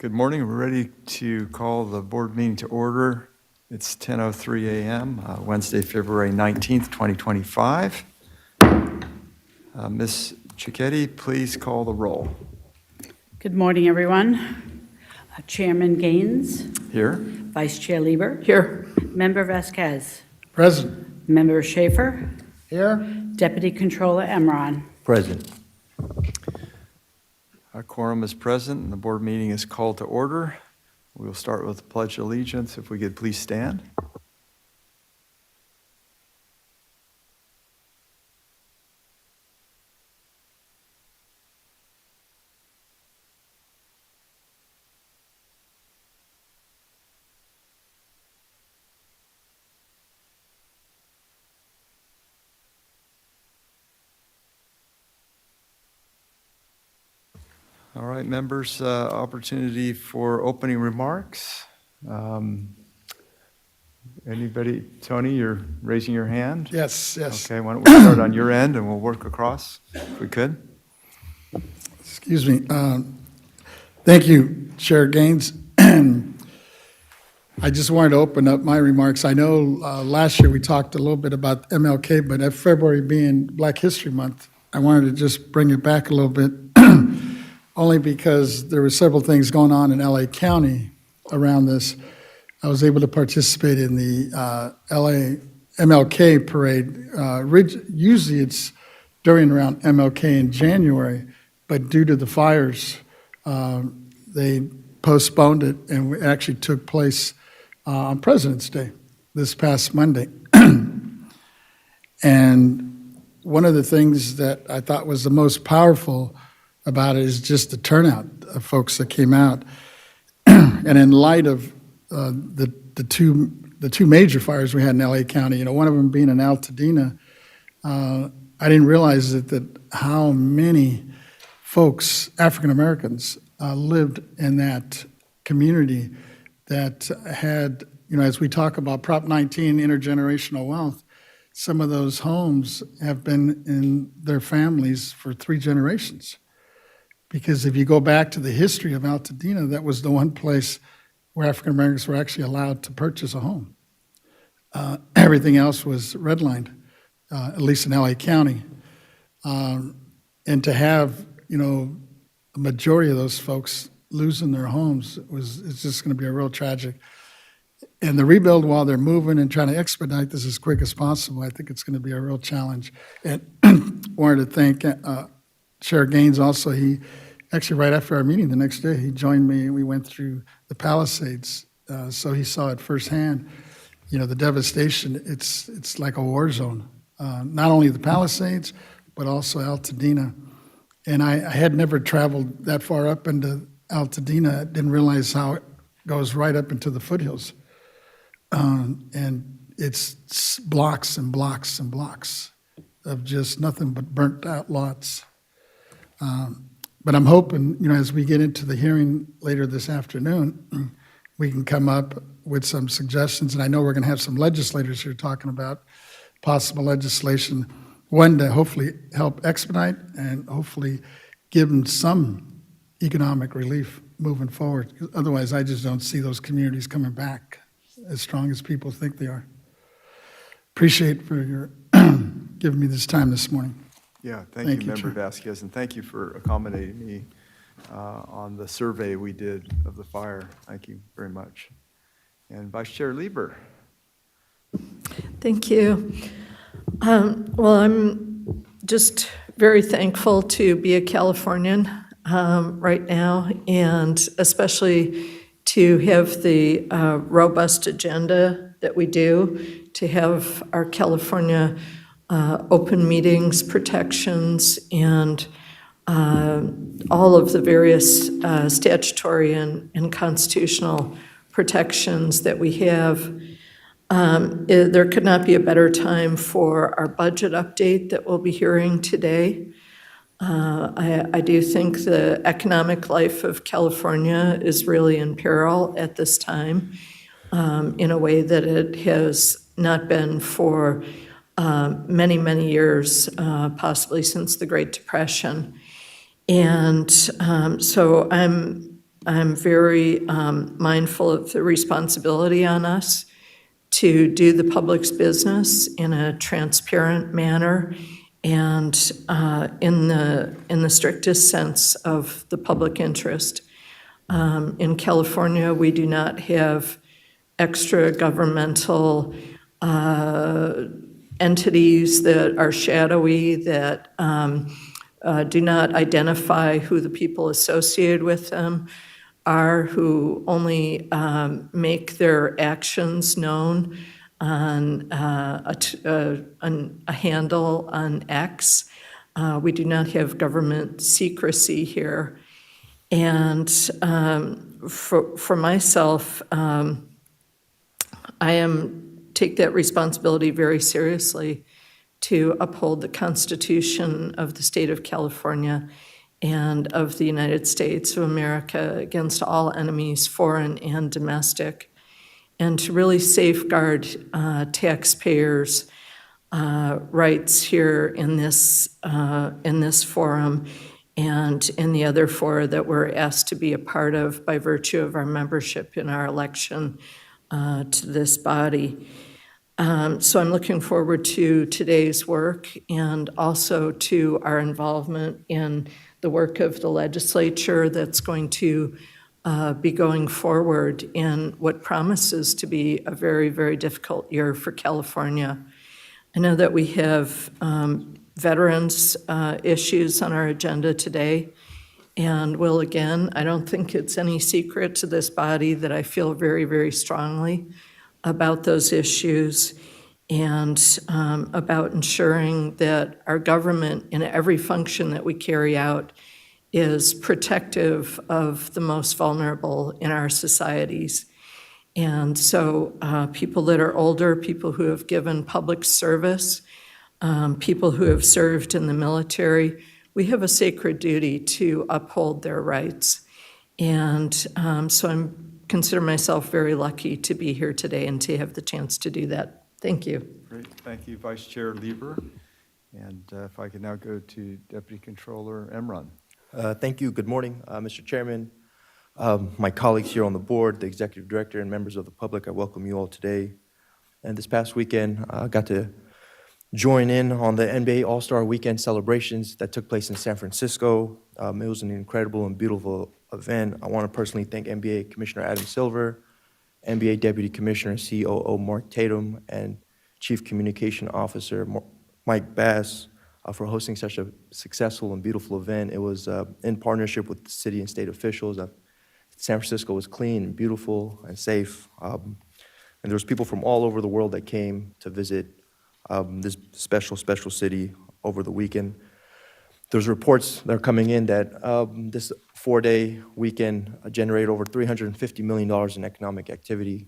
Good morning. We're ready to call the board meeting to order. It's 10:03 a.m., Wednesday, February 19th, 2025. Ms. Cicchetti, please call the roll. Good morning, everyone. Chairman Gaines. Here. Vice Chair Lieber. Here. Member Vasquez. Present. Member Schaefer. Here. Deputy Controller Emron. Present. Our quorum is present and the board meeting is called to order. We will start with the Pledge of Allegiance. If we could please stand. All right, members, opportunity for opening remarks. Anybody? Tony, you're raising your hand? Yes. Okay, why don't we start on your end and we'll work across if we could. Excuse me. Thank you, Chair Gaines. I just wanted to open up my remarks. I know last year we talked a little bit about MLK, but at February being Black History Month, I wanted to just bring it back a little bit, only because there were several things going on in LA County around this. I was able to participate in the LA MLK parade. Usually it's during around MLK in January, but due to the fires, they postponed it, and it actually took place on President's Day this past Monday. And one of the things that I thought was the most powerful about it is just the turnout of folks that came out. And in light of the two major fires we had in LA County, one of them being in Altadena, I didn't realize that how many folks, African Americans, lived in that community that had, as we talk about Prop 19, intergenerational wealth, some of those homes have been in their families for 3 generations. Because if you go back to the history of Altadena, that was the one place where African Americans were actually allowed to purchase a home. Everything else was redlined, at least in LA County. And to have, a majority of those folks losing their homes it's just going to be a real tragic. And the rebuild, while they're moving and trying to expedite this as quick as possible, I think it's going to be a real challenge. And wanted to thank Chair Gaines also. He actually, right after our meeting the next day, he joined me and we went through the Palisades. So he saw it firsthand, the devastation. It's like a war zone. Not only the Palisades, but also Altadena. And I had never traveled that far up into Altadena. I didn't realize how it goes right up into the foothills. And it's blocks and blocks and blocks of just nothing but burnt out lots. But I'm hoping, as we get into the hearing later this afternoon, we can come up with some suggestions. And I know we're going to have some legislators here talking about possible legislation, one to hopefully help expedite and hopefully give them some economic relief moving forward. Otherwise, I just don't see those communities coming back as strong as people think they are. Appreciate for your giving me this time this morning. Yeah, thank you, Member Vasquez, and thank you for accommodating me on the survey we did of the fire. Thank you very much. And Vice Chair Lieber. Thank you. Well, I'm just very thankful to be a Californian right now, and especially to have the robust agenda that we do, to have our California open meetings, protections, and all of the various statutory and constitutional protections that we have. There could not be a better time for our budget update that we'll be hearing today. I do think the economic life of California is really in peril at this time in a way that it has not been for many, many years, possibly since the Great Depression. And so I'm I'm very mindful of the responsibility on us to do the public's business in a transparent manner and in the strictest sense of the public interest. In California, we do not have extra governmental entities that are shadowy, that do not identify who the people associated with them are, who only make their actions known on a handle on X. We do not have government secrecy here. And for myself, take that responsibility very seriously to uphold the Constitution of the state of California and of the United States of America against all enemies, foreign and domestic, and to really safeguard taxpayers' rights here in this forum and in the other fora that we're asked to be a part of by virtue of our membership in our election to this body. So I'm looking forward to today's work and also to our involvement in the work of the legislature that's going to be going forward in what promises to be a very, very difficult year for California. I know that we have veterans issues on our agenda today, and will again, I don't think it's any secret to this body that I feel very, very strongly about those issues and about ensuring that our government in every function that we carry out is protective of the most vulnerable in our societies. And so people that are older, people who have given public service, people who have served in the military, we have a sacred duty to uphold their rights. And so I consider myself very lucky to be here today and to have the chance to do that. Thank you. Great, thank you, Vice Chair Lieber. And if I could now go to Deputy Controller Emron. Thank you. Good morning, Mr. Chairman, my colleagues here on the board, the Executive Director, and members of the public. I welcome you all today. And this past weekend, I got to join in on the NBA All-Star Weekend celebrations that took place in San Francisco. It was an incredible and beautiful event. I want to personally thank NBA Commissioner Adam Silver, NBA Deputy Commissioner COO Mark Tatum, and Chief Communication Officer Mike Bass for hosting such a successful and beautiful event. It was in partnership with the city and state officials. San Francisco was clean and beautiful and safe. And there was people from all over the world that came to visit this special city over the weekend. There's reports that are coming in that this 4-day weekend generated over $350 million in economic activity.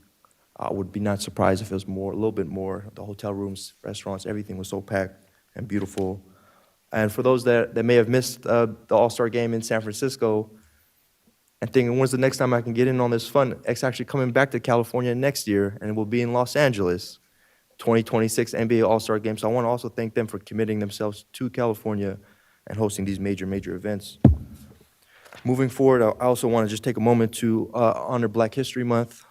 I would be not surprised if it was more, a little bit more. The hotel rooms, restaurants, everything was so packed and beautiful. And for those that may have missed the All-Star game in San Francisco and thinking, when's the next time I can get in on this fun? It's actually coming back to California next year, and it will be in Los Angeles, 2026 NBA All-Star Game. So I want to also thank them for committing themselves to California and hosting these major events. Moving forward, I also want to just take a moment to honor Black History Month.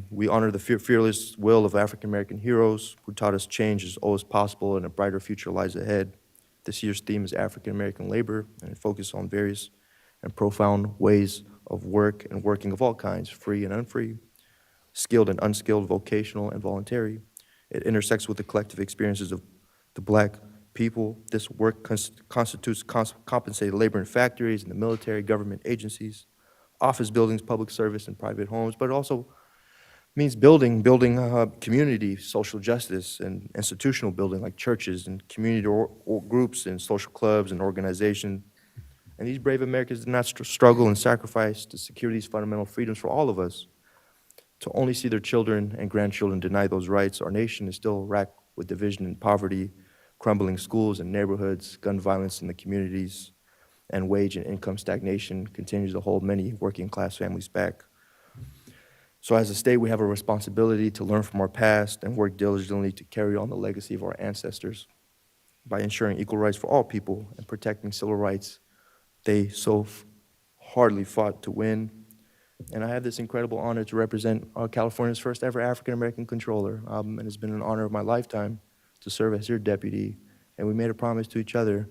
We honor the fearless will of African-American heroes who taught us change is always possible and a brighter future lies ahead. This year's theme is African-American labor, and it focuses on various and profound ways of work and working of all kinds, free and unfree, skilled and unskilled, vocational and voluntary. It intersects with the collective experiences of the Black people. This work constitutes compensated labor in factories, in the military, government agencies, office buildings, public service, and private homes, but it also means building community, social justice, and institutional building like churches and community or groups and social clubs and organizations. And these brave Americans did not struggle and sacrifice to secure these fundamental freedoms for all of us. To only see their children and grandchildren deny those rights, our nation is still racked with division and poverty, crumbling schools and neighborhoods, gun violence in the communities, and wage and income stagnation continues to hold many working class families back. So as a state, we have a responsibility to learn from our past and work diligently to carry on the legacy of our ancestors by ensuring equal rights for all people and protecting civil rights they so hardly fought to win. And I have this incredible honor to represent California's first ever African-American controller. And it's been an honor of my lifetime to serve as your deputy. And we made a promise to each other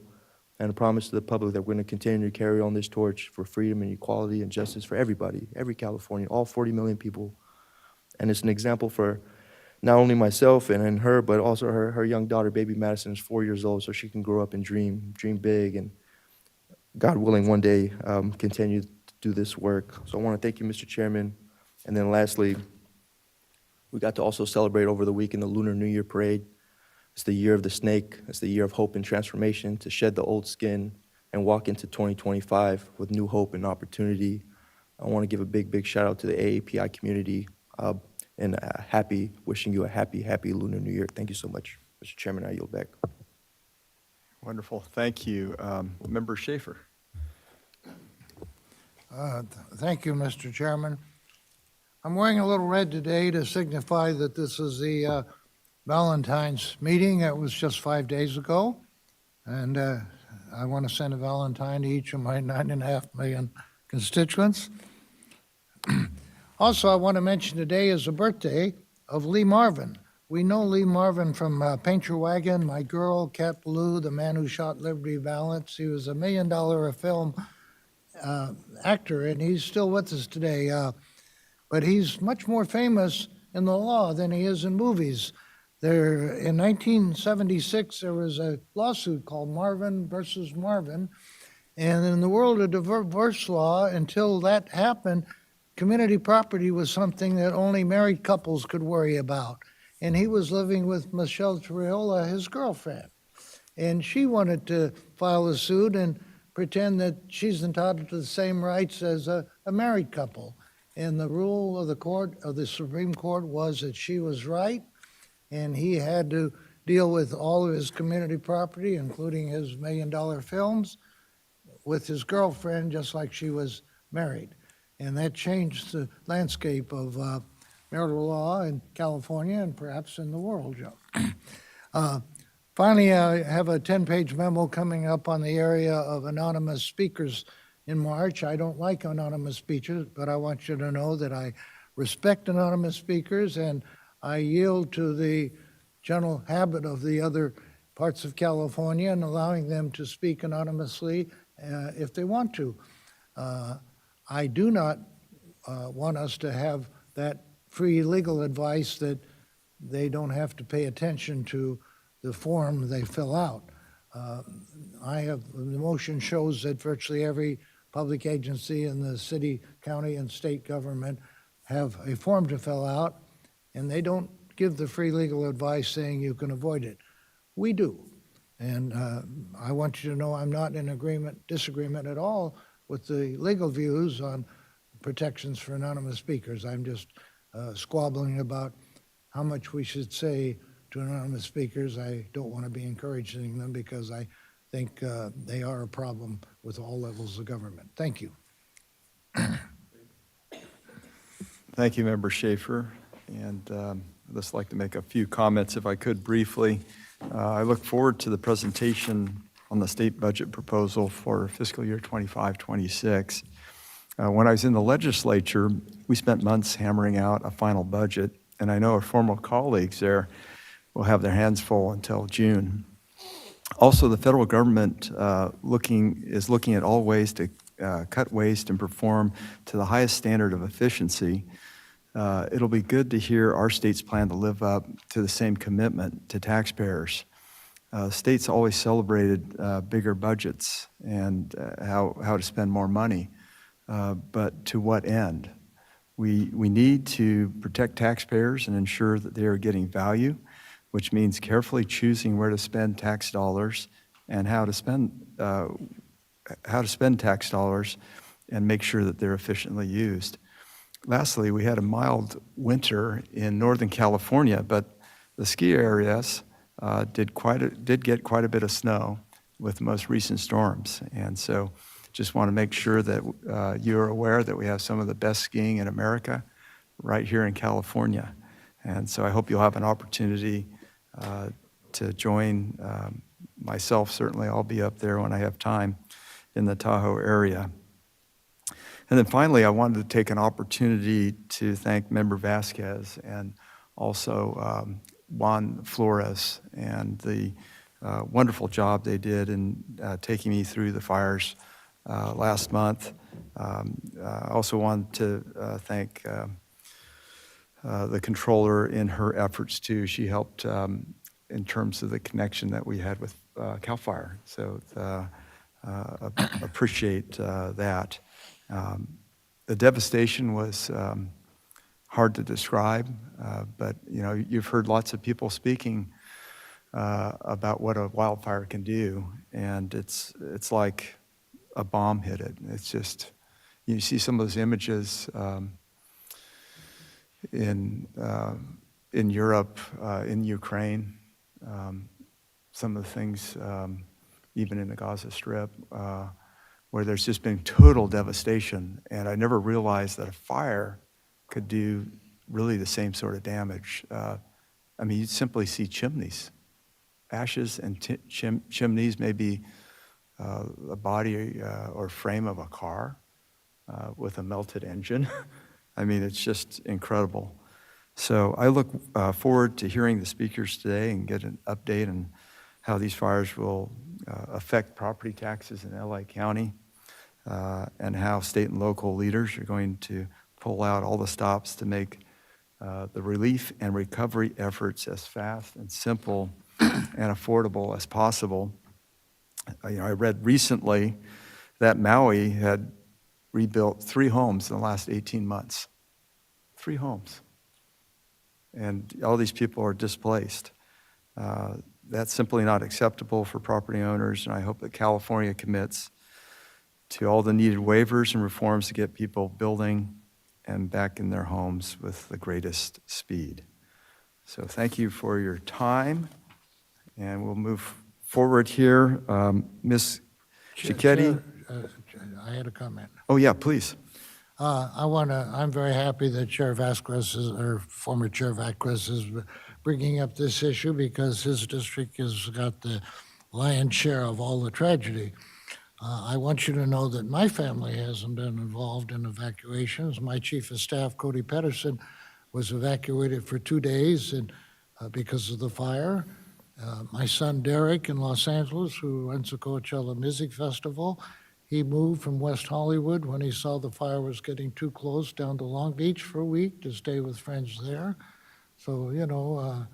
and a promise to the public that we're going to continue to carry on this torch for freedom and equality and justice for everybody, every Californian, all 40 million people. And it's an example for not only myself and her, but also her young daughter, baby Madison, is 4 years old, so she can grow up and dream big, and God willing, one day continue to do this work. So I want to thank you, Mr. Chairman. And then lastly, we got to also celebrate over the weekend the Lunar New Year Parade. It's the year of the snake. It's the year of hope and transformation, to shed the old skin and walk into 2025 with new hope and opportunity. I want to give a big shout out to the AAPI community, and wishing you a happy Lunar New Year. Thank you so much, Mr. Chairman. I yield back. Wonderful. Thank you. Member Schaefer. Thank you, Mr. Chairman. I'm wearing a little red today to signify that this is the Valentine's meeting. That was just 5 days ago. And I want to send a Valentine to each of my 9.5 million constituents. Also, I want to mention today is the birthday of Lee Marvin. We know Lee Marvin from Paint Your Wagon, My Girl, Cat Blue, The Man Who Shot Liberty Valance. He was $1 million a film actor, and he's still with us today. But he's much more famous in the law than he is in movies. In 1976, there was a lawsuit called Marvin versus Marvin. And in the world of divorce law, until that happened, community property was something that only married couples could worry about. And he was living with Michelle Triola, his girlfriend. And she wanted to file a suit and pretend that she's entitled to the same rights as a married couple. And the rule of the court, of the Supreme Court, was that she was right, and he had to deal with all of his community property, including his $1 million films, with his girlfriend, just like she was married. And that changed the landscape of marital law in California and perhaps in the world, Joe. Finally, I have a 10-page memo coming up on the area of anonymous speakers in March. I don't like anonymous speeches, but I want you to know that I respect anonymous speakers, and I yield to the general habit of the other parts of California and allowing them to speak anonymously if they want to. I do not want us to have that free legal advice that they don't have to pay attention to the form they fill out. The motion shows that virtually every public agency in the city, county, and state government have a form to fill out, and they don't give the free legal advice saying you can avoid it. We do. And I want you to know I'm not in disagreement at all with the legal views on protections for anonymous speakers. I'm just squabbling about how much we should say to anonymous speakers. I don't want to be encouraging them because I think they are a problem with all levels of government. Thank you. Thank you, Member Schaefer. And I'd just like to make a few comments, if I could, briefly. I look forward to the presentation on the state budget proposal for fiscal year 25-26. When I was in the legislature, we spent months hammering out a final budget, and I know our former colleagues there will have their hands full until June. Also, the federal government is looking at all ways to cut waste and perform to the highest standard of efficiency. It'll be good to hear our state's plan to live up to the same commitment to taxpayers. States always celebrated bigger budgets and how to spend more money, but to what end? We need to protect taxpayers and ensure that they are getting value, which means carefully choosing where to spend tax dollars and how to spend tax dollars and make sure that they're efficiently used. Lastly, we had a mild winter in Northern California, but the ski areas did get quite a bit of snow with the most recent storms. And so just want to make sure that you're aware that we have some of the best skiing in America right here in California. And so I hope you'll have an opportunity to join myself. Certainly I'll be up there when I have time in the Tahoe area. And then finally, I wanted to take an opportunity to thank Member Vasquez and also Juan Flores and the wonderful job they did in taking me through the fires last month. I also wanted to thank the controller in her efforts too. She helped in terms of the connection that we had with CAL FIRE. So appreciate that. The devastation was hard to describe, but you know, you've heard lots of people speaking about what a wildfire can do, and it's like a bomb hit it. It's just, you see some of those images in Europe, in Ukraine, some of the things even in the Gaza Strip, where there's just been total devastation, and I never realized that a fire could do really the same sort of damage. I mean, you'd simply see chimneys, ashes and chimneys, maybe a body or frame of a car with a melted engine. I mean, it's just incredible. So I look forward to hearing the speakers today and get an update on how these fires will affect property taxes in LA County and how state and local leaders are going to pull out all the stops to make the relief and recovery efforts as fast and simple and affordable as possible. I read recently that Maui had rebuilt 3 homes in the last 18 months. 3 homes. And all these people are displaced. That's simply not acceptable for property owners, and I hope that California commits to all the needed waivers and reforms to get people building and back in their homes with the greatest speed. So thank you for your time, and we'll move forward here. Ms. Cicchetti? I had a comment. Oh, yeah, please. I'm very happy that Chair Vasquez, or former Chair Vasquez, is bringing up this issue because his district has got the lion's share of all the tragedy. I want you to know that my family hasn't been involved in evacuations. My chief of staff, Cody Pedersen, was evacuated for 2 days because of the fire. My son, Derek, in Los Angeles, who runs the Coachella Music Festival, he moved from West Hollywood when he saw the fire was getting too close down to Long Beach for a week to stay with friends there. So, you know,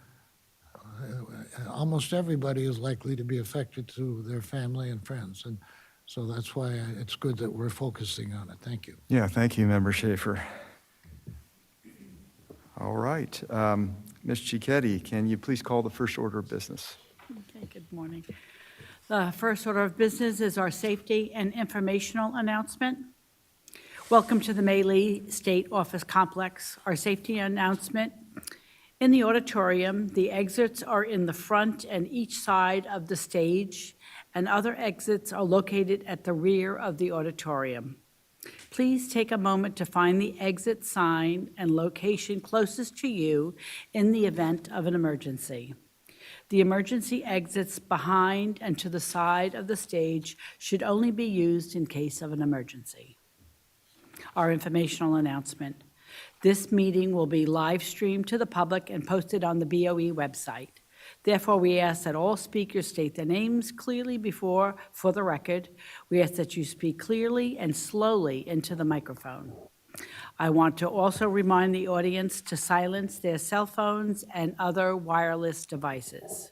almost everybody is likely to be affected through their family and friends. And so that's why it's good that we're focusing on it. Thank you. Yeah, thank you, Member Schaefer. All right. Ms. Cicchetti, can you please call the first order of business? Okay, good morning. The first order of business is our safety and informational announcement. Welcome to the May State Office Complex. Our safety announcement. In the auditorium, the exits are in the front and each side of the stage, and other exits are located at the rear of the auditorium. Please take a moment to find the exit sign and location closest to you in the event of an emergency. The emergency exits behind and to the side of the stage should only be used in case of an emergency. Our informational announcement. This meeting will be live streamed to the public and posted on the BOE website. Therefore, we ask that all speakers state their names clearly for the record. We ask that you speak clearly and slowly into the microphone. I want to also remind the audience to silence their cell phones and other wireless devices.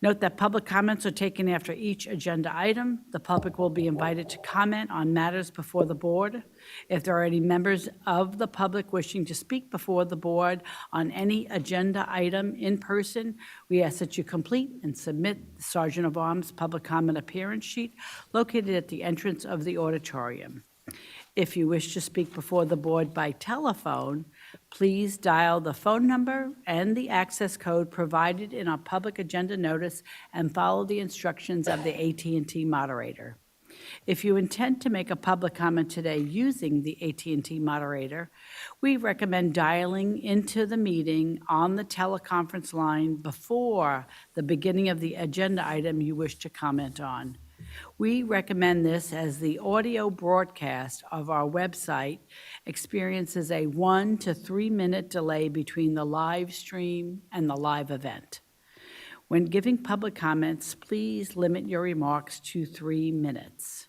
Note that public comments are taken after each agenda item. The public will be invited to comment on matters before the board. If there are any members of the public wishing to speak before the board on any agenda item in person, we ask that you complete and submit the Sergeant of Arms public comment appearance sheet located at the entrance of the auditorium. If you wish to speak before the board by telephone, please dial the phone number and the access code provided in our public agenda notice and follow the instructions of the AT&T moderator. If you intend to make a public comment today using the AT&T moderator, we recommend dialing into the meeting on the teleconference line before the beginning of the agenda item you wish to comment on. We recommend this as the audio broadcast of our website experiences a 1 to 3 minute delay between the live stream and the live event. When giving public comments, please limit your remarks to 3 minutes.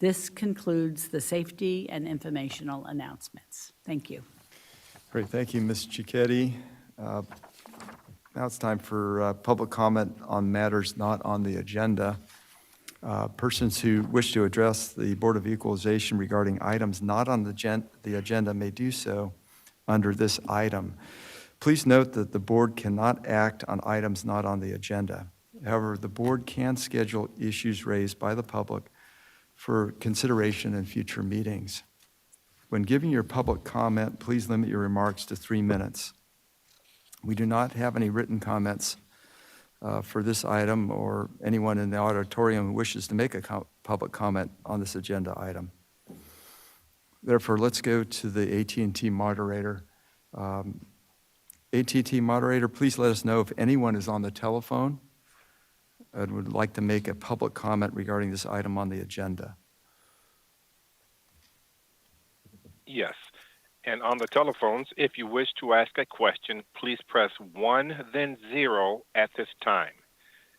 This concludes the safety and informational announcements. Thank you. Great, thank you, Ms. Cicchetti. Now it's time for public comment on matters not on the agenda. Persons who wish to address the Board of Equalization regarding items not on the agenda may do so under this item. Please note that the board cannot act on items not on the agenda. However, the board can schedule issues raised by the public for consideration in future meetings. When giving your public comment, please limit your remarks to 3 minutes. We do not have any written comments for this item or anyone in the auditorium who wishes to make a public comment on this agenda item. Therefore, let's go to the AT&T moderator. AT&T moderator, please let us know if anyone is on the telephone and would like to make a public comment regarding this item on the agenda. Yes. And on the telephones, if you wish to ask a question, please press 1, then 0 at this time.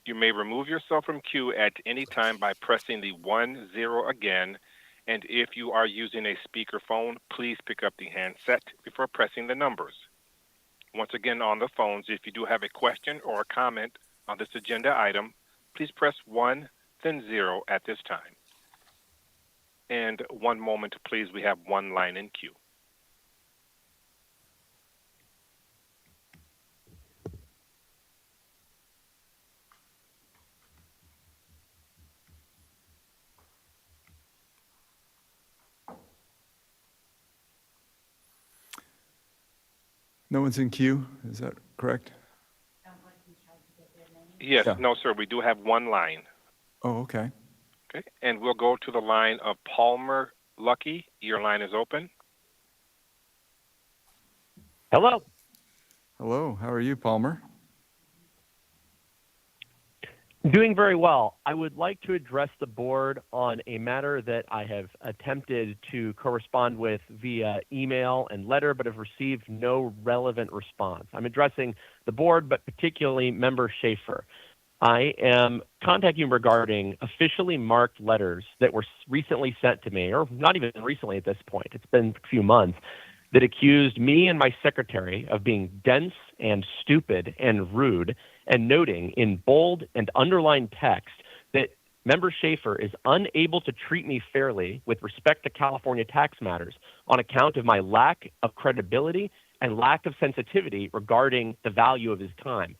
You may remove yourself from queue at any time by pressing the 1, 0 again. And if you are using a speakerphone, please pick up the handset before pressing the numbers. Once again, on the phones, if you do have a question or a comment on this agenda item, please press 1, then 0 at this time. And one moment, please. We have one line in queue. No one's in queue, is that correct? Yes, Yeah. no, sir. We do have one line. Oh, okay. Okay, and we'll go to the line of Palmer Lucky. Your line is open. Hello. Hello, how are you, Palmer? Doing very well. I would like to address the board on a matter that I have attempted to correspond with via email and letter, but have received no relevant response. I'm addressing the board, but particularly Member Schaefer. I am contacting you regarding officially marked letters that were recently sent to me, or not even recently at this point, it's been a few months, that accused me and my secretary of being dense and stupid and rude, and noting in bold and underlined text that Member Schaefer is unable to treat me fairly with respect to California tax matters on account of my lack of credibility and lack of sensitivity regarding the value of his time.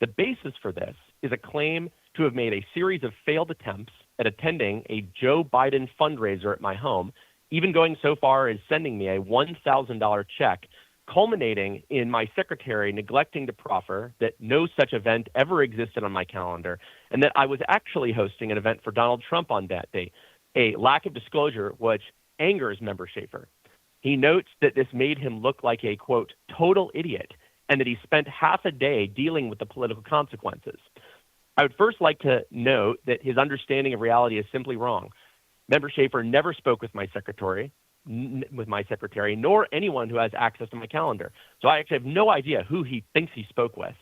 The basis for this is a claim to have made a series of failed attempts at attending a Joe Biden fundraiser at my home, even going so far as sending me a $1,000 check, culminating in my secretary neglecting to proffer that no such event ever existed on my calendar, and that I was actually hosting an event for Donald Trump on that day, a lack of disclosure which angers Member Schaefer. He notes that this made him look like a, quote, total idiot, and that he spent half a day dealing with the political consequences. I would first like to note that his understanding of reality is simply wrong. Member Schaefer never spoke with my secretary, nor anyone who has access to my calendar. So I actually have no idea who he thinks he spoke with.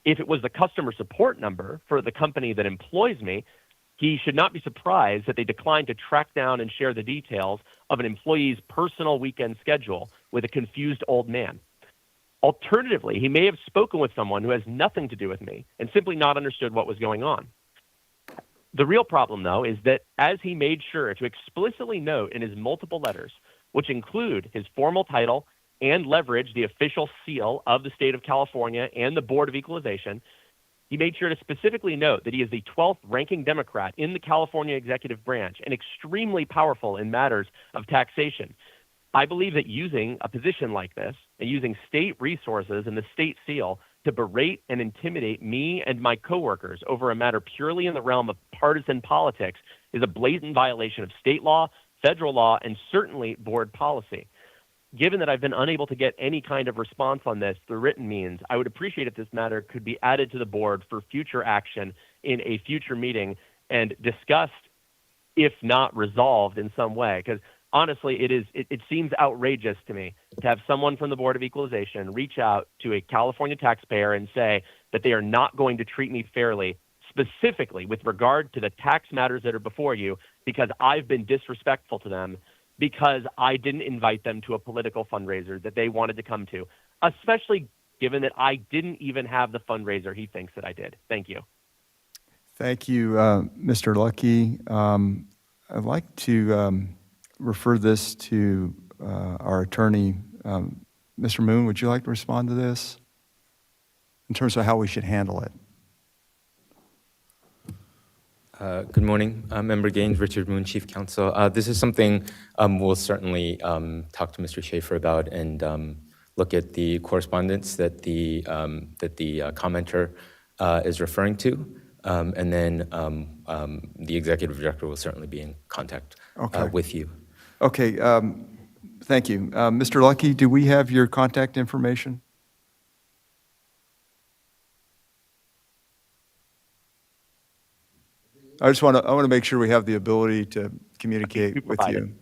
If it was the customer support number for the company that employs me, he should not be surprised that they declined to track down and share the details of an employee's personal weekend schedule with a confused old man. Alternatively, he may have spoken with someone who has nothing to do with me and simply not understood what was going on. The real problem, though, is that as he made sure to explicitly note in his multiple letters, which include his formal title and leverage the official seal of the state of California and the Board of Equalization, he made sure to specifically note that he is the 12th ranking Democrat in the California executive branch and extremely powerful in matters of taxation. I believe that using a position like this and using state resources and the state seal to berate and intimidate me and my coworkers over a matter purely in the realm of partisan politics is a blatant violation of state law, federal law, and certainly board policy. Given that I've been unable to get any kind of response on this through written means, I would appreciate if this matter could be added to the board for future action in a future meeting and discussed, if not resolved in some way. Because honestly, it seems outrageous to me to have someone from the Board of Equalization reach out to a California taxpayer and say that they are not going to treat me fairly, specifically with regard to the tax matters that are before you, because I've been disrespectful to them because I didn't invite them to a political fundraiser that they wanted to come to, especially given that I didn't even have the fundraiser he thinks that I did. Thank you. Thank you, Mr. Lucky. I'd like to refer this to our attorney. Mr. Moon, would you like to respond to this in terms of how we should handle it? Good morning, Member Gaines, Richard Moon, Chief Counsel. This is something we'll certainly talk to Mr. Schaefer about and look at the correspondence that the commenter is referring to, and then the executive director will certainly be in contact with you. Okay, thank you. Mr. Lucky, do we have your contact information? I want to make sure we have the ability to communicate with you.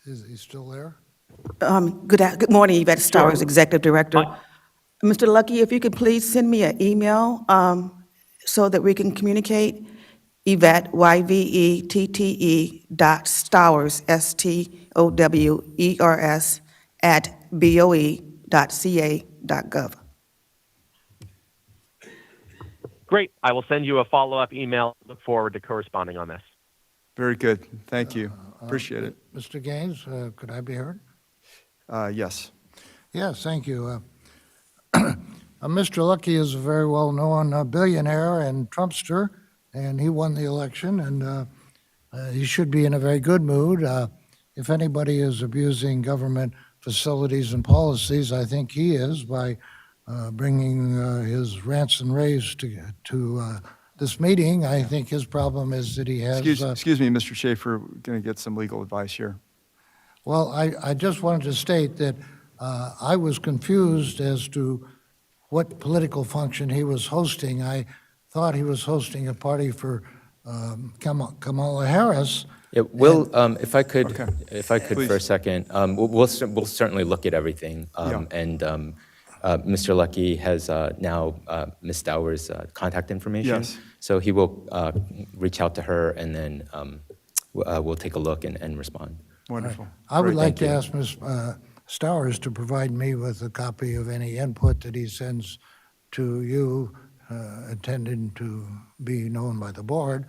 Is he still there? Good morning, Yvette Stowers, Executive Director. Mr. Lucky, if you could please send me an email so that we can communicate. Yvette, YVETTE .Stowers, STOWERS @BOE.ca.gov. Great. I will send you a follow-up email. Look forward to corresponding on this. Very good. Thank you. Appreciate it. Mr. Gaines, could I be heard? Yes. Yes, thank you. Mr. Lucky is a very well-known billionaire and Trumpster, and he won the election, and he should be in a very good mood. If anybody is abusing government facilities and policies, I think he is by bringing his rants and raves to this meeting. I think his problem is that he has... Excuse me, Mr. Schaefer, we're going to get some legal advice here. Well, I just wanted to state that I was confused as to what political function he was hosting. I thought he was hosting a party for Kamala Harris. Yeah, Will, if I could, Please. for a second, we'll certainly look at everything. And Mr. Lucky has now Ms. Stowers' contact information. Yes. So he will reach out to her, and then we'll take a look and respond. Wonderful. I would Great, like thank to you. ask Ms. Stowers to provide me with a copy of any input that he sends to you, intended to be known by the board.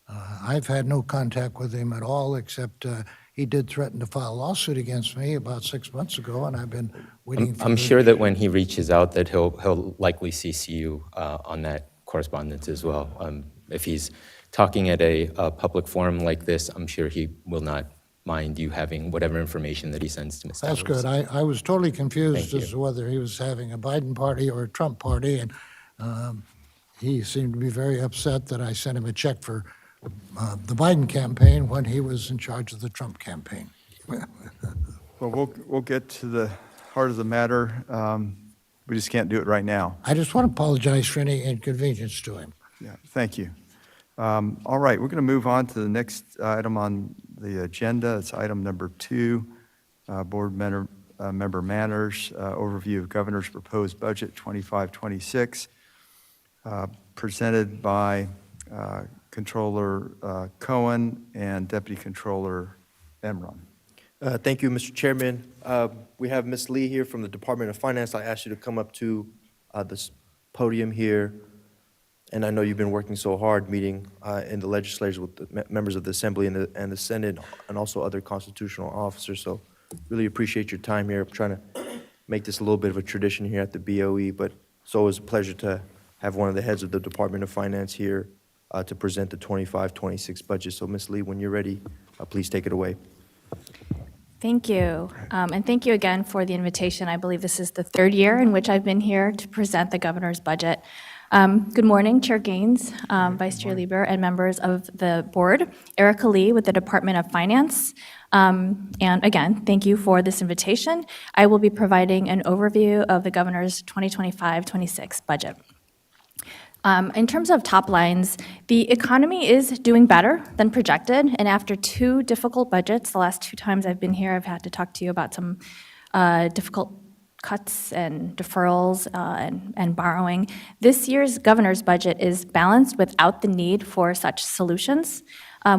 I've had no contact with him at all, except he did threaten to file a lawsuit against me about 6 months ago, and I've been waiting for... I'm sure that when he reaches out, that he'll likely CC you on that correspondence as well. If he's talking at a public forum like this, I'm sure he will not mind you having whatever information that he sends to Ms. That's Stowers. good. I was totally confused Thank as you. to whether he was having a Biden party or a Trump party, and he seemed to be very upset that I sent him a check for the Biden campaign when he was in charge of the Trump campaign. Well, we'll get to the heart of the matter. We just can't do it right now. I just want to apologize for any inconvenience to him. Yeah, thank you. All right, we're going to move on to the next item on the agenda. It's item number 2, board member manners, overview of governor's proposed budget 25-26, presented by Controller Cohen and Deputy Controller Emron. Thank you, Mr. Chairman. We have Ms. Lee here from the Department of Finance. I asked you to come up to this podium here. And I know you've been working so hard, meeting in the legislatures with the members of the Assembly and the Senate, and also other constitutional officers. So really appreciate your time here. I'm trying to make this a little bit of a tradition here at the BOE, but it's always a pleasure to have one of the heads of the Department of Finance here to present the 25-26 budget. So Ms. Lee, when you're ready, please take it away. Thank you. And thank you again for the invitation. I believe this is the third year in which I've been here to present the governor's budget. Good morning, Chair Gaines, Vice Chair Lieber, and members of the board. Erica Lee with the Department of Finance. And again, thank you for this invitation. I will be providing an overview of the governor's 2025-26 budget. In terms of top lines, the economy is doing better than projected, and after two difficult budgets, the last two times I've been here, I've had to talk to you about some difficult cuts and deferrals and borrowing. This year's governor's budget is balanced without the need for such solutions.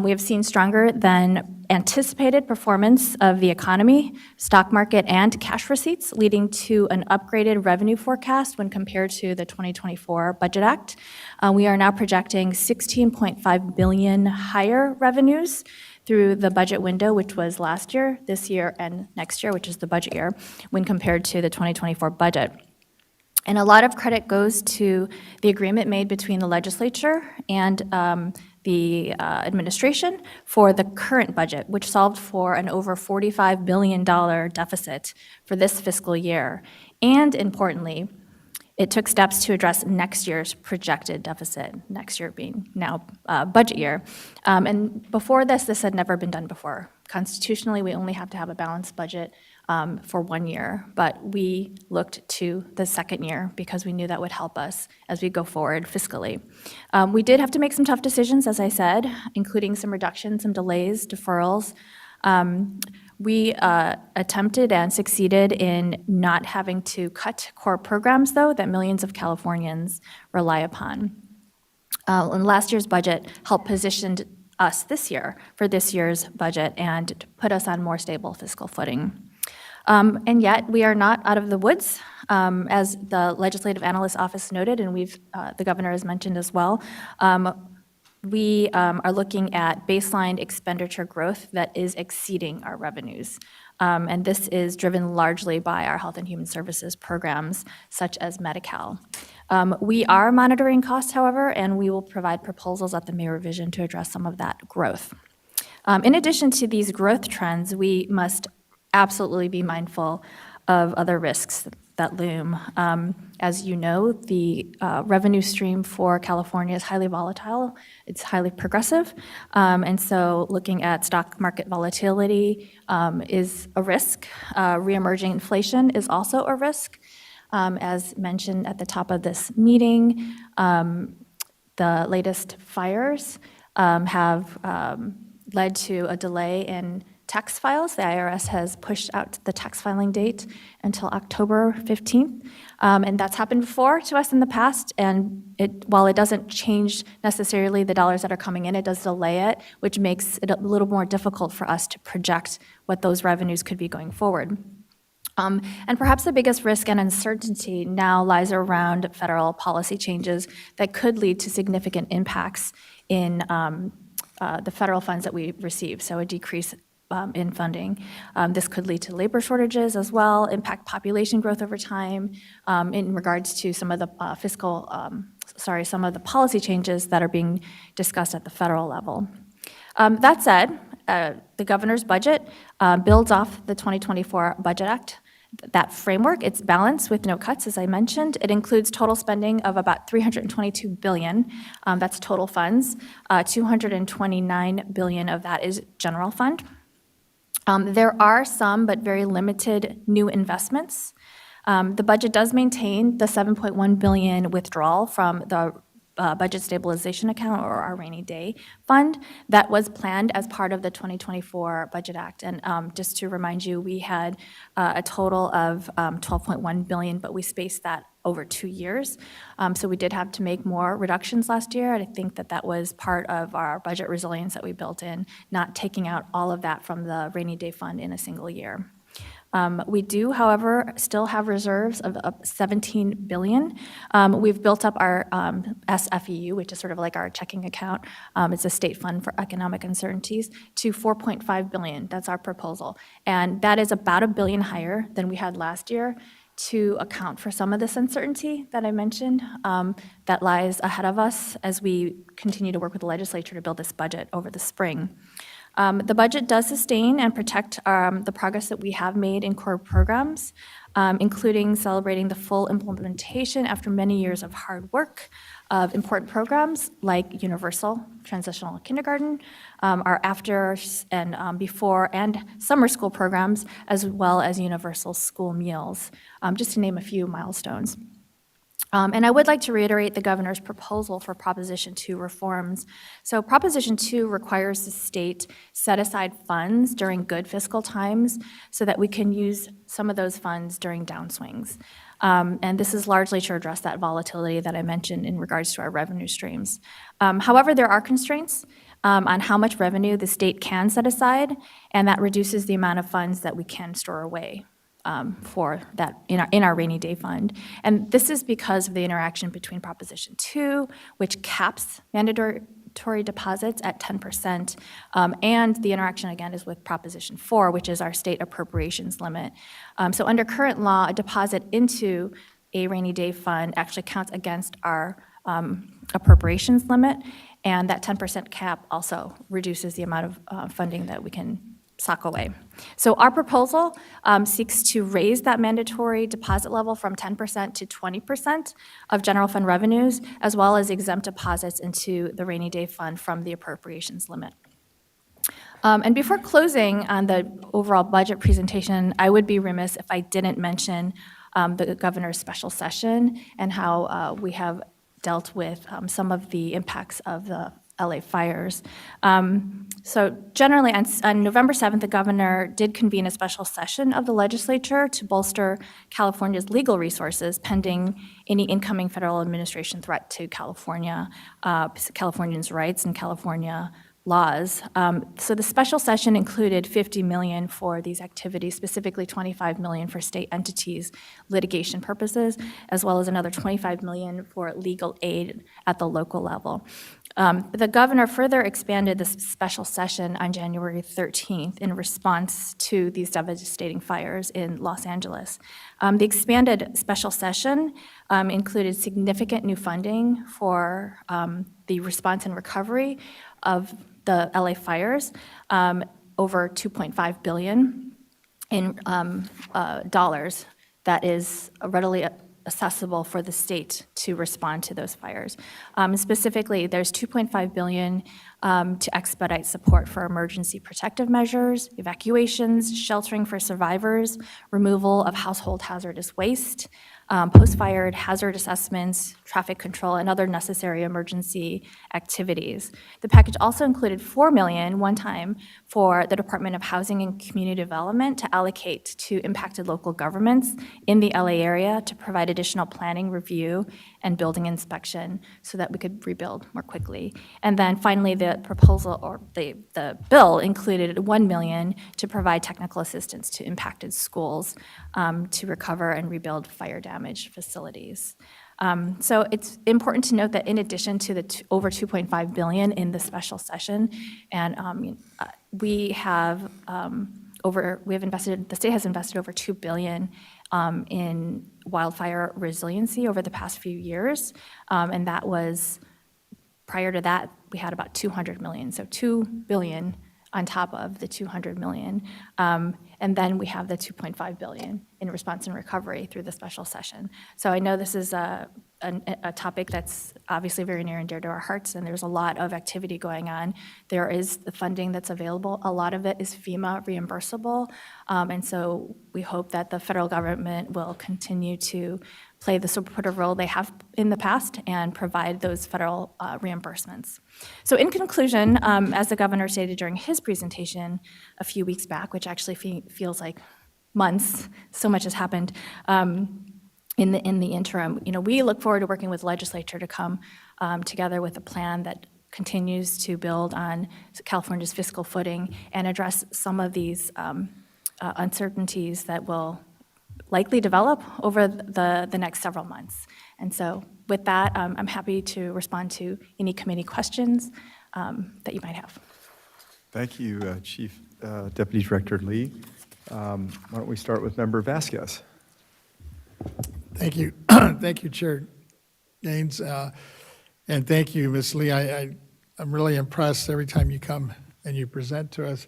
We have seen stronger than anticipated performance of the economy, stock market, and cash receipts, leading to an upgraded revenue forecast when compared to the 2024 Budget Act. We are now projecting $16.5 billion higher revenues through the budget window, which was last year, this year, and next year, which is the budget year, when compared to the 2024 budget. And a lot of credit goes to the agreement made between the legislature and the administration for the current budget, which solved for an over $45 billion deficit for this fiscal year. And importantly, it took steps to address next year's projected deficit, next year being now budget year. And before this had never been done before. Constitutionally, we only have to have a balanced budget for 1 year, but we looked to the second year because we knew that would help us as we go forward fiscally. We did have to make some tough decisions, as I said, including some reductions, some delays, deferrals. We attempted and succeeded in not having to cut core programs, though, that millions of Californians rely upon. And last year's budget helped position us this year for this year's budget and put us on more stable fiscal footing. And yet, we are not out of the woods, as the Legislative Analyst Office noted, and the governor has mentioned as well. We are looking at baseline expenditure growth that is exceeding our revenues. And this is driven largely by our health and human services programs, such as Medi-Cal. We are monitoring costs, however, and we will provide proposals at the May revision to address some of that growth. In addition to these growth trends, we must absolutely be mindful of other risks that loom. As you know, the revenue stream for California is highly volatile. It's highly progressive. And so looking at stock market volatility is a risk. Reemerging inflation is also a risk. As mentioned at the top of this meeting, the latest fires have led to a delay in tax files. The IRS has pushed out the tax filing date until October 15th. And that's happened before to us in the past. And while it doesn't change necessarily the dollars that are coming in, it does delay it, which makes it a little more difficult for us to project what those revenues could be going forward. And perhaps the biggest risk and uncertainty now lies around federal policy changes that could lead to significant impacts in the federal funds that we receive, so a decrease in funding. This could lead to labor shortages as well, impact population growth over time in regards to some of the some of the policy changes that are being discussed at the federal level. That said, the governor's budget builds off the 2024 Budget Act. That framework, it's balanced with no cuts, as I mentioned. It includes total spending of about $322 billion. That's total funds. $229 billion of that is general fund. There are some, but very limited, new investments. The budget does maintain the $7.1 billion withdrawal from the budget stabilization account, or our rainy day fund, that was planned as part of the 2024 Budget Act. And just to remind you, we had a total of $12.1 billion, but we spaced that over 2 years. So we did have to make more reductions last year, and I think that that was part of our budget resilience that we built in, not taking out all of that from the rainy day fund in a single year. We do, however, still have reserves of $17 billion. We've built up our SFEU, which is sort of like our checking account. It's a state fund for economic uncertainties, to $4.5 billion. That's our proposal. And that is about $1 billion higher than we had last year to account for some of this uncertainty that I mentioned that lies ahead of us as we continue to work with the legislature to build this budget over the spring. The budget does sustain and protect the progress that we have made in core programs, including celebrating the full implementation after many years of hard work of important programs like universal transitional kindergarten, our after and before and summer school programs, as well as universal school meals, just to name a few milestones. And I would like to reiterate the governor's proposal for Proposition 2 reforms. So Proposition 2 requires the state set aside funds during good fiscal times so that we can use some of those funds during downswings. And this is largely to address that volatility that I mentioned in regards to our revenue streams. However, there are constraints on how much revenue the state can set aside, and that reduces the amount of funds that we can store away for that in our rainy day fund. And this is because of the interaction between Proposition 2, which caps mandatory deposits at 10%, and the interaction, again, is with Proposition 4, which is our state appropriations limit. So under current law, a deposit into a rainy day fund actually counts against our appropriations limit, and that 10% cap also reduces the amount of funding that we can sock away. So our proposal seeks to raise that mandatory deposit level from 10% to 20% of general fund revenues, as well as exempt deposits into the rainy day fund from the appropriations limit. And before closing on the overall budget presentation, I would be remiss if I didn't mention the governor's special session and how we have dealt with some of the impacts of the LA fires. So generally, on November 7th, the governor did convene a special session of the legislature to bolster California's legal resources pending any incoming federal administration threat to California, Californians' rights and California laws. So the special session included $50 million for these activities, specifically $25 million for state entities litigation purposes, as well as another $25 million for legal aid at the local level. The governor further expanded this special session on January 13th in response to these devastating fires in Los Angeles. The expanded special session included significant new funding for the response and recovery of the LA fires, over $2.5 billion in dollars that is readily accessible for the state to respond to those fires. Specifically, there's $2.5 billion to expedite support for emergency protective measures, evacuations, sheltering for survivors, removal of household hazardous waste, post-fire hazard assessments, traffic control, and other necessary emergency activities. The package also included $4 million one-time for the Department of Housing and Community Development to allocate to impacted local governments in the LA area to provide additional planning, review, and building inspection so that we could rebuild more quickly. And then finally, the proposal or the bill included $1 million to provide technical assistance to impacted schools to recover and rebuild fire damaged facilities. So it's important to note that in addition to the over $2.5 billion in the special session, and we have invested, the state has invested over $2 billion in wildfire resiliency over the past few years, and that was, prior to that, we had about $200 million, so $2 billion on top of the $200 million. And then we have the $2.5 billion in response and recovery through the special session. So I know this is a topic that's obviously very near and dear to our hearts, and there's a lot of activity going on. There is the funding that's available. A lot of it is FEMA reimbursable, and so we hope that the federal government will continue to play the supportive role they have in the past and provide those federal reimbursements. So in conclusion, as the governor stated during his presentation a few weeks back, which actually feels like months, so much has happened, in the interim, we look forward to working with legislature to come together with a plan that continues to build on California's fiscal footing and address some of these uncertainties that will likely develop over the next several months. And so with that, I'm happy to respond to any committee questions that you might have. Thank you, Chief Deputy Director Lee. Why don't we start with Member Vasquez? Thank you. Thank you, Chair Gaines. And thank you, Ms. Lee. I'm really impressed every time you come and you present to us,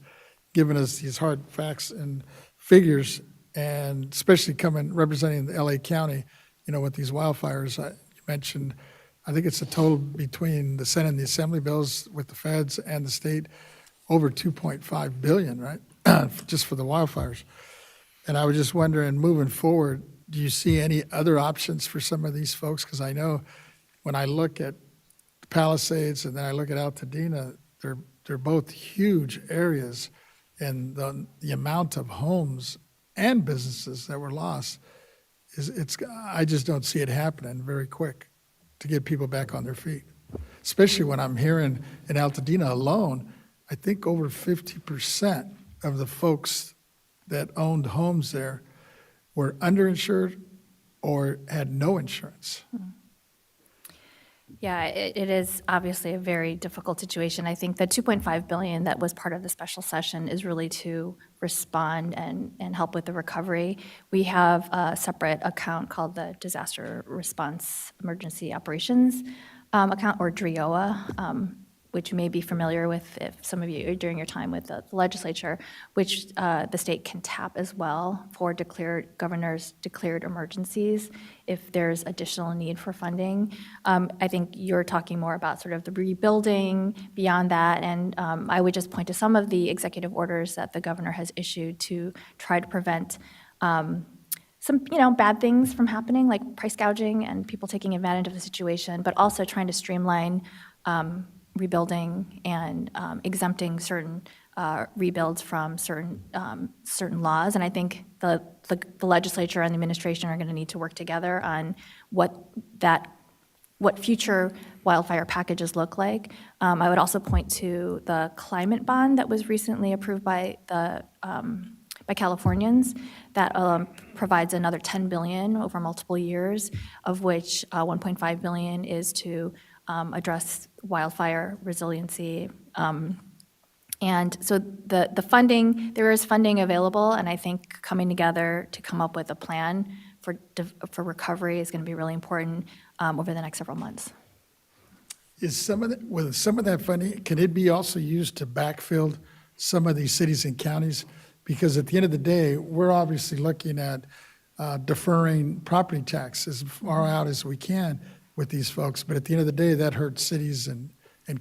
giving us these hard facts and figures, and especially representing the LA County, with these wildfires. You mentioned, I think it's a total between the Senate and the Assembly bills with the feds and the state, over $2.5 billion, right? Just for the wildfires. And I was just wondering, moving forward, do you see any other options for some of these folks? Because I know when I look at Palisades and then I look at Altadena, they're both huge areas, and the amount of homes and businesses that were lost I just don't see it happening very quick to get people back on their feet. Especially when I'm hearing in Altadena alone, I think over 50% of the folks that owned homes there were underinsured or had no insurance. Yeah, it is obviously a very difficult situation. I think the 2.5 billion that was part of the special session is really to respond and help with the recovery. We have a separate account called the Disaster Response Emergency Operations account, or DREOA, which you may be familiar with if some of you during your time with the legislature, which the state can tap as well for governors declared emergencies if there's additional need for funding. I think you're talking more about sort of the rebuilding beyond that, and I would just point to some of the executive orders that the governor has issued to try to prevent some, bad things from happening, like price gouging and people taking advantage of the situation, but also trying to streamline rebuilding and exempting certain rebuilds from certain laws. And I think the legislature and the administration are going to need to work together on what future wildfire packages look like. I would also point to the climate bond that was recently approved by Californians that provides another $10 billion over multiple years, of which $1.5 billion is to address wildfire resiliency. And so the funding, there is funding available, and I think coming together to come up with a plan for recovery is going to be really important over the next several months. With some of that funding, can it be also used to backfill some of these cities and counties? Because at the end of the day, we're obviously looking at deferring property tax as far out as we can with these folks. But at the end of the day, that hurts cities and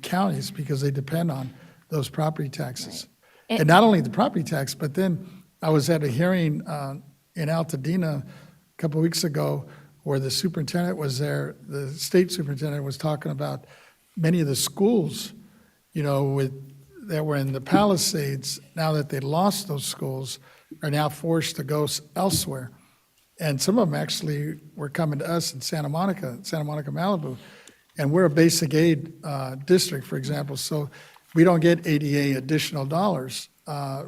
counties because they depend on those property taxes. Right. And not only the property tax, but then I was at a hearing in Altadena a couple of weeks ago where the superintendent was there, the state superintendent was talking about many of the schools, that were in the Palisades, now that they lost those schools, are now forced to go elsewhere. And some of them actually were coming to us in Santa Monica, Malibu. And we're a basic aid district, for example, so we don't get ADA additional dollars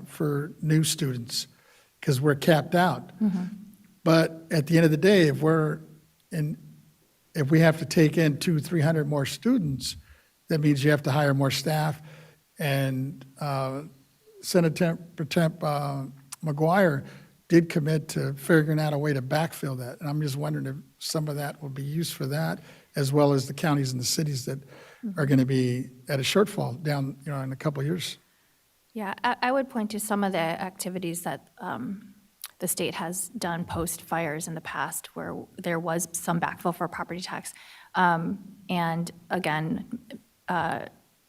for new students because we're capped out. Mm-hmm. But at the end of the day, if we have to take in 200-300 more students, that means you have to hire more staff. And Senator Pro Temp McGuire did commit to figuring out a way to backfill that. And I'm just wondering if some of that will be used for that, as well as the counties and the cities that are going to be at a shortfall down, in a couple of years. Yeah, I would point to some of the activities that the state has done post-fires in the past where there was some backfill for property tax. And again,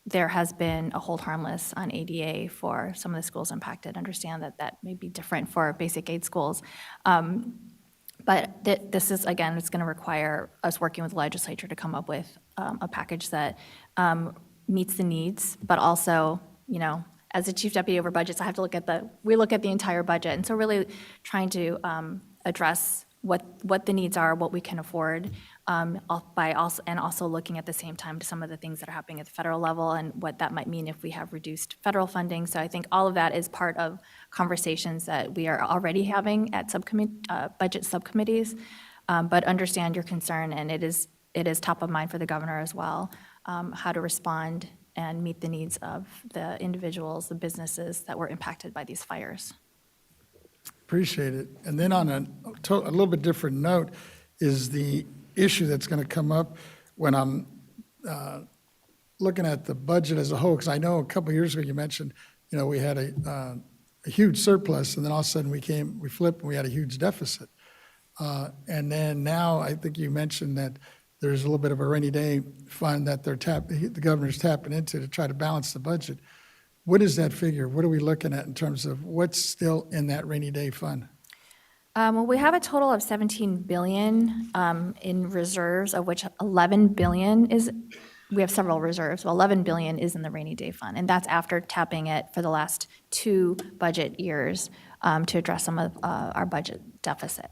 there has been a hold harmless on ADA for some of the schools impacted. Understand that may be different for basic aid schools. But this is, again, it's going to require us working with the legislature to come up with a package that meets the needs, but also, as the chief deputy over budgets, I have to we look at the entire budget. And so really trying to address what the needs are, what we can afford, also looking at the same time to some of the things that are happening at the federal level and what that might mean if we have reduced federal funding. So I think all of that is part of conversations that we are already having at budget subcommittees, but understand your concern, and it is top of mind for the governor as well, how to respond and meet the needs of the individuals, the businesses that were impacted by these fires. Appreciate it. And then on a little bit different note is the issue that's going to come up when I'm looking at the budget as a whole, because I know a couple of years ago you mentioned, we had a huge surplus, and then all of a sudden we flipped and we had a huge deficit. And then now I think you mentioned that there's a little bit of a rainy day fund that the governor's tapping into to try to balance the budget. What is that figure? What are we looking at in terms of what's still in that rainy day fund? Well, we have a total of 17 billion in reserves, of which 11 billion is, we have several reserves, well, 11 billion is in the rainy day fund, and that's after tapping it for the last 2 budget years to address some of our budget deficit.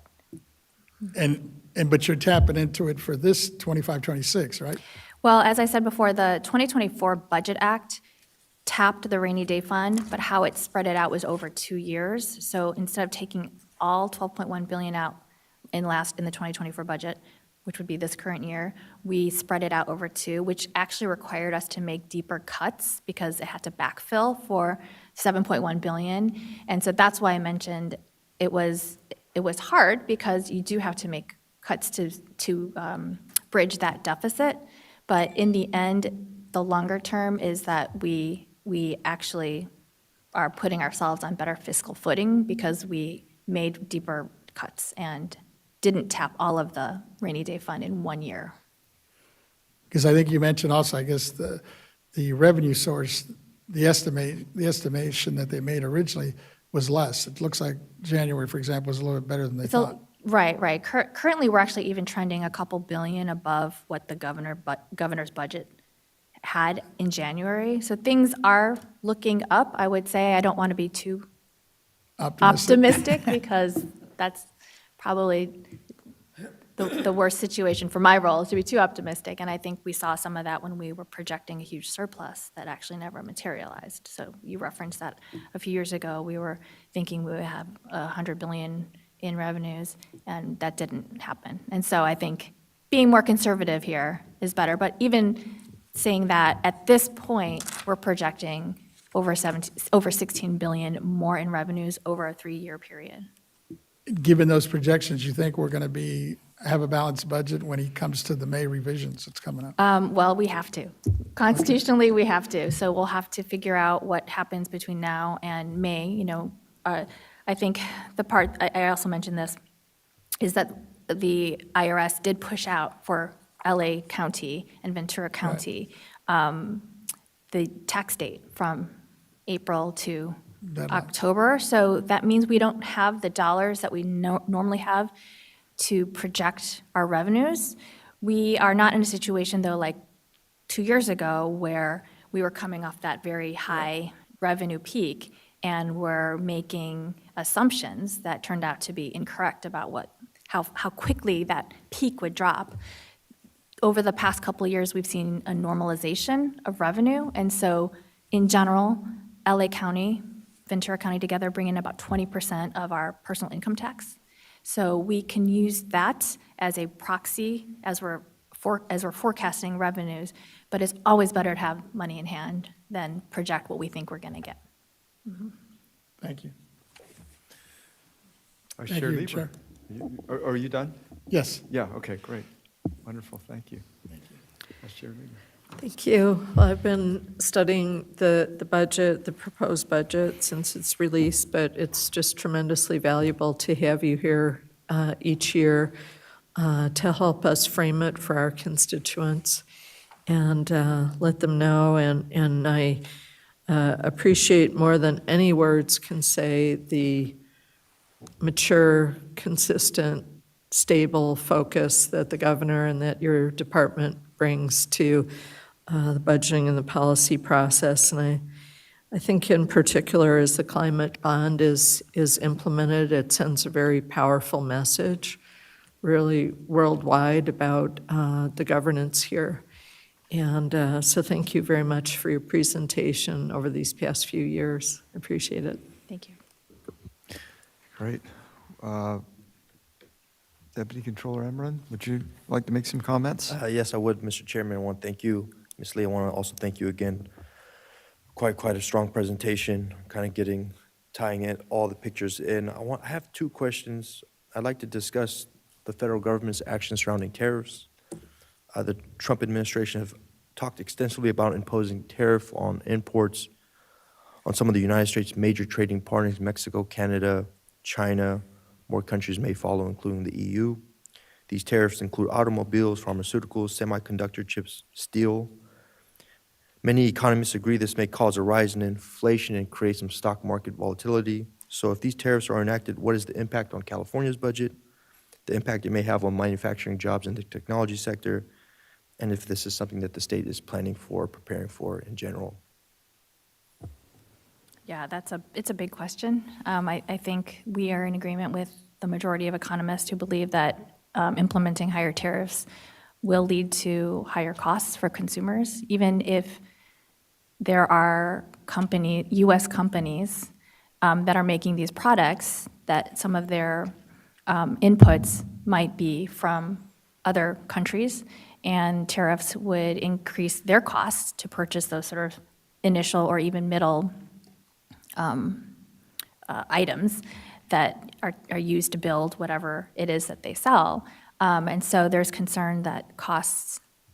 But you're tapping into it for this 25, 26, right? Well, as I said before, the 2024 Budget Act tapped the rainy day fund, but how it spread it out was over 2 years. So instead of taking all 12.1 billion out in the 2024 budget, which would be this current year, we spread it out over 2, which actually required us to make deeper cuts because it had to backfill for 7.1 billion. And so that's why I mentioned it was hard, because you do have to make cuts to bridge that deficit. But in the end, the longer term is that we actually are putting ourselves on better fiscal footing because we made deeper cuts and didn't tap all of the rainy day fund in 1 year. Because I think you mentioned also, I guess, the revenue source, the estimation that they made originally was less. It looks like January, for example, was a little bit better than they thought. Right. Currently, we're actually even trending a couple billion above what the governor's budget had in January. So things are looking up, I would say. I don't want to be too optimistic because that's probably the worst situation for my role, is to be too optimistic. And I think we saw some of that when we were projecting a huge surplus that actually never materialized. So you referenced that a few years ago. We were thinking we would have 100 billion in revenues, and that didn't happen. And so I think being more conservative here is better. But even saying that, at this point, we're projecting over 16 billion more in revenues over a 3-year period. Given those projections, you think we're going to have a balanced budget when he comes to the May revisions that's coming up? Well, we have to. Constitutionally, we have to. So we'll have to figure out what happens between now and May. I think the part, I also mentioned this, is that the IRS did push out for LA County and Ventura County the tax date from April to October. So that means we don't have the dollars that we normally have to project our revenues. We are not in a situation, though, like 2 years ago, where we were coming off that very high revenue peak and were making assumptions that turned out to be incorrect about how quickly that peak would drop. Over the past couple of years, we've seen a normalization of revenue. And so in general, LA County, Ventura County together bring in about 20% of our personal income tax. So we can use that as a proxy as we're forecasting revenues, but it's always better to have money in hand than project what we think we're going to get. Thank you. Vice Thank Chair you, Lieber. Chair. Are you done? Yes. Yeah, okay, great. Wonderful, thank you. Vice Chair Lieber. Thank you. Well, I've been studying the budget, the proposed budget, since its release, but it's just tremendously valuable to have you here each year to help us frame it for our constituents and let them know. And I appreciate more than any words can say the mature, consistent, stable focus that the governor and that your department brings to the budgeting and the policy process. And I think in particular, as the climate bond is implemented, it sends a very powerful message, really worldwide, about the governance here. And so thank you very much for your presentation over these past few years. I appreciate it. Thank you. Great. Deputy Controller Emmerich, would you like to make some comments? Yes, I would, Mr. Chairman. I want to thank you. Ms. Lee, I want to also thank you again. Quite a strong presentation, kind of tying in all the pictures in. I have 2 questions. I'd like to discuss the federal government's actions surrounding tariffs. The Trump administration have talked extensively about imposing tariff on imports on some of the United States' major trading partners, Mexico, Canada, China. More countries may follow, including the EU. These tariffs include automobiles, pharmaceuticals, semiconductor chips, steel. Many economists agree this may cause a rise in inflation and create some stock market volatility. So if these tariffs are enacted, what is the impact on California's budget, the impact it may have on manufacturing jobs in the technology sector, and if this is something that the state is planning for, preparing for in general? Yeah, it's a big question. I think we are in agreement with the majority of economists who believe that implementing higher tariffs will lead to higher costs for consumers, even if there are U.S. companies that are making these products, that some of their inputs might be from other countries, and tariffs would increase their costs to purchase those sort of initial or even middle items that are used to build whatever it is that they sell. And so there's concern that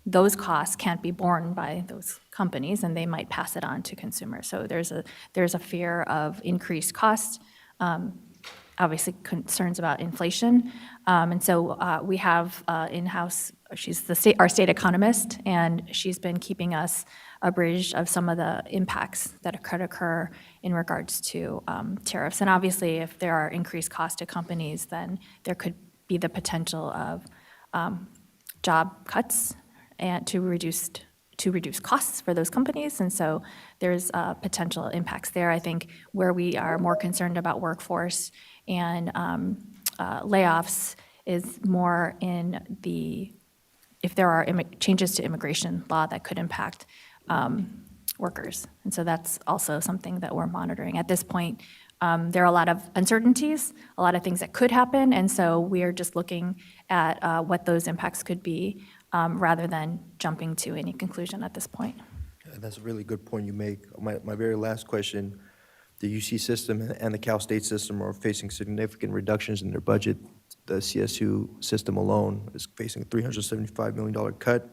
those costs can't be borne by those companies, and they might pass it on to consumers. So there's a fear of increased costs, obviously concerns about inflation. And so we have in-house, she's our state economist, and she's been keeping us abridged of some of the impacts that could occur in regards to tariffs. And obviously, if there are increased costs to companies, then there could be the potential of job cuts and to reduce costs for those companies. And so there's potential impacts there. I think where we are more concerned about workforce and layoffs is more in if there are changes to immigration law that could impact workers. And so that's also something that we're monitoring. At this point, there are a lot of uncertainties, a lot of things that could happen, and so we are just looking at what those impacts could be rather than jumping to any conclusion at this point. That's a really good point you make. My very last question, the UC system and the Cal State system are facing significant reductions in their budget. The CSU system alone is facing a $375 million cut,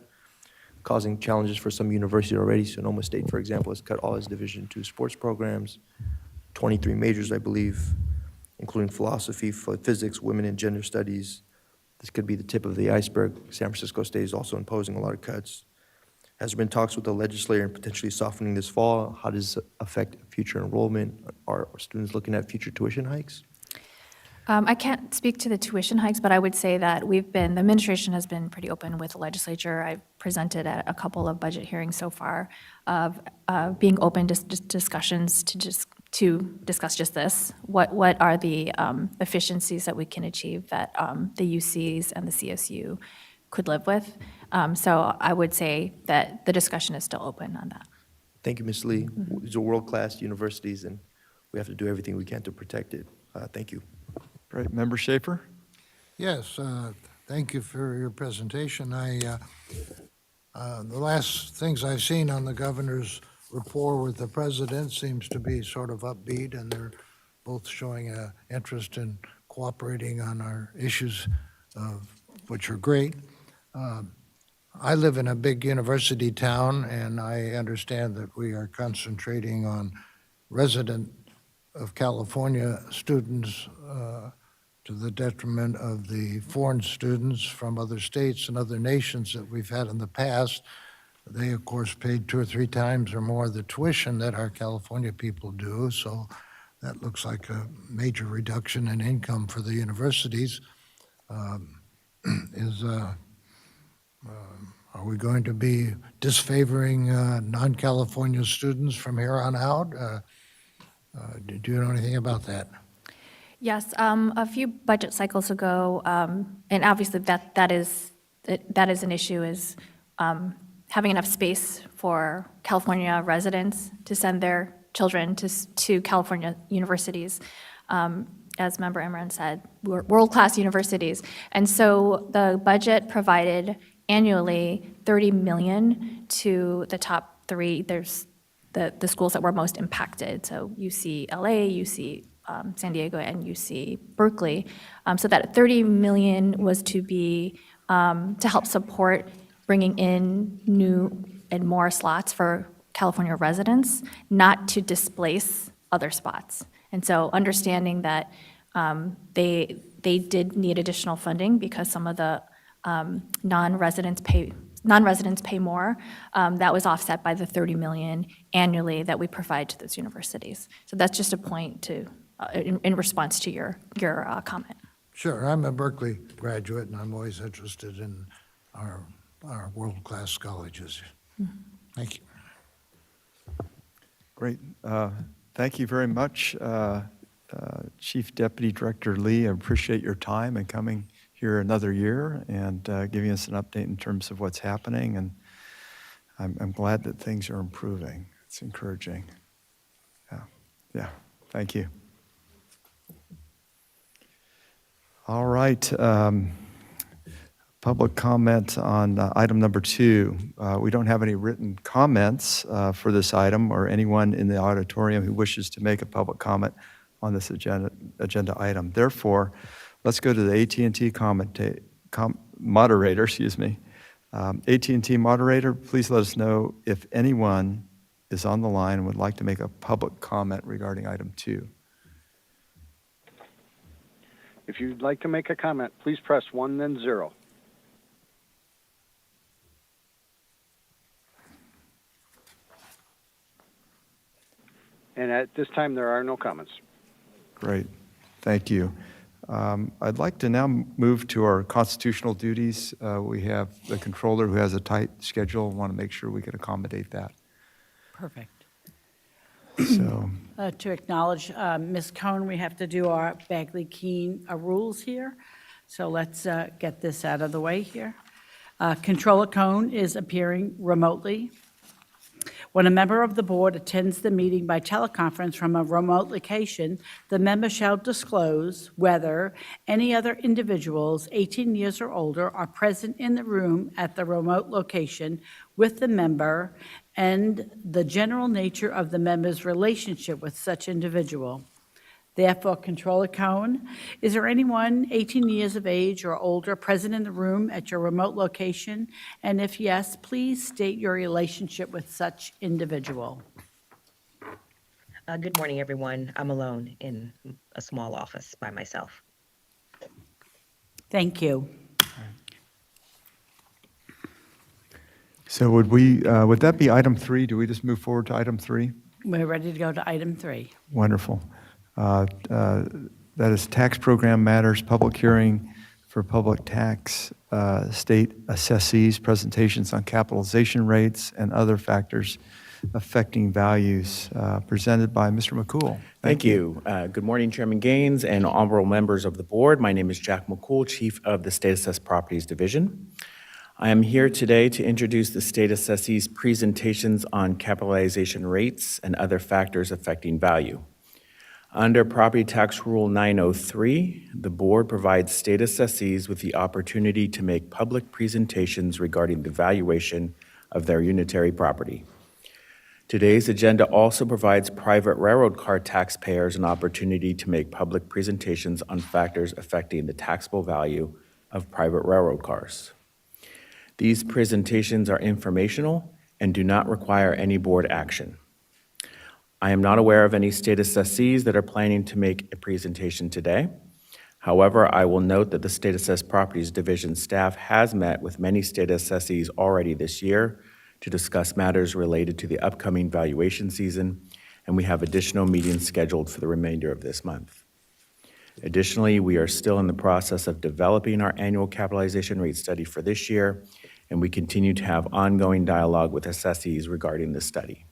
causing challenges for some universities already. Sonoma State, for example, has cut all its Division II sports programs, 23 majors, I believe, including philosophy, physics, women and gender studies. This could be the tip of the iceberg. San Francisco State is also imposing a lot of cuts. Has there been talks with the legislature and potentially softening this fall? How does it affect future enrollment? Are students looking at future tuition hikes? I can't speak to the tuition hikes, but I would say that the administration has been pretty open with the legislature. I've presented at a couple of budget hearings so far of being open to discussions to discuss just this. What are the efficiencies that we can achieve that the UCs and the CSU could live with? So I would say that the discussion is still open on that. Thank you, Ms. Lee. These are world-class universities, and we have to do everything we can to protect it. Thank you. Great. Member Schaefer? Yes, thank you for your presentation. The last things I've seen on the governor's rapport with the president seems to be sort of upbeat, and they're both showing an interest in cooperating on our issues, which are great. I live in a big university town, and I understand that we are concentrating on resident of California students to the detriment of the foreign students from other states and other nations that we've had in the past. They, of course, paid 2 or 3 times or more the tuition that our California people do, so that looks like a major reduction in income for the universities. Are we going to be disfavoring non-California students from here on out? Do you know anything about that? Yes, a few budget cycles ago, and obviously that is an issue, is having enough space for California residents to send their children to California universities. As Member Imran said, we're world-class universities. And so the budget provided annually $30 million to the top 3. There's the schools that were most impacted, so UC LA, UC San Diego, and UC Berkeley. So that $30 million was to be to help support bringing in new and more slots for California residents, not to displace other spots. And so understanding that they did need additional funding because some of the non-residents pay more, that was offset by the $30 million annually that we provide to those universities. So that's just a point to in response to your comment. Sure, I'm a Berkeley graduate, and I'm always interested in our world-class colleges. Thank you. Great. Thank you very much, Chief Deputy Director Lee. I appreciate your time and coming here another year and giving us an update in terms of what's happening. And I'm glad that things are improving. It's encouraging. Yeah. Thank you. All right. Public comment on item number 2. We don't have any written comments for this item or anyone in the auditorium who wishes to make a public comment on this agenda item. Therefore, let's go to the AT&T moderator, AT&T moderator, please let us know if anyone is on the line and would like to make a public comment regarding item 2. If you'd like to make a comment, please press 1, then 0. And at this time, there are no comments. Great. Thank you. I'd like to now move to our constitutional duties. We have the controller who has a tight schedule. I want to make sure we can accommodate that. Perfect. So, To acknowledge Ms. Cohn, we have to do our Bagley-Keene rules here. So let's get this out of the way here. Controller Cohn is appearing remotely. When a member of the board attends the meeting by teleconference from a remote location, the member shall disclose whether any other individuals 18 years or older are present in the room at the remote location with the member and the general nature of the member's relationship with such individual. Therefore, Controller Cohn, is there anyone 18 years of age or older present in the room at your remote location? And if yes, please state your relationship with such individual. Good morning, everyone. I'm alone in a small office by myself. Thank you. so would that be item 3? Do we just move forward to item 3? We're ready to go to item 3. Wonderful. That is tax program matters, public hearing for public tax, state assessees, presentations on capitalization rates and other factors affecting values, presented by Mr. McCool. Thank you. Good morning, Chairman Gaines and honorable members of the board. My name is Jack McCool, Chief of the State Assessed Properties Division. I am here today to introduce the state assessees' presentations on capitalization rates and other factors affecting value. Under Property Tax Rule 903, the board provides state assessees with the opportunity to make public presentations regarding the valuation of their unitary property. Today's agenda also provides private railroad car taxpayers an opportunity to make public presentations on factors affecting the taxable value of private railroad cars. These presentations are informational and do not require any board action. I am not aware of any state assessees that are planning to make a presentation today. However, I will note that the State Assessed Properties Division staff has met with many state assessees already this year to discuss matters related to the upcoming valuation season, and we have additional meetings scheduled for the remainder of this month. Additionally, we are still in the process of developing our annual capitalization rate study for this year, and we continue to have ongoing dialogue with assessees regarding this study.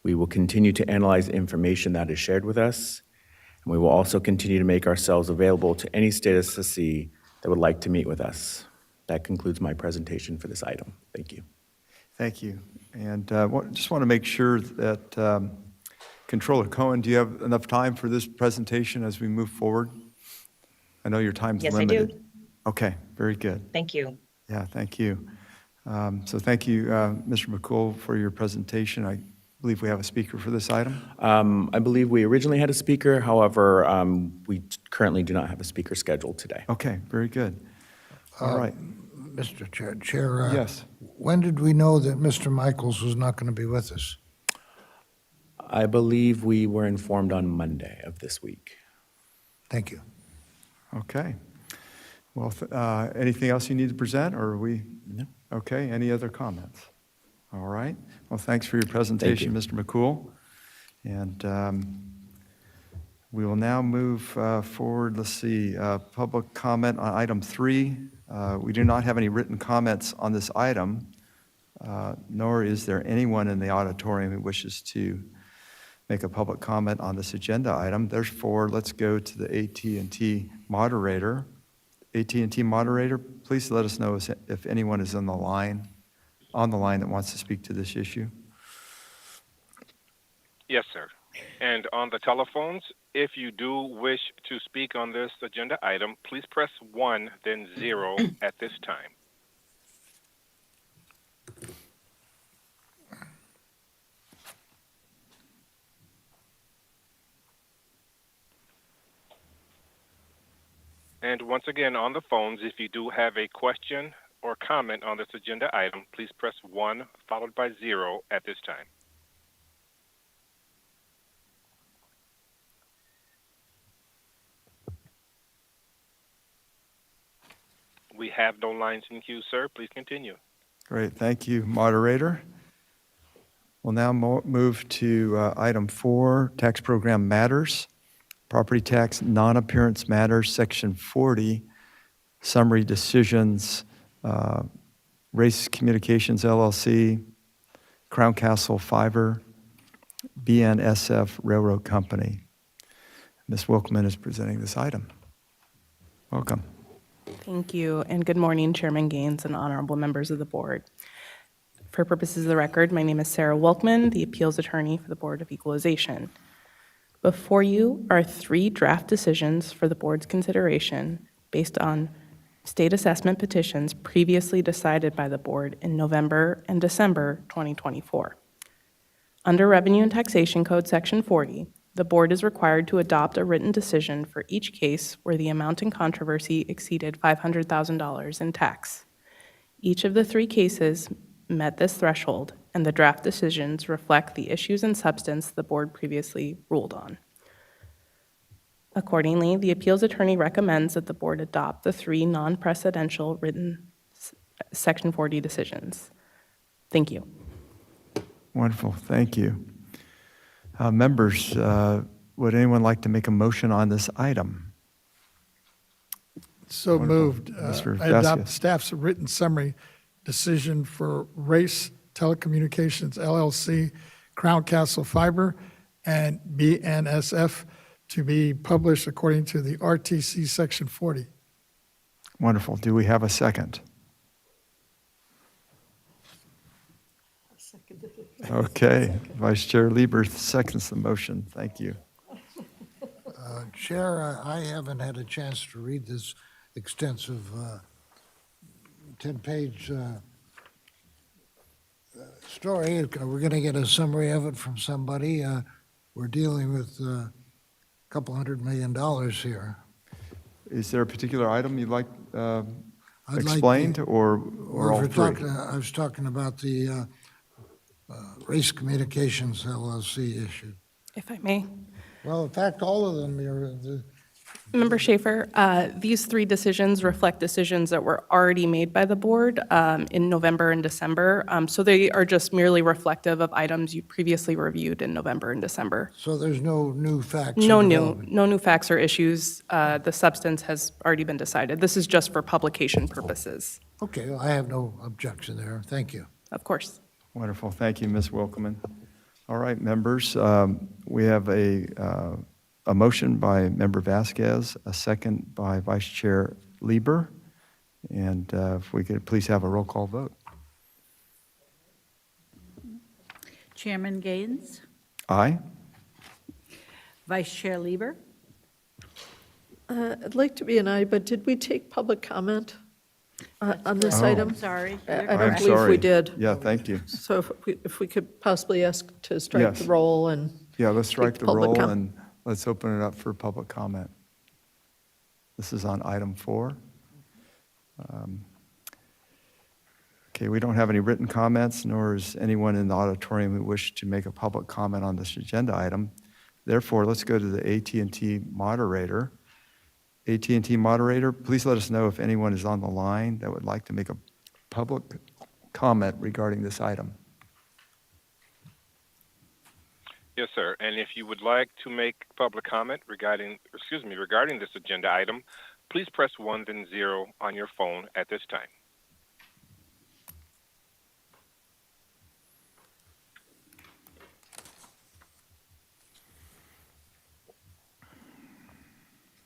We will continue to analyze information that is shared with us, and we will also continue to make ourselves available to any state assessee that would like to meet with us. That concludes my presentation for this item. Thank you. Thank you. And just want to make sure that Controller Cohen, do you have enough time for this presentation as we move forward? I know your time's Yes, limited. I do. Okay, very good. Thank you. Yeah, thank you. So thank you, Mr. McCool, for your presentation. I believe we have a speaker for this item. I believe we originally had a speaker. However, we currently do not have a speaker scheduled today. Okay, very good. All right. Mr. Chair, Yes. when did we know that Mr. Michaels was not going to be with us? I believe we were informed on Monday of this week. Thank you. Okay. Well, anything else you need to present, or are we? No. Okay, any other comments? All right. Well, thanks for your presentation, Mr. McCool. And We will now move forward. Let's see, public comment on item 3. We do not have any written comments on this item, nor is there anyone in the auditorium who wishes to make a public comment on this agenda item. Therefore, let's go to the AT&T moderator. AT&T moderator, please let us know if anyone is on the line that wants to speak to this issue. Yes, sir. And on the telephones, if you do wish to speak on this agenda item, please press 1, then 0 at this time. And once again, on the phones, if you do have a question or comment on this agenda item, please press 1 followed by 0 at this time. We have no lines in queue, sir. Please continue. Great, thank you, moderator. We'll now move to item 4, tax program matters, property tax non-appearance matters, section 40, summary decisions, Race Communications LLC, Crown Castle Fiber, BNSF Railroad Company. Ms. Wilkman is presenting this item. Welcome. Thank you, and good morning, Chairman Gaines and honorable members of the board. For purposes of the record, my name is Sarah Wilkman, the appeals attorney for the Board of Equalization. Before you are 3 draft decisions for the board's consideration based on state assessment petitions previously decided by the board in November and December 2024. Under Revenue and Taxation Code Section 40, the board is required to adopt a written decision for each case where the amount in controversy exceeded $500,000 in tax. Each of the 3 cases met this threshold, and the draft decisions reflect the issues and substance the board previously ruled on. Accordingly, the appeals attorney recommends that the board adopt the 3 non-precedential written Section 40 decisions. Thank you. Wonderful, thank you. Members, would anyone like to make a motion on this item? So Wonderful. moved. Mr. I adopt Vasquez. staff's written summary decision for Race Telecommunications LLC, Crown Castle Fiber, and BNSF to be published according to the RTC Section 40. Wonderful. Do we have a second? Okay. Vice Chair Lieber seconds the motion. Thank you. Chair, I haven't had a chance to read this extensive 10-page story. We're going to get a summary of it from somebody. We're dealing with a couple $100 million here. Is there a particular item you'd like I'd explained, like or all 3? I was talking about the Race Communications LLC issue. If I may. Well, in fact, all of them are Member Schaefer, these 3 decisions reflect decisions that were already made by the board in November and December. So they are just merely reflective of items you previously reviewed in November and December. So there's no new facts? No new facts or issues. The substance has already been decided. This is just for publication purposes. Okay, well, I have no objection there. Thank you. Of course. Wonderful. Thank you, Ms. Wilkman. All right, members, we have a motion by Member Vasquez, a second by Vice Chair Lieber, and if we could please have a roll call vote. Chairman Gaines, Aye? Vice Chair Lieber, I'd like to be an aye, but did we take public comment on this Oh. item? sorry. I you're don't correct. believe we sorry. did. Yeah, thank you. So if we could possibly ask to strike Yes. the roll and Yeah, let's strike the public roll com- and let's open it up for public comment. This is on item 4. Okay, we don't have any written comments, nor is anyone in the auditorium who wish to make a public comment on this agenda item. Therefore, let's go to the AT&T moderator. AT&T moderator, please let us know if anyone is on the line that would like to make a public comment regarding this item. Yes, sir. And if you would like to make public comment regarding this agenda item, please press 1 then 0 on your phone at this time.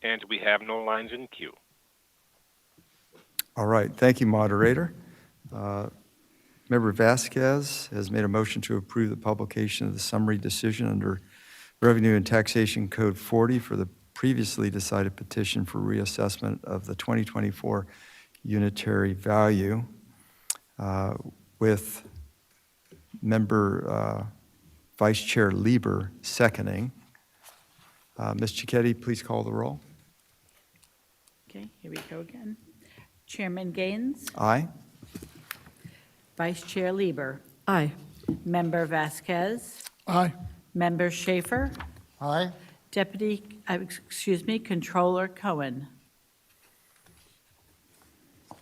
And we have no lines in queue. All right, thank you, moderator. Member Vasquez has made a motion to approve the publication of the summary decision under Revenue and Taxation Code 40 for the previously decided petition for reassessment of the 2024 unitary value, with member Vice Chair Lieber seconding. Ms. Cicchetti, please call the roll. Okay, here we go again. Chairman Gaines, Aye. Vice Chair Lieber, Aye. Member Vasquez, Aye. Member Schaefer, Aye. Controller Cohen.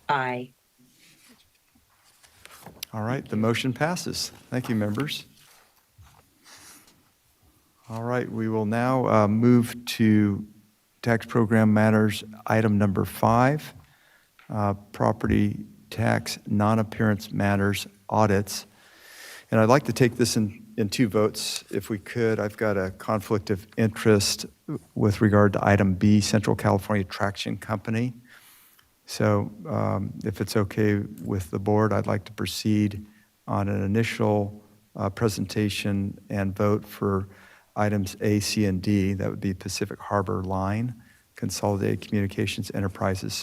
Aye. All right, the motion passes. Thank you, members. All right, we will now move to tax program matters, item number 5, property tax non-appearance matters audits. And I'd like to take this in 2 votes, if we could. I've got a conflict of interest with regard to item B, Central California Traction Company. So if it's okay with the board, I'd like to proceed on an initial presentation and vote for items A, C, and D. That would be Pacific Harbor Line, Consolidated Communications Enterprises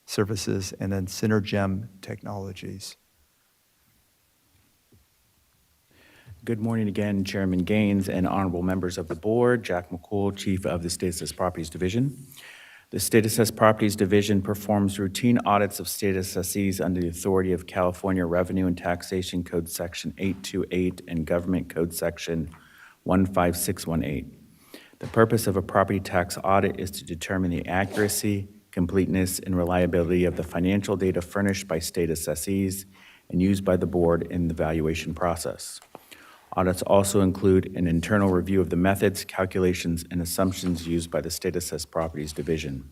Services, and then Synergem Technologies. Good morning again, Chairman Gaines and honorable members of the board. Jack McCool, Chief of the State Assessed Properties Division. The State Assessed Properties Division performs routine audits of state assessees under the authority of California Revenue and Taxation Code Section 828 and Government Code Section 15618. The purpose of a property tax audit is to determine the accuracy, completeness, and reliability of the financial data furnished by state assessees and used by the board in the valuation process. Audits also include an internal review of the methods, calculations, and assumptions used by the State Assessed Properties Division.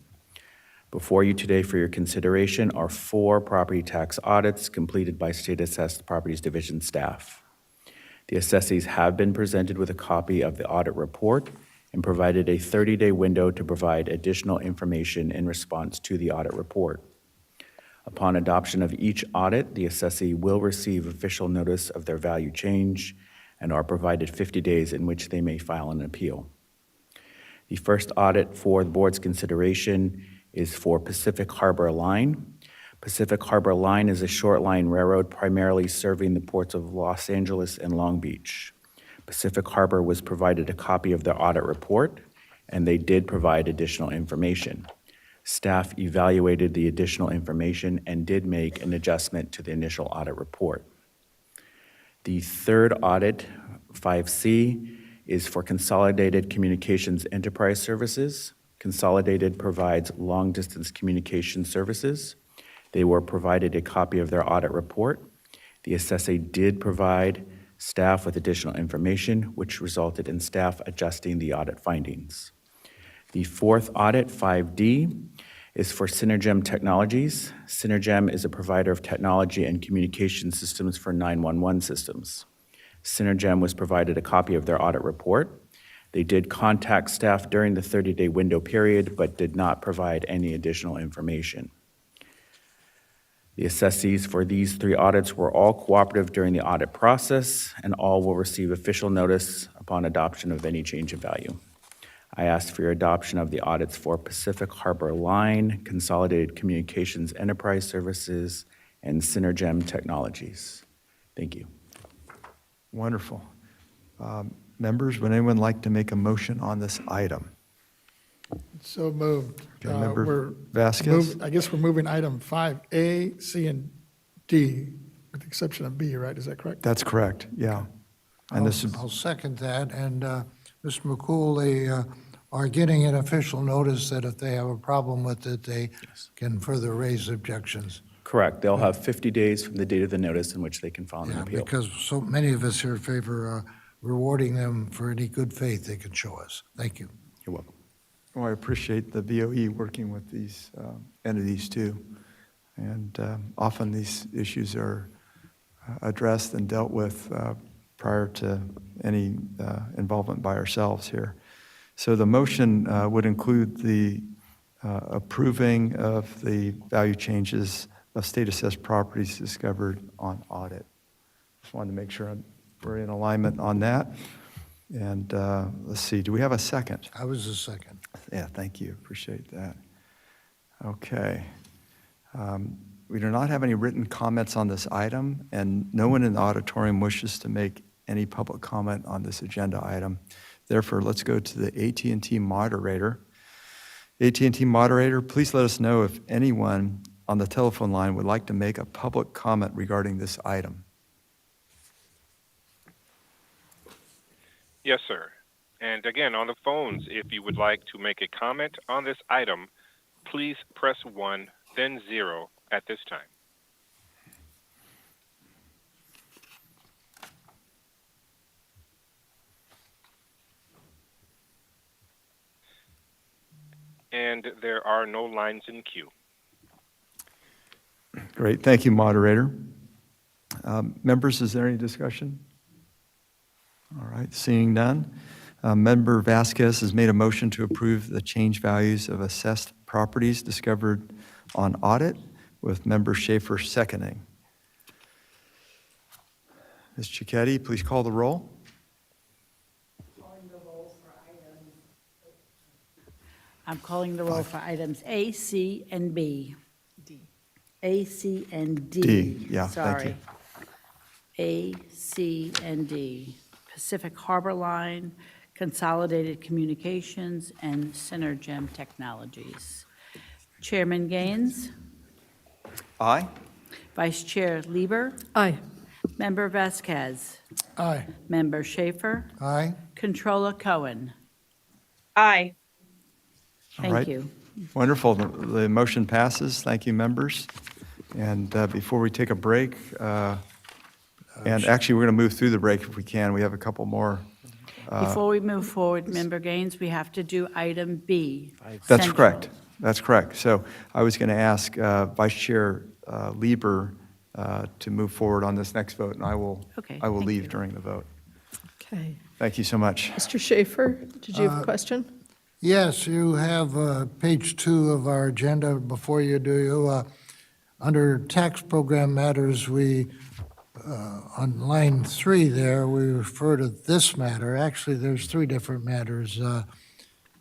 Before you today for your consideration are 4 property tax audits completed by State Assessed Properties Division staff. The assessees have been presented with a copy of the audit report and provided a 30-day window to provide additional information in response to the audit report. Upon adoption of each audit, the assessee will receive official notice of their value change and are provided 50 days in which they may file an appeal. The first audit for the board's consideration is for Pacific Harbor Line. Pacific Harbor Line is a short line railroad primarily serving the ports of Los Angeles and Long Beach. Pacific Harbor was provided a copy of their audit report, and they did provide additional information. Staff evaluated the additional information and did make an adjustment to the initial audit report. The third audit, 5C, is for Consolidated Communications Enterprise Services. Consolidated provides long-distance communication services. They were provided a copy of their audit report. The assessee did provide staff with additional information, which resulted in staff adjusting the audit findings. The fourth audit, 5D, is for Synergem Technologies. Synergem is a provider of technology and communication systems for 911 systems. Synergem was provided a copy of their audit report. They did contact staff during the 30-day window period, but did not provide any additional information. The assessees for these 3 audits were all cooperative during the audit process, and all will receive official notice upon adoption of any change of value. I ask for your adoption of the audits for Pacific Harbor Line, Consolidated Communications Enterprise Services, and Synergem Technologies. Thank you. Wonderful. Members, would anyone like to make a motion on this item? So moved. Okay, Member We're Vasquez? I guess we're moving item 5A, C, and D, with the exception of B, right? Is that correct? That's correct, yeah. And this is, I'll second that, and Mr. McCool, they are getting an official notice that if they have a problem with it, they can further raise objections. Correct. They'll have 50 days from the date of the notice in which they can file an appeal. Because so many of us here favor rewarding them for any good faith they can show us. Thank you. You're welcome. Well, I appreciate the BOE working with these entities too. And often these issues are addressed and dealt with prior to any involvement by ourselves here. So the motion would include the approving of the value changes of state assessed properties discovered on audit. Just wanted to make sure we're in alignment on that. And let's see, do we have a second? I was the second. Yeah, thank you. Appreciate that. Okay. We do not have any written comments on this item, and no one in the auditorium wishes to make any public comment on this agenda item. Therefore, let's go to the AT&T moderator. AT&T moderator, please let us know if anyone on the telephone line would like to make a public comment regarding this item. Yes, sir. And again, on the phones, if you would like to make a comment on this item, please press 1, then 0 at this time. And there are no lines in queue. Great, thank you, moderator. Members, is there any discussion? All right, seeing none. Member Vasquez has made a motion to approve the change values of assessed properties discovered on audit, with Member Schaefer seconding. Ms. Cicchetti, please call the roll. I'm calling the roll for items A, C, and B. A, C, and D. D, yeah, thank you. Sorry. A, C, and D. Pacific Harbor Line, Consolidated Communications, and Synergem Technologies. Chairman Gaines, Aye. Vice Chair Lieber, Aye. Member Vasquez, Aye. Member Schaefer, Aye. Controller Cohen. Aye. All Thank right. you. Wonderful. The motion passes. Thank you, members. And before we take a break, and actually, we're going to move through the break if we can. We have a couple more. Before we move forward, Member Gaines, we have to do item B. That's Central. correct. That's correct. So I was going to ask Vice Chair Lieber to move forward on this next vote, and I will Okay, I will thank leave you. during the vote. Okay. Thank you so much. Mr. Schaefer, did you have a question? Yes, you have page 2 of our agenda before you, do you? Under tax program matters, we, on line 3 there, we refer to this matter. Actually, there's 3 different matters.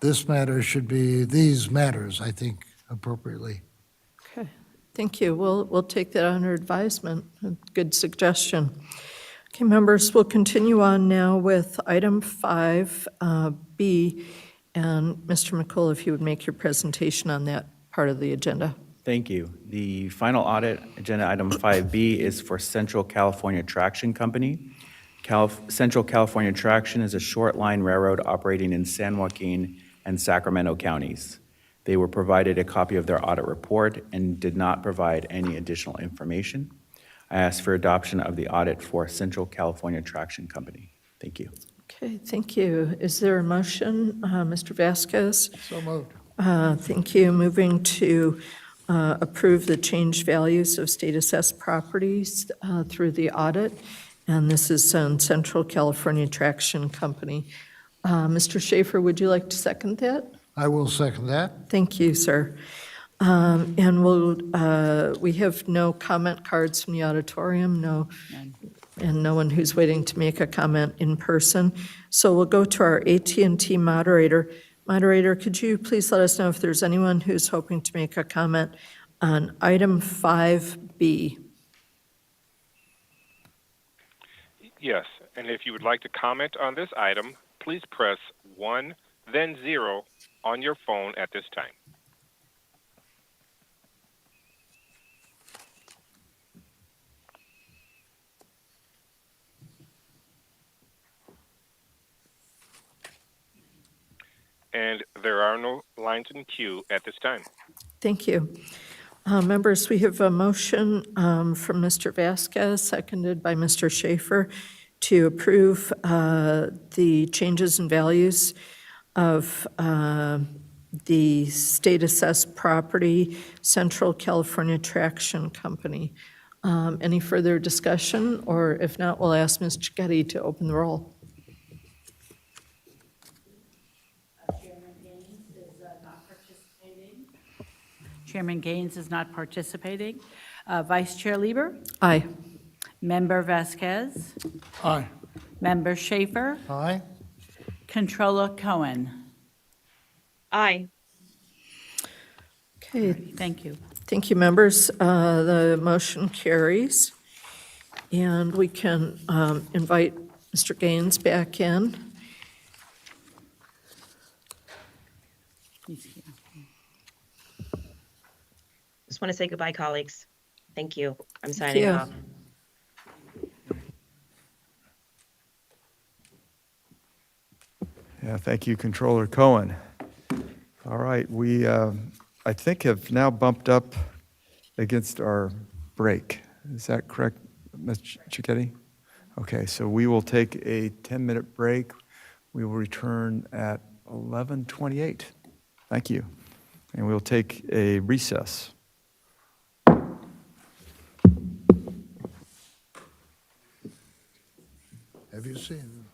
This matter should be these matters, I think, appropriately. Okay, thank you. We'll take that under advisement. A good suggestion. Okay, members, we'll continue on now with item 5B. And Mr. McCool, if you would make your presentation on that part of the agenda. Thank you. The final audit, agenda item 5B, is for Central California Traction Company. Central California Traction is a short line railroad operating in San Joaquin and Sacramento counties. They were provided a copy of their audit report and did not provide any additional information. I ask for adoption of the audit for Central California Traction Company. Thank you. Okay, thank you. Is there a motion, Mr. Vasquez? So moved. Thank you. Moving to approve the change values of state assessed properties through the audit. And this is on Central California Traction Company. Mr. Schaefer, would you like to second that? I will second that. Thank you, sir. And we have no comment cards from the auditorium, and no one who's waiting to make a comment in person. So we'll go to our AT&T moderator. Moderator, could you please let us know if there's anyone who's hoping to make a comment on item 5B? Yes, and if you would like to comment on this item, please press 1, then 0 on your phone at this time. And there are no lines in queue at this time. Thank you. Members, we have a motion from Mr. Vasquez, seconded by Mr. Schaefer, to approve the changes in values of the state-assessed property, Central California Traction Company. Any further discussion, or if not, we'll ask Ms. Cicchetti to open the roll. Chairman Gaines is not participating. Vice Chair Lieber? Aye. Member Vasquez? Aye. Member Schaefer? Aye. Controller Cohen? Aye. Okay, Thank you. thank you, members. The motion carries. And we can invite Mr. Gaines back in. He's here. Just want to say goodbye, colleagues. Thank you. I'm Thank signing you. off. Yeah, thank you, Controller Cohen. All right, we, I think, have now bumped up against our break. Is that correct, Ms. Cicchetti? Okay, so we will take a 10-minute break. We will return at 11:28. Thank you. And we'll take a recess. Have you seen?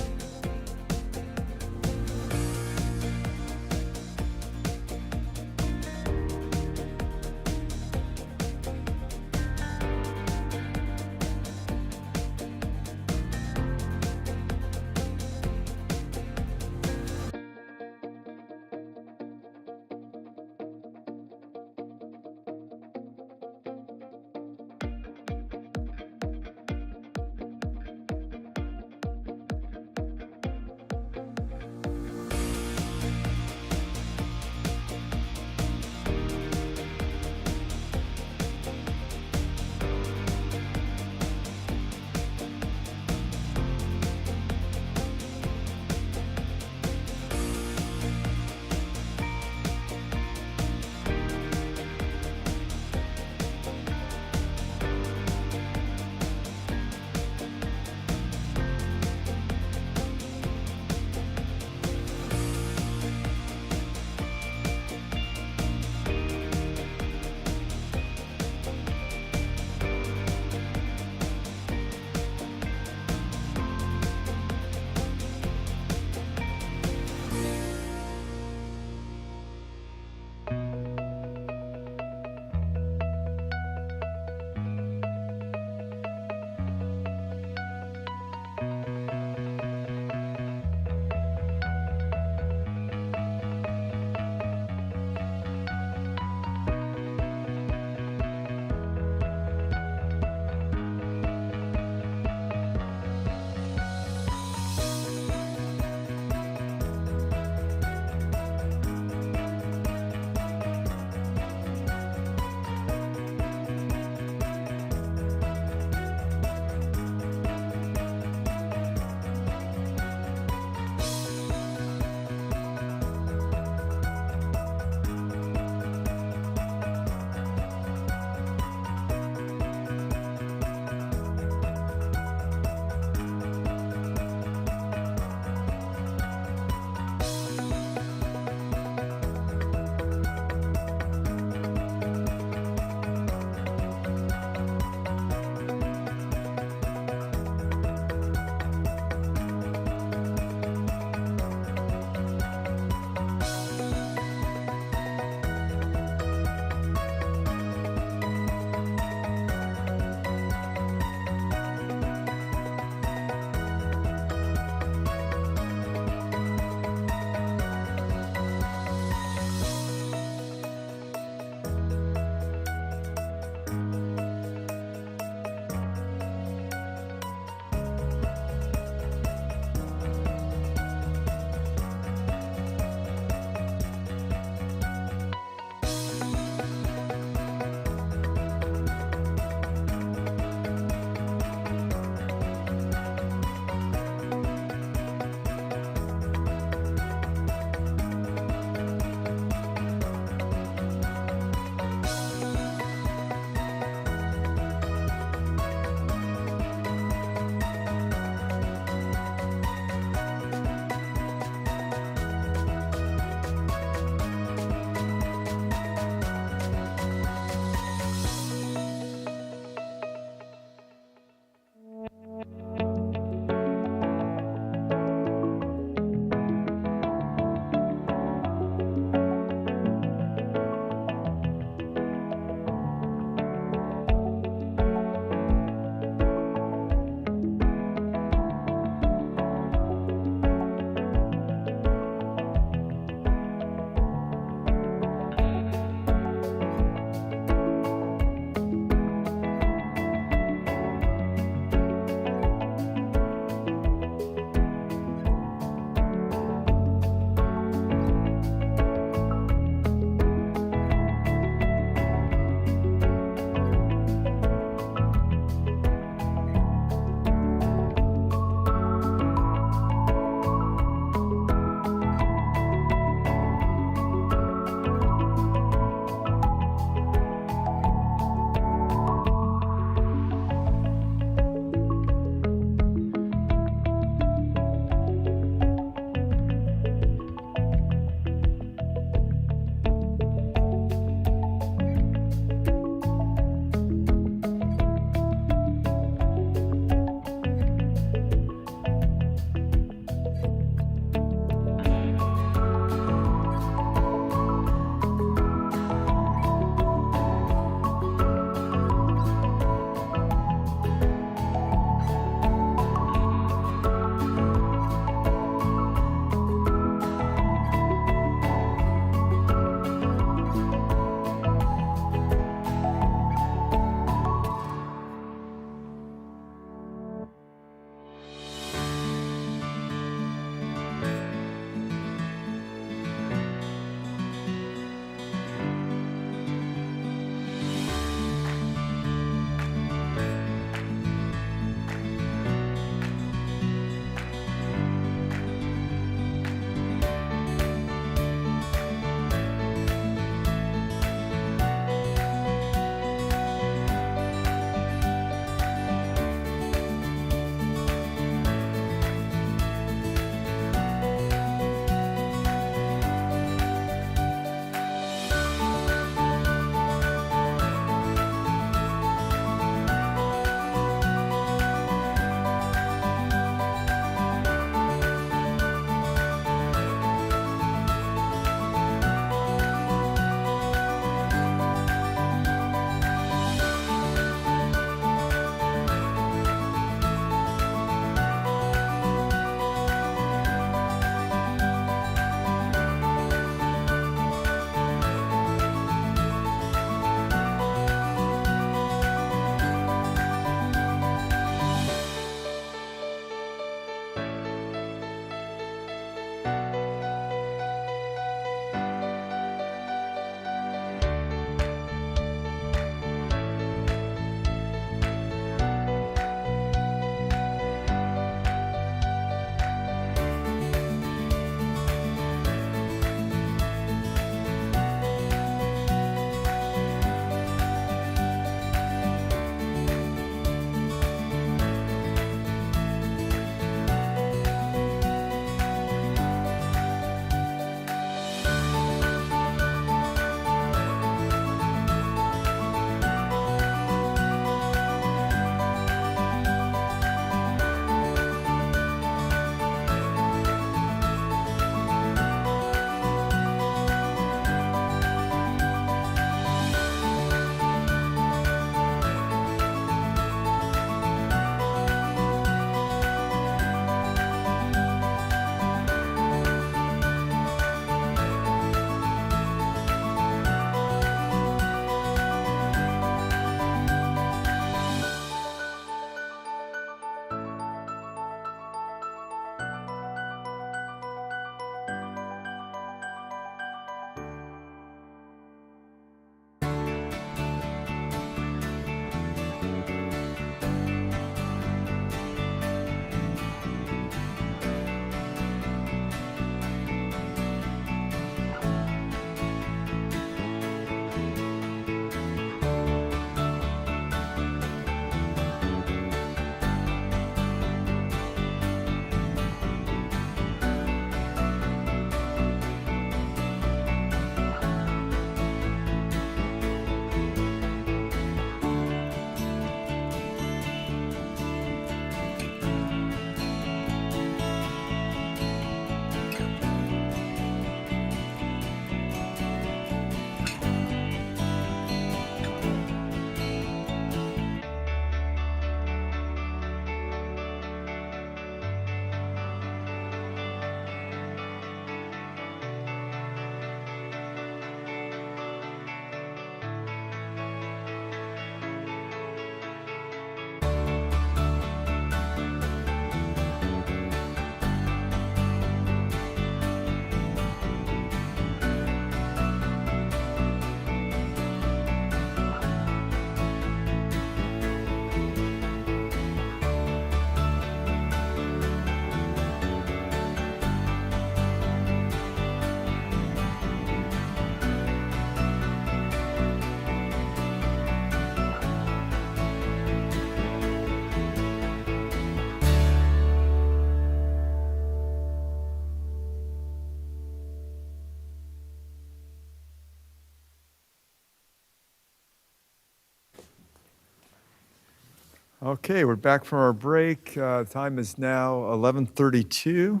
Okay, we're back from our break. Time is now 11:32.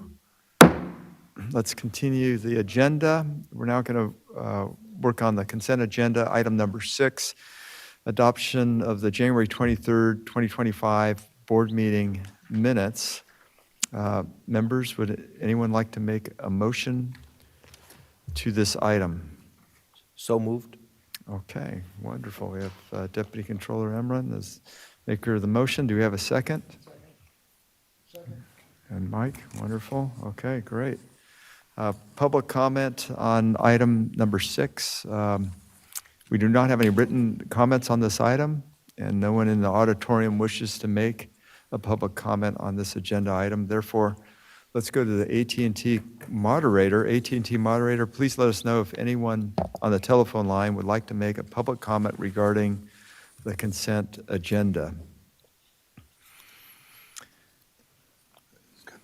Let's continue the agenda. We're now going to work on the consent agenda, item number 6, adoption of the January 23rd, 2025 board meeting minutes. Members, would anyone like to make a motion to this item? So moved. Okay, wonderful. We have Deputy Controller Emron as maker of the motion. Do we have a second? Second. And Mike, wonderful. Okay, great. Public comment on item number 6. We do not have any written comments on this item, and no one in the auditorium wishes to make a public comment on this agenda item. Therefore, let's go to the AT&T moderator. AT&T moderator, please let us know if anyone on the telephone line would like to make a public comment regarding the consent agenda.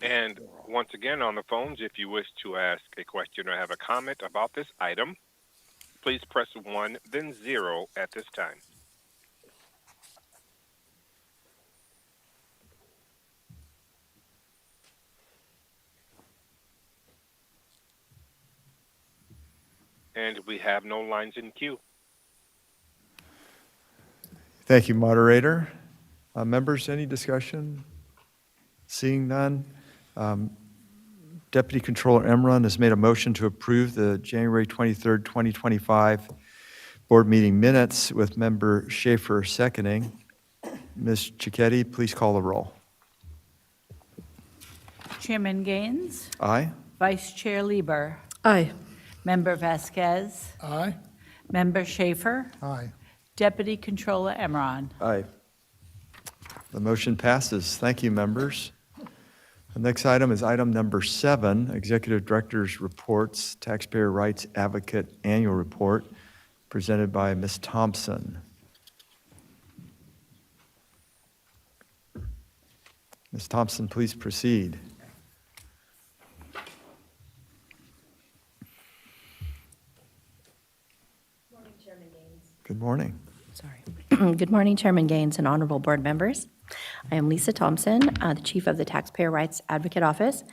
And once again, on the phones, if you wish to ask a question or have a comment about this item, please press 1, then 0 at this time. And we have no lines in queue. Thank you, moderator. Members, any discussion? Seeing none. Deputy Controller Emron has made a motion to approve the January 23rd, 2025 board meeting minutes with member Schaefer seconding. Ms. Cicchetti, please call the roll. Chairman Gaines, Aye? Vice Chair Lieber, Aye. Member Vasquez, Aye? Member Schaefer, Aye. Deputy Controller Emron. Aye. The motion passes. Thank you, members. The next item is item number 7, Executive Director's Reports, Taxpayer Rights Advocate Annual Report, presented by Ms. Thompson. Ms. Thompson, please proceed. Good morning. Sorry. Good morning, Chairman Gaines and honorable board members. I am Lisa Thompson, the Chief of the Taxpayer Rights Advocate Office,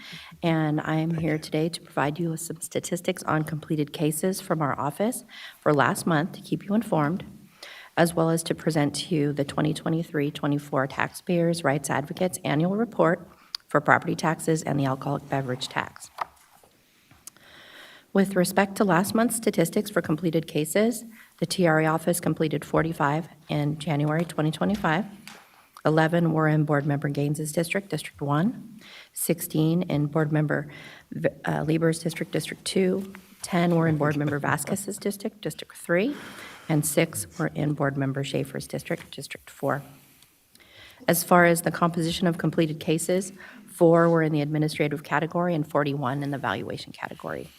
and I am here today to provide you with some statistics on completed cases from our office for last month to keep you informed, as well as to present to you the 2023-24 Taxpayers Rights Advocates Annual Report for property taxes and the alcoholic beverage tax. With respect to last month's statistics for completed cases, the TRA office completed 45 in January 2025. 11 were in Board Member Gaines's district, District 1, 16 in Board Member Lieber's district, District 2, 10 were in Board Member Vasquez's district, District 3, and 6 were in Board Member Schaefer's district, District 4. As far as the composition of completed cases, 4 were in the administrative category and 41 in the valuation category.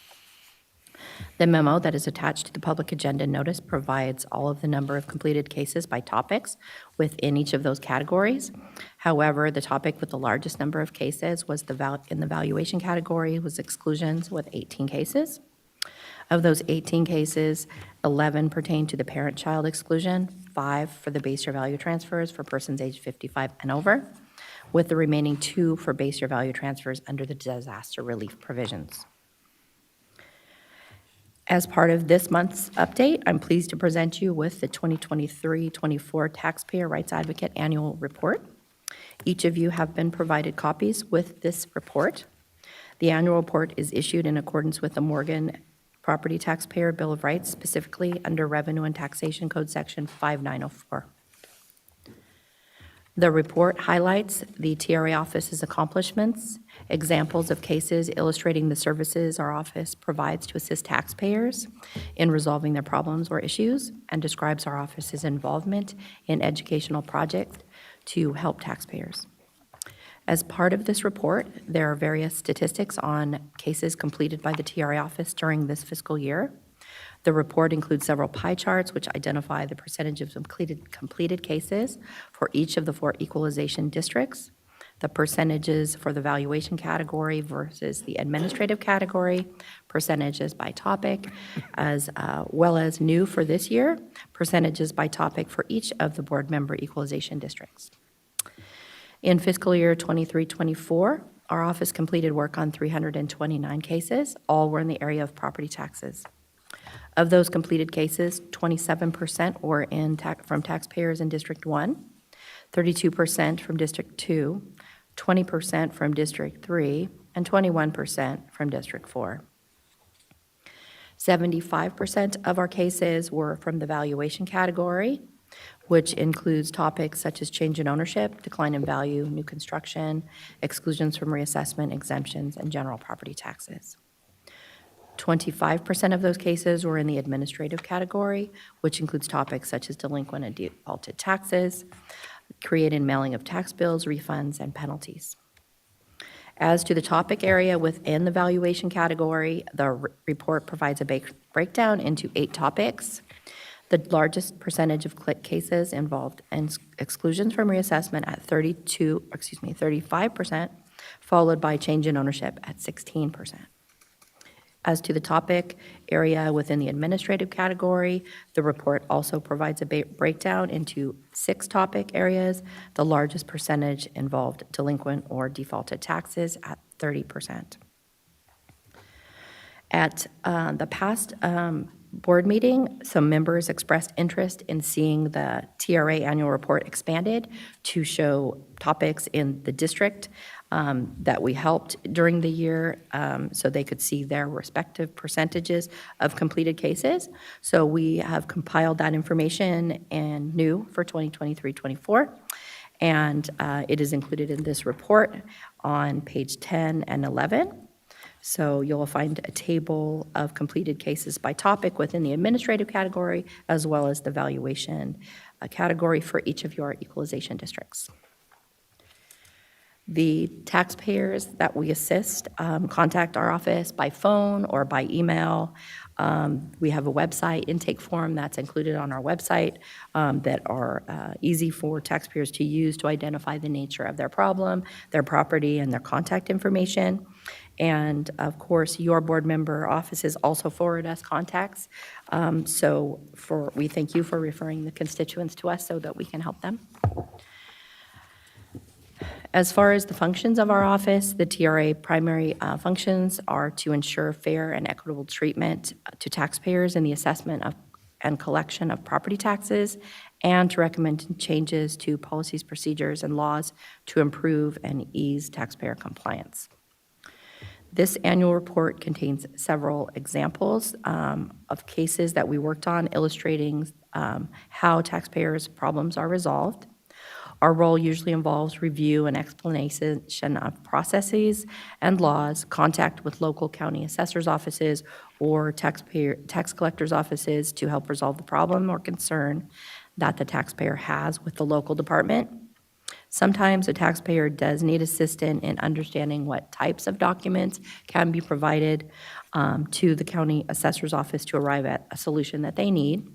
The memo that is attached to the public agenda notice provides all of the number of completed cases by topics within each of those categories. However, the topic with the largest number of cases was in the valuation category was exclusions with 18 cases. Of those 18 cases, 11 pertain to the parent-child exclusion, 5 for the base year value transfers for persons aged 55 and over, with the remaining 2 for base year value transfers under the disaster relief provisions. As part of this month's update, I'm pleased to present you with the 2023-24 Taxpayer Rights Advocate Annual Report. Each of you have been provided copies with this report. The annual report is issued in accordance with the Morgan Property Taxpayer Bill of Rights, specifically under Revenue and Taxation Code Section 5904. The report highlights the TRA office's accomplishments, examples of cases illustrating the services our office provides to assist taxpayers in resolving their problems or issues, and describes our office's involvement in educational projects to help taxpayers. As part of this report, there are various statistics on cases completed by the TRA office during this fiscal year. The report includes several pie charts which identify the percentage of completed cases for each of the 4 equalization districts, the percentages for the valuation category versus the administrative category, percentages by topic, as well as new for this year, percentages by topic for each of the board member equalization districts. In fiscal year 23-24, our office completed work on 329 cases. All were in the area of property taxes. Of those completed cases, 27% were from taxpayers in District 1, 32% from District 2, 20% from District 3, and 21% from District 4. 75% of our cases were from the valuation category, which includes topics such as change in ownership, decline in value, new construction, exclusions from reassessment, exemptions, and general property taxes. 25% of those cases were in the administrative category, which includes topics such as delinquent and defaulted taxes, created mailing of tax bills, refunds, and penalties. As to the topic area within the valuation category, the report provides a breakdown into 8 topics. The largest percentage of cases involved exclusions from reassessment at 35%, followed by change in ownership at 16%. As to the topic area within the administrative category, the report also provides a breakdown into 6 topic areas. The largest percentage involved delinquent or defaulted taxes at 30%. At the past board meeting, some members expressed interest in seeing the TRA annual report expanded to show topics in the district that we helped during the year so they could see their respective percentages of completed cases. So we have compiled that information and new for 2023-24, and it is included in this report on page 10 and 11. So you'll find a table of completed cases by topic within the administrative category, as well as the valuation category for each of your equalization districts. The taxpayers that we assist contact our office by phone or by email. We have a website intake form that's included on our website that are easy for taxpayers to use to identify the nature of their problem, their property, and their contact information. And of course, your board member offices also forward us contacts. We thank you for referring the constituents to us so that we can help them. As far as the functions of our office, the TRA primary functions are to ensure fair and equitable treatment to taxpayers in the assessment of and collection of property taxes, and to recommend changes to policies, procedures, and laws to improve and ease taxpayer compliance. This annual report contains several examples of cases that we worked on illustrating how taxpayers' problems are resolved. Our role usually involves review and explanation of processes and laws, contact with local county assessors' offices or tax collectors' offices to help resolve the problem or concern that the taxpayer has with the local department. Sometimes a taxpayer does need assistance in understanding what types of documents can be provided to the county assessor's office to arrive at a solution that they need,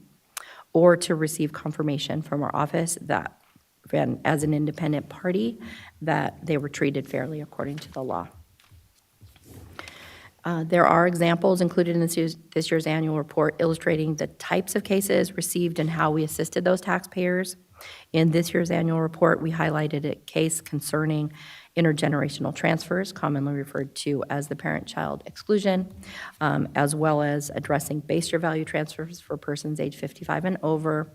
or to receive confirmation from our office that, as an independent party, that they were treated fairly according to the law. There are examples included in this year's annual report illustrating the types of cases received and how we assisted those taxpayers. In this year's annual report, we highlighted a case concerning intergenerational transfers, commonly referred to as the parent-child exclusion, as well as addressing base year value transfers for persons age 55 and over,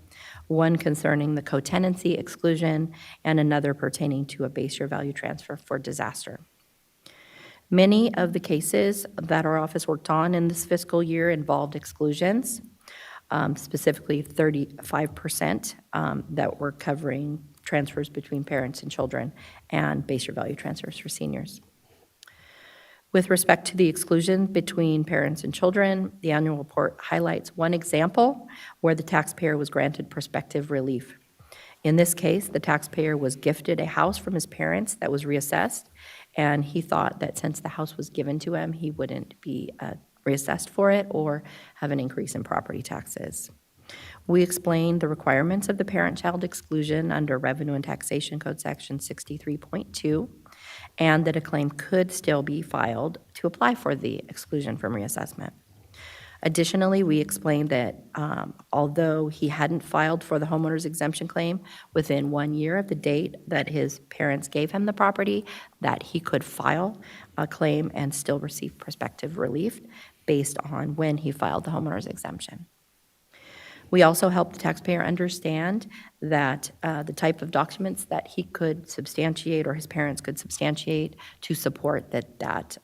one concerning the co-tenancy exclusion, and another pertaining to a base year value transfer for disaster. Many of the cases that our office worked on in this fiscal year involved exclusions, specifically 35% that were covering transfers between parents and children and base year value transfers for seniors. With respect to the exclusion between parents and children, the annual report highlights one example where the taxpayer was granted prospective relief. In this case, the taxpayer was gifted a house from his parents that was reassessed, and he thought that since the house was given to him, he wouldn't be reassessed for it or have an increase in property taxes. We explained the requirements of the parent-child exclusion under Revenue and Taxation Code Section 63.2, and that a claim could still be filed to apply for the exclusion from reassessment. Additionally, we explained that although he hadn't filed for the homeowner's exemption claim within 1 year of the date that his parents gave him the property, that he could file a claim and still receive prospective relief based on when he filed the homeowner's exemption. We also helped the taxpayer understand that the type of documents that he could substantiate or his parents could substantiate to support that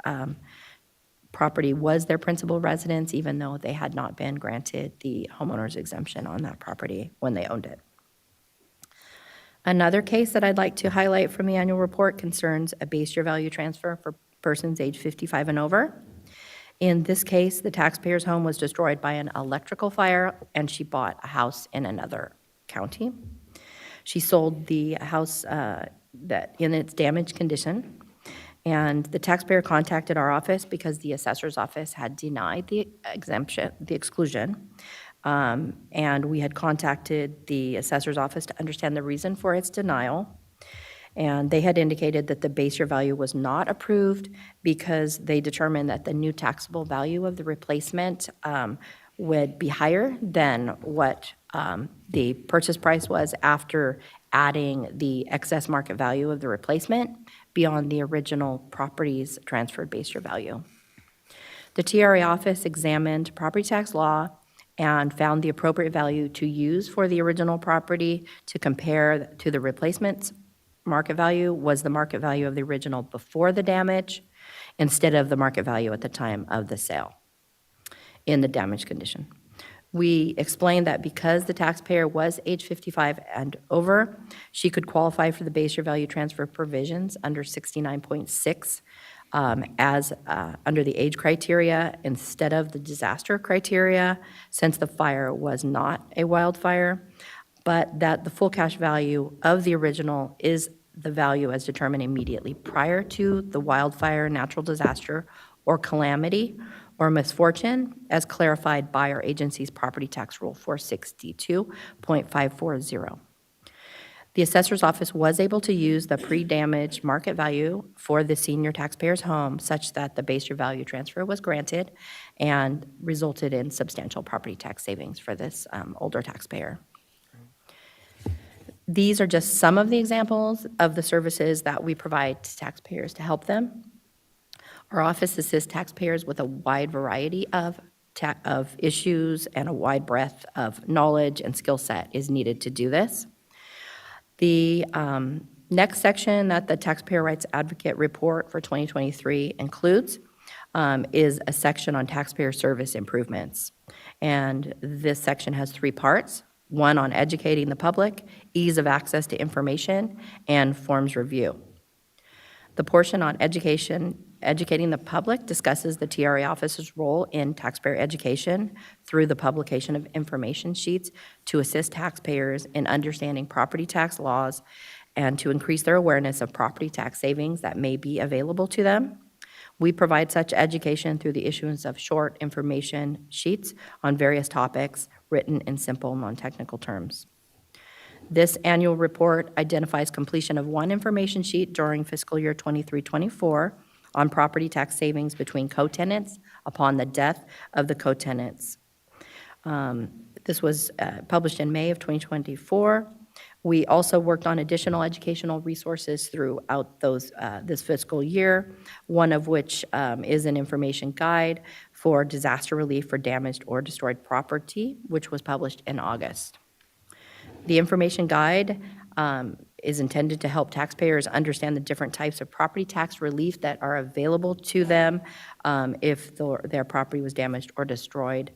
property was their principal residence, even though they had not been granted the homeowner's exemption on that property when they owned it. Another case that I'd like to highlight from the annual report concerns a base year value transfer for persons age 55 and over. In this case, the taxpayer's home was destroyed by an electrical fire, and she bought a house in another county. She sold the house that in its damaged condition, and the taxpayer contacted our office because the assessor's office had denied the exclusion. And we had contacted the assessor's office to understand the reason for its denial. And they had indicated that the base year value was not approved because they determined that the new taxable value of the replacement would be higher than what the purchase price was after adding the excess market value of the replacement beyond the original property's transferred base year value. The TRA office examined property tax law and found the appropriate value to use for the original property to compare to the replacement's market value was the market value of the original before the damage instead of the market value at the time of the sale in the damaged condition. We explained that because the taxpayer was age 55 and over, she could qualify for the base year value transfer provisions under 69.6 as under the age criteria instead of the disaster criteria, since the fire was not a wildfire, but that the full cash value of the original is the value as determined immediately prior to the wildfire, natural disaster, or calamity, or misfortune, as clarified by our agency's property tax rule 462.540. The assessor's office was able to use the pre-damage market value for the senior taxpayer's home such that the base year value transfer was granted and resulted in substantial property tax savings for this older taxpayer. These are just some of the examples of the services that we provide to taxpayers to help them. Our office assists taxpayers with a wide variety of issues, and a wide breadth of knowledge and skill set is needed to do this. The next section that the Taxpayer Rights Advocate Report for 2023 includes is a section on taxpayer service improvements. And this section has 3 parts. One on educating the public, ease of access to information, and forms review. The portion on educating the public discusses the TRA office's role in taxpayer education through the publication of information sheets to assist taxpayers in understanding property tax laws and to increase their awareness of property tax savings that may be available to them. We provide such education through the issuance of short information sheets on various topics written in simple, non-technical terms. This annual report identifies completion of 1 information sheet during fiscal year 23-24 on property tax savings between co-tenants upon the death of the co-tenants. This was published in May of 2024. We also worked on additional educational resources throughout this fiscal year, one of which is an information guide for disaster relief for damaged or destroyed property, which was published in August. The information guide is intended to help taxpayers understand the different types of property tax relief that are available to them if their property was damaged or destroyed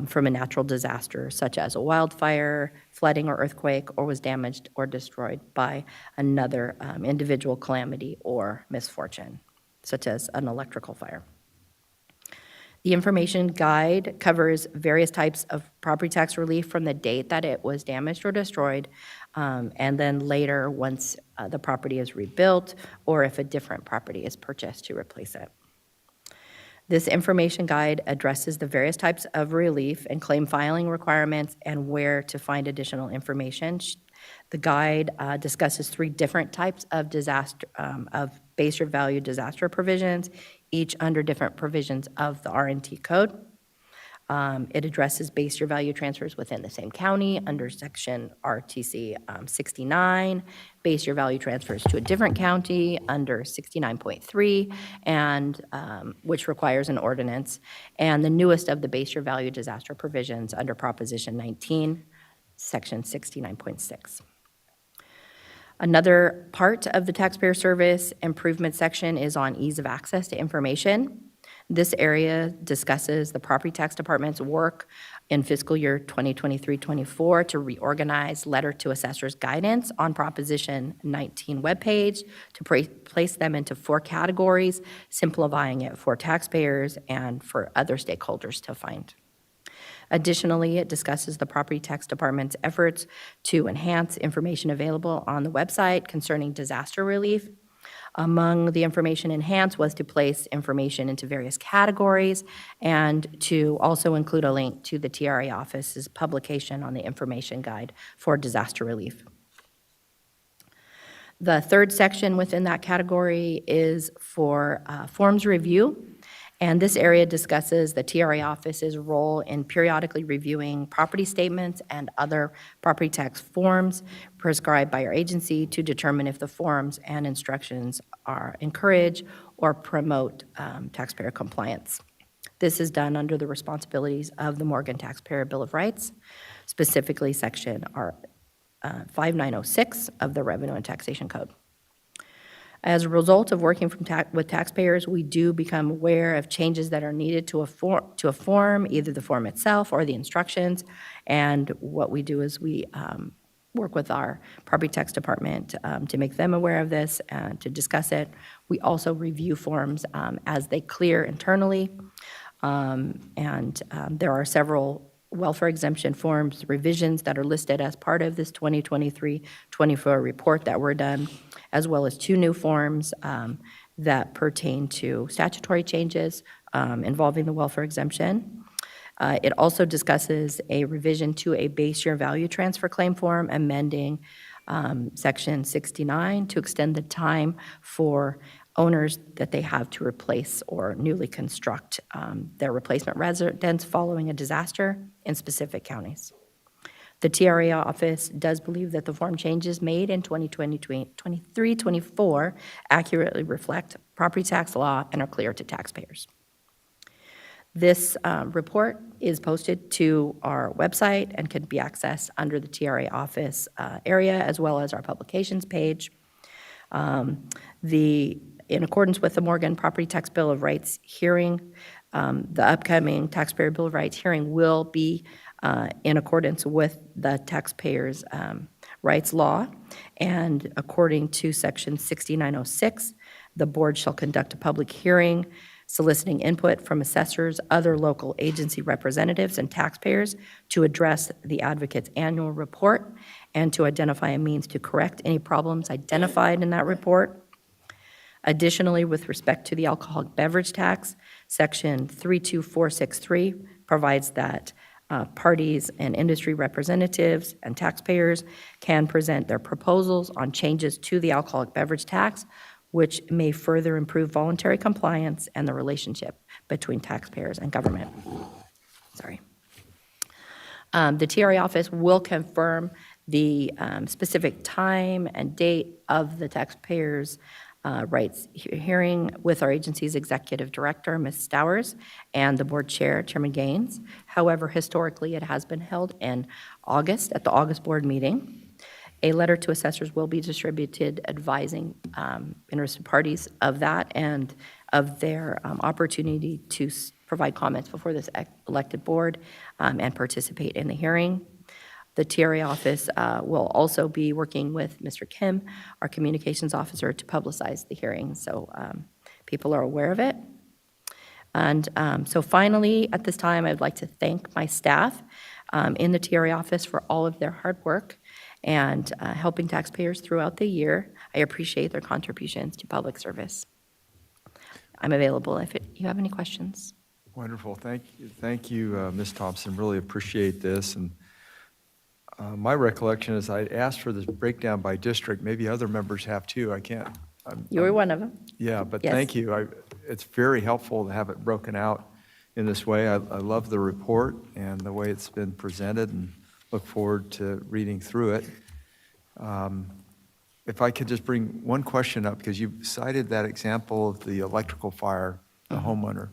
from a natural disaster, such as a wildfire, flooding, or earthquake, or was damaged or destroyed by another individual calamity or misfortune, such as an electrical fire. The information guide covers various types of property tax relief from the date that it was damaged or destroyed, and then later once the property is rebuilt or if a different property is purchased to replace it. This information guide addresses the various types of relief and claim filing requirements and where to find additional information. The guide discusses 3 different types of disaster, of base year value disaster provisions, each under different provisions of the R&T code. It addresses base year value transfers within the same county under section RTC 69, base year value transfers to a different county under 69.3, and which requires an ordinance, and the newest of the base year value disaster provisions under Proposition 19, section 69.6. Another part of the taxpayer service improvement section is on ease of access to information. This area discusses the property tax department's work in fiscal year 2023-24 to reorganize letter to assessors guidance on Proposition 19 webpage to place them into 4 categories, simplifying it for taxpayers and for other stakeholders to find. Additionally, it discusses the property tax department's efforts to enhance information available on the website concerning disaster relief. Among the information enhanced was to place information into various categories and to also include a link to the TRA office's publication on the information guide for disaster relief. The third section within that category is for forms review. And this area discusses the TRA office's role in periodically reviewing property statements and other property tax forms prescribed by our agency to determine if the forms and instructions are encourage or promote taxpayer compliance. This is done under the responsibilities of the Morgan Taxpayer Bill of Rights, specifically Section 5906 of the Revenue and Taxation Code. As a result of working with taxpayers, we do become aware of changes that are needed to a form, either the form itself or the instructions. And what we do is we work with our property tax department to make them aware of this and to discuss it. We also review forms as they clear internally. There are several welfare exemption forms revisions that are listed as part of this 2023-24 report that were done, as well as 2 new forms that pertain to statutory changes involving the welfare exemption. It also discusses a revision to a base year value transfer claim form, amending Section 69 to extend the time for owners that they have to replace or newly construct their replacement residence following a disaster in specific counties. The TRA office does believe that the form changes made in 2023-24 accurately reflect property tax law and are clear to taxpayers. This report is posted to our website and can be accessed under the TRA office area, as well as our publications page. In accordance with the Morgan Property Tax Bill of Rights hearing, the upcoming Taxpayer Bill of Rights hearing will be in accordance with the taxpayers' rights law. And according to Section 6906, the board shall conduct a public hearing soliciting input from assessors, other local agency representatives, and taxpayers to address the advocate's annual report and to identify a means to correct any problems identified in that report. Additionally, with respect to the alcoholic beverage tax, Section 32463 provides that parties and industry representatives and taxpayers can present their proposals on changes to the alcoholic beverage tax, which may further improve voluntary compliance and the relationship between taxpayers and government. The TRA office will confirm the specific time and date of the taxpayers' rights hearing with our agency's executive director, Ms. Stowers, and the board chair, Chairman Gaines. However, historically, it has been held in August at the August board meeting. A letter to assessors will be distributed advising interested parties of that and of their opportunity to provide comments before this elected board and participate in the hearing. The TRA office will also be working with Mr. Kim, our communications officer, to publicize the hearing, so people are aware of it. And so finally, at this time, I'd like to thank my staff in the TRA office for all of their hard work and helping taxpayers throughout the year. I appreciate their contributions to public service. I'm available if you have any questions. Wonderful. Thank you, Ms. Thompson. Really appreciate this. And my recollection is I asked for this breakdown by district. Maybe other members have too. I can't. You were one of them. Yeah, but Yes. thank you. It's very helpful to have it broken out in this way. I love the report and the way it's been presented, and look forward to reading through it. If I could just bring one question up, because you cited that example of the electrical fire, the homeowner,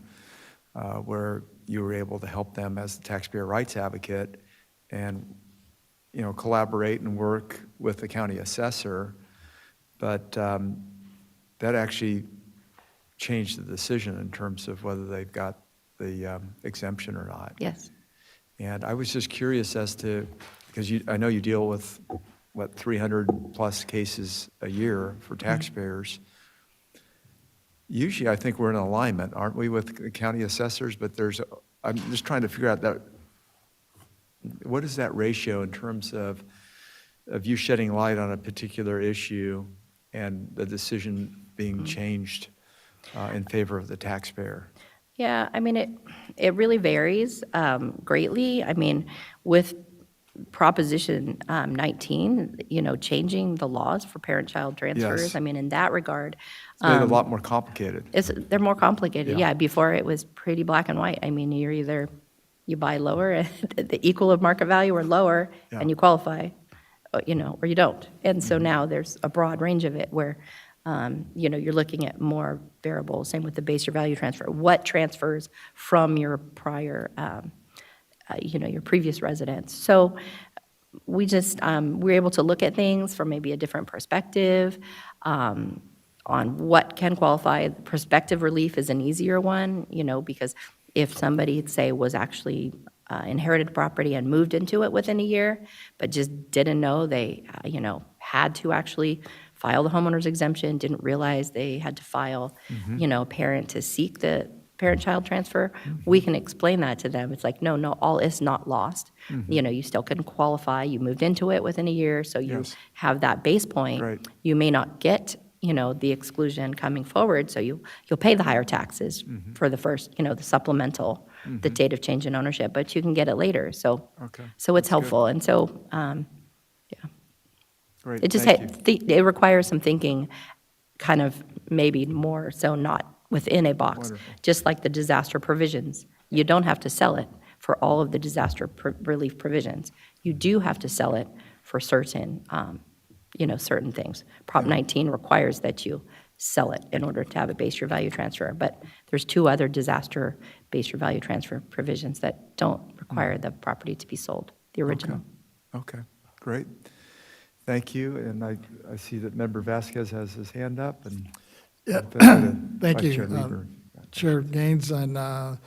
where you were able to help them as the taxpayer rights advocate and, you know, collaborate and work with the county assessor. But that actually changed the decision in terms of whether they've got the exemption or not. Yes. And I was just curious as to, because I know you deal with, what, 300-plus cases a year for taxpayers. Usually, I think we're in alignment, aren't we, with the county assessors? But I'm just trying to figure out that, what is that ratio in terms of you shedding light on a particular issue and the decision being changed in favor of the taxpayer? Yeah, I mean, it really varies greatly. I mean, with Proposition 19, you know, changing the laws for parent-child transfers, Yes. I mean, in that regard. It's made it a lot more complicated. They're more complicated, Yeah. yeah. Before, it was pretty black and white. I mean, you buy lower, the equal of market value or lower, Yeah. and you qualify, you know, or you don't. And so now there's a broad range of it where, you know, you're looking at more variables. Same with the base year value transfer. What transfers from your prior, you know, your previous residence. So we just, we're able to look at things from maybe a different perspective on what can qualify. Prospective relief is an easier one, you know, because if somebody, say, was actually inherited property and moved into it within a year, but just didn't know they, you know, had to actually file the homeowner's exemption, didn't realize they had to file, you know, a parent to seek the parent-child transfer, we can explain that to them. It's like, no, all is not lost. You know, you still can qualify. You moved into it within a year, so you Yes. have that base point. Right. You may not get, you know, the exclusion coming forward, so you'll pay the higher taxes for the first, you know, the supplemental, the date of change in ownership, but you can get it later. So, Okay. so it's That's good. helpful. And so, Great, it just thank you. it requires some thinking, kind of maybe more so not within a box. Wonderful. Just like the disaster provisions. You don't have to sell it for all of the disaster relief provisions. You do have to sell it for certain, you know, certain things. Prop 19 requires that you sell it in order to have a base year value transfer. But there's two other disaster base year value transfer provisions that don't require the property to be sold, the original. Okay, great. Thank you, and I see that Member Vasquez has his hand up, and Yeah. Thank Vice you, Chair Lieber. Chair Gaines, and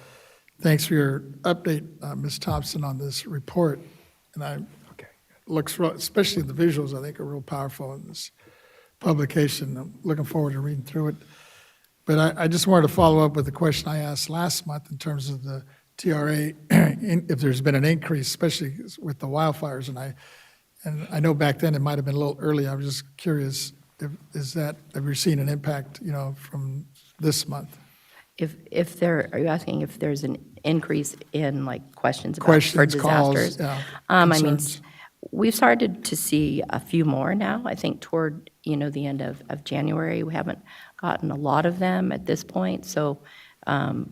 thanks for your update, Ms. Thompson, on this report. And especially the visuals, I think, are real powerful in this publication. I'm looking forward to reading through it. But I just wanted to follow up with the question I asked last month in terms of the TRA, if there's been an increase, especially with the wildfires. And I know back then it might have been a little early. I was just curious, have you seen an impact, you know, from this month? Are you asking if there's an increase in like questions about Questions, for calls, disasters? yeah, I mean, concerns. we've started to see a few more now. I think toward, you know, the end of January. We haven't gotten a lot of them at this point, so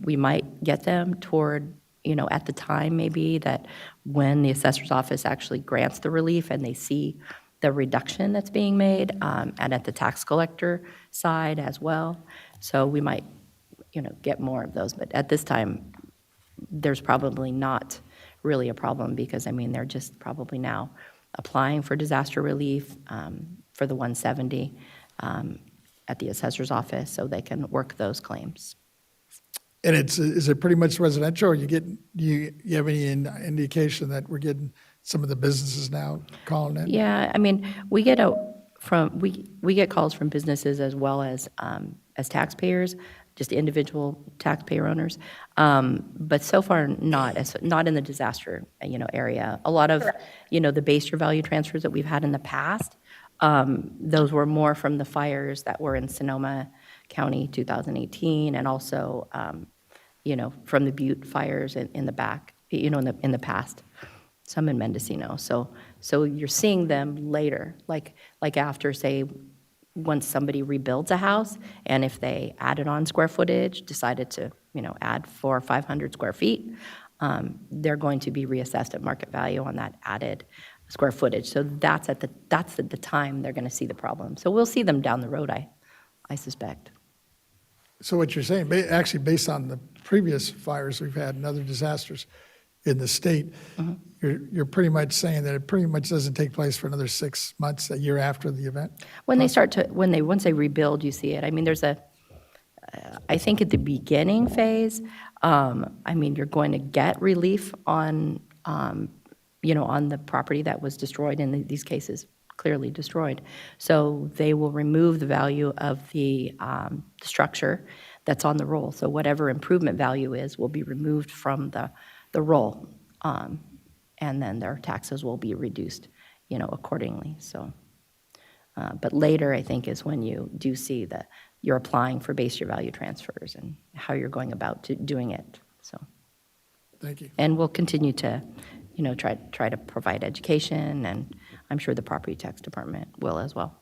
we might get them toward, you know, at the time maybe that when the assessor's office actually grants the relief and they see the reduction that's being made, and at the tax collector side as well. So we might, you know, get more of those. But at this time, there's probably not really a problem because, I mean, they're just probably now applying for disaster relief for the 170 at the assessor's office so they can work those claims. And is it pretty much residential, or do you have any indication that we're getting some of the businesses now calling in? Yeah, I mean, we get calls from businesses as well as taxpayers, just individual taxpayer owners. But so far, not in the disaster, you know, area. A lot of, you know, the base year value transfers that we've had in the past, those were more from the fires that were in Sonoma County 2018, and also, you know, from the Butte fires in the back, you know, in the past. Some in Mendocino. So you're seeing them later, like after, say, once somebody rebuilds a house, and if they added on square footage, decided to, add 400 or 500 square feet, they're going to be reassessed at market value on that added square footage. So that's at the time they're going to see the problem. So we'll see them down the road, I suspect. So what you're saying, actually based on the previous fires we've had and other disasters in the state, you're pretty much saying that it pretty much doesn't take place for another 6 months, a year after the event? Once they rebuild, you see it. I mean, I think at the beginning phase, you're going to get relief on, on the property that was destroyed in these cases, clearly destroyed. So they will remove the value of the structure that's on the roll. So whatever improvement value is will be removed from the roll, and then their taxes will be reduced, accordingly. So, but later, I think, is when you do see that you're applying for base year value transfers and how you're going about doing it. So, thank you. And we'll continue to, try to provide education, and I'm sure the property tax department will as well.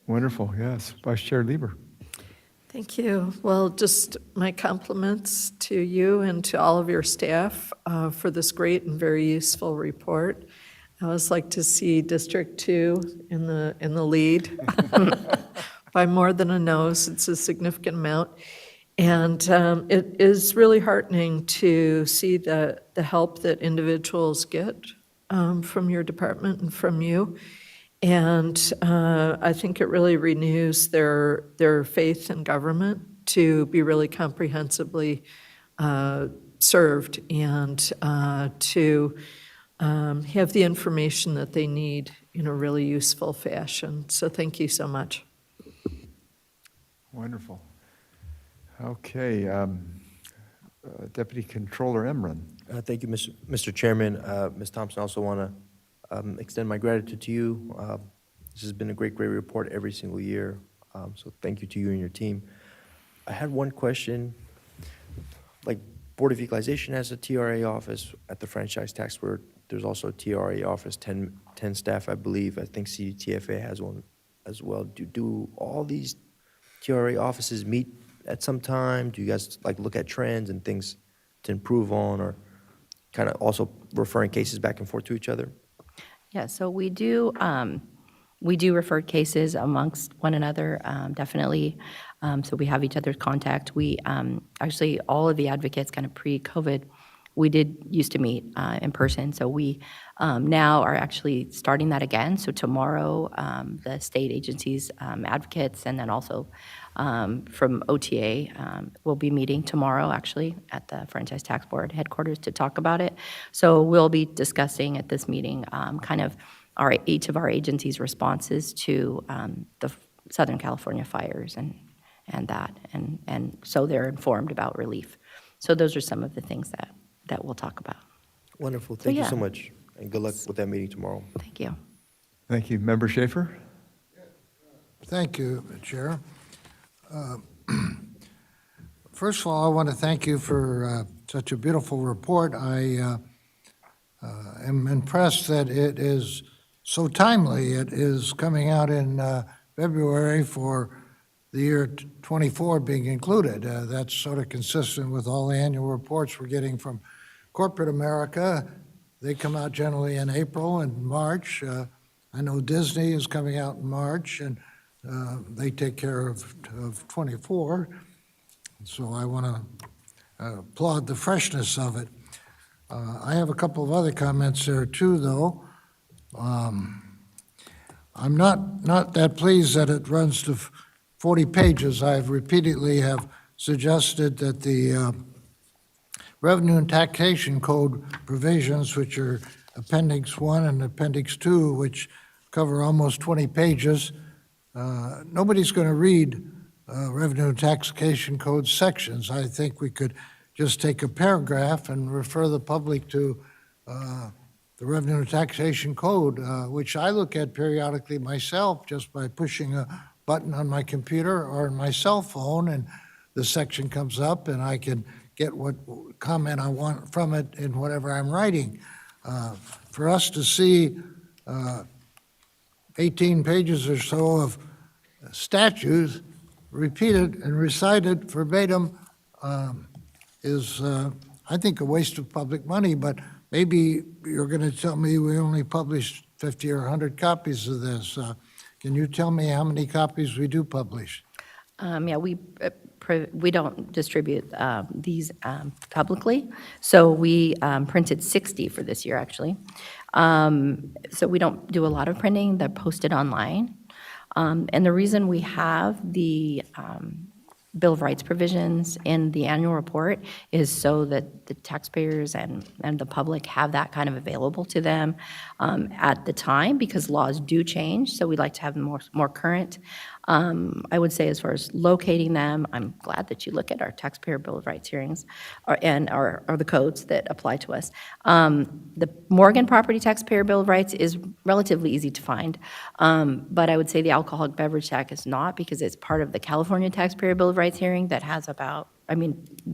Wonderful, yes. Vice Chair Lieber. Thank you. Well, just my compliments to you and to all of your staff for this great and very useful report. I always like to see District 2 in the lead by more than a nose. It's a significant amount. And it is really heartening to see the help that individuals get from your department and from you. And I think it really renews their faith in government to be really comprehensively served and to have the information that they need in a really useful fashion. So thank you so much. Wonderful. Okay, Deputy Controller Emron. Thank you, Mr. Chairman. Ms. Thompson, I also want to extend my gratitude to you. This has been a great report every single year. So thank you to you and your team. I had one question. Like Board of Equalization has a TRA office at the Franchise Tax Board. There's also a TRA office, 10 staff, I believe. I think CDTFA has one as well. Do all these TRA offices meet at some time? Do you guys look at trends and things to improve on, or kind of also referring cases back and forth to each other? Yeah, so we do refer cases amongst one another, definitely. So we have each other's contact. We actually, all of the advocates kind of pre-COVID, we used to meet in person. So we now are actually starting that again. So tomorrow, the state agencies, advocates, and then also from OTA will be meeting tomorrow, actually, at the Franchise Tax Board headquarters to talk about it. So we'll be discussing at this meeting kind of each of our agencies' responses to the Southern California fires and that. And so they're informed about relief. So those are some of the things that we'll talk about. Wonderful. Thank you yeah. so much, and good luck with that meeting tomorrow. Thank you. Thank you. Member Schaefer? Thank you, Chair. First of all, I want to thank you for such a beautiful report. I am impressed that it is so timely. It is coming out in February for the year 24 being included. That's sort of consistent with all the annual reports we're getting from corporate America. They come out generally in April and March. I know Disney is coming out in March, and they take care of 24. So I want to applaud the freshness of it. I have a couple of other comments there too, though. I'm not that pleased that it runs to 40 pages. I've repeatedly have suggested that the Revenue and Taxation Code provisions, which are Appendix 1 and Appendix 2, which cover almost 20 pages, nobody's going to read Revenue and Taxation Code sections. I think we could just take a paragraph and refer the public to the Revenue and Taxation Code, which I look at periodically myself just by pushing a button on my computer or on my cell phone, and the section comes up and I can get what comment I want from it in whatever I'm writing. For us to see 18 pages or so of statutes repeated and recited verbatim is, I think, a waste of public money, but maybe you're going to tell me we only published 50 or 100 copies of this. Can you tell me how many copies we do publish? Yeah, we don't distribute these publicly, so we printed 60 for this year, actually. So we don't do a lot of printing. They're posted online. And the reason we have the Bill of Rights provisions in the annual report is so that the taxpayers and the public have that kind of available to them at the time, because laws do change, so we'd like to have them more current. I would say as far as locating them, I'm glad that you look at our Taxpayer Bill of Rights hearings and the codes that apply to us. The Morgan Property Taxpayer Bill of Rights is relatively easy to find, but I would say the Alcoholic Beverage Tax is not, because it's part of the California Taxpayer Bill of Rights hearing that has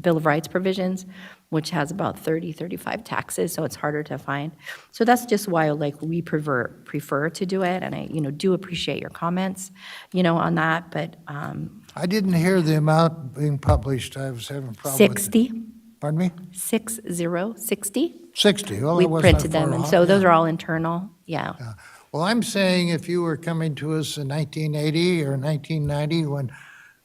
Bill of Rights provisions, which has about 30, 35 taxes, so it's harder to find. So that's just why we prefer to do it, and I do appreciate your comments on that, but I didn't hear the amount being published. I was having a problem with it. 60. Pardon me? 60. 60. Well, We that wasn't printed that far them, and off, so those yeah. are all internal, yeah. Well, I'm saying if you were coming to us in 1980 or 1990, when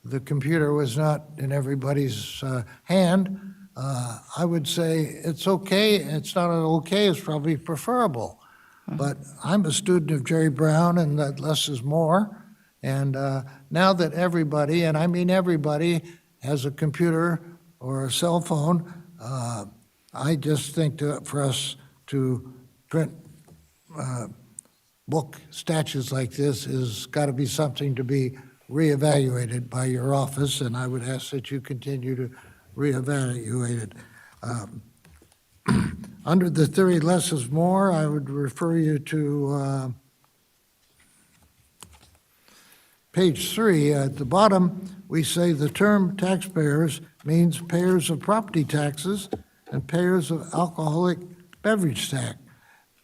the computer was not in everybody's hand, I would say it's okay. It's not okay, it's probably preferable. But I'm a student of Jerry Brown and that less is more. And now that everybody, and I mean everybody, has a computer or a cell phone, I just think for us to print book statutes like this has got to be something to be reevaluated by your office, and I would ask that you continue to reevaluate it. Under the theory less is more, I would refer you to page 3. At the bottom, we say the term taxpayers means payers of property taxes and payers of alcoholic beverage tax.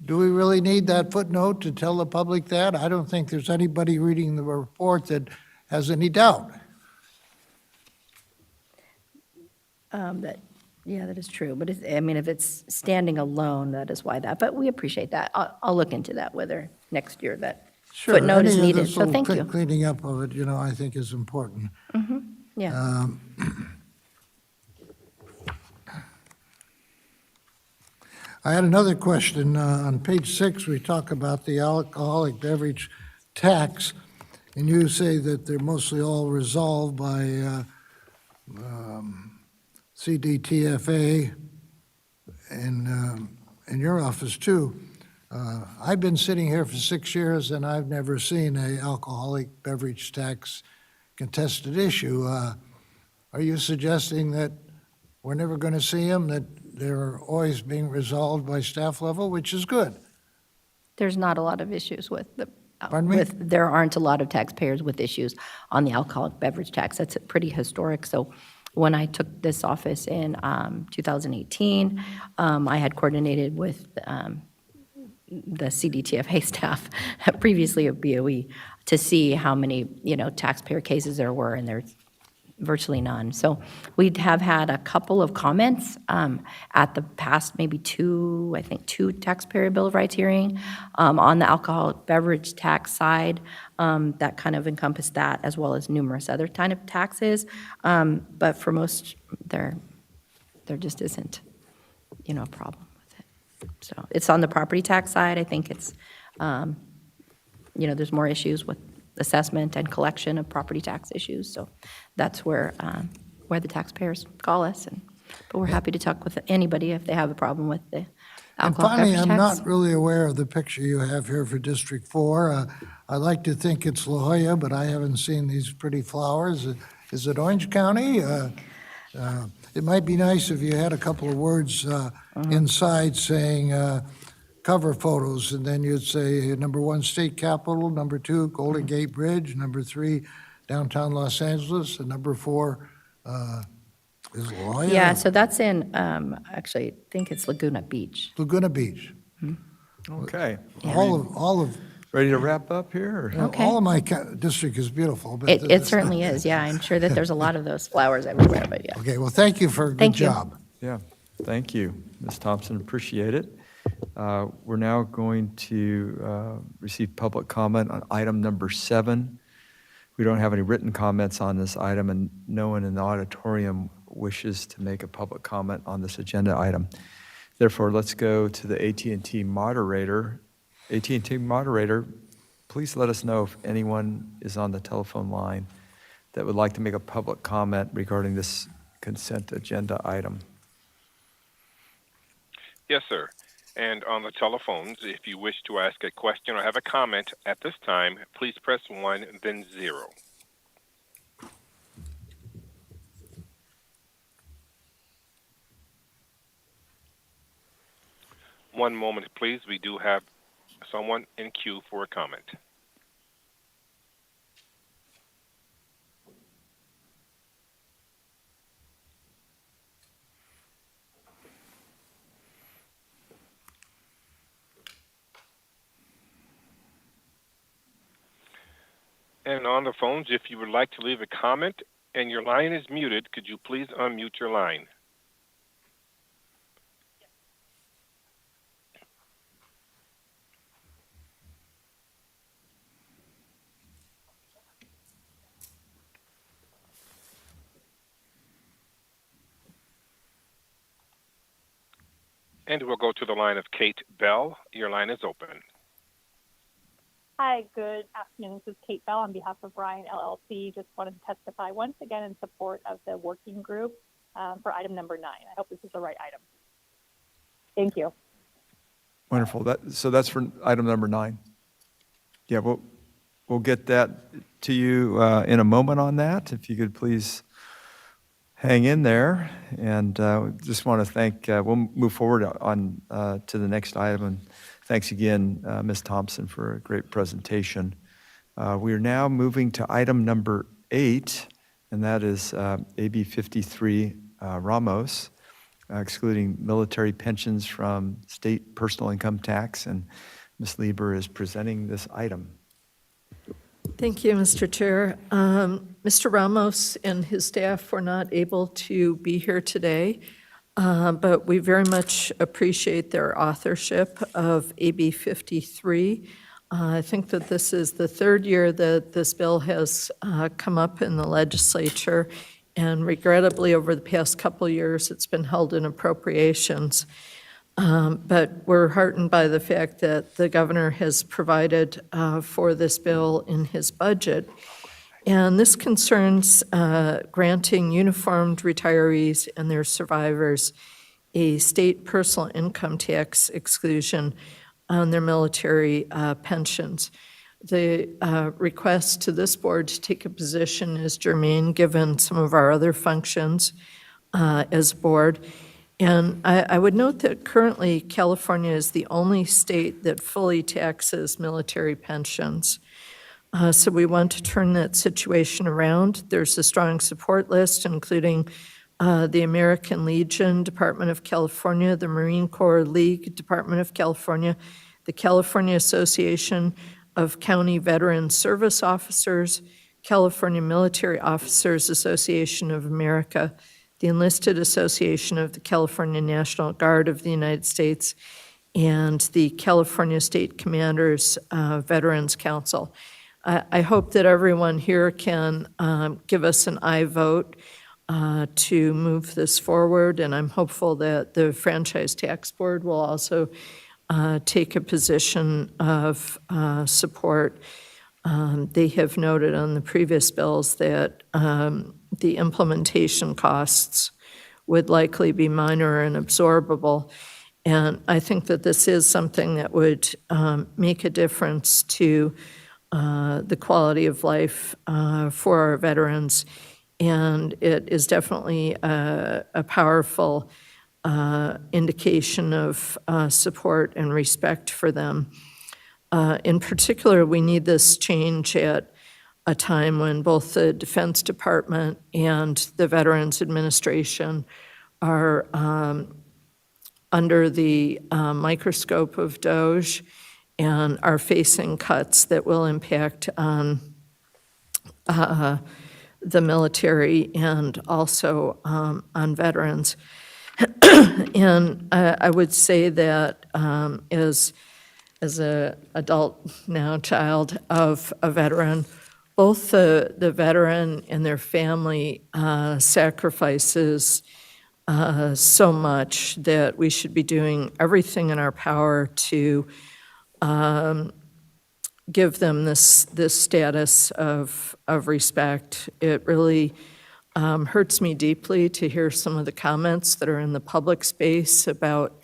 Do we really need that footnote to tell the public that? I don't think there's anybody reading the report that has any doubt. That is true, but if it's standing alone, that is why that, but we appreciate that. I'll look into that, whether next year that Sure, footnote is any of needed, this so little thank you. cleaning up of it, I think is important. Yeah. I had another question. On page 6, we talk about the alcoholic beverage tax, and you say that they're mostly all resolved by CDTFA and in your office too. I've been sitting here for 6 years and I've never seen a alcoholic beverage tax contested issue. Are you suggesting that we're never going to see them, that they're always being resolved by staff level, which is good? There's not a lot of issues with the, Pardon me? there aren't a lot of taxpayers with issues on the alcoholic beverage tax. That's pretty historic. So when I took this office in 2018, I had coordinated with the CDTFA staff, previously of BOE, to see how many, taxpayer cases there were, and there's virtually none. So we have had a couple of comments at the past, maybe two taxpayer Bill of Rights hearing on the alcoholic beverage tax side that kind of encompass that, as well as numerous other kind of taxes. But for most, there just isn't, a problem with it. So it's on the property tax side. I think it's, there's more issues with assessment and collection of property tax issues. So that's where the taxpayers call us. But we're happy to talk with anybody if they have a problem with the And alcohol finally, beverage I'm tax. not really aware of the picture you have here for District 4. I like to think it's La Jolla, but I haven't seen these pretty flowers. Is it Orange County? It might be nice if you had a couple of words inside saying cover photos, and then you'd say number 1, State Capitol, number 2, Golden Gate Bridge, number 3, downtown Los Angeles, and number 4 is La Jolla. Yeah, so that's in, actually, I think it's Laguna Beach. Laguna Beach. Okay. All of Ready to wrap up here? or- Okay. All of my district is beautiful, but. It certainly is, yeah. I'm sure that there's a lot of those flowers everywhere, but yeah. Okay, well, thank you for a good Thank you. job. Yeah, thank you, Ms. Thompson, appreciate it. We're now going to receive public comment on item number 7. We don't have any written comments on this item, and no one in the auditorium wishes to make a public comment on this agenda item. Therefore, let's go to the AT&T moderator. AT&T moderator, please let us know if anyone is on the telephone line that would like to make a public comment regarding this consent agenda item. Yes, sir. And on the telephones, if you wish to ask a question or have a comment at this time, please press 1, then 0. One moment, please. We do have someone in queue for a comment. And on the phones, if you would like to leave a comment and your line is muted, could you please unmute your line? And we'll go to the line of Kate Bell. Your line is open. Hi, good afternoon. This is Kate Bell on behalf of Ryan LLC. Just wanted to testify once again in support of the working group for item number 9. I hope this is the right item. Thank you. Wonderful. So that's for item number 9. Yeah, we'll get that to you in a moment on that. If you could please hang in there. And just want to thank, we'll move forward on to the next item. And thanks again, Ms. Thompson, for a great presentation. We are now moving to item number 8, and that is AB 53 Ramos, excluding military pensions from state personal income tax. And Ms. Lieber is presenting this item. Thank you, Mr. Chair. Mr. Ramos and his staff were not able to be here today, but we very much appreciate their authorship of AB 53. I think that this is the 3rd year that this bill has come up in the legislature, and regrettably, over the past couple of years, it's been held in appropriations. But we're heartened by the fact that the governor has provided for this bill in his budget. And this concerns granting uniformed retirees and their survivors a state personal income tax exclusion on their military pensions. The request to this board to take a position is germane given some of our other functions as a board. And I would note that currently California is the only state that fully taxes military pensions. So we want to turn that situation around. There's a strong support list, including the American Legion, Department of California, the Marine Corps League, Department of California, the California Association of County Veteran Service Officers, California Military Officers Association of America, the Enlisted Association of the California National Guard of the United States, and the California State Commanders Veterans Council. I hope that everyone here can give us an aye vote to move this forward, and I'm hopeful that the Franchise Tax Board will also take a position of support. They have noted on the previous bills that the implementation costs would likely be minor and absorbable. And I think that this is something that would make a difference to the quality of life for our veterans. And it is definitely a powerful indication of support and respect for them. In particular, we need this change at a time when both the Defense Department and the Veterans Administration are under the microscope of DOJ, and are facing cuts that will impact on the military and also on veterans. And I would say that as an adult now child of a veteran, both the veteran and their family sacrifices so much that we should be doing everything in our power to give them this status of respect. It really hurts me deeply to hear some of the comments that are in the public space about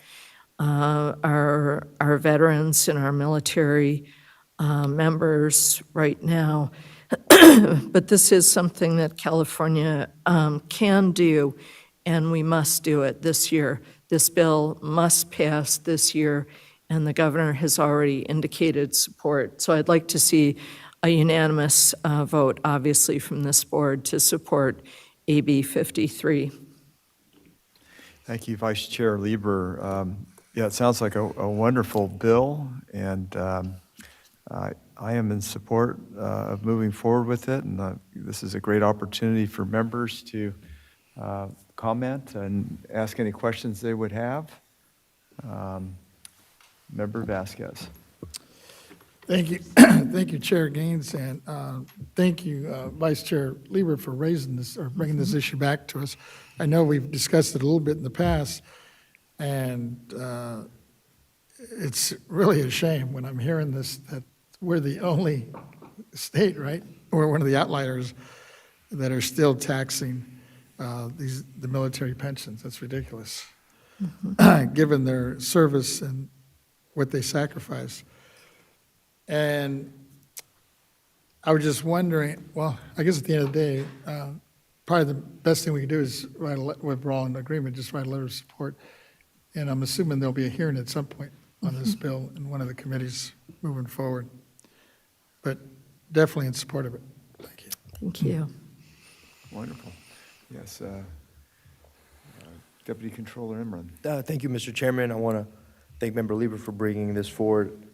our veterans and our military members right now. But this is something that California can do, and we must do it this year. This bill must pass this year, and the governor has already indicated support. So I'd like to see a unanimous vote, obviously, from this board to support AB 53. Thank you, Vice Chair Lieber. Yeah, it sounds like a wonderful bill, and I am in support of moving forward with it, and this is a great opportunity for members to comment and ask any questions they would have. Member Vasquez. Thank you. Thank you, Chair Gaines, and thank you, Vice Chair Lieber, for raising this or bringing this issue back to us. I know we've discussed it a little bit in the past, and it's really a shame when I'm hearing this, that we're the only state, right, or one of the outliers that are still taxing the military pensions. That's ridiculous, given their service and what they sacrifice. And I was just wondering, well, I guess at the end of the day, probably the best thing we can do is write a letter, if we're all in agreement, just write a letter of support. And I'm assuming there'll be a hearing at some point on this bill in one of the committees moving forward. But definitely in support of it. Thank you. Thank you. Wonderful. Yes, Deputy Controller Imran. Thank you, Mr. Chairman. I want to thank Member Lieber for bringing this forward.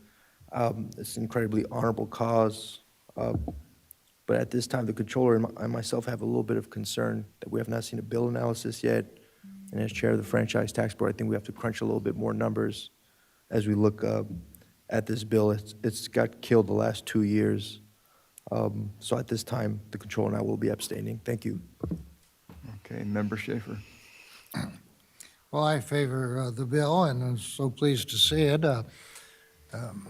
It's an incredibly honorable cause. But at this time, the controller and I myself have a little bit of concern that we have not seen a bill analysis yet. And as chair of the Franchise Tax Board, I think we have to crunch a little bit more numbers as we look at this bill. It's got killed the last 2 years. So at this time, the controller and I will be abstaining. Thank you. Okay, Member Schaefer. Well, I favor the bill, and I'm so pleased to see it.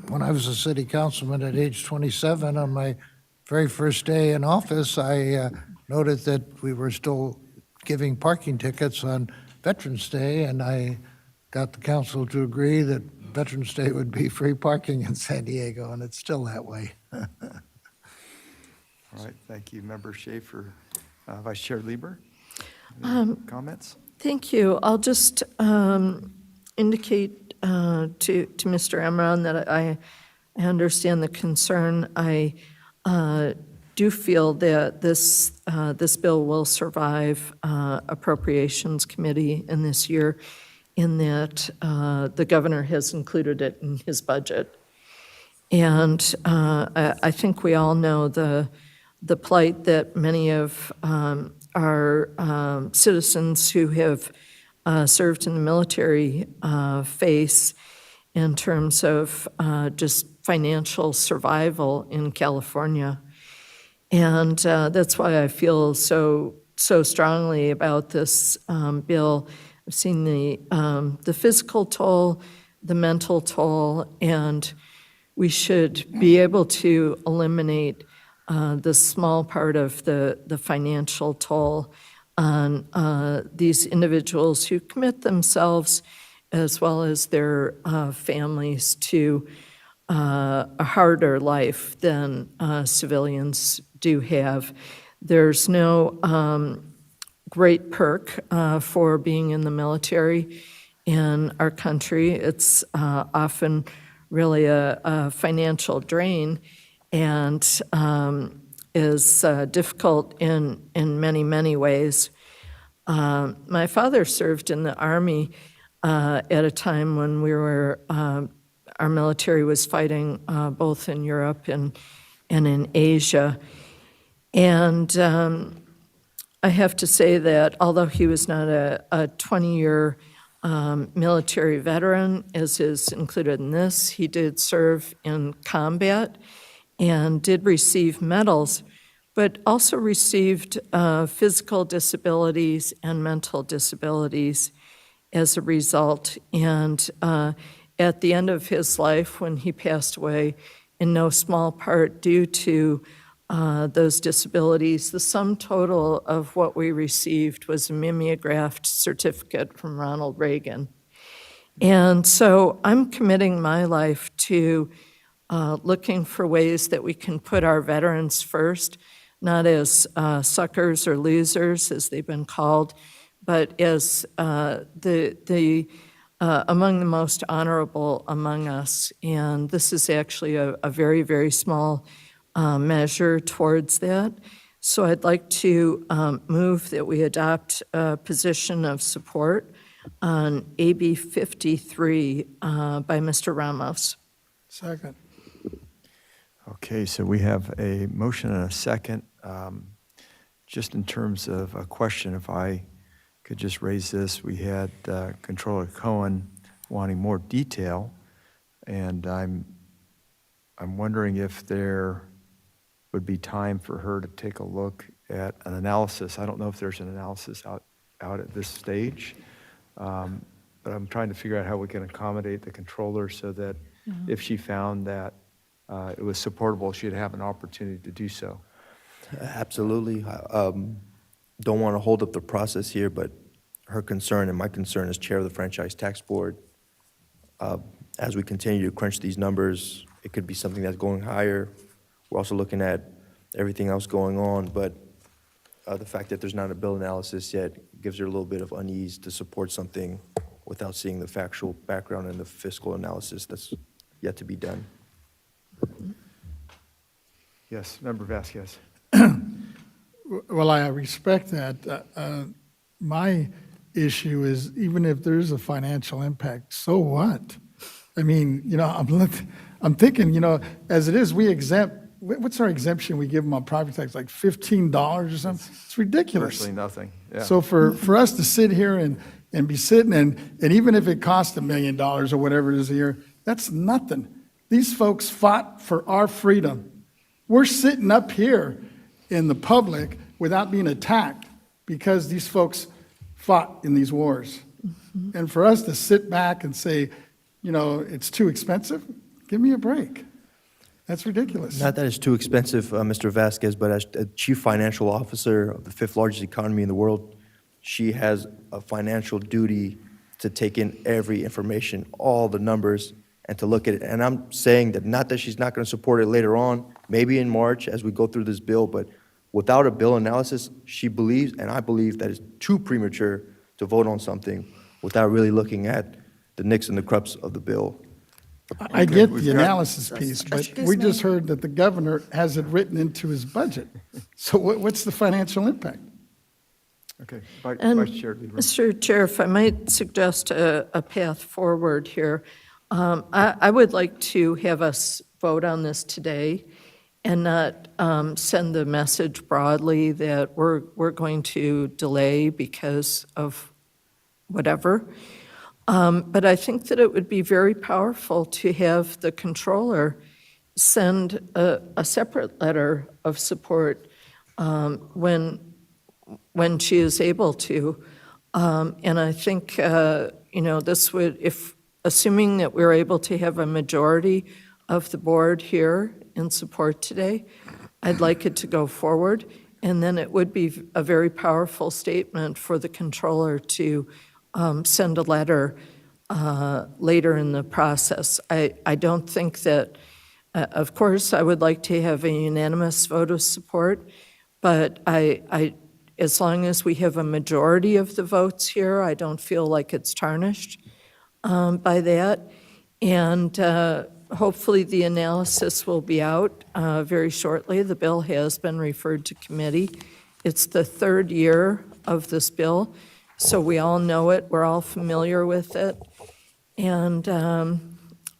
When I was a city councilman at age 27, on my very first day in office, I noted that we were still giving parking tickets on Veterans Day, and I got the council to agree that Veterans Day would be free parking in San Diego, and it's still that way. All right, thank you, Member Schaefer. Vice Chair Lieber, any comments? Thank you. I'll just indicate to Mr. Emron that I understand the concern. I do feel that this bill will survive Appropriations Committee in this year, in that the governor has included it in his budget. And I think we all know the plight that many of our citizens who have served in the military face in terms of just financial survival in California. And that's why I feel so strongly about this bill. I've seen the physical toll, the mental toll, and we should be able to eliminate the small part of the financial toll on these individuals who commit themselves, as well as their families, to a harder life than civilians do have. There's no great perk for being in the military in our country. It's often really a financial drain, and is difficult in many, many ways. My father served in the Army at a time when we were our military was fighting both in Europe and in Asia. And I have to say that although he was not a 20-year military veteran, as is included in this, he did serve in combat and did receive medals, but also received physical disabilities and mental disabilities as a result. And at the end of his life, when he passed away, in no small part due to those disabilities, the sum total of what we received was a mimeographed certificate from Ronald Reagan. And so I'm committing my life to looking for ways that we can put our veterans first, not as suckers or losers, as they've been called, but as among the most honorable among us. And this is actually a very, very small measure towards that. So I'd like to move that we adopt a position of support on AB 53 by Mr. Ramos. Second. Okay, so we have a motion and a second. Just in terms of a question, if I could just raise this, we had Controller Cohen wanting more detail, and I'm wondering if there would be time for her to take a look at an analysis. I don't know if there's an analysis out at this stage, but I'm trying to figure out how we can accommodate the controller so that if she found that it was supportable, she'd have an opportunity to do so. Absolutely. Don't want to hold up the process here, but her concern and my concern as chair of the Franchise Tax Board, as we continue to crunch these numbers, it could be something that's going higher. We're also looking at everything else going on, but the fact that there's not a bill analysis yet gives her a little bit of unease to support something without seeing the factual background and the fiscal analysis that's yet to be done. Yes, Member Vasquez. Well, I respect that. My issue is even if there's a financial impact, so what? I mean, I'm thinking, as it is, we exempt, what's our exemption we give them on property tax, like $15 or something? It's ridiculous. Virtually nothing, yeah. So for us to sit here and be sitting, and even if it cost $1 million or whatever it is a year, that's nothing. These folks fought for our freedom. We're sitting up here in the public without being attacked because these folks fought in these wars. Mm-hmm. And for us to sit back and say, it's too expensive, give me a break. That's ridiculous. Not that it's too expensive, Mr. Vasquez, but as a chief financial officer of the fifth largest economy in the world, she has a financial duty to take in every information, all the numbers, and to look at it. And I'm saying that not that she's not going to support it later on, maybe in March as we go through this bill, but without a bill analysis, she believes, and I believe, that it's too premature to vote on something without really looking at the nicks and the crups of the bill. I get the analysis piece, but we just heard that the governor has it written into his budget. So what's the financial impact? Okay, And Vice Chair Lieber. Mr. Chair, if I might suggest a path forward here, I would like to have us vote on this today and not send the message broadly that we're going to delay because of whatever. But I think that it would be very powerful to have the controller send a separate letter of support when she is able to. And I think, this would, if assuming that we're able to have a majority of the board here in support today, I'd like it to go forward. And then it would be a very powerful statement for the controller to send a letter later in the process. I don't think that, of course, I would like to have a unanimous vote of support, but as long as we have a majority of the votes here, I don't feel like it's tarnished by that. And hopefully the analysis will be out very shortly. The bill has been referred to committee. It's the third year of this bill, so we all know it. We're all familiar with it. And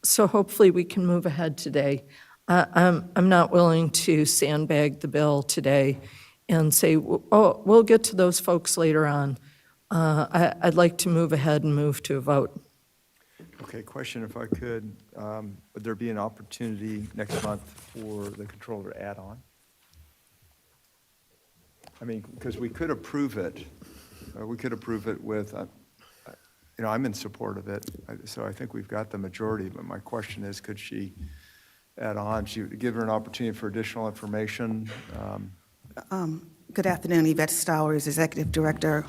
So hopefully we can move ahead today. I'm not willing to sandbag the bill today and say, oh, we'll get to those folks later on. I'd like to move ahead and move to a vote. Okay, question if I could. Would there be an opportunity next month for the controller to add on? I mean, because we could approve it. We could approve it with, I'm in support of it, so I think we've got the majority, but my question is, could she add on? Give her an opportunity for additional information? Good afternoon, Yvette Stowers, Executive Director.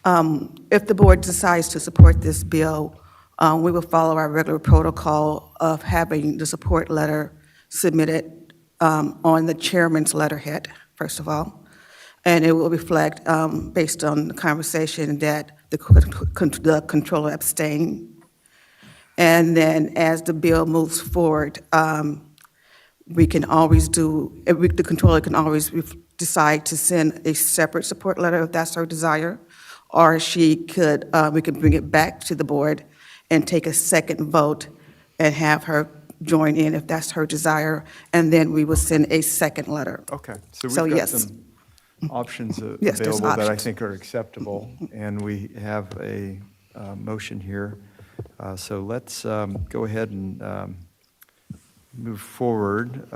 If the board decides to support this bill, we will follow our regular protocol of having the support letter submitted on the chairman's letterhead, first of all. And it will reflect, based on the conversation, that the controller abstained. And then as the bill moves forward, we can always the controller can always decide to send a separate support letter if that's her desire, or we could bring it back to the board and take a second vote and have her join in if that's her desire, and then we will send a second letter. Okay, so So, we've got yes. some options Yes, there's available that I options. think are acceptable, and we have a motion here. So let's go ahead and move forward.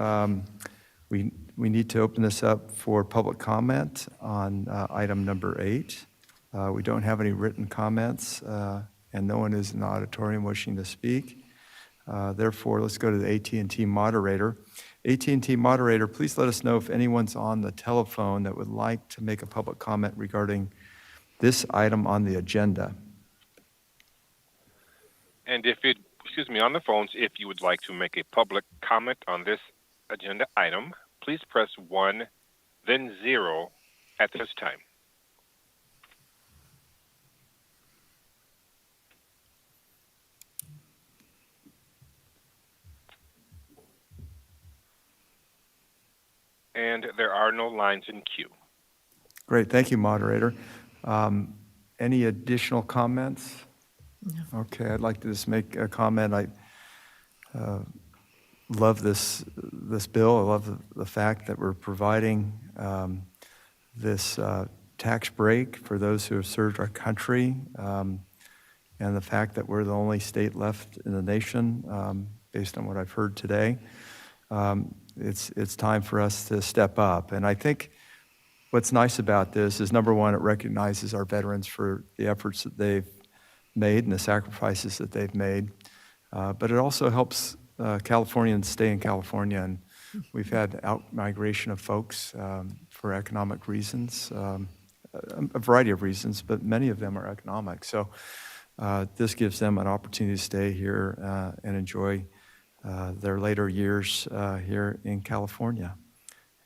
We need to open this up for public comment on item number 8. We don't have any written comments, and no one is in the auditorium wishing to speak. Therefore, let's go to the AT&T moderator. AT&T moderator, please let us know if anyone's on the telephone that would like to make a public comment regarding this item on the agenda. And on the phones, if you would like to make a public comment on this agenda item, please press 1, then 0 at this time. And there are no lines in queue. Great, thank you, moderator. Any additional comments? Okay, I'd like to just make a comment. I love this bill. I love the fact that we're providing this tax break for those who have served our country, and the fact that we're the only state left in the nation, based on what I've heard today. It's time for us to step up. And I think what's nice about this is, number one, it recognizes our veterans for the efforts that they've made and the sacrifices that they've made. But it also helps Californians stay in California. And we've had out-migration of folks for economic reasons, a variety of reasons, but many of them are economic. So this gives them an opportunity to stay here and enjoy their later years here in California.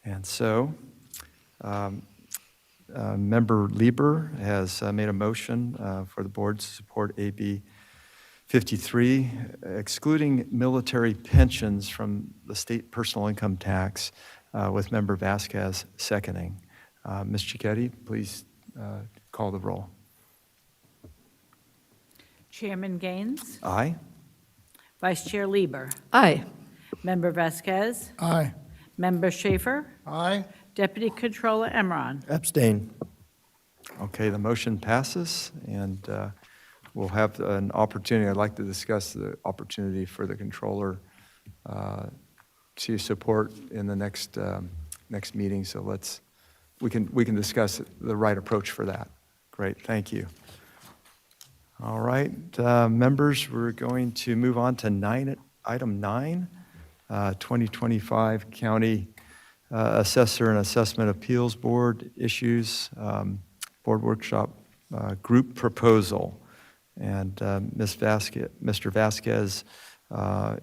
And so Member Lieber has made a motion for the board to support AB 53, excluding military pensions from the state personal income tax, with Member Vasquez seconding. Ms. Cicchetti, please call the roll. Chairman Gaines? Aye. Vice Chair Lieber? Aye. Member Vasquez? Aye. Member Schaefer? Aye. Deputy Controller Emron? Abstain. Okay, the motion passes, and we'll have an opportunity. I'd like to discuss the opportunity for the controller to support in the next meeting. So we can discuss the right approach for that. Great, thank you. All right, members, we're going to move on to item 9, 2025 County Assessor and Assessment Appeals Board issues, board workshop group proposal. And Mr. Vasquez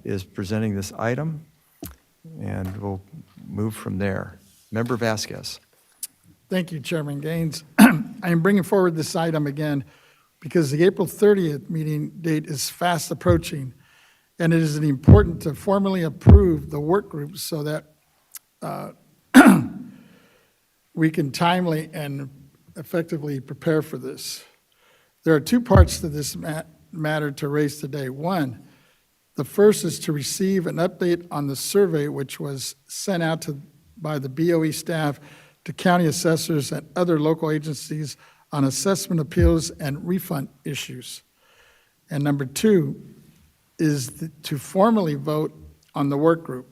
is presenting this item, and we'll move from there. Member Vasquez. Thank you, Chairman Gaines. I am bringing forward this item again because the April 30th meeting date is fast approaching, and it is important to formally approve the work groups so that we can timely and effectively prepare for this. There are two parts to this matter to raise today. One, The first is to receive an update on the survey which was sent out by the BOE staff to county assessors and other local agencies on assessment appeals and refund issues. And number two is to formally vote on the work group.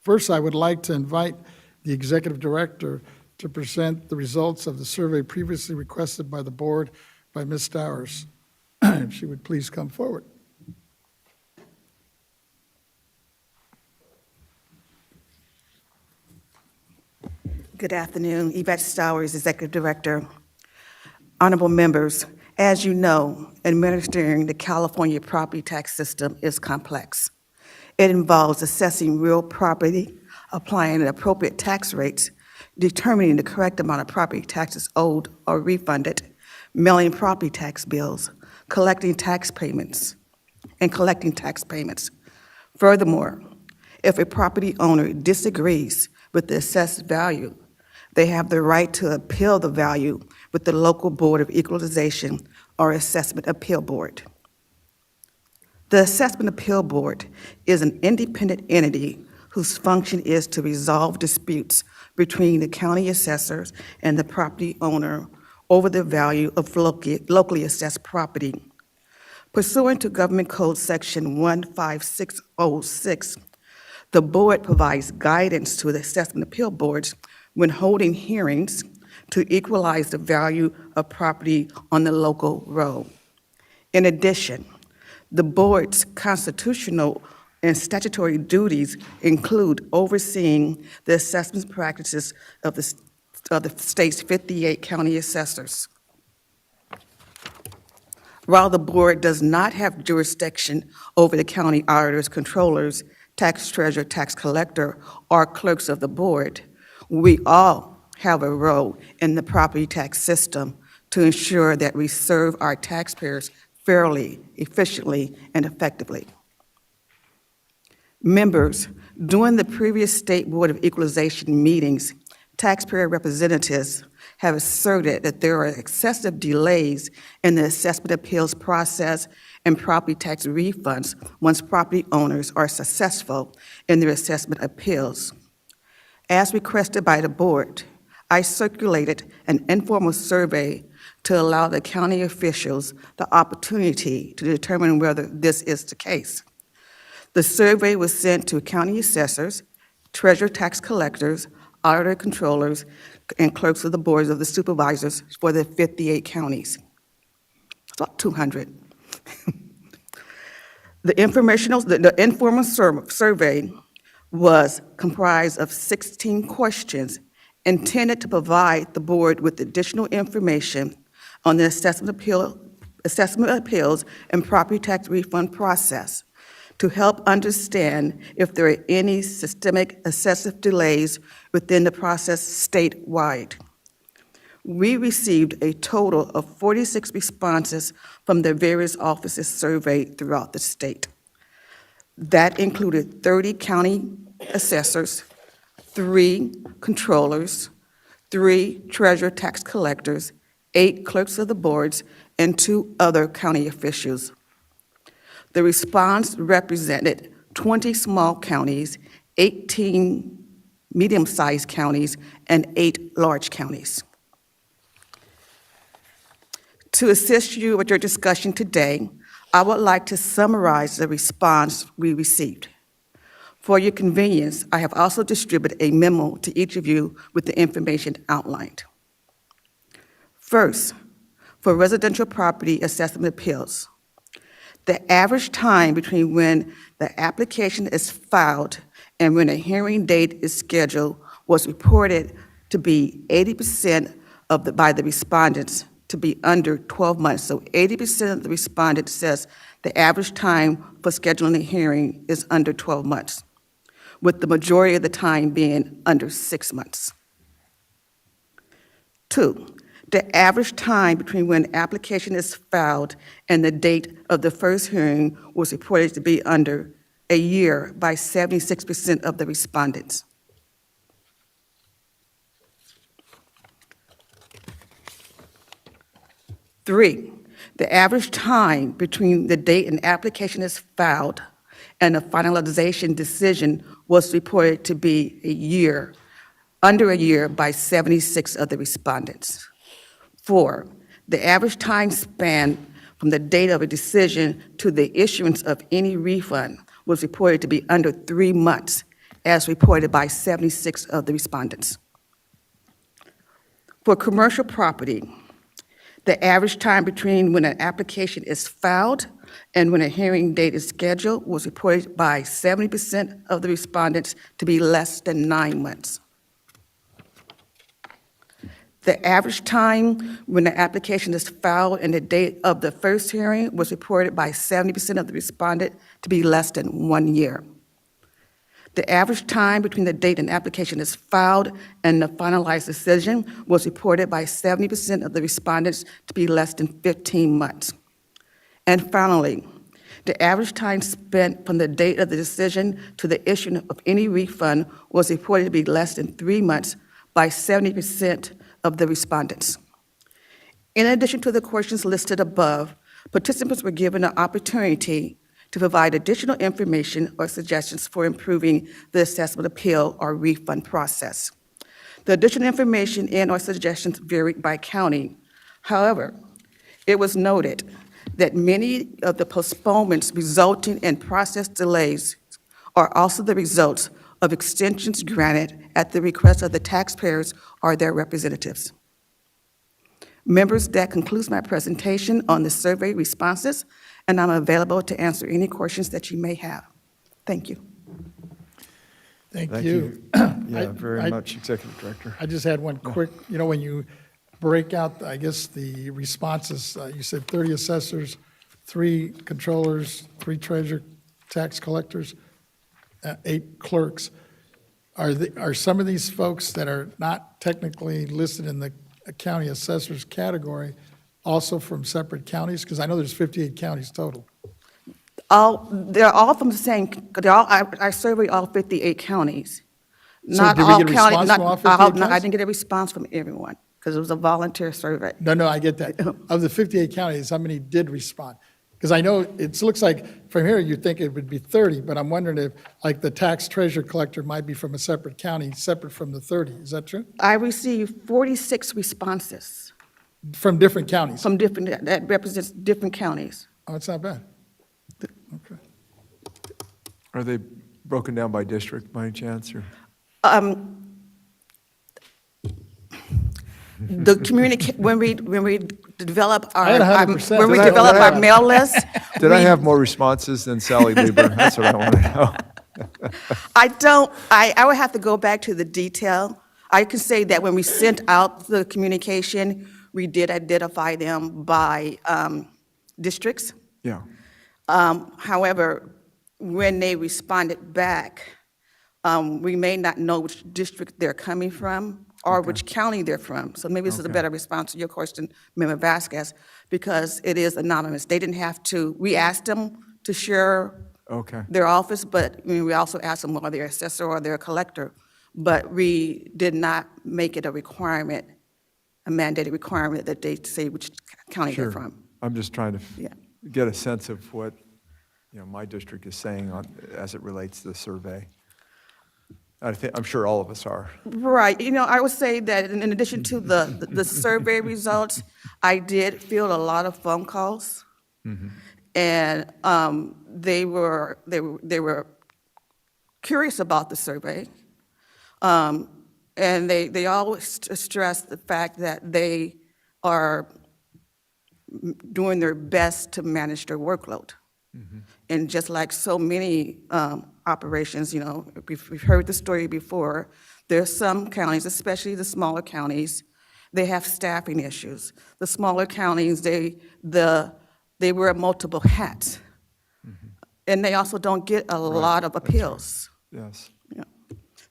First, I would like to invite the executive director to present the results of the survey previously requested by the board by Ms. Stowers. If she would please come forward. Good afternoon, Yvette Stowers, Executive Director. Honorable members, as you know, administering the California property tax system is complex. It involves assessing real property, applying the appropriate tax rates, determining the correct amount of property taxes owed or refunded, mailing property tax bills, collecting tax payments, and collecting tax payments. Furthermore, if a property owner disagrees with the assessed value, they have the right to appeal the value with the local Board of Equalization or Assessment Appeal Board. The Assessment Appeal Board is an independent entity whose function is to resolve disputes between the county assessors and the property owner over the value of locally assessed property. Pursuant to Government Code Section 15606, the board provides guidance to the assessment appeal boards when holding hearings to equalize the value of property on the local road. In addition, the board's constitutional and statutory duties include overseeing the assessment practices of the state's 58 county assessors. While the board does not have jurisdiction over the county auditors, controllers, tax treasurer, tax collector, or clerks of the board, we all have a role in the property tax system to ensure that we serve our taxpayers fairly, efficiently, and effectively. Members, during the previous State Board of Equalization meetings, taxpayer representatives have asserted that there are excessive delays in the assessment appeals process and property tax refunds once property owners are successful in their assessment appeals. As requested by the board, I circulated an informal survey to allow the county officials the opportunity to determine whether this is the case. The survey was sent to county assessors, treasurer tax collectors, auditor controllers, and clerks of the boards of the supervisors for the 58 counties. It's about 200. The informal survey was comprised of 16 questions intended to provide the board with additional information on the assessment appeals and property tax refund process to help understand if there are any systemic excessive delays within the process statewide. We received a total of 46 responses from the various offices surveyed throughout the state. That included 30 county assessors, 3 controllers, 3 treasurer tax collectors, 8 clerks of the boards, and 2 other county officials. The response represented 20 small counties, 18 medium-sized counties, and 8 large counties. To assist you with your discussion today, I would like to summarize the response we received. For your convenience, I have also distributed a memo to each of you with the information outlined. First, for residential property assessment appeals, the average time between when the application is filed and when a hearing date is scheduled was reported to be 80% by the respondents to be under 12 months. So 80% of the respondents says the average time for scheduling a hearing is under 12 months, with the majority of the time being under 6 months. 2, the average time between when application is filed and the date of the first hearing was reported to be under a year by 76% of the respondents. 3, the average time between the date an application is filed and the finalization decision was reported to be under a year by 76 of the respondents. 4, the average time span from the date of a decision to the issuance of any refund was reported to be under 3 months, as reported by 76 of the respondents. For commercial property, the average time between when an application is filed and when a hearing date is scheduled was reported by 70% of the respondents to be less than 9 months. The average time when the application is filed and the date of the first hearing was reported by 70% of the respondent to be less than 1 year. The average time between the date an application is filed and the finalized decision was reported by 70% of the respondents to be less than 15 months. And finally, the average time spent from the date of the decision to the issuance of any refund was reported to be less than 3 months by 70% of the respondents. In addition to the questions listed above, participants were given an opportunity to provide additional information or suggestions for improving the assessment appeal or refund process. The additional information and or suggestions varied by county. However, it was noted that many of the postponements resulting in process delays are also the results of extensions granted at the request of the taxpayers or their representatives. Members, that concludes my presentation on the survey responses, and I'm available to answer any questions that you may have. Thank you. Thank Thank you. Yeah, very much, Executive Director. I just had one quick, when you break out, I guess, the responses, you said 30 assessors, 3 controllers, 3 treasurer, tax collectors, 8 clerks. Are some of these folks that are not technically listed in the county assessors category also from separate counties? Because I know there's 58 counties total. They're all from the same, I surveyed all 58 counties. So Not did we all get a counties- response not- from all 58 I counties? didn't get a response from everyone, because it was a volunteer survey. No, I get that. Of the 58 counties, how many did respond? Because I know it looks like from here you'd think it would be 30, but I'm wondering if, like, the tax treasurer collector might be from a separate county, separate from the 30. Is that true? I received 46 responses From different counties? from different, that represents different counties. Oh, it's not bad. Okay. Are they broken down by district by any chance, or? The when we develop I had our, 100%. when we Did I- develop did I- our mail list. Did I we- have more responses than Sally Lieber? That's what I want to know. I would have to go back to the detail. I can say that when we sent out the communication, we did identify them by districts. Yeah, However, when they responded back, we may not know which district they're coming from or which county they're from. So maybe this is a better response to your question, Member Vasquez, because it is anonymous. They didn't have to, we asked them to share okay. their office, but we also asked them whether they're assessor or they're a collector. But we did not make it a requirement, a mandated requirement that they say which county they're Sure. from. I'm just trying to Yeah. get a sense of what, my district is saying as it relates to the survey. I'm sure all of us are. Right, I would say that in addition to the survey results, I did field a lot of phone calls. And they were curious about the survey. And they always stress the fact that they are doing their best to manage their workload. And just like so many operations, we've heard the story before, there are some counties, especially the smaller counties, they have staffing issues. The smaller counties, they wear multiple hats. And they also don't get a lot of appeals. Yes. Yeah.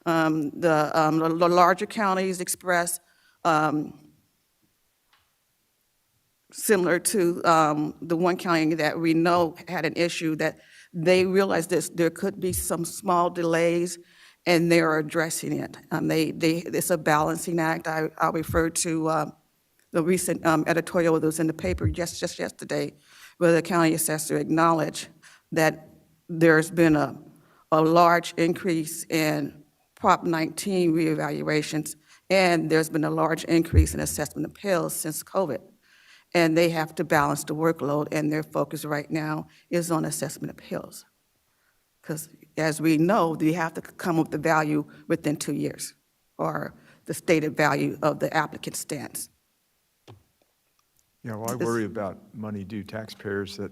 The larger counties express similar to the one county that we know had an issue, that they realized there could be some small delays, and they're addressing it. It's a balancing act. I'll refer to the recent editorial that was in the paper just yesterday, where the county assessor acknowledged that there's been a large increase in Prop 19 reevaluations, and there's been a large increase in assessment appeals since COVID. And they have to balance the workload, and their focus right now is on assessment appeals. Because as we know, they have to come up with the value within 2 years, or the stated value of the applicant stands. Yeah, well, I worry about money due taxpayers that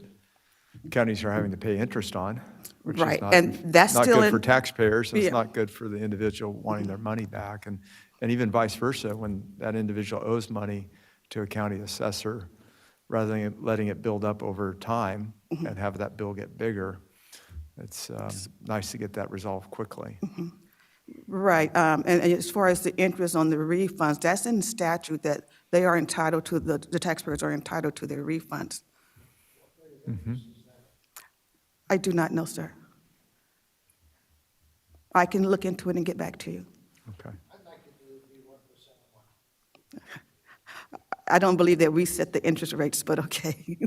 counties are having to pay interest on, which is Right, not, and that's not still good in- for taxpayers, and it's Yeah. not good for the individual wanting their money back, and even vice versa, when that individual owes money to a county assessor, rather than letting it build up over time and have that bill get bigger, it's nice to get that resolved quickly. Right, and as far as the interest on the refunds, that's in statute that they are entitled to, the taxpayers are entitled to their refunds. I do not know, sir. I can look into it and get back to you. Okay. I don't believe that we set the interest rates, but okay.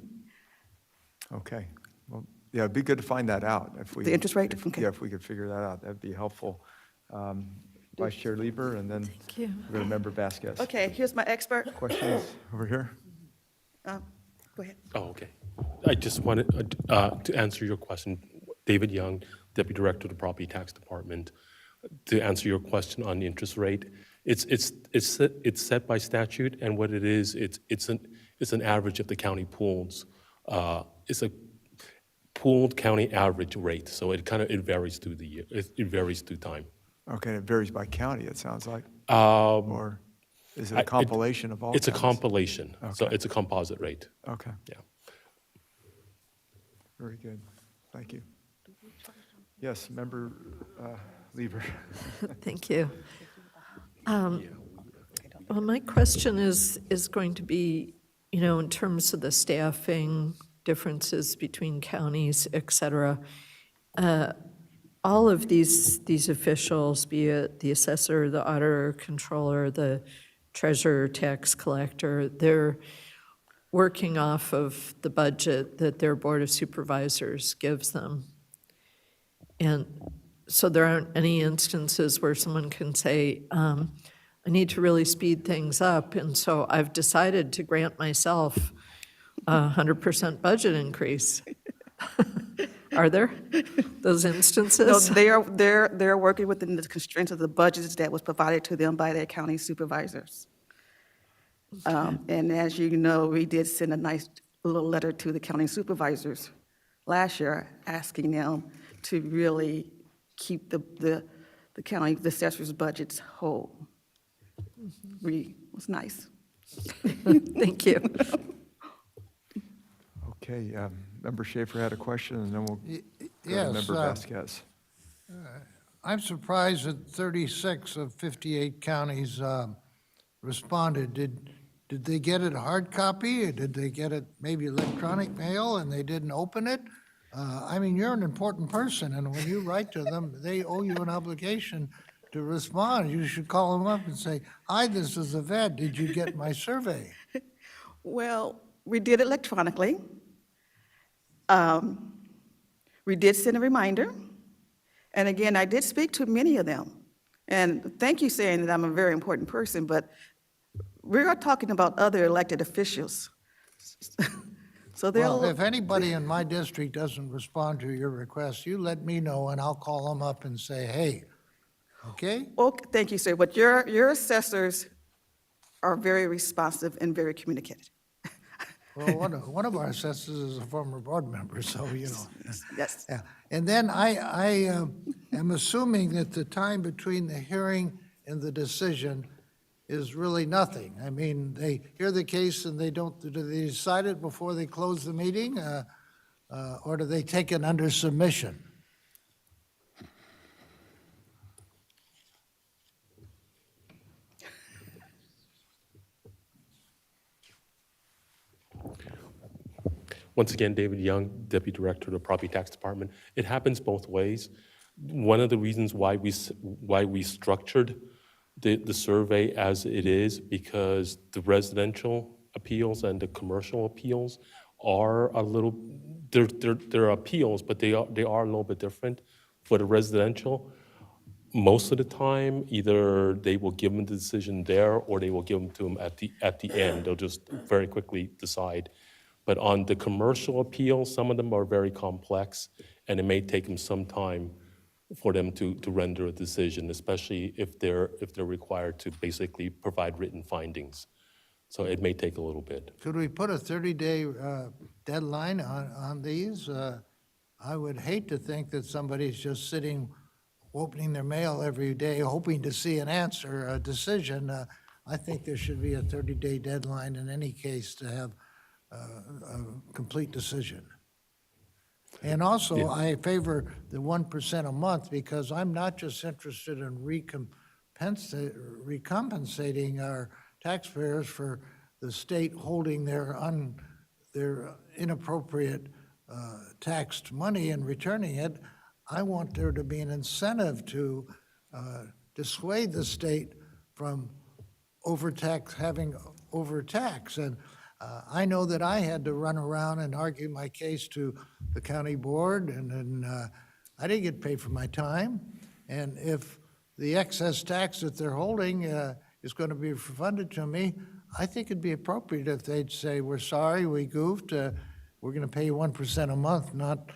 Okay, well, yeah, it'd be good to find that out. If we The interest rate? Okay. Yeah, if we could figure that out, that'd be helpful. Vice Chair Lieber, and then we'll go to Member Vasquez. Okay, here's my expert. Questions over here? Go ahead. Oh, okay. I just wanted to answer your question. David Young, Deputy Director of the Property Tax Department. To answer your question on the interest rate, it's set by statute, and what it is, it's an average of the county pools. It's a pooled county average rate, so it varies through the year. It varies through time. Okay, it varies by county, it sounds like. Or is it a compilation of all It's a counties? compilation, so Okay. it's a composite rate. Okay. Yeah. Very good. Thank you. Yes, Member Lieber. Thank you. Well, my question is going to be, in terms of the staffing differences between counties, et cetera. All of these officials, be it the assessor, the auditor, controller, the treasurer, tax collector, they're working off of the budget that their Board of Supervisors gives them. And so there aren't any instances where someone can say, I need to really speed things up, and so I've decided to grant myself a 100% budget increase. Are there those instances? No, they're working within the constraints of the budgets that was provided to them by their county supervisors. And as you know, we did send a nice little letter to the county supervisors last year, asking them to really keep the county, the assessor's budgets whole. It was nice. Thank you. Okay, Member Schaefer had a question, and then we'll go Yes, to Member Vasquez. I'm surprised that 36 of 58 counties responded. Did they get it hard copy, or did they get it maybe electronic mail and they didn't open it? I mean, you're an important person, and when you write to them, they owe you an obligation to respond. You should call them up and say, hi, this is Yvette, did you get my survey? Well, we did electronically. We did send a reminder. And again, I did speak to many of them. And thank you saying that I'm a very important person, but we are talking about other elected officials. So Well, if anybody in my district doesn't respond to your request, you let me know, and I'll call them up and say, hey, okay? Well, thank you, sir, but your assessors are very responsive and very communicative. Well, one of our assessors is a former board member, so, Yes. Yeah. And then I am assuming that the time between the hearing and the decision is really nothing. I mean, they hear the case and do they decide it before they close the meeting? Or do they take it under submission? Once again, David Young, Deputy Director of the Property Tax Department. It happens both ways. One of the reasons why we structured the survey as it is, because the residential appeals and the commercial appeals are a little, they're appeals, but they are a little bit different. For the residential, most of the time, either they will give them the decision there, or they will give them to them at the end. They'll just very quickly decide. But on the commercial appeal, some of them are very complex, and it may take them some time for them to render a decision, especially if they're required to basically provide written findings. So it may take a little bit. Could we put a 30-day deadline on these? I would hate to think that somebody's just sitting, opening their mail every day, hoping to see an answer, a decision. I think there should be a 30-day deadline in any case to have a complete decision. And also, I favor the 1% a month because I'm not just interested in recompensating our taxpayers for the state holding their inappropriate taxed money and returning it. I want there to be an incentive to dissuade the state from having overtax. And I know that I had to run around and argue my case to the county board, and I didn't get paid for my time. And if the excess tax that they're holding is going to be refunded to me, I think it'd be appropriate if they'd say, we're sorry, we goofed, we're going to pay you 1% a month, not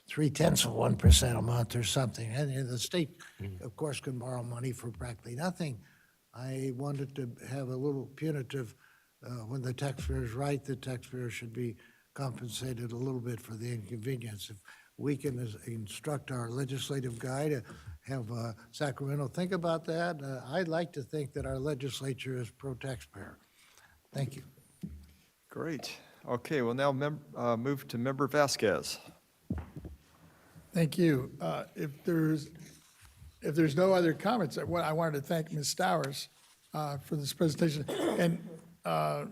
0.3% a month or something. And the state, of course, can borrow money for practically nothing. I wanted to have a little punitive, when the taxpayer's right, the taxpayer should be compensated a little bit for the inconvenience. If we can instruct our legislative guy to have Sacramento think about that, I'd like to think that our legislature is pro-taxpayer. Thank you. Great. Okay, we'll now move to Member Vasquez. Thank you. If there's no other comments, I wanted to thank Ms. Stowers for this presentation. And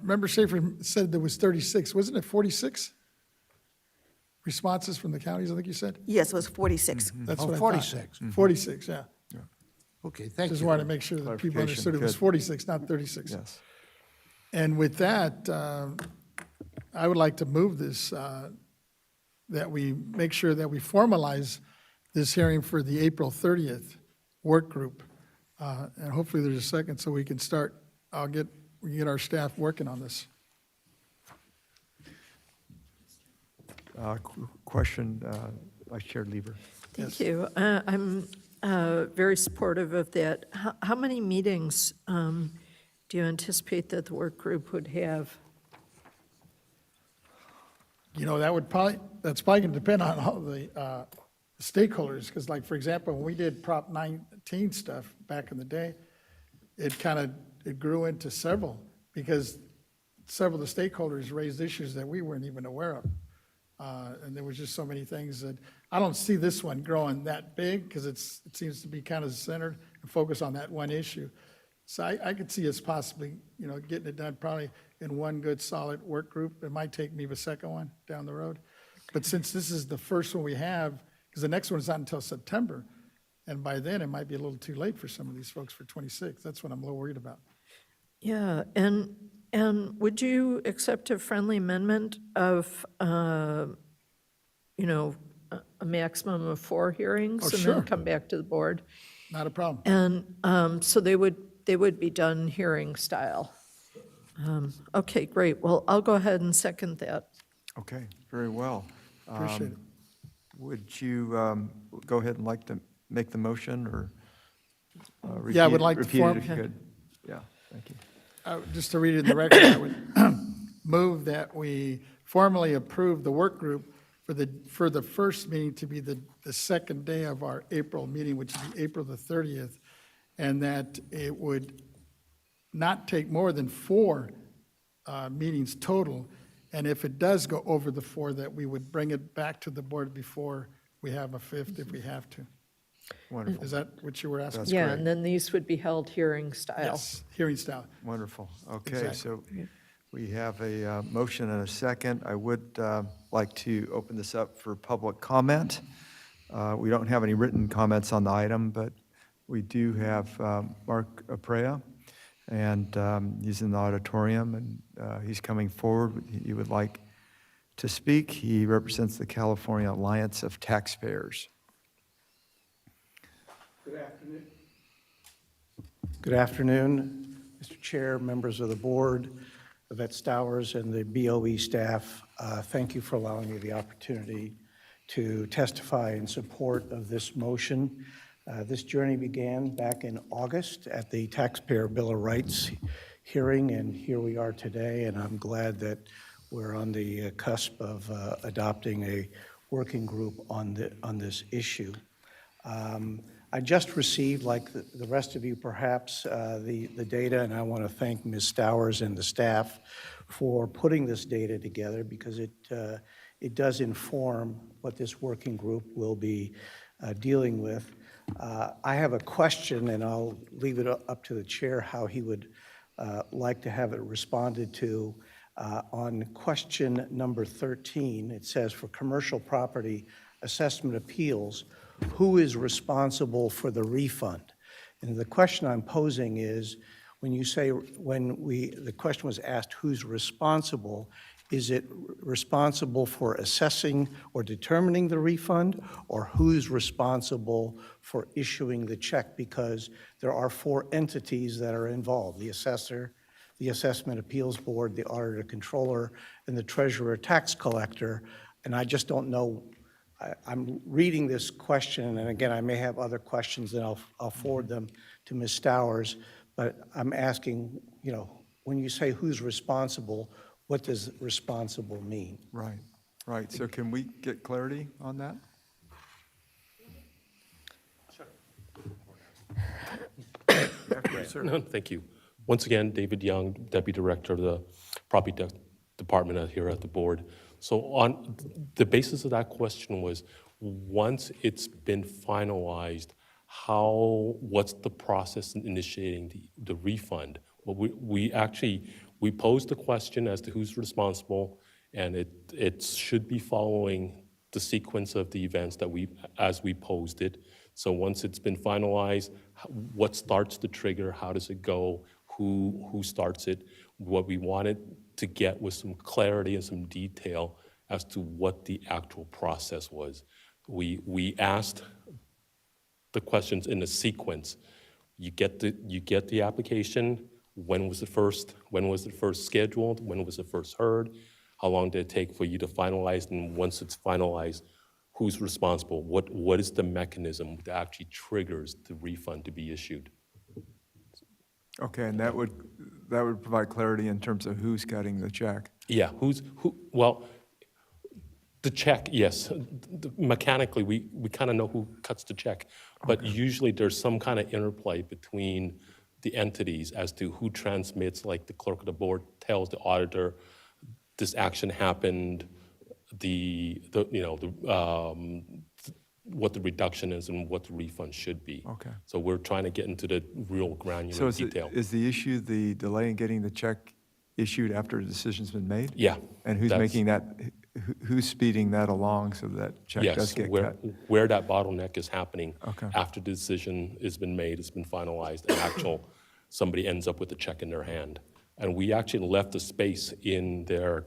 Member Schaefer said there was 36, wasn't it 46 responses from the counties, I think you said? Yes, it was 46. That's what I thought. 46. 46, yeah. Okay, thank you. Just wanted to make sure that people understood it was 46, not 36. Yes. And with that, I would like to move this, that we make sure that we formalize this hearing for the April 30th work group. And hopefully there's a second so we can start, we get our staff working on this. Question, Vice Chair Lieber. Thank you. I'm very supportive of that. How many meetings do you anticipate that the work group would have? You know, that's probably going to depend on all the stakeholders, because like, for example, when we did Prop 19 stuff back in the day, it grew into several, because several of the stakeholders raised issues that we weren't even aware of. And there was just so many things that, I don't see this one growing that big, because it seems to be kind of centered and focused on that one issue. So I could see us possibly, getting it done probably in one good solid work group. It might take maybe a second one down the road. But since this is the first one we have, because the next one is not until September, and by then it might be a little too late for some of these folks for 26. That's what I'm a little worried about. Yeah, and would you accept a friendly amendment of, a maximum of 4 hearings? Oh, and sure. then come back to the board? Not a problem. And so they would be done hearing style. Okay, great. Well, I'll go ahead and second that. Okay, very well. Appreciate it. Would you go ahead and like to make the motion, or repeat, Yeah, I would like to repeat it if you could? Yeah, thank you. Just to read it in the record, I would move that we formally approve the work group for the first meeting to be the second day of our April meeting, which is April the 30th, and that it would not take more than 4 meetings total. And if it does go over the 4, that we would bring it back to the board before we have a 5th if we have to. Wonderful. Is that what you were asking? That's Yeah, correct. and then these would be held hearing style. Yes, hearing style. Wonderful. Okay, Exactly. so we have a motion and a second. I would like to open this up for public comment. We don't have any written comments on the item, but we do have Mark Aprea, and he's in the auditorium, and he's coming forward. He would like to speak. He represents the California Alliance of Taxpayers. Good afternoon. Good afternoon, Mr. Chair, members of the board, Yvette Stowers, and the BOE staff. Thank you for allowing me the opportunity to testify in support of this motion. This journey began back in August at the Taxpayer Bill of Rights hearing, and here we are today, and I'm glad that we're on the cusp of adopting a working group on this issue. I just received, like the rest of you perhaps, the data, and I want to thank Ms. Stowers and the staff for putting this data together because it does inform what this working group will be dealing with. I have a question, and I'll leave it up to the chair how he would like to have it responded to. On question number 13, it says, for commercial property assessment appeals, who is responsible for the refund? And the question I'm posing is, when you say, the question was asked who's responsible, is it responsible for assessing or determining the refund, or who's responsible for issuing the check? Because there are 4 entities that are involved: the assessor, the Assessment Appeals Board, the Auditor Controller, and the Treasurer Tax Collector. And I just don't know. I'm reading this question, and again, I may have other questions, and I'll forward them to Ms. Stowers, but I'm asking, when you say who's responsible, what does responsible mean? Right, right. So can we get clarity on that? Sure. No, thank you. Once again, David Young, Deputy Director of the Property Department here at the board. So on the basis of that question was, once it's been finalized, what's the process in initiating the refund? Well, we posed the question as to who's responsible, and it should be following the sequence of the events as we posed it. So once it's been finalized, what starts the trigger? How does it go? Who starts it? What we wanted to get was some clarity and some detail as to what the actual process was. We asked the questions in a sequence. You get the application. When was it first scheduled? When was it first heard? How long did it take for you to finalize? And once it's finalized, who's responsible? What is the mechanism that actually triggers the refund to be issued? Okay, and that would provide clarity in terms of who's cutting the check. Yeah, well, the check, yes. Mechanically, we kind of know who cuts the check, but usually there's some kind of interplay between the entities as to who transmits, like the clerk of the board tells the auditor, this action happened, what the reduction is and what the refund should be. Okay. So we're trying to get into the real granular detail. Is the issue the delay in getting the check issued after the decision's been made? Yeah. And who's making that, who's speeding that along so that check does get cut? Where that bottleneck is happening Okay. after the decision has been made, it's been finalized, and somebody ends up with a check in their hand. And we actually left the space in there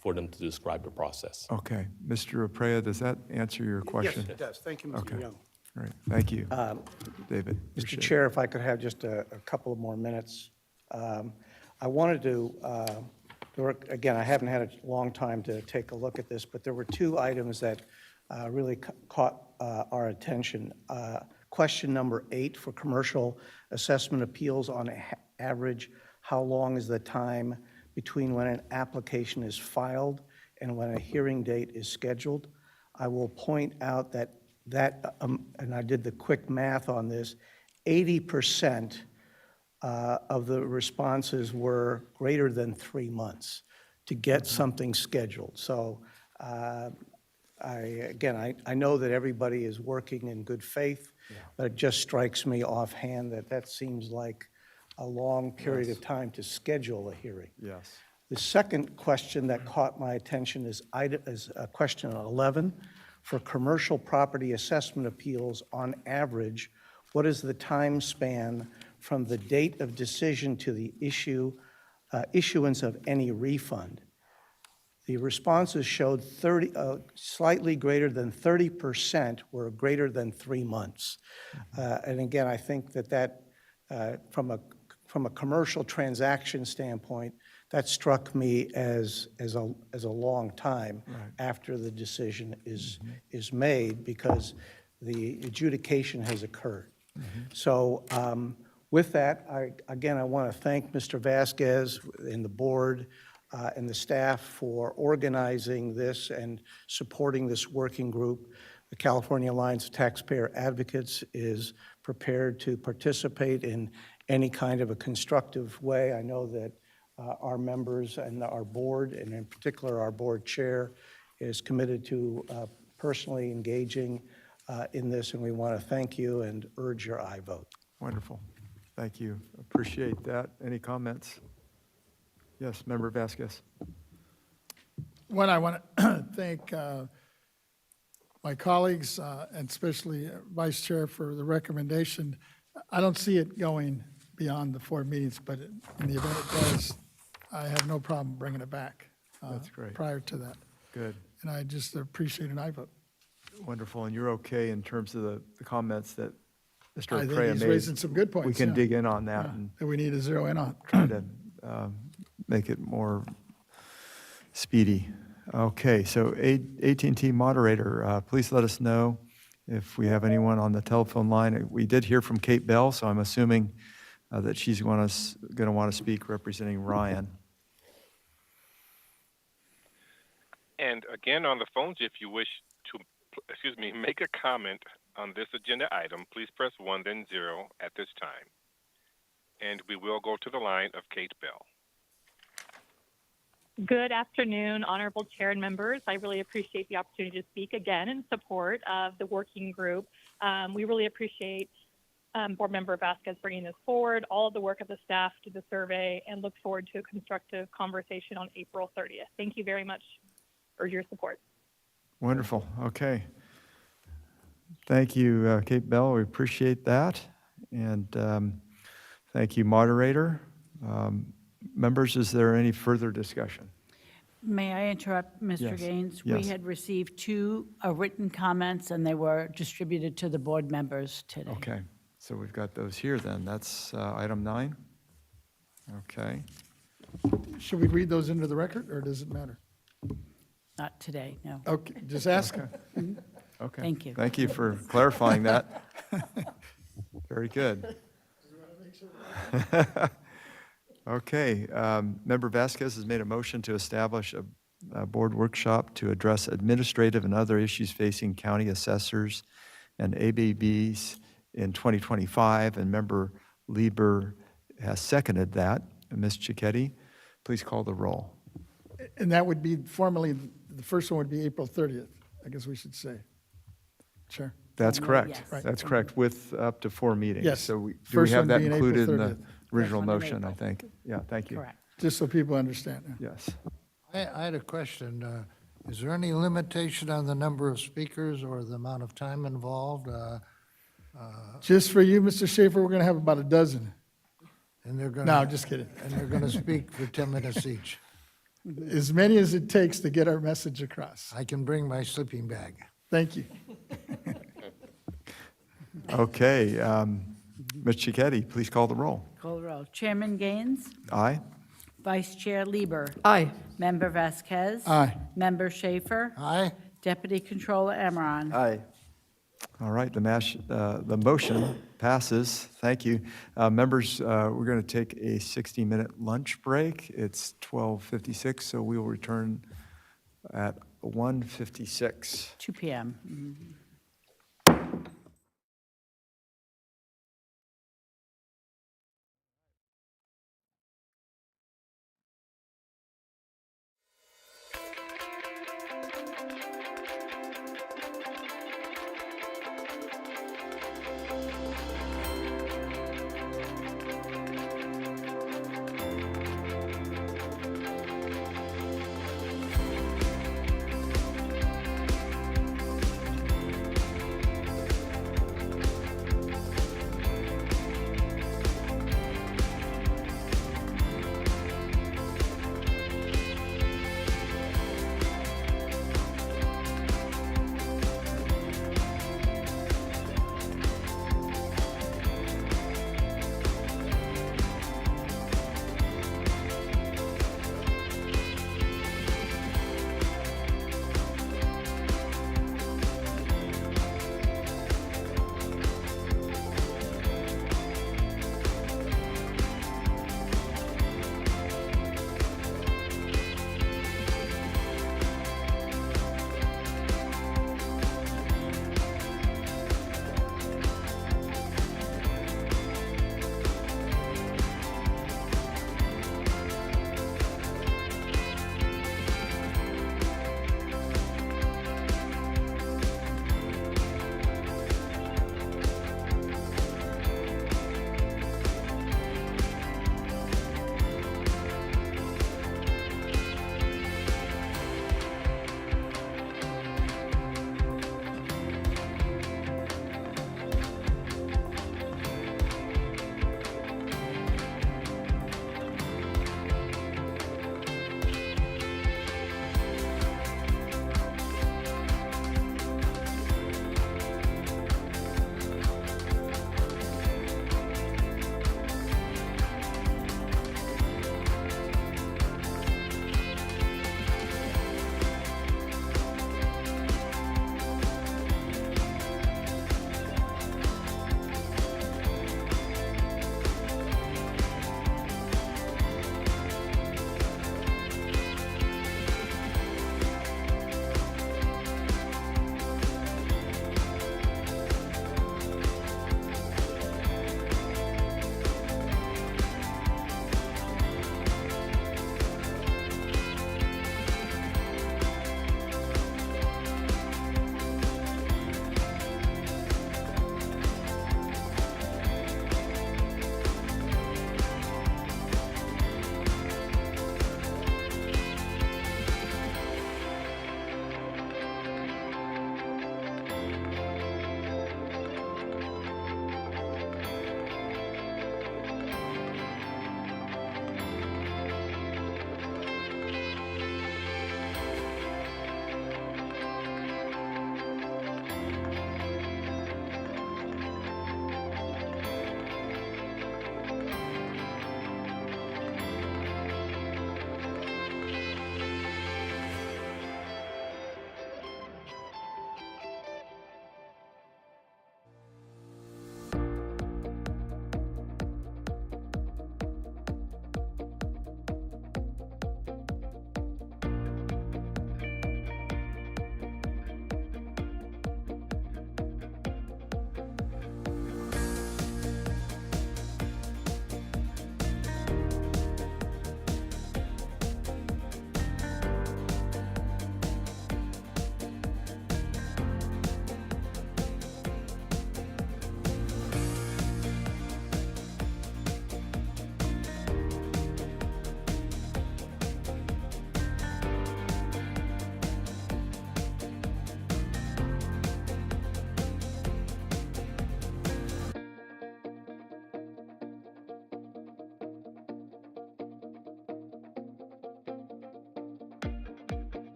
for them to describe the process. Okay. Mr. Aprea, does that answer your question? Yes, it does. Thank you, Mr. Okay. Young. All right, thank you, David. Mr. Appreciate it. Chair, if I could have just a couple of more minutes. I wanted to, again, I haven't had a long time to take a look at this, but there were 2 items that really caught our attention. Question number 8, for commercial assessment appeals, on average, how long is the time between when an application is filed and when a hearing date is scheduled? I will point out that, and I did the quick math on this, 80% of the responses were greater than 3 months to get something scheduled. So I know that everybody is working in good faith, but it just strikes me offhand that seems like a long period of time to schedule a hearing. Yes. The second question that caught my attention is question 11. For commercial property assessment appeals, on average, what is the time span from the date of decision to the issuance of any refund? the responses showed slightly greater than 30% were greater than 3 months. And again, I think that from a commercial transaction standpoint, that struck me as a long time after the decision is made, because the adjudication has occurred. So with that, I want to thank Mr. Vasquez and the board and the staff for organizing this and supporting this working group. The California Alliance of Taxpayer Advocates is prepared to participate in any kind of a constructive way. I know that our members and our board, and in particular our board chair, is committed to personally engaging in this, and we want to thank you and urge your aye vote. Wonderful. Thank you. Appreciate that. Any comments? Yes, Member Vasquez. One, I want to thank my colleagues and especially Vice Chair for the recommendation. I don't see it going beyond the 4 meetings, but in the event it does, I have no problem bringing it back. That's great. Prior to that. Good. And I just appreciate an aye vote. Wonderful. And you're okay in terms of the comments that Mr. I think Aprea he's made? raising some good points. We can yeah. dig in on that Yeah, and that we need to zero in on. try to make it more speedy. Okay, so AT&T moderator, please let us know if we have anyone on the telephone line. We did hear from Kate Bell, so I'm assuming that she's going to want to speak representing Ryan. And again, on the phones, if you wish to, make a comment on this agenda item, please press 1, then 0 at this time. And we will go to the line of Kate Bell. Good afternoon, honorable chair and members. I really appreciate the opportunity to speak again in support of the working group. We really appreciate Board Member Vasquez bringing this forward, all of the work of the staff to the survey, and look forward to a constructive conversation on April 30th. Thank you very much for your support. Wonderful. Okay. Thank you, Kate Bell. We appreciate that. And thank you, moderator. Members, is there any further discussion? May I interrupt, Mr. Yes. Gaines? Yes. We had received 2 written comments, and they were distributed to the board members today. Okay, so we've got those here then. That's item 9. Okay. Should we read those into the record, or does it matter? Not today, no. Okay, just ask. Okay. Thank you. Thank you for clarifying that. Very good. Okay, Member Vasquez has made a motion to establish a board workshop to address administrative and other issues facing county assessors and ABBs in 2025, and Member Lieber has seconded that. And Ms. Cicchetti, please call the roll. And that would be formally, the first one would be April 30th, I guess we should say. Sure. That's correct. Yes. Right. That's correct, with up to 4 meetings. Yes. So do we First have one that being April included in the 30th. original First one in motion, I April. think? Yeah, thank you. Correct. Just so people understand. Yes. I had a question. Is there any limitation on the number of speakers or the amount of time involved? Just for you, Mr. Schaefer, we're going to have about a dozen. And they're going No, just kidding. And they're going to speak for 10 minutes each. As many as it takes to get our message across. I can bring my sleeping bag. Thank you. Okay, Ms. Cicchetti, please call the roll. Call the roll. Chairman Gaines? Aye? Vice Chair Lieber? Aye. Member Vasquez? Aye. Member Schaefer? Aye. Deputy Controller Amaron? Aye. All right, the motion passes. Thank you. Members, we're going to take a 60-minute lunch break. It's 12:56, so we will return at 1:56. 2 p.m.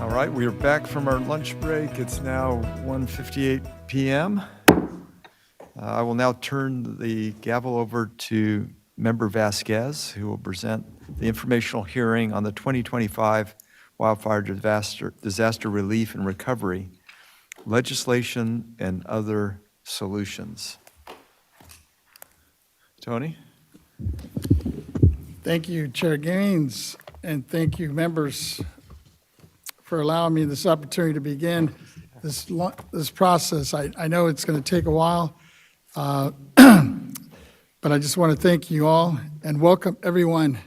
All right, we are back from our lunch break. It's now 1:58 p.m. I will now turn the gavel over to Member Vasquez, who will present the informational hearing on the 2025 wildfire disaster relief and recovery legislation and other solutions. Tony? Thank you, Chair Gaines, and thank you, members, for allowing me this opportunity to begin this process. I know it's going to take a while, but I just want to thank you all and welcome everyone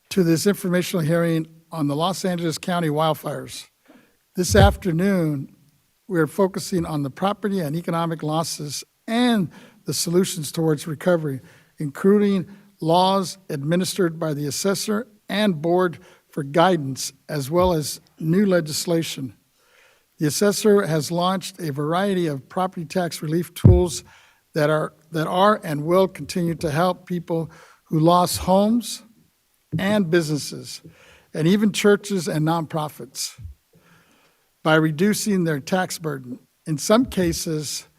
to this informational hearing on the Los Angeles County wildfires. This afternoon, we are focusing on the property and economic losses and the solutions towards recovery, including laws administered by the assessor and board for guidance, as well as new legislation. The assessor has launched a variety of property tax relief tools that are and will continue to help people who lost homes and businesses, and even churches and nonprofits, by reducing their tax burden. In some cases,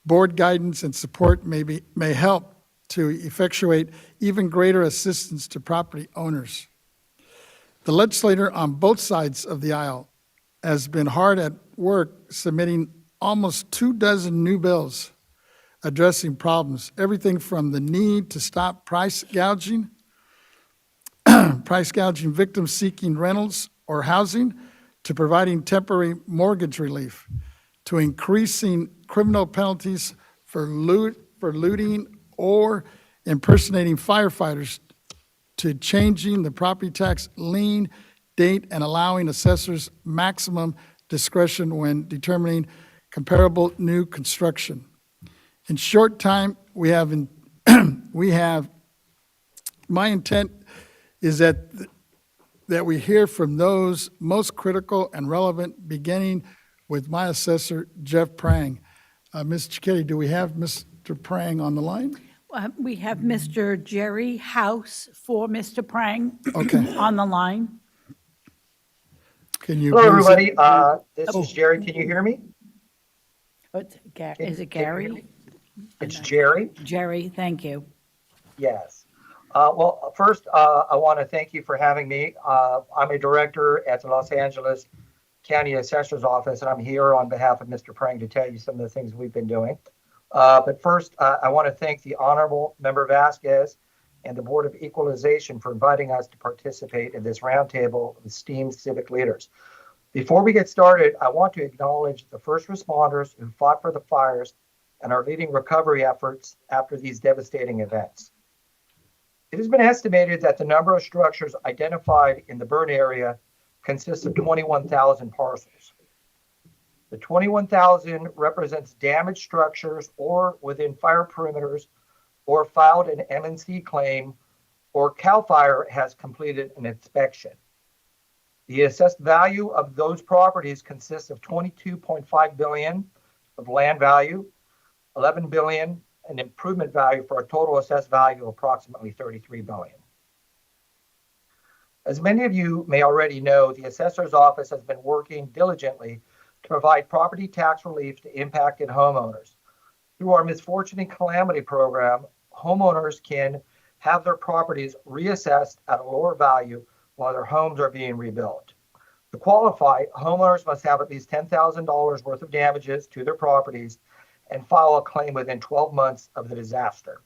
board guidance and support may help to effectuate even greater assistance to property owners. The legislator on both sides of the aisle has been hard at work submitting almost 24 new bills addressing problems, everything from the need to stop price gouging victims seeking rentals or housing, to providing temporary mortgage relief, to increasing criminal penalties for looting or impersonating firefighters, to changing the property tax lien date and allowing assessors maximum discretion when determining comparable new construction. In short time, my intent is that we hear from those most critical and relevant, beginning with my assessor, Jeff Prang. Ms. Cicchetti, do we have Mr. Prang on the line? We have Mr. Jerry House for Mr. Prang Okay. on the line. Can you? Hello, please- everybody. This is Jerry. Can you hear me? Is it Gary? It's Jerry. Jerry, thank you. Yes. Well, first, I want to thank you for having me. I'm a director at the Los Angeles County Assessor's Office, and I'm here on behalf of Mr. Prang to tell you some of the things we've been doing. But first, I want to thank the Honorable Member Vasquez and the Board of Equalization for inviting us to participate in this roundtable of esteemed civic leaders. Before we get started, I want to acknowledge the first responders who fought for the fires and are leading recovery efforts after these devastating events. It has been estimated that the number of structures identified in the burn area consists of 21,000 parcels. The 21,000 represents damaged structures or within fire perimeters, or filed an M&C claim, or CAL FIRE has completed an inspection. The assessed value of those properties consists of $22.5 billion of land value, $11 billion in improvement value, for a total assessed value of approximately $33 billion. As many of you may already know, the Assessor's Office has been working diligently to provide property tax relief to impacted homeowners. Through our Misfortune and Calamity program, homeowners can have their properties reassessed at a lower value while their homes are being rebuilt. To qualify, homeowners must have at least $10,000 worth of damages to their properties and file a claim within 12 months of the disaster.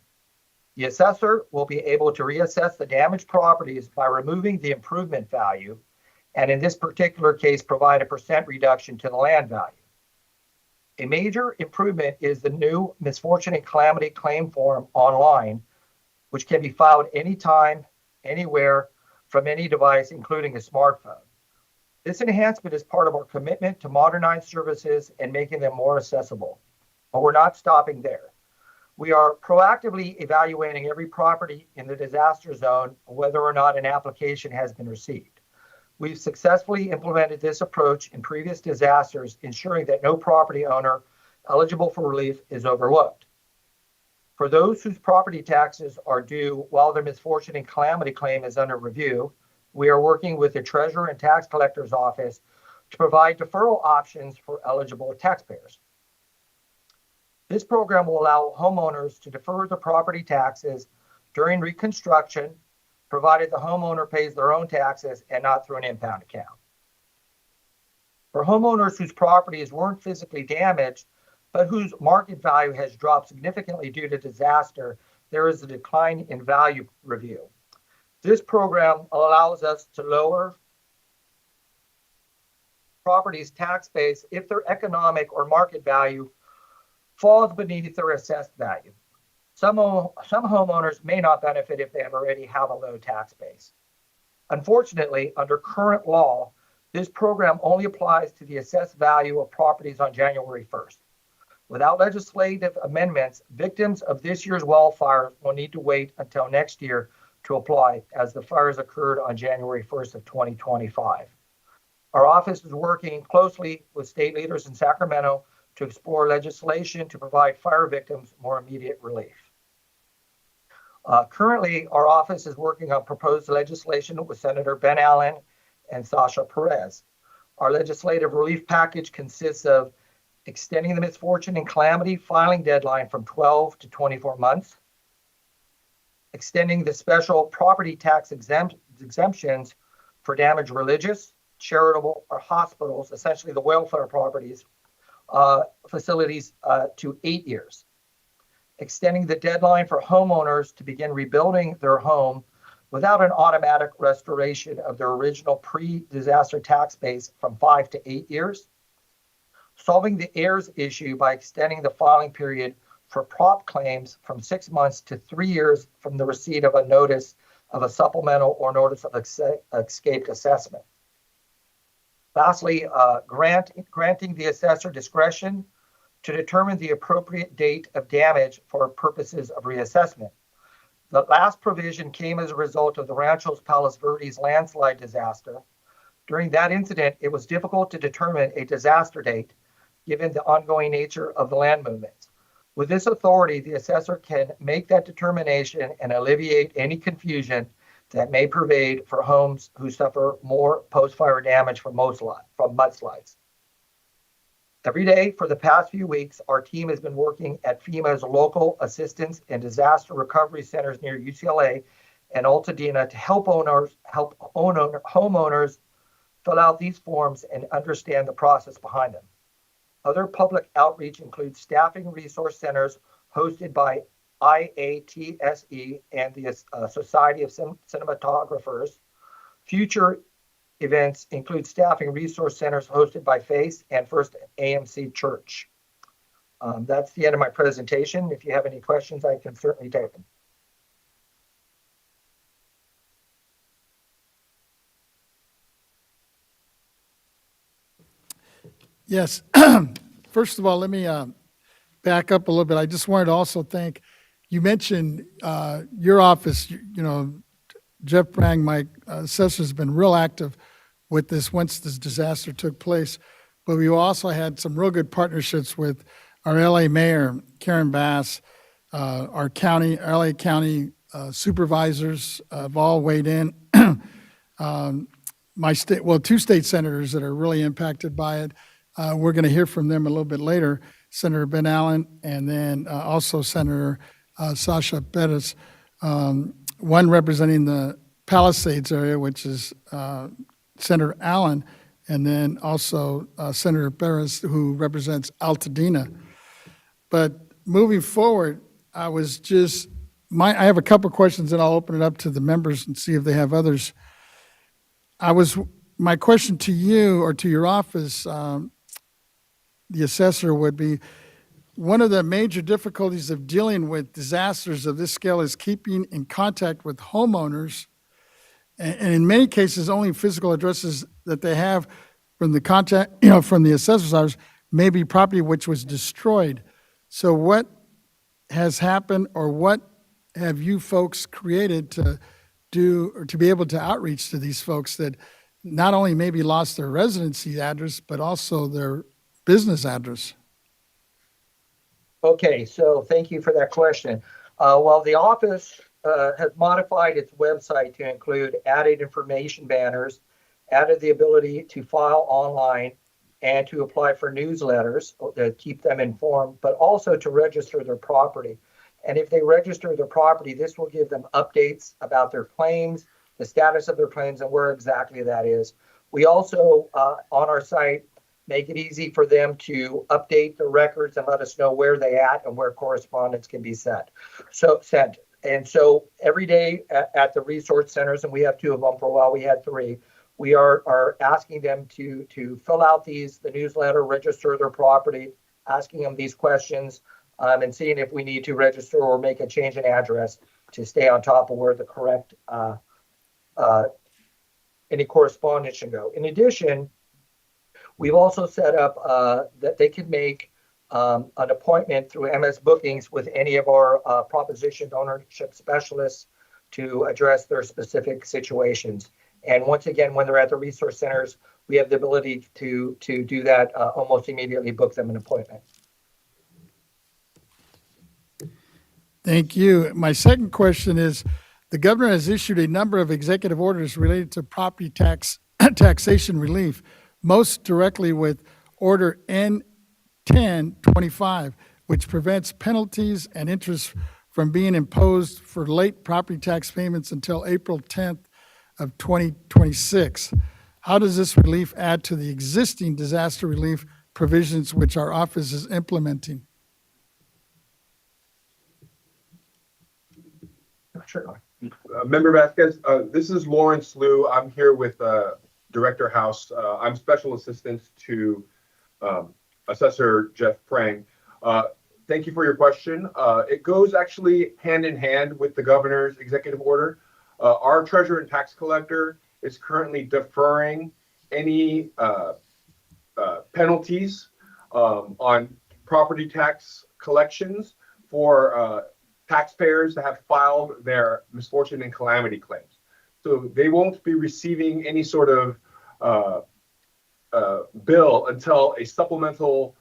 The assessor will be able to reassess the damaged properties by removing the improvement value, and in this particular case, provide a % reduction to the land value. A major improvement is the new Misfortune and Calamity claim form online, which can be filed anytime, anywhere, from any device, including a smartphone. This enhancement is part of our commitment to modernize services and making them more accessible. But we're not stopping there. We are proactively evaluating every property in the disaster zone, whether or not an application has been received. We've successfully implemented this approach in previous disasters, ensuring that no property owner eligible for relief is overlooked. For those whose property taxes are due while their Misfortune and Calamity claim is under review, we are working with the Treasurer and Tax Collector's Office to provide deferral options for eligible taxpayers. This program will allow homeowners to defer the property taxes during reconstruction, provided the homeowner pays their own taxes and not through an impound account. For homeowners whose properties weren't physically damaged, but whose market value has dropped significantly due to disaster, there is a decline in value review. This program allows us to lower property's tax base if their economic or market value falls beneath their assessed value. Some homeowners may not benefit if they already have a low tax base. Unfortunately, under current law, this program only applies to the assessed value of properties on January 1st. Without legislative amendments, victims of this year's wildfires will need to wait until next year to apply, as the fires occurred on January 1st of 2025. Our office is working closely with state leaders in Sacramento to explore legislation to provide fire victims more immediate relief. Currently, our office is working on proposed legislation with Senator Ben Allen and Sasha Perez. Our legislative relief package consists of extending the misfortune and calamity filing deadline from 12 to 24 months, extending the special property tax exemptions for damaged religious, charitable, or hospitals, essentially the welfare properties, facilities, to 8 years, extending the deadline for homeowners to begin rebuilding their home without an automatic restoration of their original pre-disaster tax base from 5 to 8 years, solving the heirs issue by extending the filing period for prop claims from 6 months to 3 years from the receipt of a notice of a supplemental or notice of escaped assessment. Lastly, granting the assessor discretion to determine the appropriate date of damage for purposes of reassessment. The last provision came as a result of the Ranchos Palos Verdes landslide disaster. During that incident, it was difficult to determine a disaster date given the ongoing nature of the land movements. With this authority, the assessor can make that determination and alleviate any confusion that may pervade for homes who suffer more post-fire damage from mudslides. Every day for the past few weeks, our team has been working at FEMA's local assistance and disaster recovery centers near UCLA and Altadena to help homeowners fill out these forms and understand the process behind them. Other public outreach includes staffing resource centers hosted by IATSE and the Society of Cinematographers. Future events include staffing resource centers hosted by FACE and First AMC Church. That's the end of my presentation. If you have any questions, I can certainly take them. Yes. First of all, let me back up a little bit. I just wanted to also thank, you mentioned your office, Jeff Brang, my assessor, has been real active with this once this disaster took place. But we also had some real good partnerships with our LA Mayor, Karen Bass, our LA County supervisors have all weighed in. Two state senators that are really impacted by it. We're going to hear from them a little bit later, Senator Ben Allen and then also Senator Sasha Perez, one representing the Palisades area, which is Senator Allen, and then also Senator Perez, who represents Altadena. But moving forward, I have a couple questions, and I'll open it up to the members and see if they have others. My question to you or to your office, the assessor, would be, one of the major difficulties of dealing with disasters of this scale is keeping in contact with homeowners, and in many cases, only physical addresses that they have from the contact, from the assessor's office, may be property which was destroyed. So what has happened, or what have you folks created to do, or to be able to outreach to these folks that not only maybe lost their residency address, but also their business address? Okay, so thank you for that question. Well, the office has modified its website to include added information banners added the ability to file online and to apply for newsletters to keep them informed, but also to register their property. And if they register their property, this will give them updates about their claims, the status of their claims, and where exactly that is. We also, on our site, make it easy for them to update the records and let us know where they at and where correspondence can be sent. And so every day at the resource centers, and we have 2 of them, for a while we had 3, we are asking them to fill out the newsletter, register their property, asking them these questions, and seeing if we need to register or make a change in address to stay on top of where the correct any correspondence should go. In addition, we've also set up that they can make an appointment through MS Bookings with any of our proposition ownership specialists to address their specific situations. And once again, when they're at the resource centers, we have the ability to do that almost immediately, book them an appointment. Thank you. My second question is, the governor has issued a number of executive orders related to property taxation relief, most directly with Order N-1025, which prevents penalties and interest from being imposed for late property tax payments until April 10th of 2026. How does this relief add to the existing disaster relief provisions which our office is implementing? Sure. Member Vasquez, this is Lawrence Liu. I'm here with Director House. I'm Special Assistant to Assessor Jeff Prang. Thank you for your question. It goes actually hand in hand with the governor's executive order. Our treasurer and tax collector is currently deferring any penalties on property tax collections for taxpayers that have filed their misfortune and calamity claims. So they won't be receiving any sort of bill until a supplemental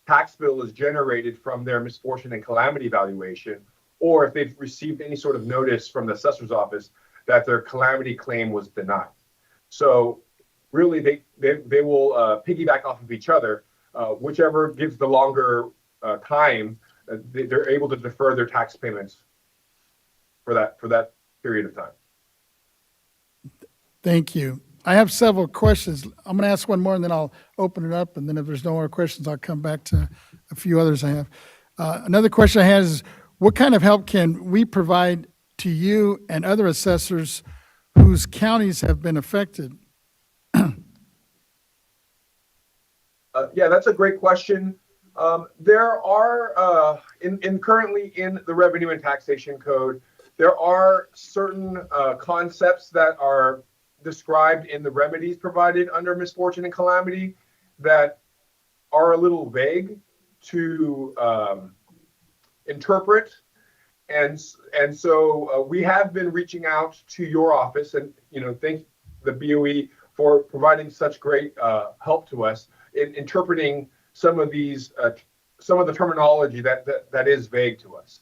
tax bill is generated from their misfortune and calamity valuation, or if they've received any sort of notice from the assessor's office that their calamity claim was denied. So really, they will piggyback off of each other. Whichever gives the longer time, they're able to defer their tax payments for that period of time. Thank you. I have several questions. I'm going to ask one more, and then I'll open it up, and then if there's no more questions, I'll come back to a few others I have. Another question I have is, what kind of help can we provide to you and other assessors whose counties have been affected? Yeah, that's a great question. There are, currently in the Revenue and Taxation Code, there are certain concepts that are described in the remedies provided under misfortune and calamity that are a little vague to interpret. And so we have been reaching out to your office, and thank the BOE for providing such great help to us in interpreting some of these, some of the terminology that is vague to us.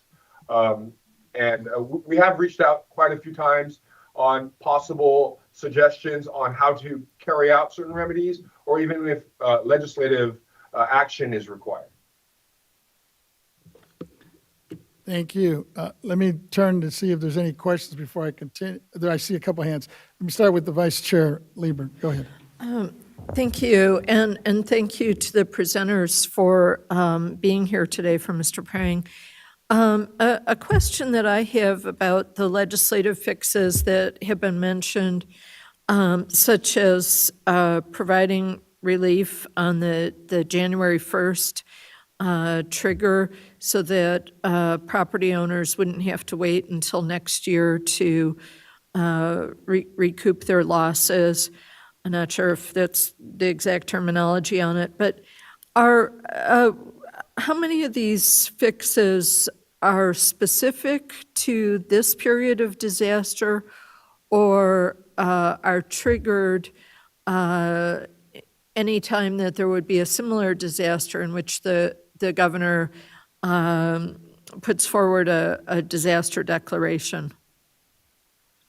And we have reached out quite a few times on possible suggestions on how to carry out certain remedies, or even if legislative action is required. Thank you. Let me turn to see if there's any questions before I continue. There, I see a couple hands. Let me start with the Vice Chair Lieber. Go ahead. Thank you, and thank you to the presenters for being here today, for Mr. Prang. A question that I have about the legislative fixes that have been mentioned, such as providing relief on the January 1st trigger so that property owners wouldn't have to wait until next year to recoup their losses. I'm not sure if that's the exact terminology on it, but how many of these fixes are specific to this period of disaster, or are triggered anytime that there would be a similar disaster in which the governor puts forward a disaster declaration?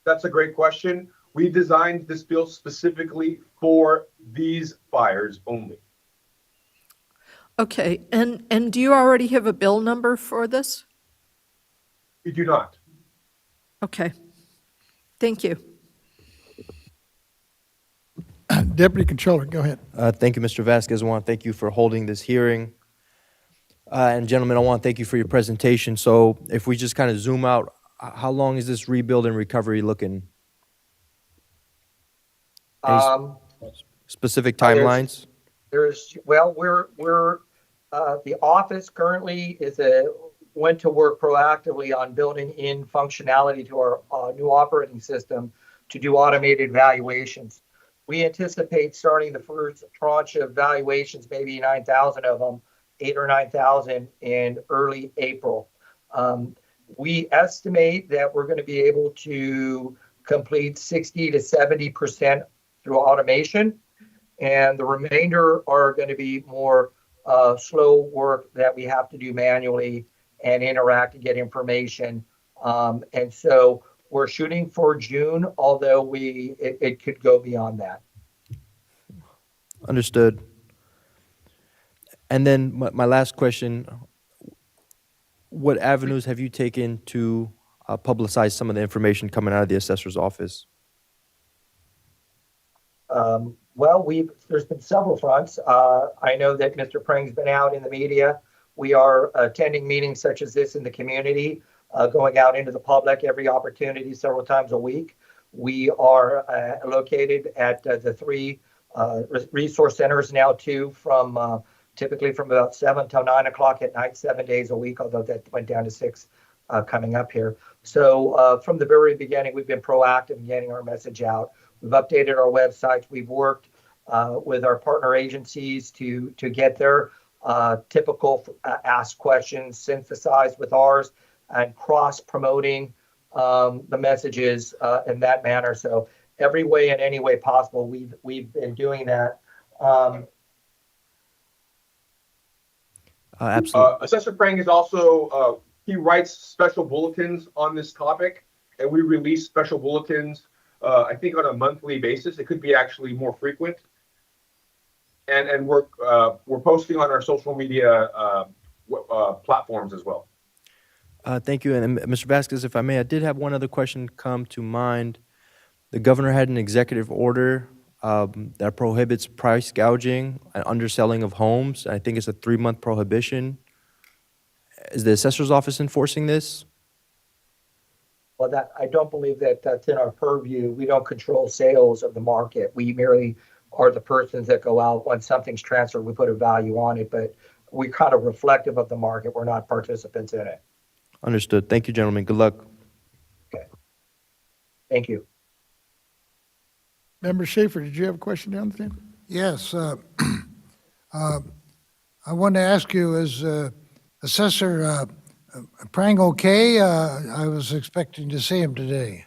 That's a great question. We designed this bill specifically for these fires only. Okay, and do you already have a bill number for this? We do not. Okay, thank you. Deputy Controller, go ahead. Thank you, Mr. Vasquez. I want to thank you for holding this hearing. And gentlemen, I want to thank you for your presentation. So if we just kind of zoom out, how long is this rebuild and recovery looking? Any specific timelines? Well, the office currently went to work proactively on building in functionality to our new operating system to do automated valuations. We anticipate starting the first tranche of valuations, maybe 9,000 of them, 8 or 9,000 in early April. We estimate that we're going to be able to complete 60 to 70% through automation, and the remainder are going to be more slow work that we have to do manually and interact and get information. And so we're shooting for June, although it could go beyond that. Understood. And then my last question, what avenues have you taken to publicize some of the information coming out of the assessor's office? Well, there's been several fronts. I know that Mr. Prang's been out in the media. We are attending meetings such as this in the community, going out into the public every opportunity several times a week. We are located at the 3 resource centers now, too, typically from about 7 till 9 o'clock at night, 7 days a week, although that went down to 6 coming up here. So from the very beginning, we've been proactive in getting our message out. We've updated our websites. We've worked with our partner agencies to get their typical ask questions synthesized with ours and cross-promoting the messages in that manner. So every way and any way possible, we've been doing that. Absolutely. Assessor Prang is also, he writes special bulletins on this topic, and we release special bulletins, I think on a monthly basis. It could be actually more frequent. And we're posting on our social media platforms as well. Thank you. And Mr. Vasquez, if I may, I did have one other question come to mind. The governor had an executive order that prohibits price gouging and underselling of homes. I think it's a 3-month prohibition. Is the assessor's office enforcing this? Well, I don't believe that that's in our purview. We don't control sales of the market. We merely are the persons that go out when something's transferred, we put a value on it, but we're kind of reflective of the market. We're not participants in it. Understood. Thank you, gentlemen. Good luck. Okay. Thank you. Member Schaefer, did you have a question down there? Yes. I wanted to ask you, is Assessor Prang okay? I was expecting to see him today.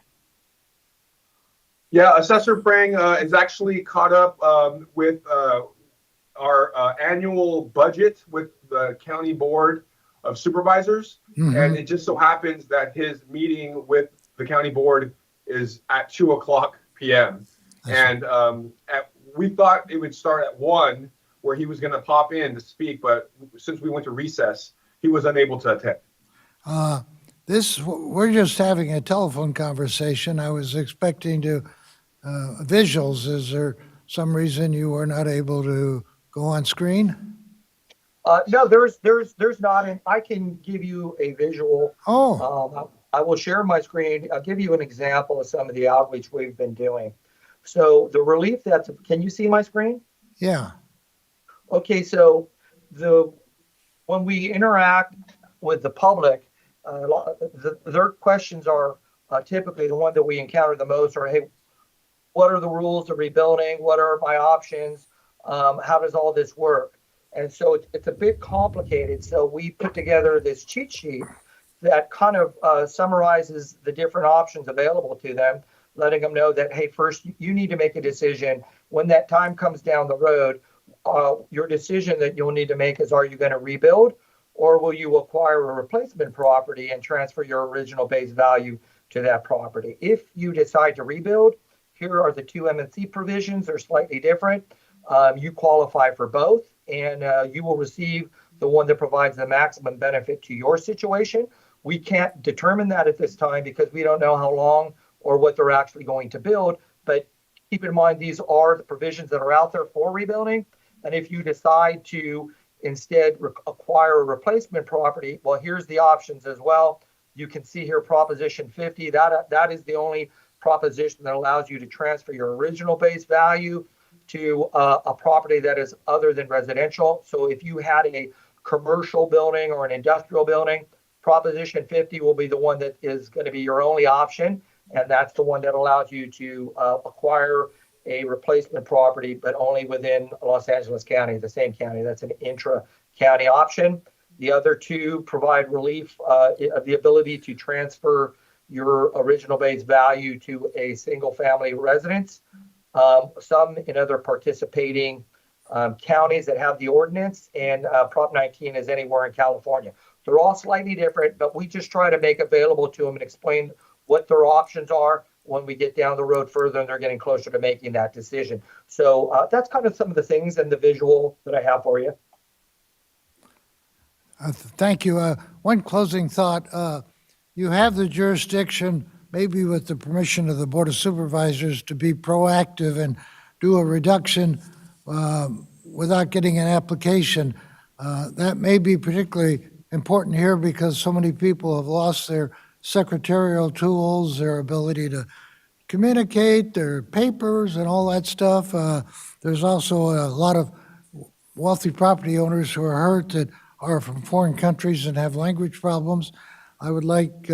Yeah, Assessor Prang is actually caught up with our annual budget with the County Board of Supervisors. Mm-hmm. And it just so happens that his meeting with the County Board is at 2:00 p.m. And we thought it would start at 1, where he was going to pop in to speak, but since we went to recess, he was unable to attend. We're just having a telephone conversation. I was expecting to visuals. Is there some reason you were not able to go on screen? No, there's not. And I can give you a visual. Oh. I will share my screen. I'll give you an example of some of the outreach we've been doing. So the relief can you see my screen? Yeah. Okay, so when we interact with the public, their questions are typically the one that we encounter the most are, hey, what are the rules of rebuilding? What are my options? How does all this work? And so it's a bit complicated. So we put together this cheat sheet that kind of summarizes the different options available to them, letting them know that, hey, first, you need to make a decision. When that time comes down the road, your decision that you'll need to make is, are you going to rebuild, or will you acquire a replacement property and transfer your original base value to that property? If you decide to rebuild, Here are the two M&C provisions. They're slightly different. You qualify for both, and you will receive the one that provides the maximum benefit to your situation. We can't determine that at this time because we don't know how long or what they're actually going to build. But keep in mind, these are the provisions that are out there for rebuilding. And if you decide to instead acquire a replacement property, well, here's the options as well. You can see here Proposition 50. That is the only proposition that allows you to transfer your original base value to a property that is other than residential. So if you had a commercial building or an industrial building, Proposition 50 will be the one that is going to be your only option. And that's the one that allows you to acquire a replacement property, but only within Los Angeles County, the same county. That's an intra-county option. The other two provide relief of the ability to transfer your original base value to a single-family residence. Some in other participating counties that have the ordinance, and Prop 19 is anywhere in California. They're all slightly different, but we just try to make available to them and explain what their options are when we get down the road further and they're getting closer to making that decision. So that's kind of some of the things and the visual that I have for you. Thank you. One closing thought. You have the jurisdiction, maybe with the permission of the Board of Supervisors, to be proactive and do a reduction without getting an application. That may be particularly important here because so many people have lost their secretarial tools, their ability to communicate, their papers and all that stuff. There's also a lot of wealthy property owners who are hurt that are from foreign countries and have language problems. I would like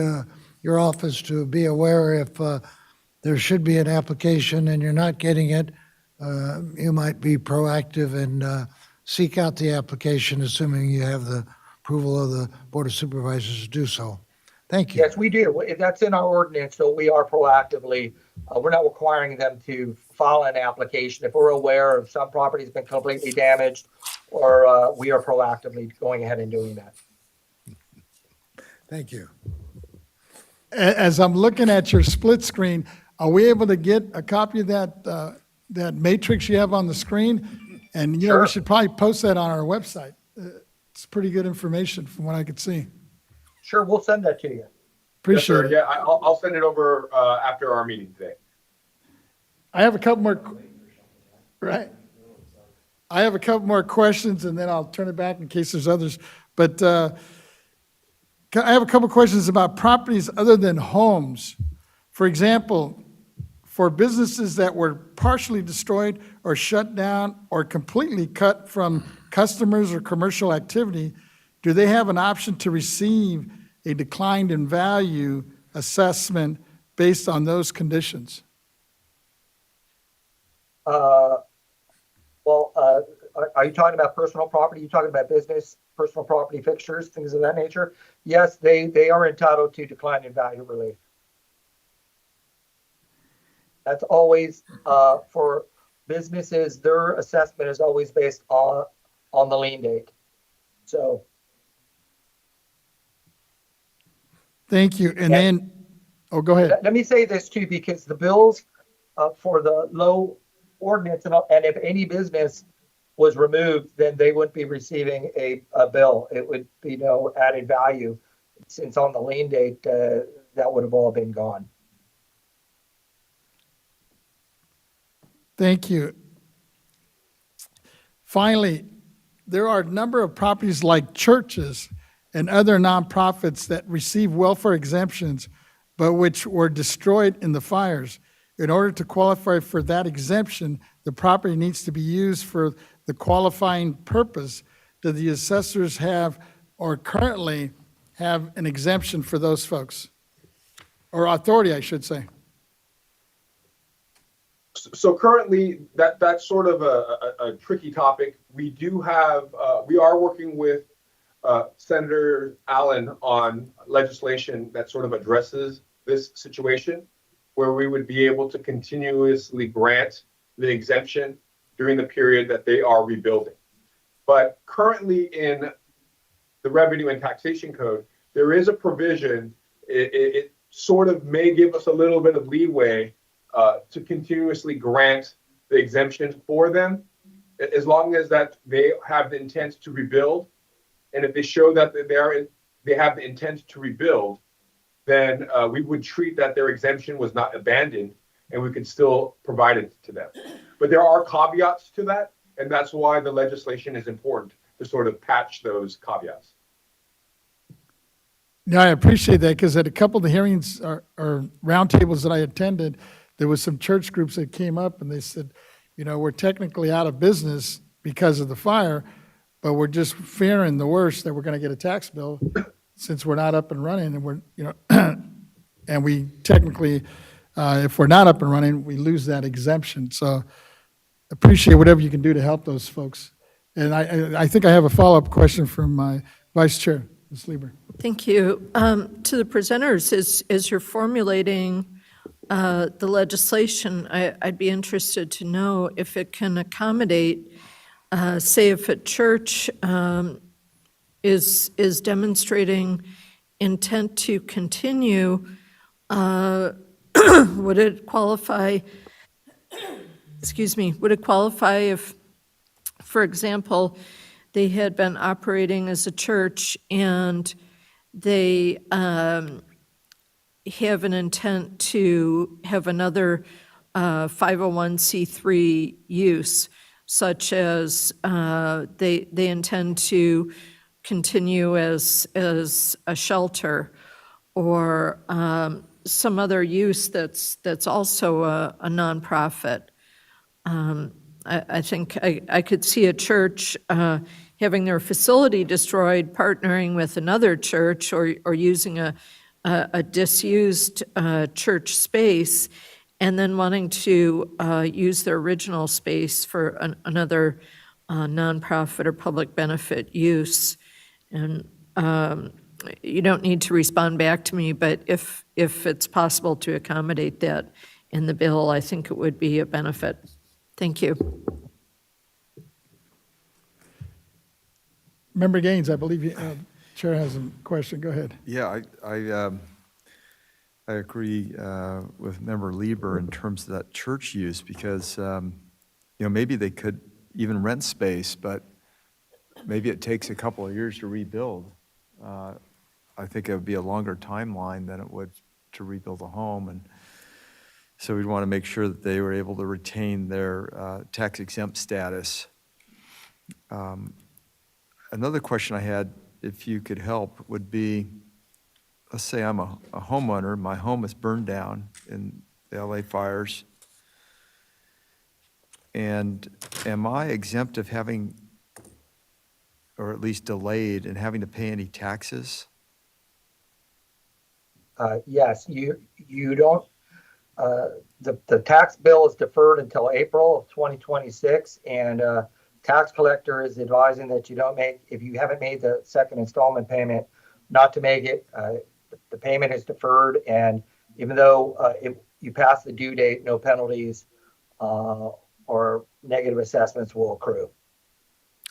your office to be aware if there should be an application and you're not getting it, you might be proactive and seek out the application, assuming you have the approval of the Board of Supervisors to do so. Thank you. Yes, we do. That's in our ordinance, so we are proactively, we're not requiring them to file an application. If we're aware of some property has been completely damaged, or we are proactively going ahead and doing that. Thank you. As I'm looking at your split screen, are we able to get a copy of that matrix you have on the screen? And, you know, we should probably post that on our website. It's pretty good information from what I could see. Sure, we'll send that to you. Appreciate it. Yeah, I'll send it over after our meeting today. I have a couple more, right? I have a couple more questions, and then I'll turn it back in case there's others. But I have a couple questions about properties other than homes. For example, for businesses that were partially destroyed or shut down or completely cut from customers or commercial activity, do they have an option to receive a declined in value assessment based on those conditions? Are you talking about personal property? Are you talking about business, personal property fixtures, things of that nature? Yes, they are entitled to decline in value relief. That's always, for businesses, their assessment is always based on the lien date. So. Thank you. And then, oh, go ahead. Let me say this too, because the bills for the low ordinance, and if any business was removed, then they wouldn't be receiving a bill. It would be no added value. Since on the lien date, that would have all been gone. Thank you. Finally, there are a number of properties like churches and other nonprofits that receive welfare exemptions, but which were destroyed in the fires. In order to qualify for that exemption, the property needs to be used for the qualifying purpose. Do the assessors have, or currently have, an exemption for those folks? Or authority, I should say. So currently, that's sort of a tricky topic. We do have, we are working with Senator Allen on legislation that sort of addresses this situation, where we would be able to continuously grant the exemption during the period that they are rebuilding. But currently in the Revenue and Taxation Code, there is a provision, it sort of may give us a little bit of leeway to continuously grant the exemption for them, as long as that they have the intent to rebuild. And if they show that they have the intent to rebuild, then we would treat that their exemption was not abandoned, and we could still provide it to them. But there are caveats to that, and that's why the legislation is important, to sort of patch those caveats. No, I appreciate that, because at a couple of the hearings or roundtables that I attended, there was some church groups that came up and they said, you know, we're technically out of business because of the fire, but we're just fearing the worst, that we're going to get a tax bill since we're not up and running, and we're, you know, and we technically, if we're not up and running, we lose that exemption. So appreciate whatever you can do to help those folks. And I think I have a follow-up question from my Vice Chair, Ms. Lieber. Thank you. To the presenters, as you're formulating the legislation, I'd be interested to know if it can accommodate, say, if a church is demonstrating intent to continue, would it qualify, excuse me, would it qualify if, for example, they had been operating as a church and they have an intent to have another 501c3 use, such as they intend to continue as a shelter, or some other use that's also a nonprofit. I think I could see a church having their facility destroyed, partnering with another church, or using a disused church space, and then wanting to use their original space for another nonprofit or public benefit use. And you don't need to respond back to me, but if it's possible to accommodate that in the bill, I think it would be a benefit. Thank you. Member Gaines, I believe you, Chair has a question. Go ahead. Yeah, I agree with Member Lieber in terms of that church use, because maybe they could even rent space, but maybe it takes a couple of years to rebuild. I think it would be a longer timeline than it would to rebuild a home, and so we'd want to make sure that they were able to retain their tax exempt status. Another question I had, if you could help, would be, let's say I'm a homeowner, my home is burned down in the LA fires, and am I exempt of having, or at least delayed in having to pay any taxes? Yes, you don't. The tax bill is deferred until April of 2026, and tax collector is advising that you don't make, if you haven't made the second installment payment, not to make it. The payment is deferred, and even though if you pass the due date, no penalties or negative assessments will accrue.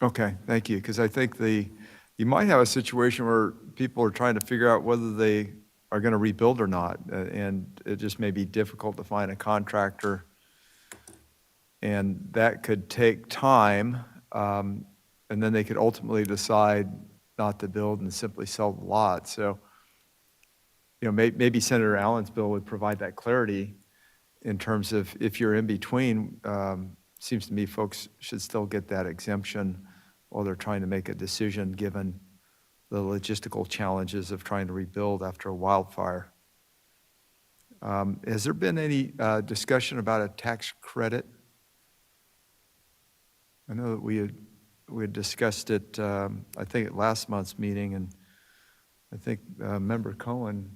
Okay, thank you, because I think you might have a situation where people are trying to figure out whether they are going to rebuild or not, and it just may be difficult to find a contractor, and that could take time, and then they could ultimately decide not to build and simply sell the lot. So, maybe Senator Allen's bill would provide that clarity in terms of if you're in between. Seems to me folks should still get that exemption while they're trying to make a decision, given the logistical challenges of trying to rebuild after a wildfire. Has there been any discussion about a tax credit? I know that we had discussed it, I think, at last month's meeting, and I think Member Cohen,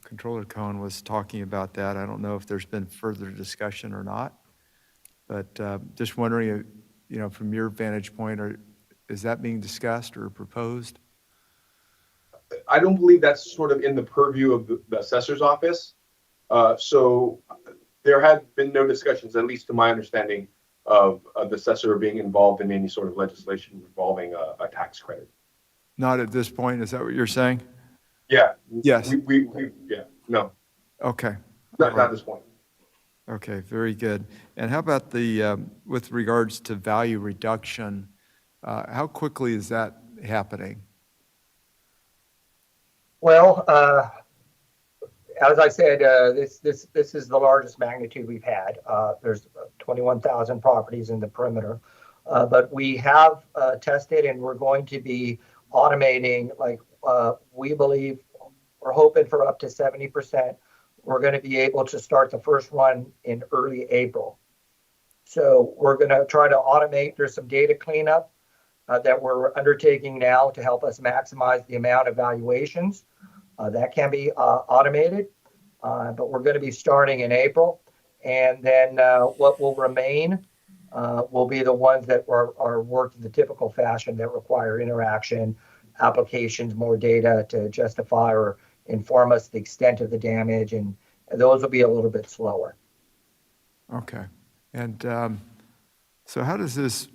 Controller Cohen, was talking about that. I don't know if there's been further discussion or not, but just wondering, from your vantage point, is that being discussed or proposed? I don't believe that's sort of in the purview of the assessor's office. So there have been no discussions, at least to my understanding, of the assessor being involved in any sort of legislation involving a tax credit. Not at this point, is that what you're saying? Yeah. Yes. Yeah, no. Okay. Not at this point. Okay, very good. And how about the, with regards to value reduction, how quickly is that happening? Well, as I said, this is the largest magnitude we've had. There's 21,000 properties in the perimeter, but we have tested, and we're going to be automating. Like we believe, we're hoping for up to 70%. We're going to be able to start the first run in early April. So we're going to try to automate. There's some data cleanup that we're undertaking now to help us maximize the amount of valuations. That can be automated, but we're going to be starting in April. And then what will remain will be the ones that are worked in the typical fashion that require interaction, applications, more data to justify or inform us the extent of the damage, and those will be a little bit slower. Okay. And so how does this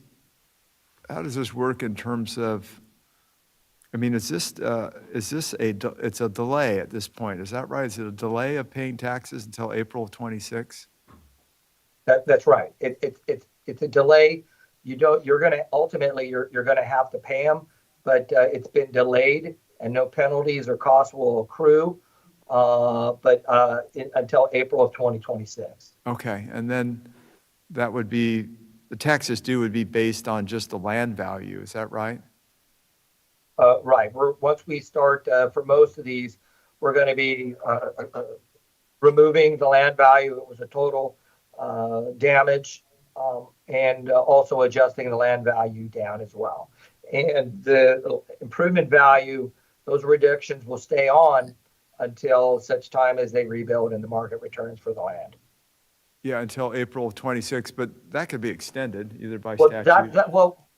work in terms of, I mean, is this it's a delay at this point, is that right? Is it a delay of paying taxes until April of 26? That's right. It's a delay. You're going to ultimately you're going to have to pay them, but it's been delayed and no penalties or costs will accrue, until April of 2026. Okay, and then that would be, the taxes due would be based on just the land value, is that right? Right. Once we start, for most of these, we're going to be removing the land value. It was a total damage, and also adjusting the land value down as well. And the improvement value, those reductions will stay on until such time as they rebuild and the market returns for the land. Yeah, until April of 26, but that could be extended either by statute.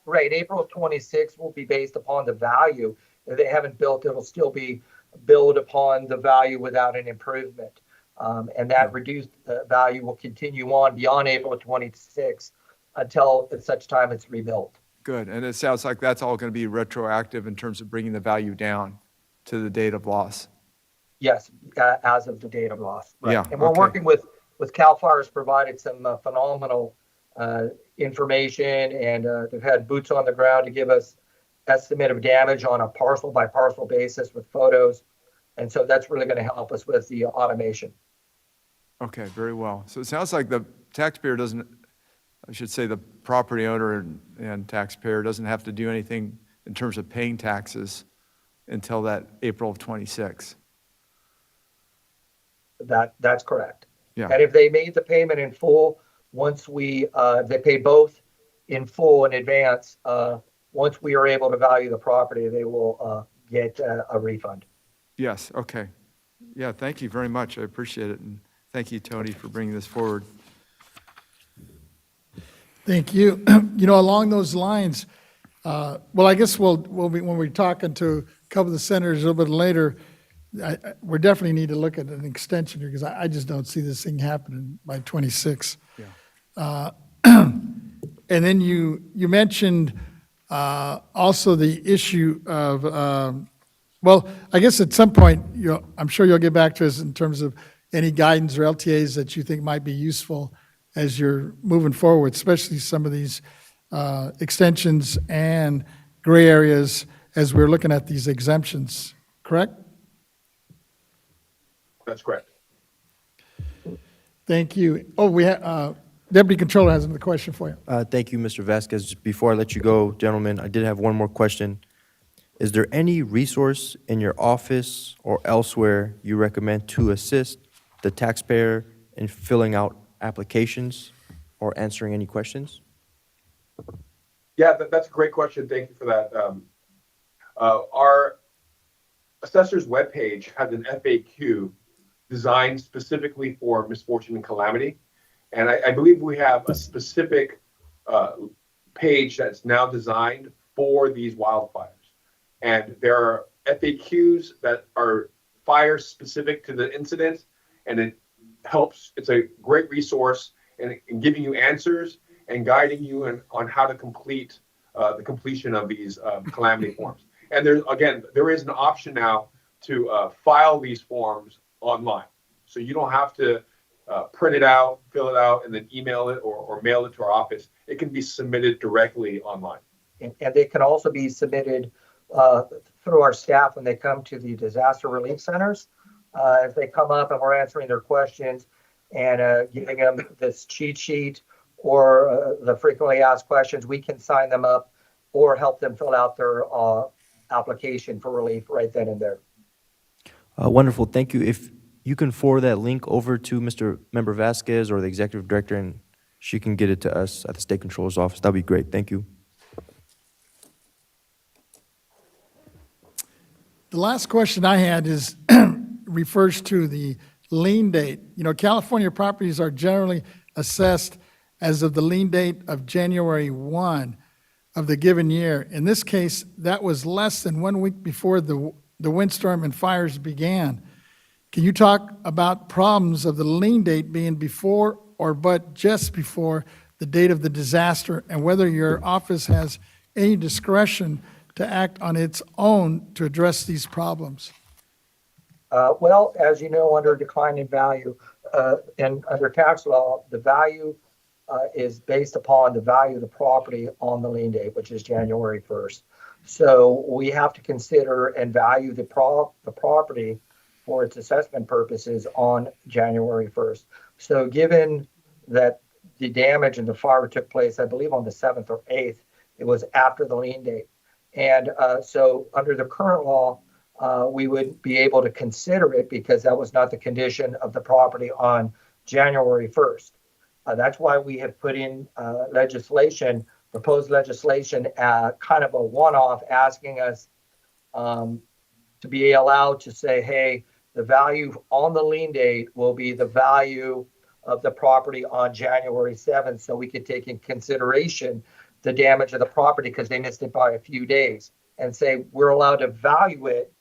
Right. April of 26 will be based upon the value. If they haven't built, it'll still be billed upon the value without an improvement. And that reduced value will continue on beyond April of 26 until at such time it's rebuilt. Good, and it sounds like that's all going to be retroactive in terms of bringing the value down to the date of loss. Yes, as of the date of loss. Right. Yeah, And we're working with CAL FIRE's provided some phenomenal information, and they've had boots on the ground to give us estimate of damage on a parcel by parcel basis with photos. And so that's really going to help us with the automation. Okay, very well. So it sounds like the taxpayer doesn't, I should say the property owner and taxpayer doesn't have to do anything in terms of paying taxes until that April of 26. That's correct. Yeah. And if they made the payment in full, once if they pay both in full in advance, once we are able to value the property, they will get a refund. Yes, okay. Yeah, thank you very much. I appreciate it. And thank you, Tony, for bringing this forward. Thank you. Along those lines, well, I guess we'll be, when we're talking to a couple of the senators a little bit later, we definitely need to look at an extension here, because I just don't see this thing happening by 26. Yeah. And then you mentioned also the issue of, well, I guess at some point, I'm sure you'll get back to us in terms of any guidance or LTAs that you think might be useful as you're moving forward, especially some of these extensions and gray areas as we're looking at these exemptions, correct? That's correct. Thank you. Oh, we have, Deputy Controller has another question for you. Thank you, Mr. Vasquez. Before I let you go, gentlemen, I did have one more question. Is there any resource in your office or elsewhere you recommend to assist the taxpayer in filling out applications or answering any questions? Yeah, that's a great question. Thank you for that. Our assessor's webpage has an FAQ designed specifically for misfortune and calamity. And I believe we have a specific page that's now designed for these wildfires. And there are FAQs that are fire specific to the incident, and it helps. It's a great resource in giving you answers and guiding you on how to complete the completion of these calamity forms. And there is an option now to file these forms online. So you don't have to print it out, fill it out, and then email it or mail it to our office. It can be submitted directly online. And they can also be submitted through our staff when they come to the disaster relief centers. If they come up and we're answering their questions and giving them this cheat sheet or the frequently asked questions, we can sign them up or help them fill out their application for relief right then and there. Wonderful, thank you. If you can forward that link over to Mr. Member Vasquez or the executive director, and she can get it to us at the State Controller's office, that'd be great. Thank you. The last question I had is refers to the lien date. You know, California properties are generally assessed as of the lien date of January 1 of the given year. In this case, that was less than 1 week before the windstorm and fires began. Can you talk about problems of the lien date being before or but just before the date of the disaster, and whether your office has any discretion to act on its own to address these problems? Well, as you know, under decline in value and under tax law, the value is based upon the value of the property on the lien date, which is January 1st. So we have to consider and value the property for its assessment purposes on January 1st. So given that the damage and the fire took place, I believe on the 7th or 8th, it was after the lien date. And so under the current law, we would be able to consider it because that was not the condition of the property on January 1st. That's why we have put in proposed legislation, kind of a one-off, asking us to be allowed to say, hey, the value on the lien date will be the value of the property on January 7th, so we could take in consideration the damage of the property because they missed it by a few days, and say we're allowed to value it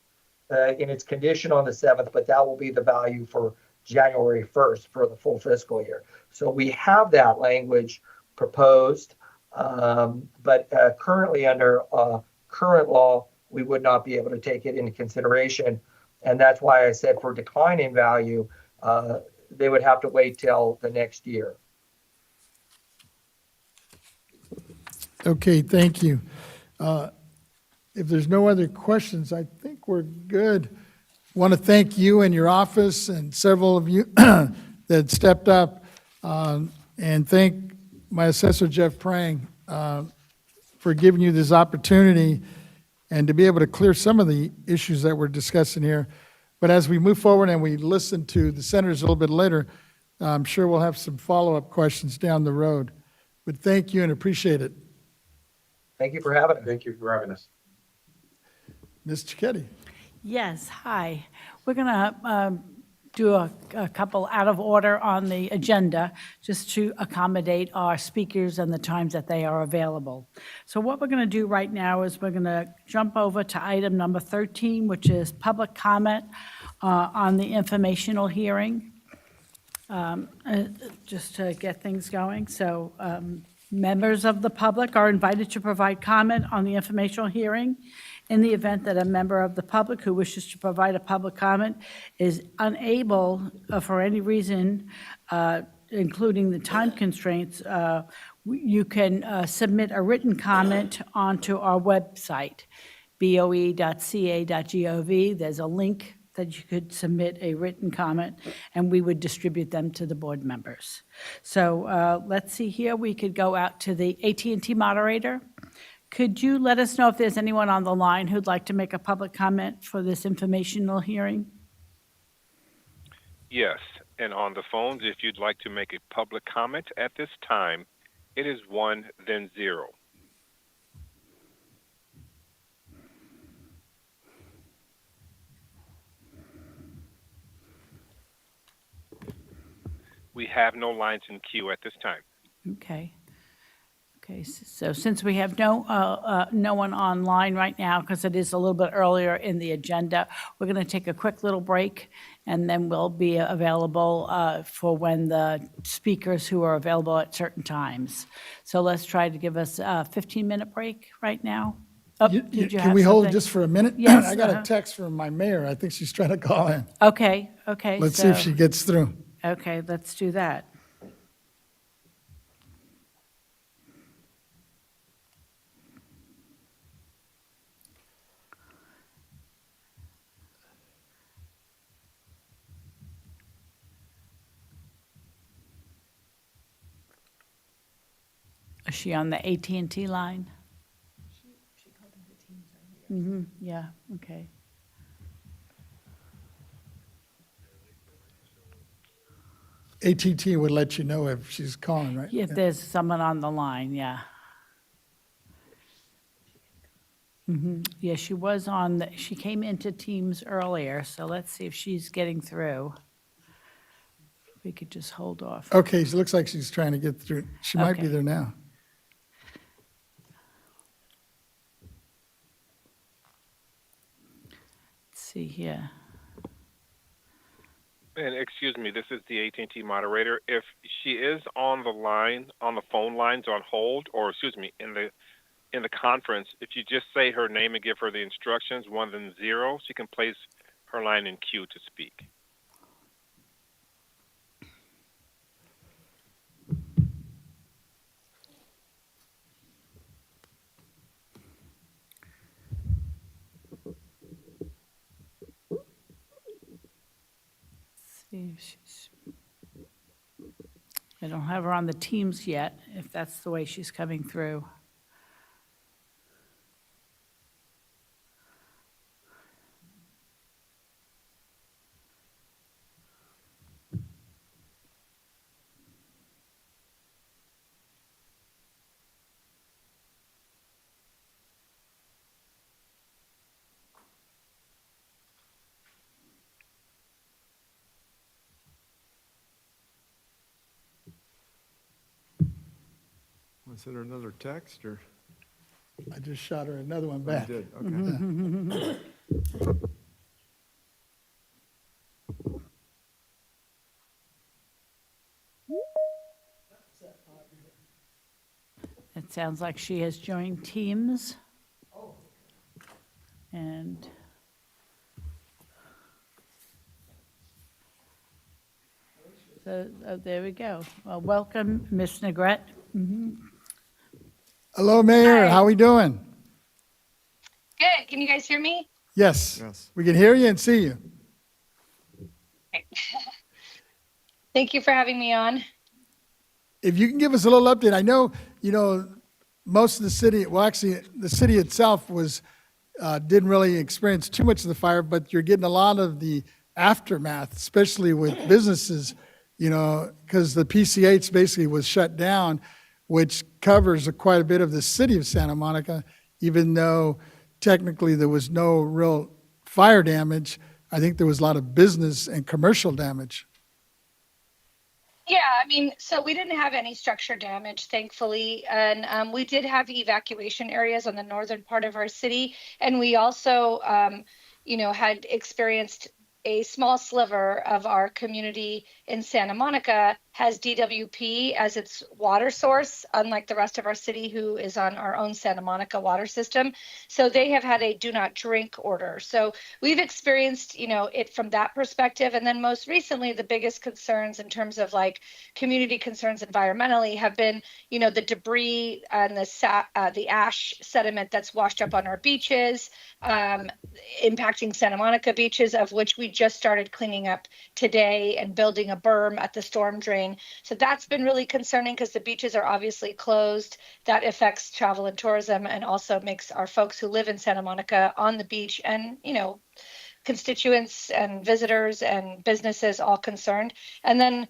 in its condition on the 7th, but that will be the value for January 1st for the full fiscal year. So we have that language proposed, but currently under current law, we would not be able to take it into consideration. And that's why I said for declining value, they would have to wait till the next year. Okay, thank you. If there's no other questions, I think we're good. Want to thank you and your office and several of you that stepped up, and thank my assessor, Jeff Prang, for giving you this opportunity and to be able to clear some of the issues that we're discussing here. But as we move forward and we listen to the senators a little bit later, I'm sure we'll have some follow-up questions down the road. But thank you and appreciate it. Thank you for having us. Thank you for having us. Ms. Cicchetti. Yes, hi. We're going to do a couple out of order on the agenda just to accommodate our speakers and the times that they are available. So what we're going to do right now is we're going to jump over to item number 13, which is public comment on the informational hearing, just to get things going. So members of the public are invited to provide comment on the informational hearing. In the event that a member of the public who wishes to provide a public comment is unable, for any reason, including the time constraints, you can submit a written comment onto our website, boe.ca.gov. There's a link that you could submit a written comment, and we would distribute them to the board members. So let's see here. We could go out to the AT&T moderator. Could you let us know if there's anyone on the line who'd like to make a public comment for this informational hearing? Yes, and on the phones, if you'd like to make a public comment at this time, it is 1, then 0. We have no lines in queue at this time. Okay. Okay, so since we have no one online right now, because it is a little bit earlier in the agenda, we're going to take a quick little break, and then we'll be available for when the speakers who are available at certain times. So let's try to give us a 15-minute break right now. Oh, did you Can have we hold something? just for a minute? Yes. I got a text from my mayor. I think she's trying to call in. Okay, okay. Let's see if she gets through. Okay, let's do that. Is she on the AT&T line? She called into Teams earlier. Yeah, okay. AT&T would let you know if she's calling, right? If there's someone on the line, yeah. Yeah, she was she came into Teams earlier, so let's see if she's getting through. We could just hold off. Okay, she looks like she's trying to get through. She might be Okay. there now. Let's see here. And excuse me, this is the AT&T moderator. If she is on the line, on the phone lines on hold, or excuse me, in the conference, if you just say her name and give her the instructions, 1 then 0, she can place her line in queue to speak. See if she's. I don't have her on the Teams yet, if that's the way she's coming through. Was it another text or? I just shot her another one Oh, you back. did, okay. It sounds like she has joined Teams. And so, there we go. Well, welcome, Ms. Negrete. Hello, Mayor. How we doing? Good. Can you guys hear me? Yes. Yes. We can hear you and see you. Okay. Thank you for having me on. If you can give us a little update, I know, most of the city, well, actually, the city itself didn't really experience too much of the fire, but you're getting a lot of the aftermath, especially with businesses, because the PCH basically was shut down, which covers quite a bit of the city of Santa Monica, even though technically there was no real fire damage. I think there was a lot of business and commercial damage. Yeah, I mean, so we didn't have any structure damage, thankfully. And we did have evacuation areas on the northern part of our city. And we also, had experienced a small sliver of our community in Santa Monica has DWP as its water source, unlike the rest of our city who is on our own Santa Monica water system. So they have had a do not drink order. So we've experienced, it from that perspective. And then most recently, the biggest concerns in terms of like community concerns environmentally have been, the debris and the ash sediment that's washed up on our beaches, impacting Santa Monica beaches, of which we just started cleaning up today and building a berm at the storm drain. So that's been really concerning because the beaches are obviously closed. That affects travel and tourism and also makes our folks who live in Santa Monica on the beach and, constituents and visitors and businesses all concerned. And then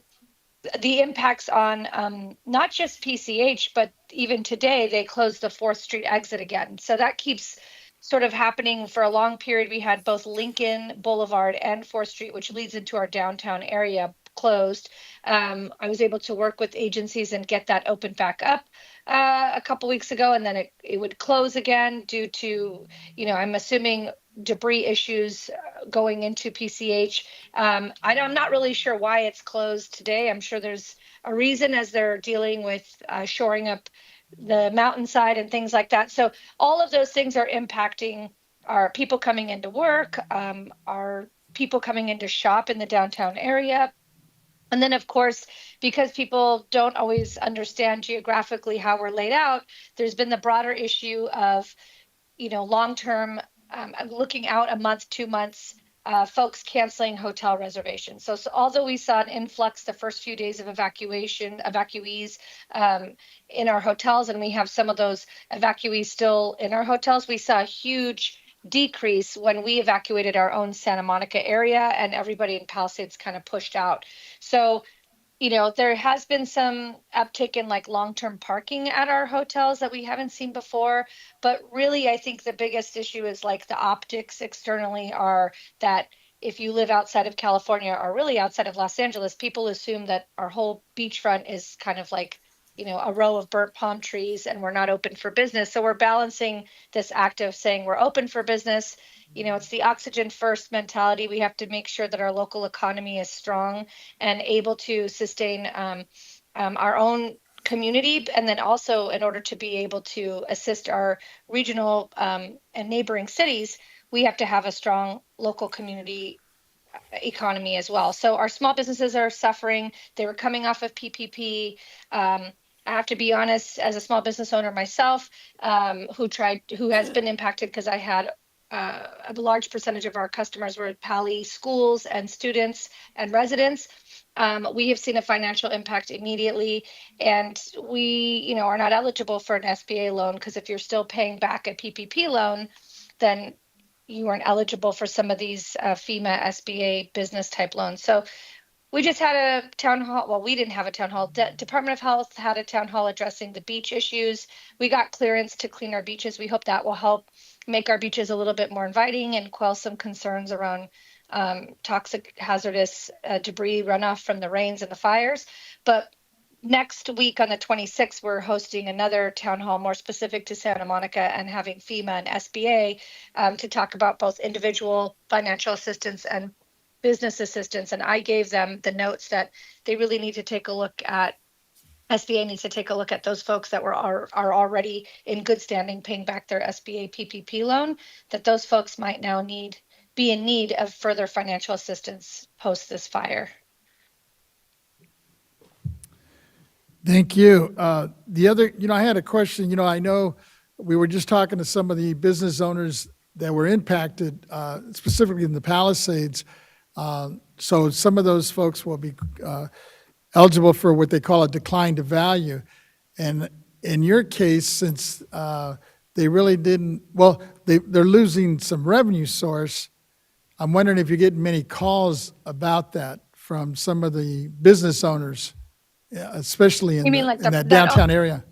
the impacts on not just PCH, but even today, they closed the 4th Street exit again. So that keeps sort of happening for a long period. We had both Lincoln Boulevard and 4th Street, which leads into our downtown area, closed. I was able to work with agencies and get that opened back up a couple weeks ago, and then it would close again due to, I'm assuming debris issues going into PCH. I'm not really sure why it's closed today. I'm sure there's a reason as they're dealing with shoring up the mountainside and things like that. So all of those things are impacting our people coming into work, our people coming into shop in the downtown area. And then, of course, because people don't always understand geographically how we're laid out, there's been the broader issue of, long-term, looking out a month, 2 months, folks canceling hotel reservations. So although we saw an influx the first few days of evacuees in our hotels, and we have some of those evacuees still in our hotels, we saw a huge decrease when we evacuated our own Santa Monica area, and everybody in Palisades kind of pushed out. So there has been some uptick in like long-term parking at our hotels that we haven't seen before. But really, I think the biggest issue is like the optics externally are that if you live outside of California or really outside of Los Angeles, people assume that our whole beachfront is kind of like, a row of burnt palm trees and we're not open for business. So we're balancing this act of saying we're open for business. It's the oxygen first mentality. We have to make sure that our local economy is strong and able to sustain our own community. And then also, in order to be able to assist our regional and neighboring cities, we have to have a strong local community economy as well. So our small businesses are suffering. They were coming off of PPP. I have to be honest, as a small business owner myself, who has been impacted because I had a large percentage of our customers were Pali schools and students and residents. We have seen a financial impact immediately, and we, are not eligible for an SBA loan because if you're still paying back a PPP loan, then you weren't eligible for some of these FEMA SBA business type loans. So we just had a town hall. Well, we didn't have a town hall. Department of Health had a town hall addressing the beach issues. We got clearance to clean our beaches. We hope that will help make our beaches a little bit more inviting and quell some concerns around toxic, hazardous debris runoff from the rains and the fires. But next week on the 26th, we're hosting another town hall more specific to Santa Monica and having FEMA and SBA to talk about both individual financial assistance and business assistance. And I gave them the notes that they really need to take a look at. SBA needs to take a look at those folks that are already in good standing paying back their SBA PPP loan, that those folks might now be in need of further financial assistance post this fire. Thank you. The other, I had a question. I know we were just talking to some of the business owners that were impacted, specifically in the Palisades. So some of those folks will be eligible for what they call a decline to value. And in your case, since they really didn't, well, they're losing some revenue source, I'm wondering if you're getting many calls about that from some of the business owners, especially in, You mean like in that downtown area.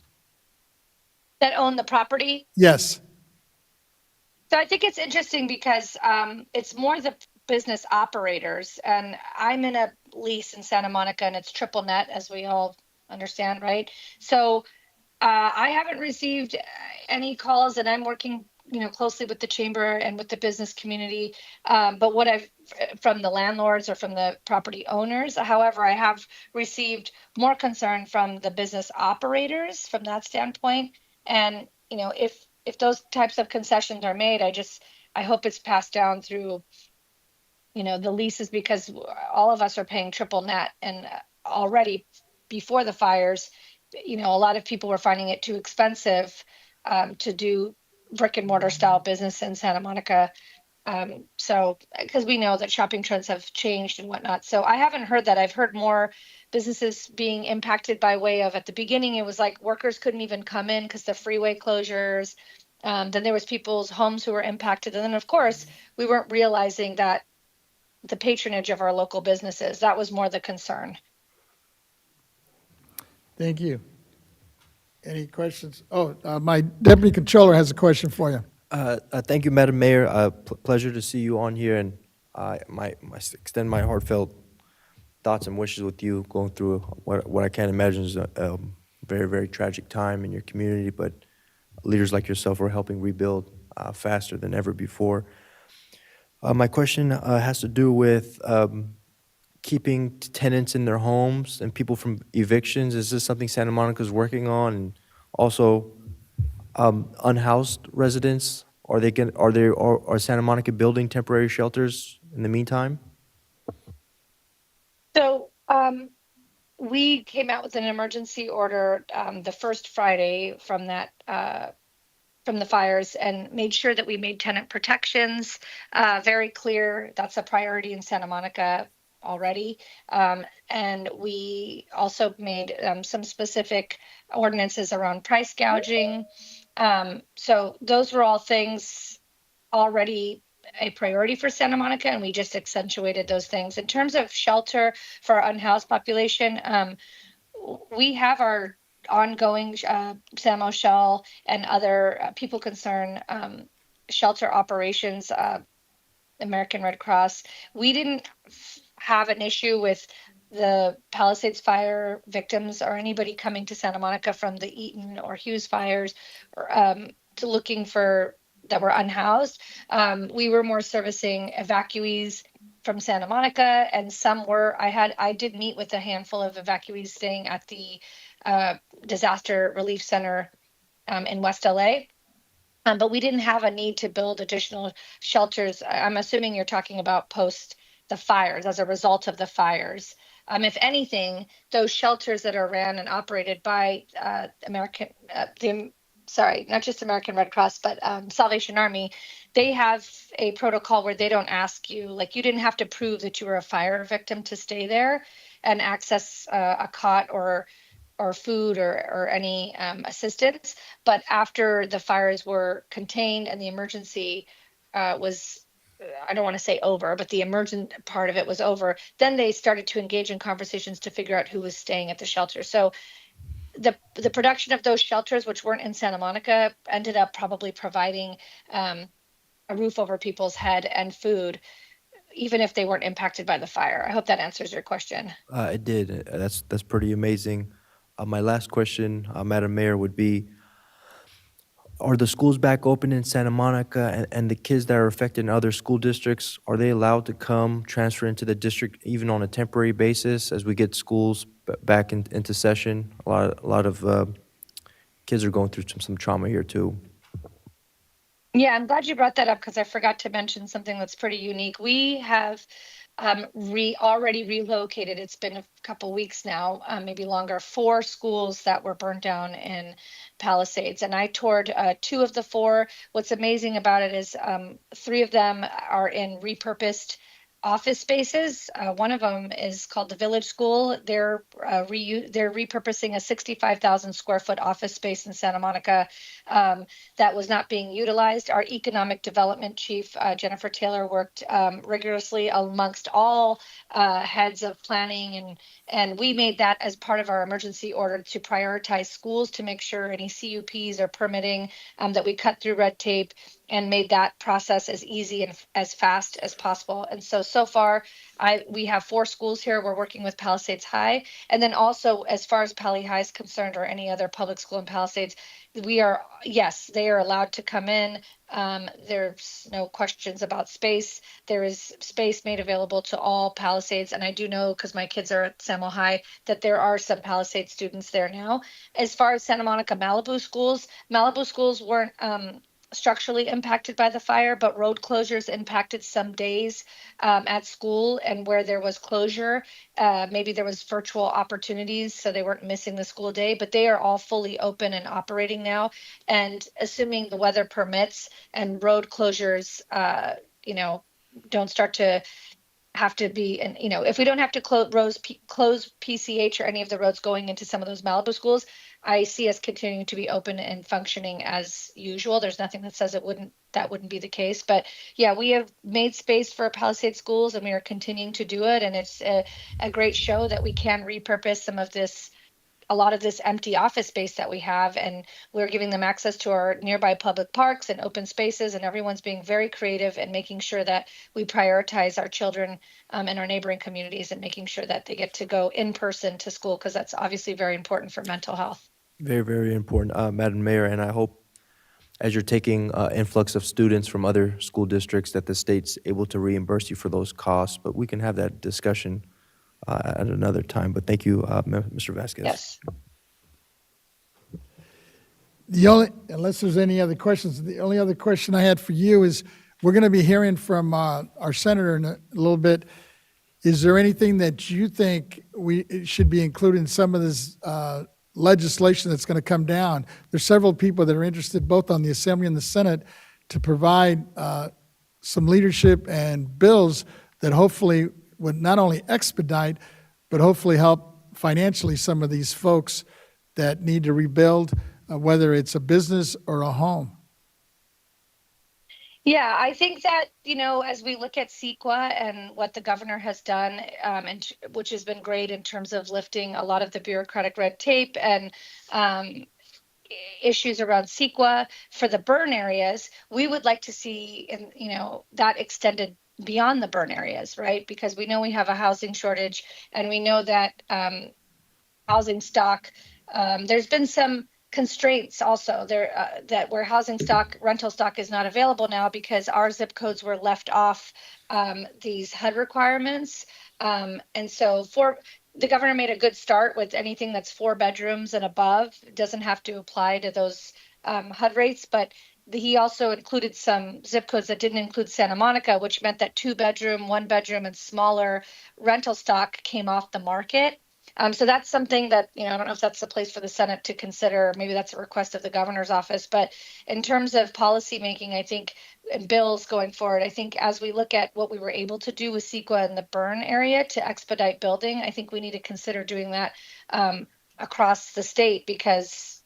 That own the property? Yes. So I think it's interesting because it's more the business operators, and I'm in a lease in Santa Monica, and it's triple net, as we all understand, right? So I haven't received any calls, and I'm working, closely with the chamber and with the business community. But what I've from the landlords or from the property owners, however, I have received more concern from the business operators from that standpoint. And if those types of concessions are made, I hope it's passed down through the leases, because all of us are paying triple net, and already before the fires, a lot of people were finding it too expensive to do brick and mortar style business in Santa Monica. So because we know that shopping trends have changed and whatnot. So I haven't heard that. I've heard more businesses being impacted by way of, at the beginning, it was like workers couldn't even come in because the freeway closures. Then there was people's homes who were impacted. And then, of course, we weren't realizing that the patronage of our local businesses, that was more the concern. Thank you. Any questions? Oh, my deputy controller has a question for you. Thank you, Madam Mayor. Pleasure to see you on here, and extend my heartfelt thoughts and wishes with you going through what I can't imagine is a very, very tragic time in your community, but leaders like yourself are helping rebuild faster than ever before. My question has to do with keeping tenants in their homes and people from evictions. Is this something Santa Monica is working on? And also, unhoused residents, are Santa Monica building temporary shelters in the meantime? So we came out with an emergency order the first Friday from that from the fires and made sure that we made tenant protections very clear. That's a priority in Santa Monica already. And we also made some specific ordinances around price gouging. So those were all things already a priority for Santa Monica, and we just accentuated those things. In terms of shelter for our unhoused population, we have our ongoing Samo Shell and other people concern shelter operations, American Red Cross. We didn't have an issue with the Palisades fire victims or anybody coming to Santa Monica from the Eaton or Hughes fires or, to looking for that were unhoused. We were more servicing evacuees from Santa Monica, and some were. I did meet with a handful of evacuees staying at the disaster relief center in West LA. But we didn't have a need to build additional shelters. I'm assuming you're talking about post the fires, as a result of the fires. If anything, those shelters that are ran and operated by not just American Red Cross, but Salvation Army, they have a protocol where they don't ask you, like you didn't have to prove that you were a fire victim to stay there and access a cot or food or any assistance. But after the fires were contained and the emergency was, I don't want to say over, but the emergent part of it was over, then they started to engage in conversations to figure out who was staying at the shelter. So the production of those shelters, which weren't in Santa Monica, ended up probably providing a roof over people's head and food, even if they weren't impacted by the fire. I hope that answers your question. It did. That's pretty amazing. My last question, Madam Mayor, would be, are the schools back open in Santa Monica, and the kids that are affected in other school districts, are they allowed to come transfer into the district even on a temporary basis as we get schools back into session? A lot of kids are going through some trauma here too. Yeah, I'm glad you brought that up because I forgot to mention something that's pretty unique. We have already relocated. It's been a couple weeks now, maybe longer, 4 schools that were burned down in Palisades, and I toured 2 of the 4. What's amazing about it is 3 of them are in repurposed office spaces. One of them is called the Village School. They're repurposing a 65,000 square foot office space in Santa Monica that was not being utilized. Our economic development chief, Jennifer Taylor, worked rigorously amongst all heads of planning, and we made that as part of our emergency order to prioritize schools to make sure any CUPs or permitting that we cut through red tape and made that process as easy and as fast as possible. And so far, we have 4 schools here. We're working with Palisades High. And then also, as far as Pali High is concerned, or any other public school in Palisades, yes, they are allowed to come in. There's no questions about space. There is space made available to all Palisades. And I do know, because my kids are at Samo High, that there are some Palisades students there now. As far as Santa Monica Malibu schools weren't structurally impacted by the fire, but road closures impacted some days at school, and where there was closure, maybe there was virtual opportunities, so they weren't missing the school day, but they are all fully open and operating now. And assuming the weather permits and road closures, don't start to have to be, and if we don't have to close PCH or any of the roads going into some of those Malibu schools, I see us continuing to be open and functioning as usual. There's nothing that says that wouldn't be the case. But yeah, we have made space for Palisades schools, and we are continuing to do it. And it's a great show that we can repurpose a lot of this empty office space that we have, and we're giving them access to our nearby public parks and open spaces, and everyone's being very creative and making sure that we prioritize our children in our neighboring communities and making sure that they get to go in person to school, because that's obviously very important for mental health. Very, very important, Madam Mayor, and I hope as you're taking influx of students from other school districts that the state's able to reimburse you for those costs, but we can have that discussion at another time. But thank you, Mr. Vasquez. Yes. Unless there's any other questions, the only other question I had for you is, we're going to be hearing from our senator in a little bit. is there anything that you think it should be included in some of this legislation that's going to come down? There's several people that are interested, both on the Assembly and the Senate, to provide some leadership and bills that hopefully would not only expedite, but hopefully help financially some of these folks that need to rebuild, whether it's a business or a home. Yeah, I think that, as we look at CEQA and what the governor has done, which has been great in terms of lifting a lot of the bureaucratic red tape and issues around CEQA for the burn areas, we would like to see, that extended beyond the burn areas, right? Because we know we have a housing shortage, and we know that housing stock, there's been some constraints also there that where housing stock, rental stock is not available now because our zip codes were left off these HUD requirements. And so the governor made a good start with anything that's 4 bedrooms and above. It doesn't have to apply to those HUD rates, but he also included some zip codes that didn't include Santa Monica, which meant that 2 bedroom, 1 bedroom, and smaller rental stock came off the market. So that's something that, I don't know if that's the place for the Senate to consider. Maybe that's a request of the governor's office. But in terms of policy making, I think, and bills going forward, I think as we look at what we were able to do with CEQA in the burn area to expedite building, I think we need to consider doing that across the state, because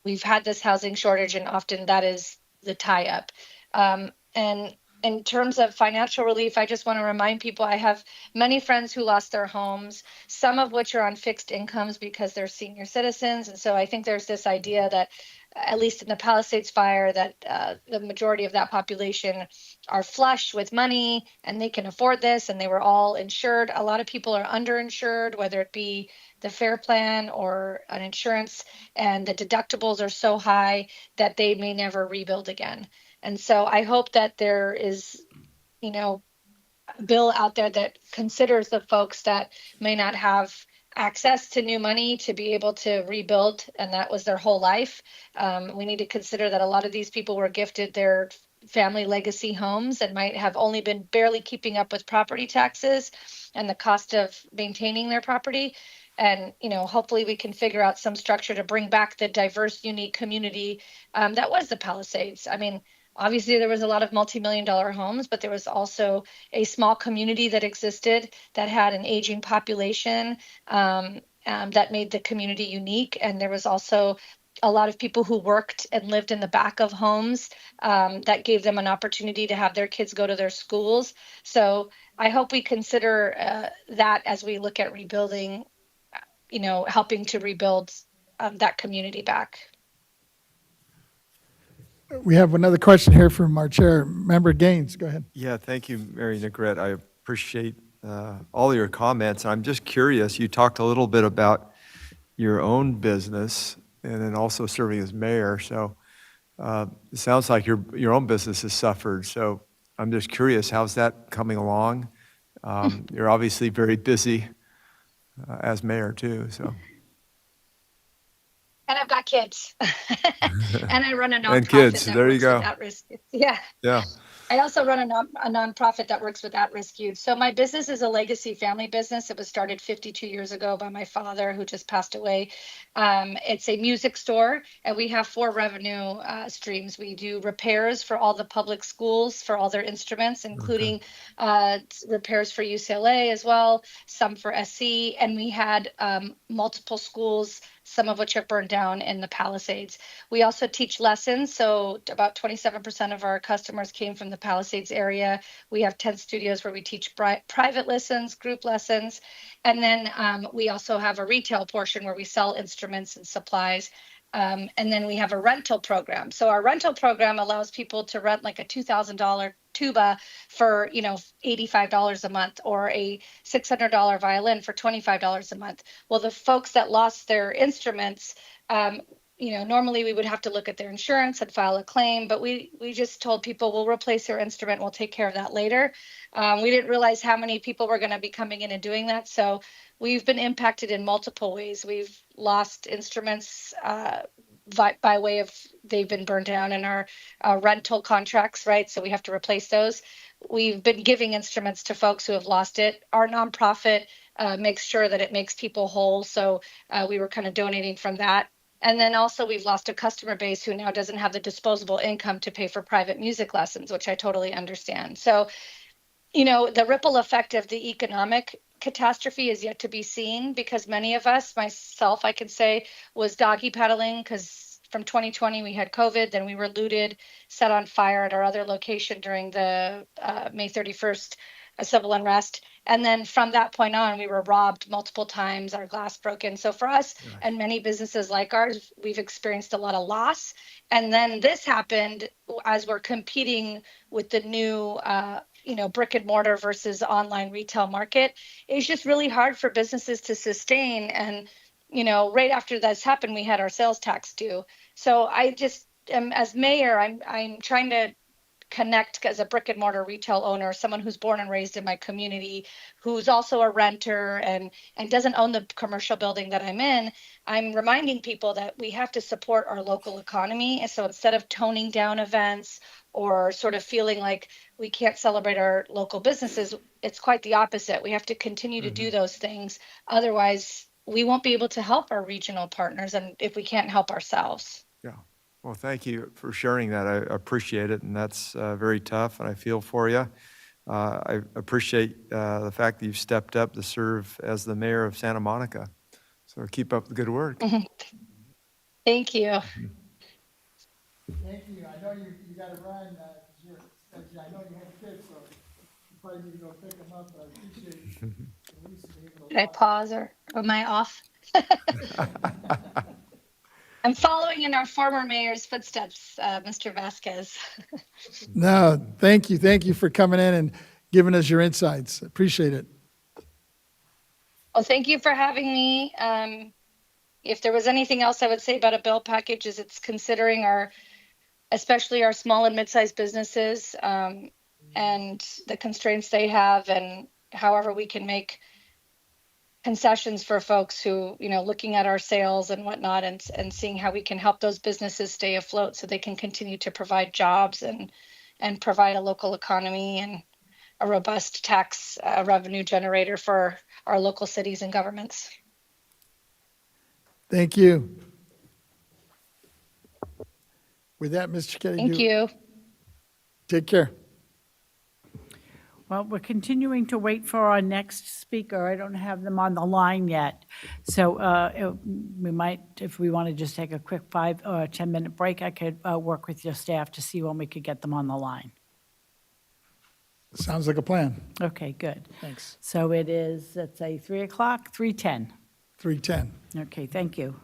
we've had this housing shortage, and often that is the tie-up. And in terms of financial relief, I just want to remind people I have many friends who lost their homes, some of which are on fixed incomes because they're senior citizens. And so I think there's this idea that, at least in the Palisades fire, that the majority of that population are flush with money and they can afford this, and they were all insured. A lot of people are underinsured, whether it be the FAIR plan or an insurance, and the deductibles are so high that they may never rebuild again. And so I hope that there is, a bill out there that considers the folks that may not have access to new money to be able to rebuild, and that was their whole life. We need to consider that a lot of these people were gifted their family legacy homes and might have only been barely keeping up with property taxes and the cost of maintaining their property. And, hopefully we can figure out some structure to bring back the diverse, unique community that was the Palisades. I mean, obviously there was a lot of multi-million-dollar homes, but there was also a small community that existed that had an aging population that made the community unique. And there was also a lot of people who worked and lived in the back of homes that gave them an opportunity to have their kids go to their schools. So I hope we consider that as we look at rebuilding, helping to rebuild that community back. We have another question here from our chair, Member Gaines. Go ahead. Yeah, thank you, Mary Negrete. I appreciate all your comments. I'm just curious, you talked a little bit about your own business and then also serving as mayor. So it sounds like your own business has suffered. So I'm just curious, how's that coming along? You're obviously very busy as mayor too, so. And I've got kids. And I run a nonprofit And kids, that there you works go. with at-risk. Yeah. Yeah. I also run a nonprofit that works with at-risk youth. So my business is a legacy family business. It was started 52 years ago by my father, who just passed away. It's a music store, and we have 4 revenue streams. We do repairs for all the public schools for all their instruments, including repairs for UCLA as well, some for SC, and we had multiple schools, some of which have burned down in the Palisades. We also teach lessons. So about 27% of our customers came from the Palisades area. We have 10 studios where we teach private lessons, group lessons. And then we also have a retail portion where we sell instruments and supplies. And then we have a rental program. So our rental program allows people to rent like a $2,000 tuba for, $85 a month, or a $600 violin for $25 a month. Well, the folks that lost their instruments, normally we would have to look at their insurance and file a claim, but we just told people, we'll replace your instrument, we'll take care of that later. We didn't realize how many people were going to be coming in and doing that. So we've been impacted in multiple ways. We've lost instruments by way of they've been burned down in our rental contracts, right? So we have to replace those. We've been giving instruments to folks who have lost it. Our nonprofit makes sure that it makes people whole. So we were kind of donating from that. And then also we've lost a customer base who now doesn't have the disposable income to pay for private music lessons, which I totally understand. So, you know, the ripple effect of the economic catastrophe is yet to be seen because many of us, myself, I can say, was doggy paddling because from 2020 we had COVID, then we were looted, set on fire at our other location during the May 31st civil unrest. And then from that point on, we were robbed multiple times, our glass broken. So for us and many businesses like ours, we've experienced a lot of loss. And then this happened as we're competing with the new you know, brick and mortar versus online retail market. It's just really hard for businesses to sustain. And, you know, right after this happened, we had our sales tax due. So I just am, as mayor, I'm trying to connect as a brick and mortar retail owner, someone who's born and raised in my community, who's also a renter and doesn't own the commercial building that I'm in. I'm reminding people that we have to support our local economy. And so instead of toning down events or sort of feeling like we can't celebrate our local businesses, it's quite the opposite. We have to continue to do those things. Otherwise, we won't be able to help our regional partners and if we can't help ourselves. Yeah. Well, thank you for sharing that. I appreciate it, and that's very tough, and I feel for you. I appreciate the fact that you've stepped up to serve as the mayor of Santa Monica. So keep up the good work. Thank you. Thank you. I know you got to run, I know you have kids, so you probably need to go pick them up, but I appreciate at least being able to. Did I pause or am I off? I'm following in our former mayor's footsteps, Mr. Vasquez. No, thank you. Thank you for coming in and giving us your insights. Appreciate it. Well, thank you for having me. If there was anything else I would say about a bill package is it's considering especially our small and mid-sized businesses and the constraints they have and however we can make concessions for folks who, you know, looking at our sales and whatnot and seeing how we can help those businesses stay afloat so they can continue to provide jobs and provide a local economy and a robust tax revenue generator for our local cities and governments. Thank you. With that, Mr. Kelly, Thank you. take care. Well, we're continuing to wait for our next speaker. I don't have them on the line yet. So we might, if we want to just take a quick 5 or 10-minute break, I could work with your staff to see when we could get them on the line. Sounds like a plan. Okay, good. Thanks. So it is, let's say 3 o'clock, 3:10. 3:10. Okay, thank you.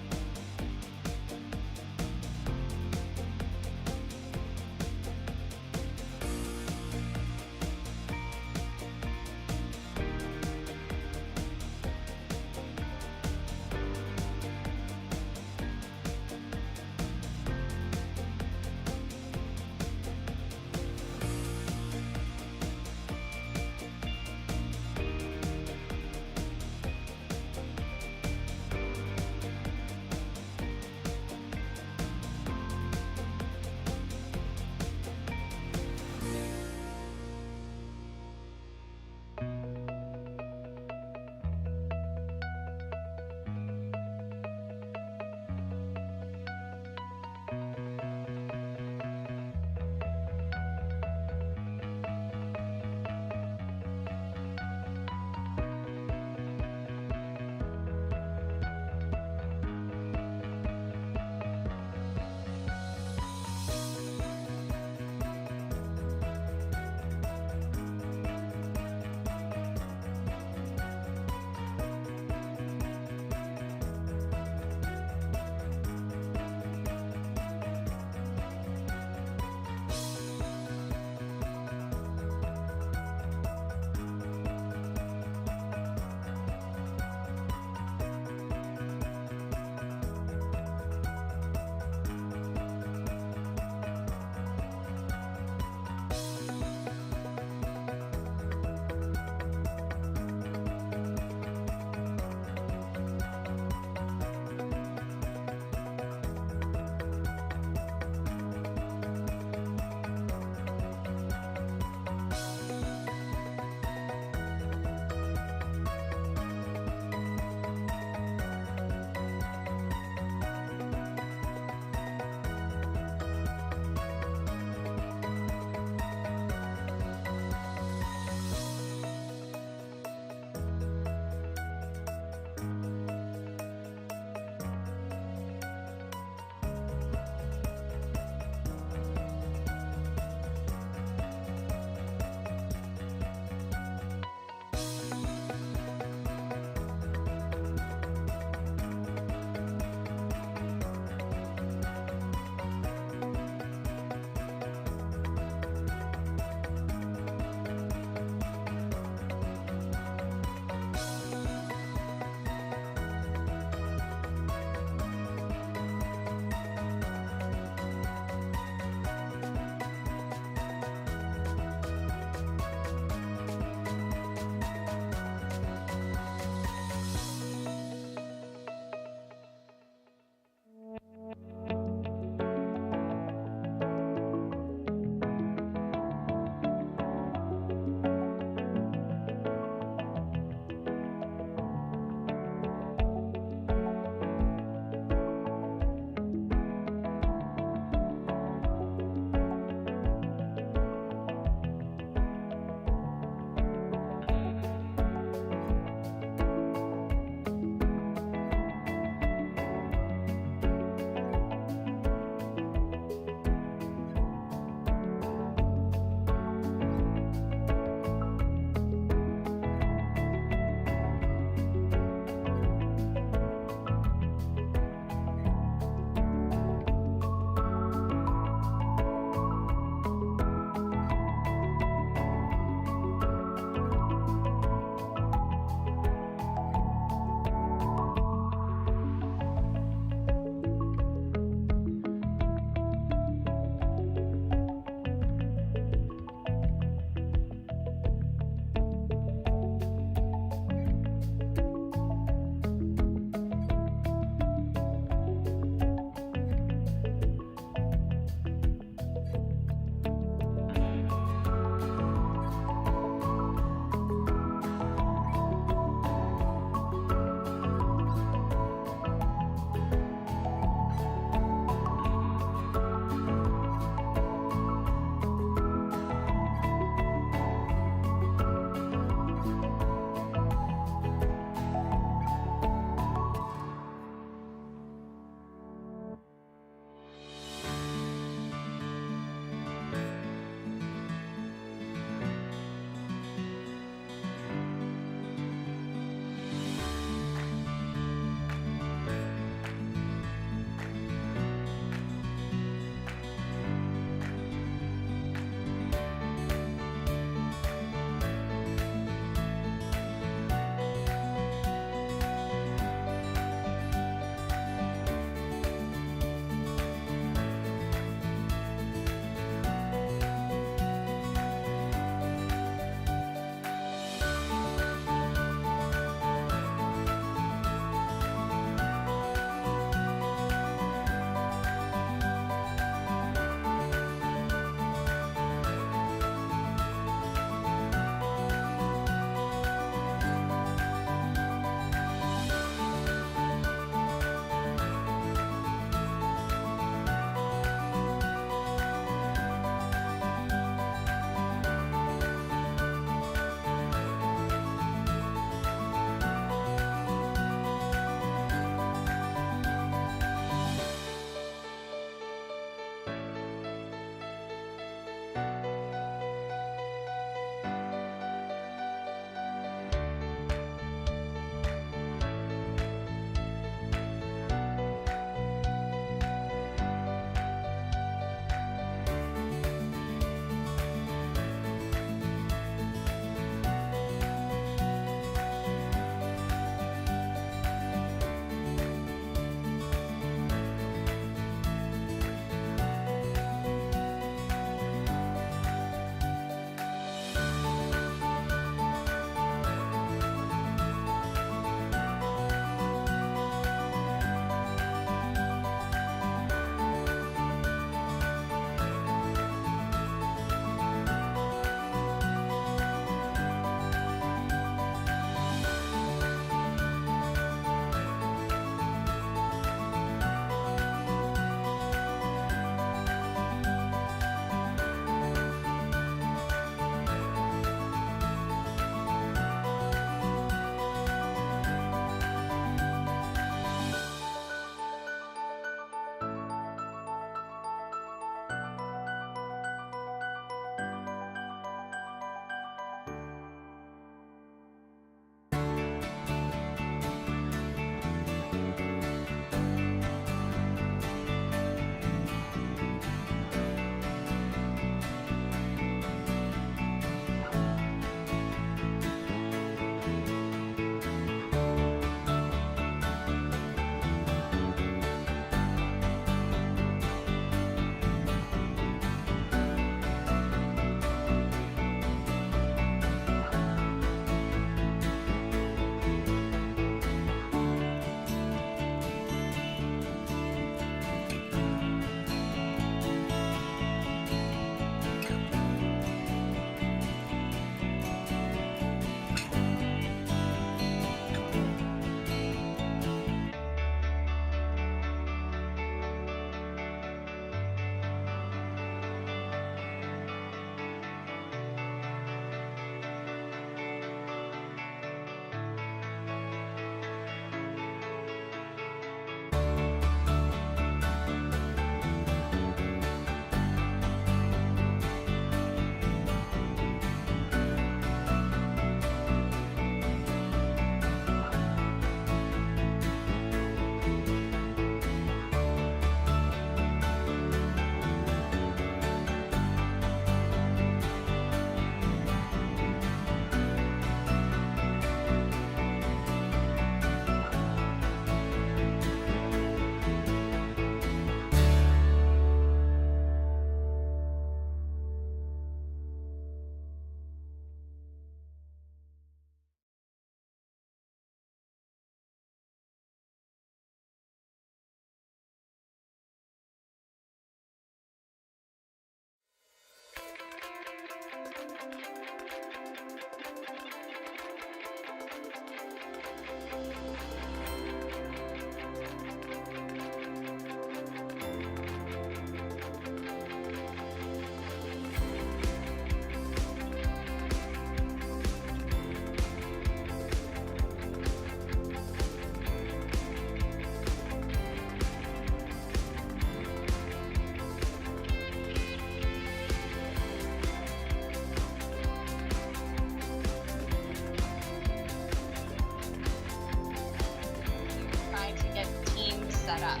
set up.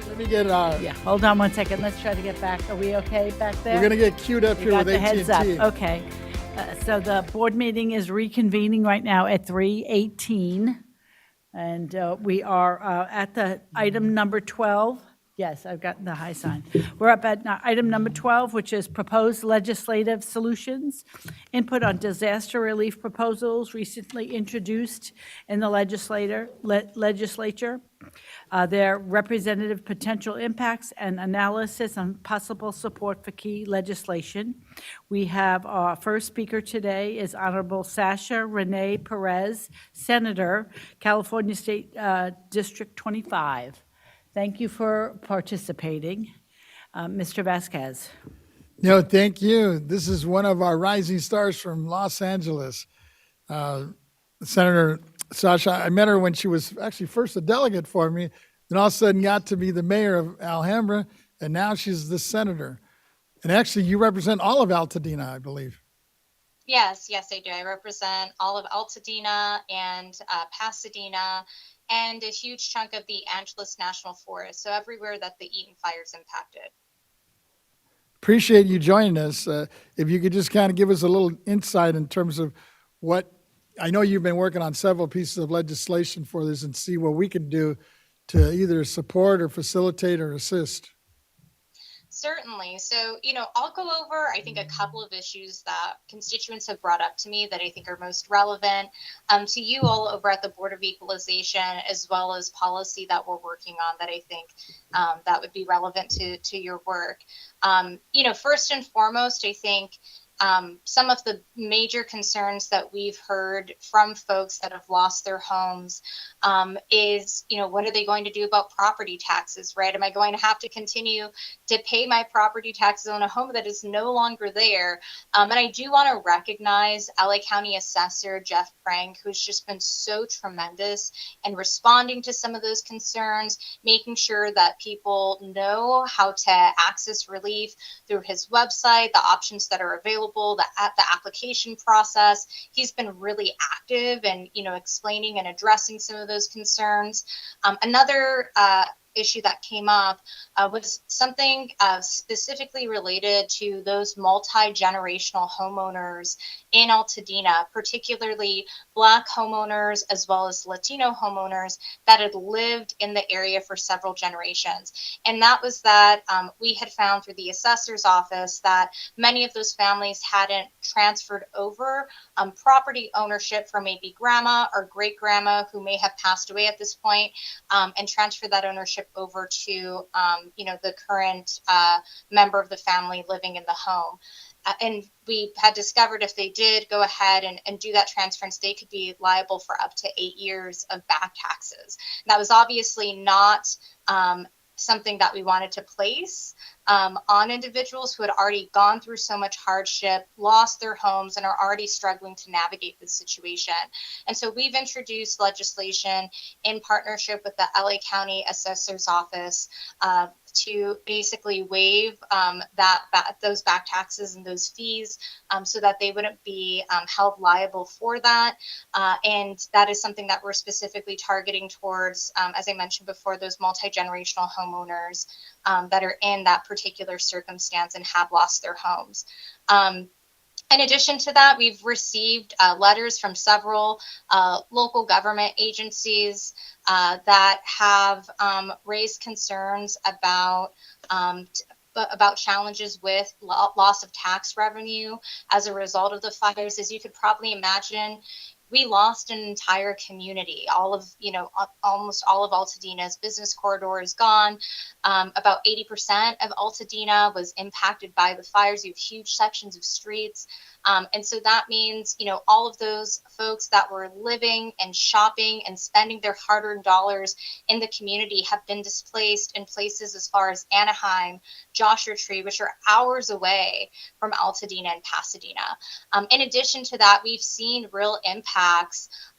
Let me get, Yeah, hold on one second. Let's try to get back. Are we okay back there? we're gonna get queued up You here got with the heads up. AT&T. Okay. So the board meeting is reconvening right now at 3:18. And we are at the item number 12. Yes, I've gotten the high sign. We're up at item number 12, which is proposed legislative solutions. Input on disaster relief proposals recently introduced in the legislature. Their representative potential impacts and analysis on possible support for key legislation. We have our first speaker today is Honorable Sasha Renee Perez, Senator, California State District 25. Thank you for participating. Mr. Vasquez. No, thank you. This is one of our rising stars from Los Angeles. Senator Sasha, I met her when she was actually first a delegate for me, then all of a sudden got to be the mayor of Alhambra, and now she's the senator. And actually, you represent all of Altadena, I believe. Yes, I do. I represent all of Altadena and Pasadena and a huge chunk of the Angeles National Forest, so everywhere that the Eaton Fire's impacted. Appreciate you joining us. If you could just kind of give us a little insight in terms of what, I know you've been working on several pieces of legislation for this, and see what we can do to either support or facilitate or assist. Certainly. So, I'll go over, I think, a couple of issues that constituents have brought up to me that I think are most relevant to you all over at the Board of Equalization, as well as policy that we're working on that I think that would be relevant to your work. First and foremost, I think some of the major concerns that we've heard from folks that have lost their homes is, what are they going to do about property taxes, right? Am I going to have to continue to pay my property taxes on a home that is no longer there? And I do want to recognize LA County Assessor Jeff Prank, who's just been so tremendous in responding to some of those concerns, making sure that people know how to access relief through his website, the options that are available, the application process. He's been really active and, explaining and addressing some of those concerns. Another issue that came up was something specifically related to those multi-generational homeowners in Altadena, particularly Black homeowners as well as Latino homeowners that had lived in the area for several generations. And that was that we had found through the assessor's office that many of those families hadn't transferred over property ownership from maybe grandma or great grandma who may have passed away at this point, and transferred that ownership over to the current member of the family living in the home. And we had discovered if they did go ahead and do that transference, they could be liable for up to 8 years of back taxes. That was obviously not something that we wanted to place on individuals who had already gone through so much hardship, lost their homes, and are already struggling to navigate this situation. And so we've introduced legislation in partnership with the LA County Assessor's Office to basically waive those back taxes and those fees so that they wouldn't be held liable for that. And that is something that we're specifically targeting towards, as I mentioned before, those multi-generational homeowners that are in that particular circumstance and have lost their homes. In addition to that, we've received letters from several local government agencies that have raised concerns about challenges with loss of tax revenue as a result of the fires. As you could probably imagine, we lost an entire community. Almost all of Altadena's business corridor is gone. About 80% of Altadena was impacted by the fires. You have huge sections of streets. And so that means, all of those folks that were living and shopping and spending their hard-earned dollars in the community have been displaced in places as far as Anaheim, Joshua Tree, which are hours away from Altadena and Pasadena. In addition to that, we've seen real impacts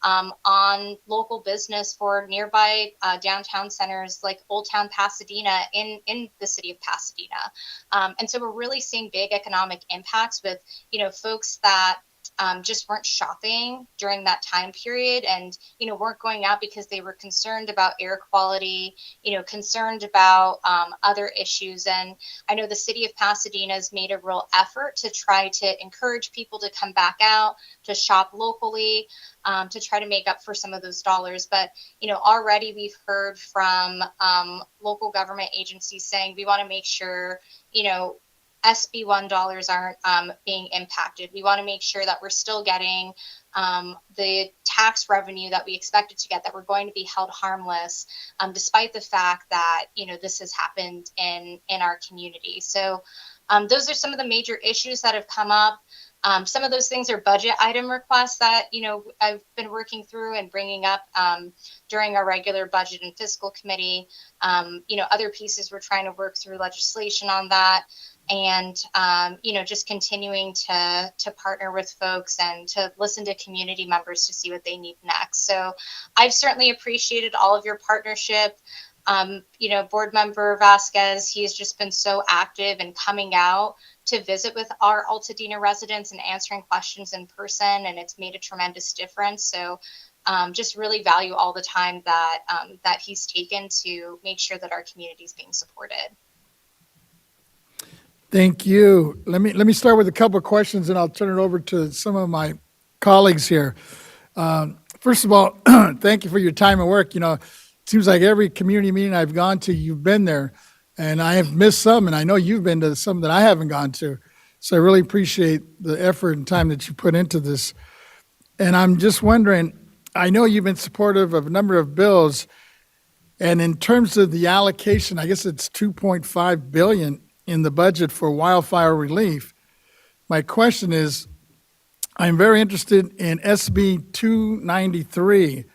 on local business for nearby downtown centers like Old Town Pasadena in the city of Pasadena. And so we're really seeing big economic impacts with, folks that just weren't shopping during that time period, and weren't going out because they were concerned about air quality, concerned about other issues. And I know the city of Pasadena has made a real effort to try to encourage people to come back out, to shop locally, to try to make up for some of those dollars. But already we've heard from local government agencies saying we want to make sure SB1 dollars aren't being impacted. We want to make sure that we're still getting the tax revenue that we expected to get, that we're going to be held harmless, despite the fact that this has happened in our community. So those are some of the major issues that have come up. Some of those things are budget item requests that I've been working through and bringing up during our regular budget and fiscal committee. Other pieces we're trying to work through legislation on that, and just continuing to partner with folks and to listen to community members to see what they need next. So I've certainly appreciated all of your partnership. Board member Vasquez, he has just been so active and coming out to visit with our Altadena residents and answering questions in person, and it's made a tremendous difference. So just really value all the time that he's taken to make sure that our community is being supported. Thank you. Let me start with a couple of questions, and I'll turn it over to some of my colleagues here. First of all, thank you for your time and work. It seems like every community meeting I've gone to, you've been there, and I have missed some, and I know you've been to some that I haven't gone to. So I really appreciate the effort and time that you put into this. And I'm just wondering, I know you've been supportive of a number of bills, and in terms of the allocation, I guess it's $2.5 billion in the budget for wildfire relief. My question is, I'm very interested in SB 293,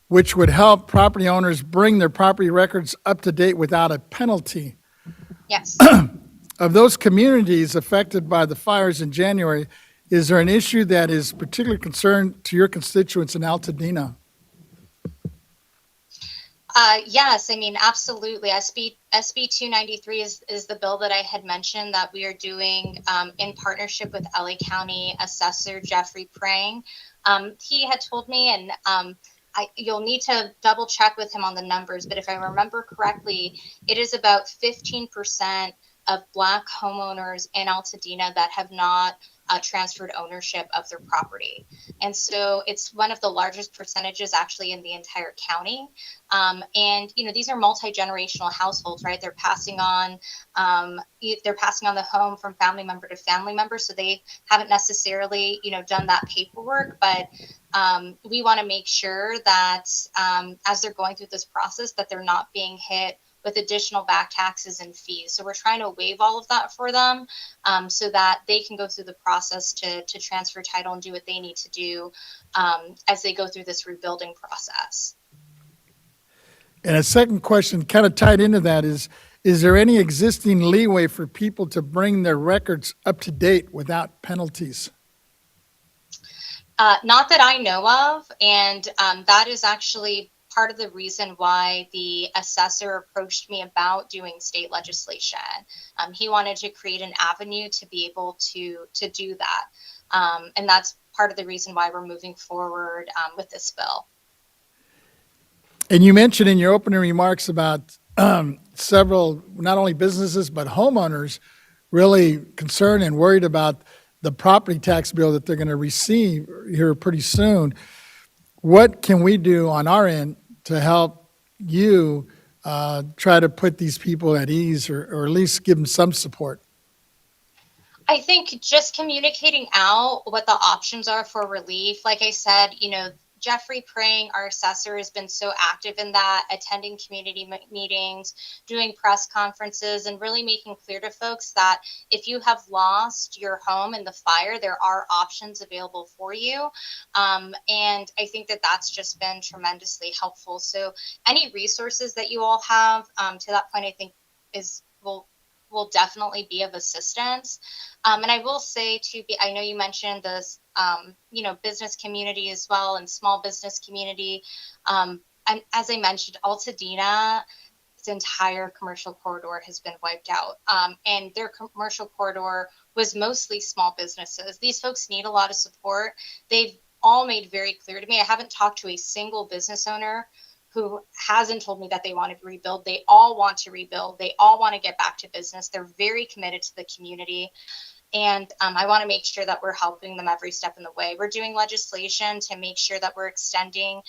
which would help property owners bring their property records up to date without a penalty. Yes. Of those communities affected by the fires in January, is there an issue that is particularly concerned to your constituents in Altadena? Yes, absolutely. SB 293 is the bill that I had mentioned that we are doing in partnership with LA County Assessor Jeffrey Prang. He had told me, and you'll need to double check with him on the numbers, but if I remember correctly, it is about 15% of Black homeowners in Altadena that have not transferred ownership of their property. And so it's one of the largest percentages actually in the entire county. And these are multi-generational households, right? They're passing on the home from family member to family member. So they haven't necessarily, done that paperwork, but we want to make sure that as they're going through this process, that they're not being hit with additional back taxes and fees. So we're trying to waive all of that for them so that they can go through the process to transfer title and do what they need to do as they go through this rebuilding process. And a second question kind of tied into that is there any existing leeway for people to bring their records up to date without penalties? Not that I know of, and that is actually part of the reason why the assessor approached me about doing state legislation. He wanted to create an avenue to be able to do that. And that's part of the reason why we're moving forward with this bill. And you mentioned in your opening remarks about several, not only businesses, but homeowners really concerned and worried about the property tax bill that they're going to receive here pretty soon. What can we do on our end to help you try to put these people at ease or at least give them some support? I think just communicating out what the options are for relief. Like I said, Jeffrey Prang, our assessor, has been so active in that, attending community meetings, doing press conferences, and really making clear to folks that if you have lost your home in the fire, there are options available for you. And I think that that's just been tremendously helpful. So any resources that you all have, to that point, I think will definitely be of assistance. And I will say I know you mentioned this, business community as well and small business community. And as I mentioned, Altadena, its entire commercial corridor has been wiped out. And their commercial corridor was mostly small businesses. These folks need a lot of support. They've all made very clear to me. I haven't talked to a single business owner who hasn't told me that they want to rebuild. They all want to rebuild. They all want to get back to business. They're very committed to the community. And I want to make sure that we're helping them every step in the way. We're doing legislation to make sure that we're extending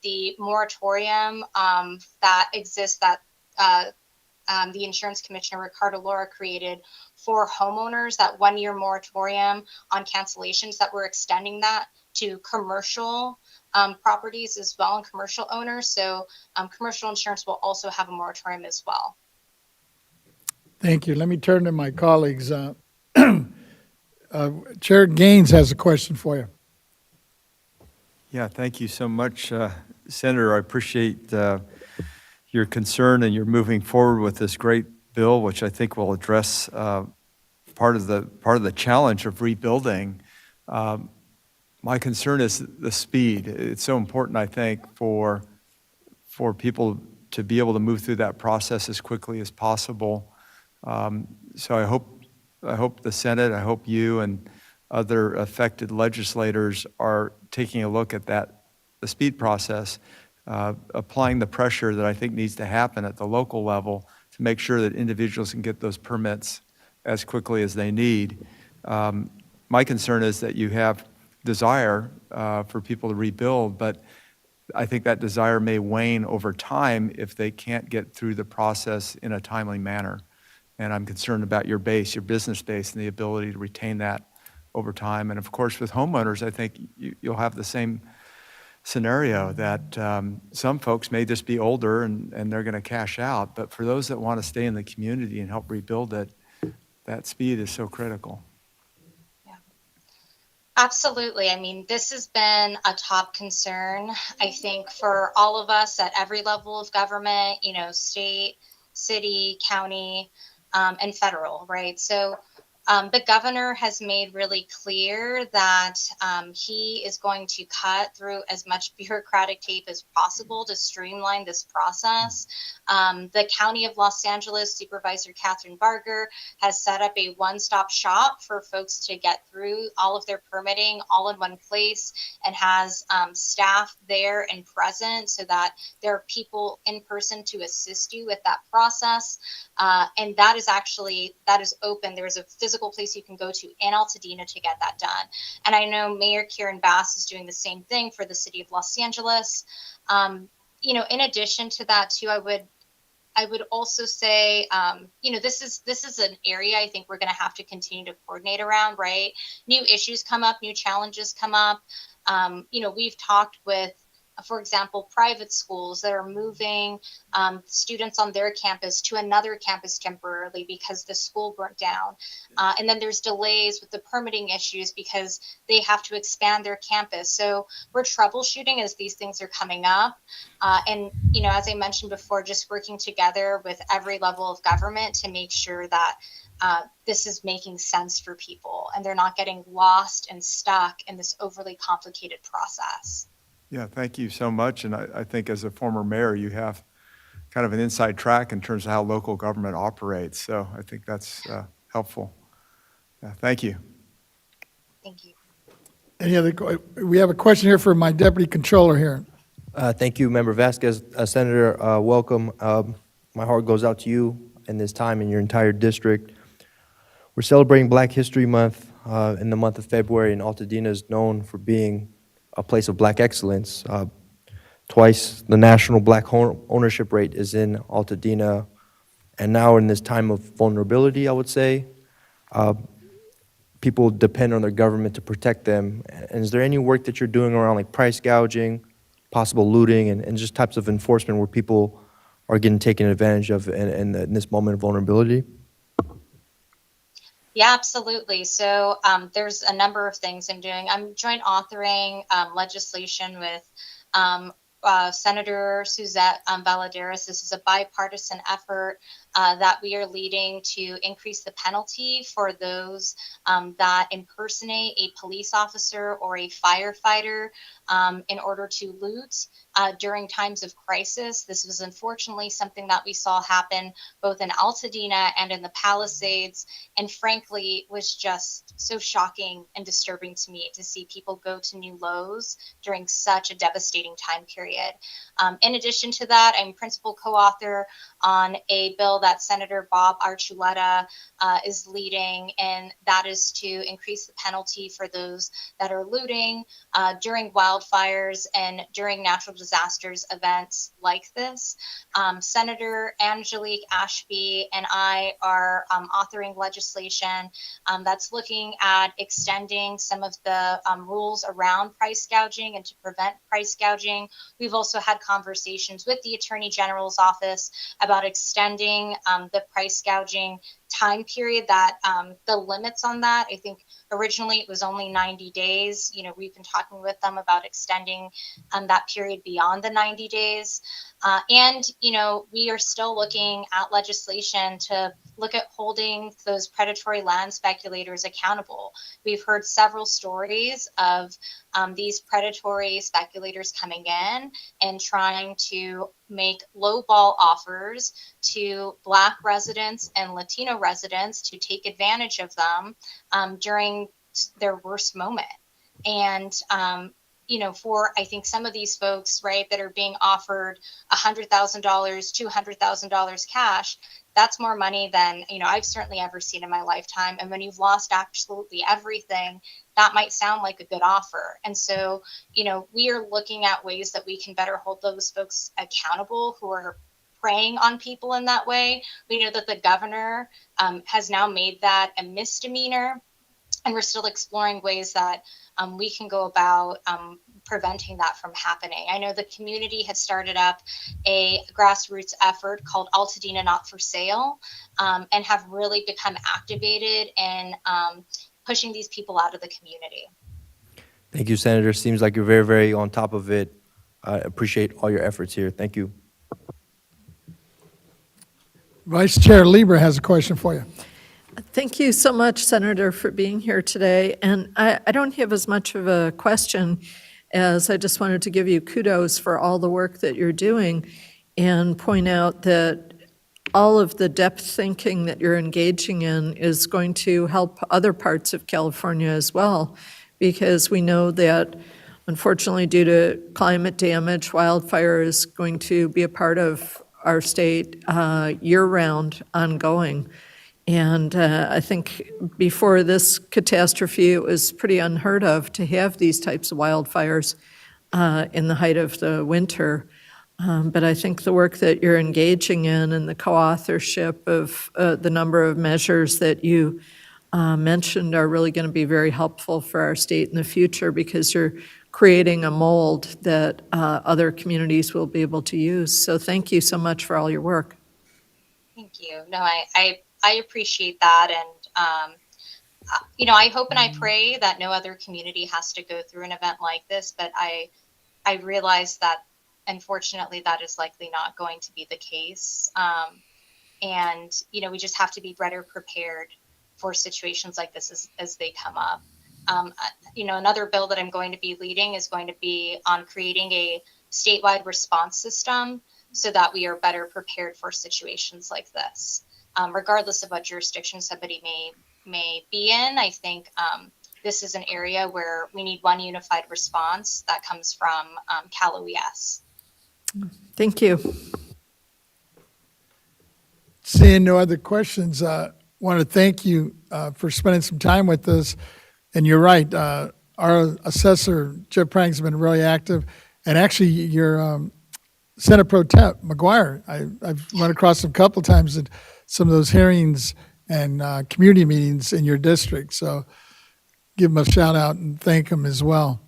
the moratorium that exists that the insurance commissioner, Ricardo Laura, created for homeowners, that 1-year moratorium on cancellations, that we're extending that to commercial properties as well and commercial owners. So commercial insurance will also have a moratorium as well. Thank you. Let me turn to my colleagues. Chair Gaines has a question for you. Yeah, thank you so much, Senator. I appreciate your concern and you're moving forward with this great bill, which I think will address part of the challenge of rebuilding. My concern is the speed. It's so important, I think, for people to be able to move through that process as quickly as possible. So I hope the Senate, I hope you and other affected legislators are taking a look at the speed process, applying the pressure that I think needs to happen at the local level to make sure that individuals can get those permits as quickly as they need. My concern is that you have desire for people to rebuild, but I think that desire may wane over time if they can't get through the process in a timely manner. And I'm concerned about your base, your business base, and the ability to retain that over time. And of course, with homeowners, I think you'll have the same scenario that some folks may just be older and they're going to cash out. But for those that want to stay in the community and help rebuild it, that speed is so critical. Absolutely. I mean, this has been a top concern, I think, for all of us at every level of government, you know, state, city, county, and federal, right? So the governor has made really clear that he is going to cut through as much bureaucratic tape as possible to streamline this process. The County of Los Angeles Supervisor Catherine Barger has set up a one-stop shop for folks to get through all of their permitting all in one place, and has staff there and present so that there are people in person to assist you with that process. And that is open. There's a physical place you can go to in Altadena to get that done. And I know Mayor Karen Bass is doing the same thing for the city of Los Angeles. You know, in addition to that too, I would also say, you know, this is an area I think we're going to have to continue to coordinate around, right? New issues come up, new challenges come up. You know, we've talked with, for example, private schools that are moving students on their campus to another campus temporarily because the school burnt down. And then there's delays with the permitting issues because they have to expand their campus. So we're troubleshooting as these things are coming up. And, you know, as I mentioned before, just working together with every level of government to make sure that this is making sense for people and they're not getting lost and stuck in this overly complicated process. Yeah, thank you so much. And I think as a former mayor, you have kind of an inside track in terms of how local government operates. So I think that's helpful. Yeah, thank you. Thank you. We have a question here for my deputy controller here. Thank you, Member Vasquez. Senator, welcome. My heart goes out to you in this time in your entire district. We're celebrating Black History Month in the month of February, and Altadena is known for being a place of Black excellence. Twice the national Black home ownership rate is in Altadena, and now in this time of vulnerability, I would say, people depend on their government to protect them. And is there any work that you're doing around like price gouging, possible looting, and just types of enforcement where people are getting taken advantage of in this moment of vulnerability? Yeah, absolutely. So there's a number of things I'm doing. I'm joint authoring legislation with Senator Suzette Valladares. This is a bipartisan effort that we are leading to increase the penalty for those that impersonate a police officer or a firefighter in order to loot during times of crisis. This was unfortunately something that we saw happen both in Altadena and in the Palisades, and frankly was just so shocking and disturbing to me to see people go to new lows during such a devastating time period. In addition to that, I'm principal co-author on a bill that Senator Bob Archuleta is leading, and that is to increase the penalty for those that are looting during wildfires and during natural disasters events like this. Senator Angelique Ashby and I are authoring legislation that's looking at extending some of the rules around price gouging and to prevent price gouging. We've also had conversations with the Attorney General's office about extending the price gouging time period, that the limits on that. I think originally it was only 90 days. You know, we've been talking with them about extending that period beyond the 90 days. And, you know, we are still looking at legislation to look at holding those predatory land speculators accountable. We've heard several stories of these predatory speculators coming in and trying to make lowball offers to Black residents and Latino residents to take advantage of them during their worst moment. And, you know, for I think some of these folks, right, that are being offered $100,000, $200,000 cash, that's more money than, you know, I've certainly ever seen in my lifetime. And when you've lost absolutely everything, that might sound like a good offer. And so, you know, we are looking at ways that we can better hold those folks accountable who are preying on people in that way. We know that the governor has now made that a misdemeanor, and we're still exploring ways that we can go about preventing that from happening. I know the community has started up a grassroots effort called Altadena Not for Sale, and have really become activated in pushing these people out of the community. Thank you, Senator. Seems like you're very, very on top of it. I appreciate all your efforts here. Thank you. Vice Chair Lieber has a question for you. Thank you so much, Senator, for being here today. And I don't have as much of a question as I just wanted to give you kudos for all the work that you're doing and point out that all of the depth thinking that you're engaging in is going to help other parts of California as well, because we know that unfortunately due to climate damage, wildfire is going to be a part of our state year-round ongoing. And I think before this catastrophe, it was pretty unheard of to have these types of wildfires in the height of the winter. But I think the work that you're engaging in and the co-authorship of the number of measures that you mentioned are really going to be very helpful for our state in the future, because you're creating a mold that other communities will be able to use. So thank you so much for all your work. Thank you. No, I appreciate that. And, you know, I hope and I pray that no other community has to go through an event like this, but I realize that unfortunately that is likely not going to be the case. And, you know, we just have to be better prepared for situations like this as they come up. You know, another bill that I'm going to be leading is going to be on creating a statewide response system so that we are better prepared for situations like this. Regardless of what jurisdiction somebody may be in, I think this is an area where we need one unified response that comes from Cal OES. Thank you. Seeing no other questions, want to thank you for spending some time with us. And you're right, our assessor, Jeff Prang's been really active. And actually, your Senate Pro Temp, McGuire, I've run across him a couple times at some of those hearings and community meetings in your district. So give him a shout out and thank him as well.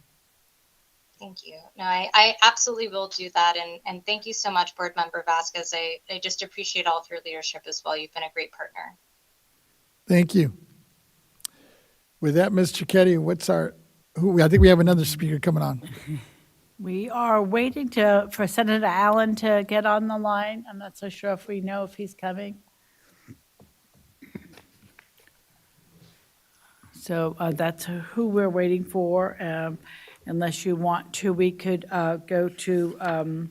Thank you. No, I absolutely will do that. And thank you so much, Board Member Vasquez. I just appreciate all of your leadership as well. You've been a great partner. Thank you. With that, Ms. Cicchetti, I think we have another speaker coming on. We are waiting for Senator Allen to get on the line. I'm not so sure if we know if he's coming. So that's who we're waiting for. Unless you want to, we could go to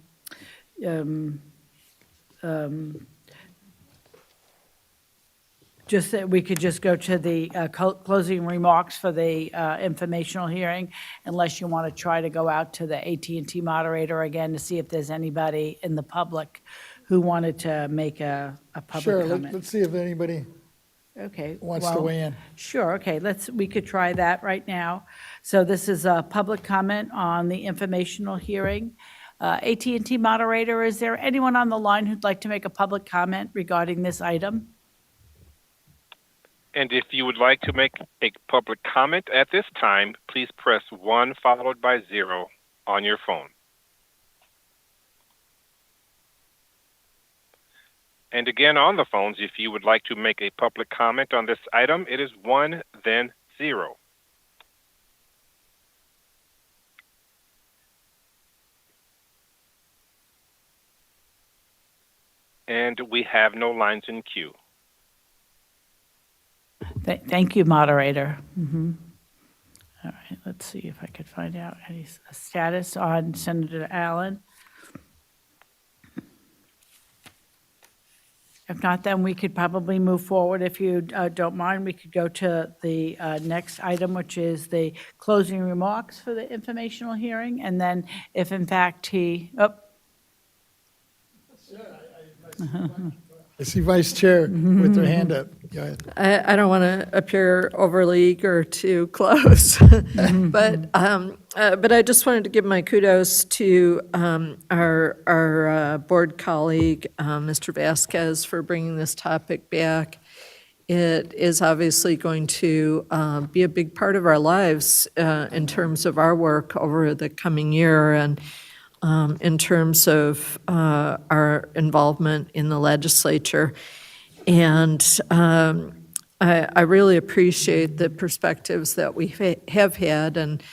just that we could just go to the closing remarks for the informational hearing, unless you want to try to go out to the AT&T moderator again to see if there's anybody in the public who wanted to make a public Sure, comment. let's see if anybody Okay. wants to well, weigh in. Sure, okay, we could try that right now. So this is a public comment on the informational hearing. AT&T moderator, is there anyone on the line who'd like to make a public comment regarding this item? And if you would like to make a public comment at this time, please press 1 followed by 0 on your phone. And again, on the phones, if you would like to make a public comment on this item, it is 1, then 0. And we have no lines in queue. Thank you, moderator. All right, let's see if I could find out any status on Senator Allen. If not, then we could probably move forward. If you don't mind, we could go to the next item, which is the closing remarks for the informational hearing. And then if in fact he, I see Vice Chair with their hand up. Go ahead. I don't want to appear overly eager to close, but I just wanted to give my kudos to our board colleague, Mr. Vasquez, for bringing this topic back. It is obviously going to be a big part of our lives in terms of our work over the coming year and in terms of our involvement in the legislature. And I really appreciate the perspectives that we have had, and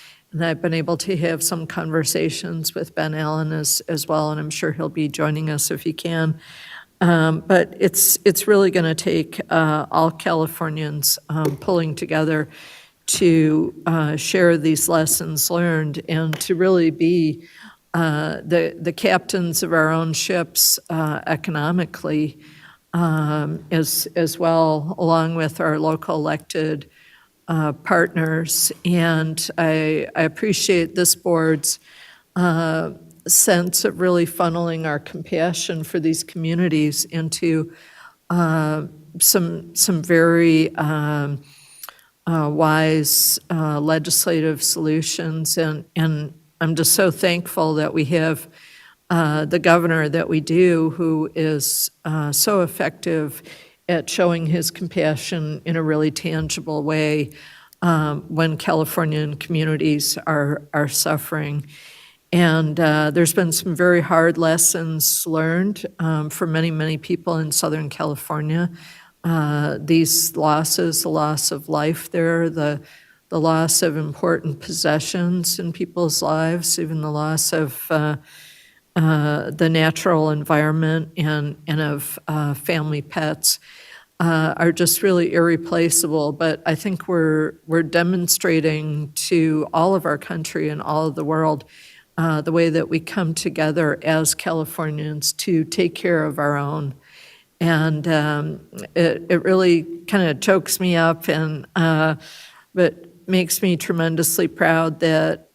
I've been able to have some conversations with Ben Allen as well, and I'm sure he'll be joining us if he can. But it's really going to take all Californians pulling together to share these lessons learned and to really be the captains of our own ships economically as well, along with our local elected partners. And I appreciate this board's sense of really funneling our compassion for these communities into some very wise legislative solutions. And I'm just so thankful that we have the governor that we do, who is so effective at showing his compassion in a really tangible way when Californian communities are suffering. And there's been some very hard lessons learned for many, many people in Southern California. These losses, the loss of life there, the loss of important possessions in people's lives, even the loss of the natural environment and of family pets are just really irreplaceable. But I think we're demonstrating to all of our country and all of the world the way that we come together as Californians to take care of our own. And it really kind of chokes me up, and but makes me tremendously proud that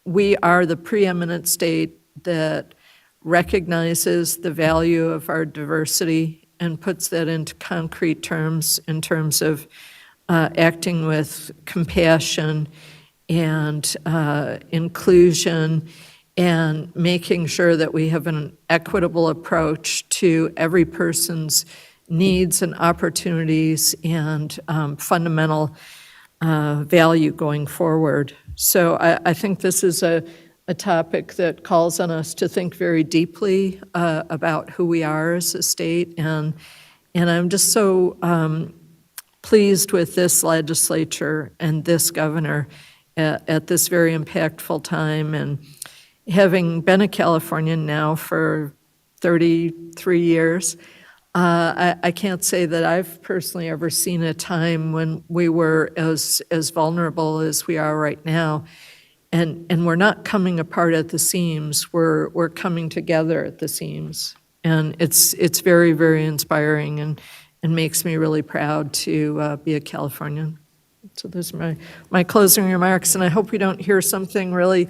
we are the preeminent state that recognizes the value of our diversity and puts that into concrete terms in terms of acting with compassion and inclusion and making sure that we have an equitable approach to every person's needs and opportunities and fundamental value going forward. So I think this is a topic that calls on us to think very deeply about who we are as a state, and I'm just so pleased with this legislature and this governor at this very impactful time. And having been a Californian now for 33 years, I can't say that I've personally ever seen a time when we were as vulnerable as we are right now. And we're not coming apart at the seams, we're coming together at the seams. And it's very, very inspiring and makes me really proud to be a Californian. So those are my closing remarks, and I hope we don't hear something really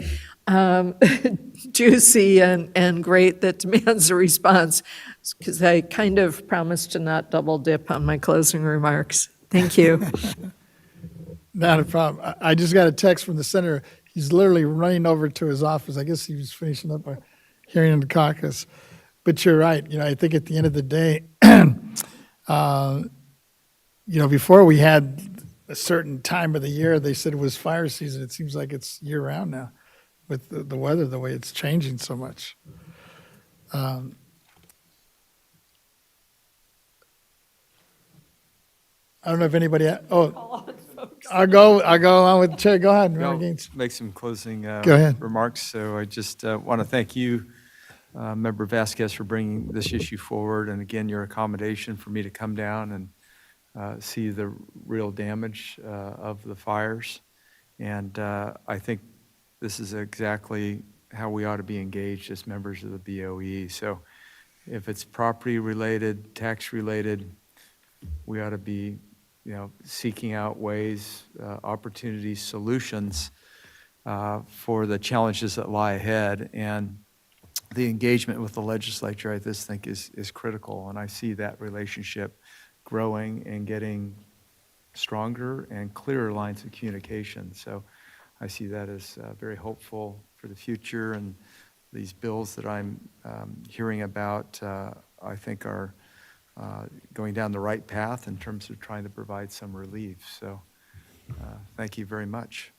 juicy and great that demands a response, because I kind of promised to not double dip on my closing remarks. Thank you. Not a problem. I just got a text from the senator. He's literally running over to his office. I guess he was finishing up a hearing in the caucus. But you're right. You know, I think at the end of the day, you know, before we had a certain time of the year, they said it was fire season. It seems like it's year round now with the weather, the way it's changing so much. I don't know if anybody, I'll go on with the chair. Go ahead, Member I'll Gaines. make some closing Go ahead. remarks. So I just want to thank you, Member Vasquez, for bringing this issue forward. And again, your accommodation for me to come down and see the real damage of the fires. And I think this is exactly how we ought to be engaged as members of the BOE. So if it's property related, tax related, we ought to be, you know, seeking out ways, opportunities, solutions for the challenges that lie ahead. And the engagement with the legislature, I just think, is critical. And I see that relationship growing and getting stronger and clearer lines of communication. So I see that as very hopeful for the future. And these bills that I'm hearing about, I think are going down the right path in terms of trying to provide some relief. So thank you very much.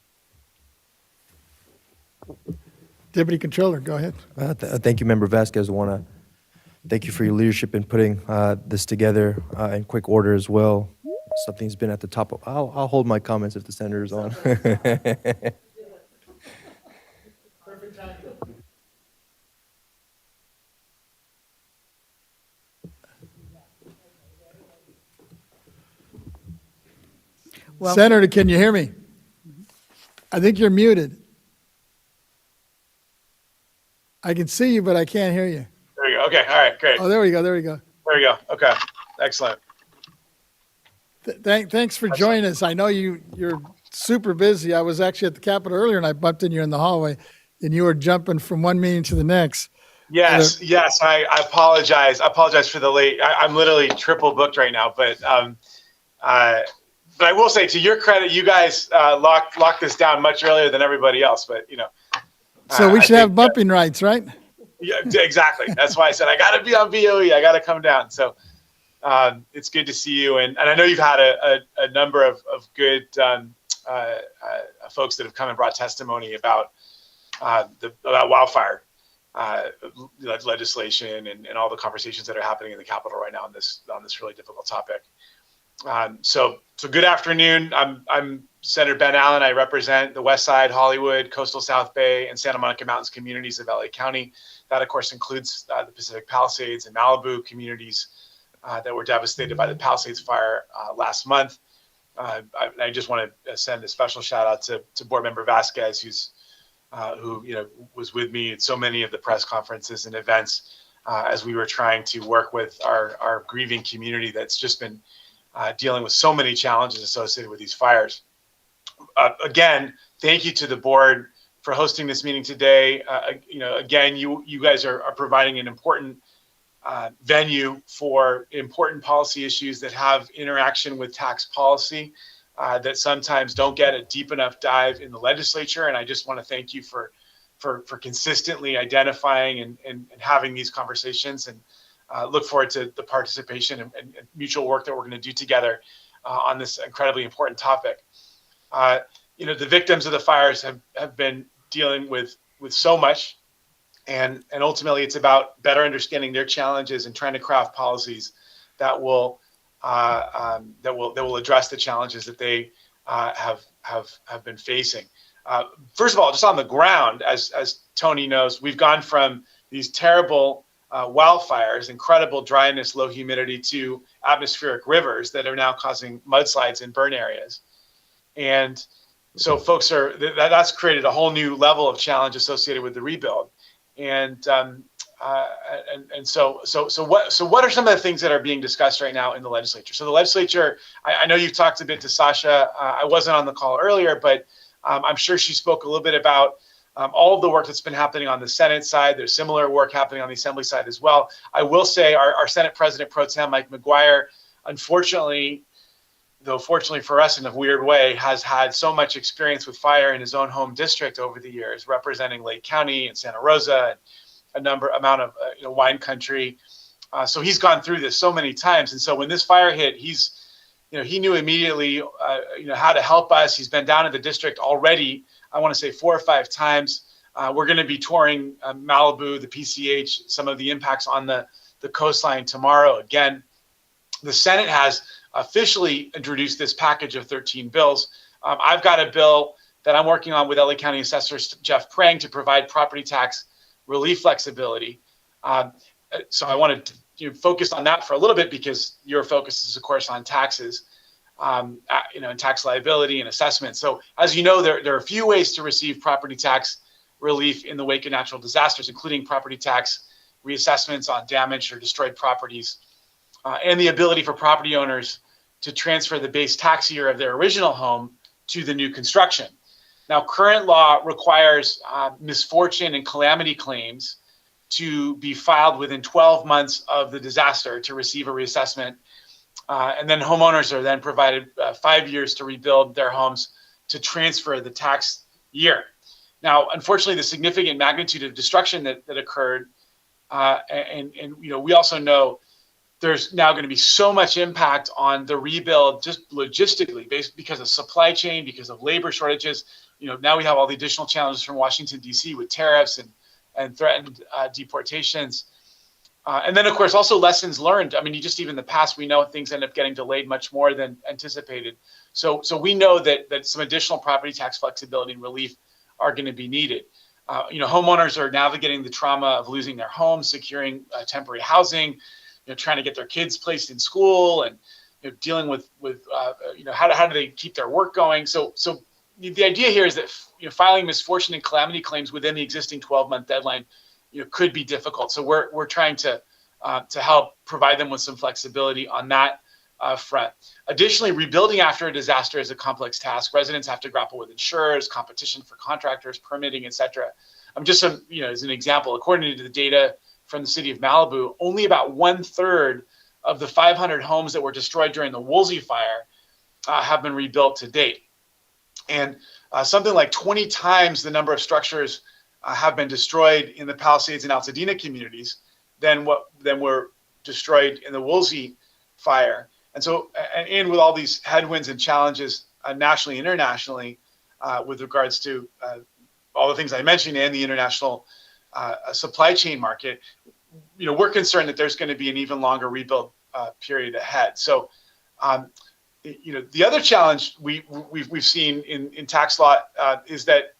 Deputy Controller, go ahead. Thank you, Member Vasquez. I want to thank you for your leadership in putting this together in quick order as well. Something's been at the top of, I'll hold my comments if the senator is on. Well, Senator, can you hear me? I think you're muted. I can see you, but I can't hear you. There you go. Okay. All right. Great. Oh, there we go. There we go. There we go. Okay. Excellent. Thanks for joining us. I know you're super busy. I was actually at the Capitol earlier, and I bumped into you in the hallway, and you were jumping from one meeting to the next. Yes. Yes. I apologize. I apologize for the late. I'm literally triple booked right now, but I will say, to your credit, you guys locked this down much earlier than everybody else. But you know, so we should have bumping rights, right? Yeah, exactly. That's why I said I got to be on BOE. I got to come down. So it's good to see you, and I know you've had a number of good folks that have come and brought testimony about about wildfire legislation and all the conversations that are happening in the Capitol right now on this really difficult topic. So good afternoon. I'm Senator Ben Allen. I represent the West Side, Hollywood, Coastal South Bay, and Santa Monica Mountains communities of LA County. That, of course, includes the Pacific Palisades and Malibu communities that were devastated by the Palisades fire last month. I just want to send a special shout out to Board Member Vasquez, who was with me at so many of the press conferences and events as we were trying to work with our grieving community that's just been dealing with so many challenges associated with these fires. Again, thank you to the board for hosting this meeting today. Again, you guys are providing an important venue for important policy issues that have interaction with tax policy that sometimes don't get a deep enough dive in the legislature. And I just want to thank you for consistently identifying and having these conversations, and look forward to the participation and mutual work that we're going to do together on this incredibly important topic. The victims of the fires have been dealing with so much, and ultimately it's about better understanding their challenges and trying to craft policies that will address the challenges that they have been facing. First of all, just on the ground, as Tony knows, we've gone from these terrible wildfires, incredible dryness, low humidity, to atmospheric rivers that are now causing mudslides in burn areas. And so folks that's created a whole new level of challenge associated with the rebuild. And so what are some of the things that are being discussed right now in the legislature? So the legislature, I know you've talked a bit to Sasha. I wasn't on the call earlier, but I'm sure she spoke a little bit about all of the work that's been happening on the Senate side. There's similar work happening on the Assembly side as well. I will say our Senate President Pro Tem, Mike McGuire, unfortunately, though fortunately for us in a weird way, has had so much experience with fire in his own home district over the years, representing Lake County and Santa Rosa, and amount of wine country. So he's gone through this so many times. And so when this fire hit, he knew immediately, how to help us. He's been down in the district already, I want to say 4 or 5 times. We're going to be touring Malibu, the PCH, some of the impacts on the coastline tomorrow. Again, the Senate has officially introduced this package of 13 bills. I've got a bill that I'm working on with LA County Assessor Jeff Prang to provide property tax relief flexibility. So I wanted to focus on that for a little bit because your focus is, of course, on taxes, and tax liability and assessment. So as you know, there are a few ways to receive property tax relief in the wake of natural disasters, including property tax reassessments on damaged or destroyed properties, and the ability for property owners to transfer the base tax year of their original home to the new construction. Now, current law requires misfortune and calamity claims to be filed within 12 months of the disaster to receive a reassessment. And then homeowners are then provided 5 years to rebuild their homes to transfer the tax year. Now, unfortunately, the significant magnitude of destruction that occurred, and we also know there's now going to be so much impact on the rebuild just logistically, because of supply chain, because of labor shortages. Now we have all the additional challenges from Washington, D.C. with tariffs and threatened deportations. And then, of course, also lessons learned. I mean, even in the past, we know things end up getting delayed much more than anticipated. So we know that some additional property tax flexibility and relief are going to be needed. Homeowners are navigating the trauma of losing their homes, securing temporary housing, trying to get their kids placed in school, and dealing with how do they keep their work going. So the idea here is that filing misfortune and calamity claims within the existing 12-month deadline could be difficult. So we're trying to help provide them with some flexibility on that front. Additionally, rebuilding after a disaster is a complex task. Residents have to grapple with insurers, competition for contractors, permitting, et cetera. As an example, according to the data from the city of Malibu, only about 1/3 of the 500 homes that were destroyed during the Woolsey fire have been rebuilt to date. And something like 20 times the number of structures have been destroyed in the Palisades and Altadena communities than were destroyed in the Woolsey fire. And so, and with all these headwinds and challenges nationally and internationally with regards to all the things I mentioned and the international supply chain market, we're concerned that there's going to be an even longer rebuild period ahead. So, the other challenge we've seen in tax law is that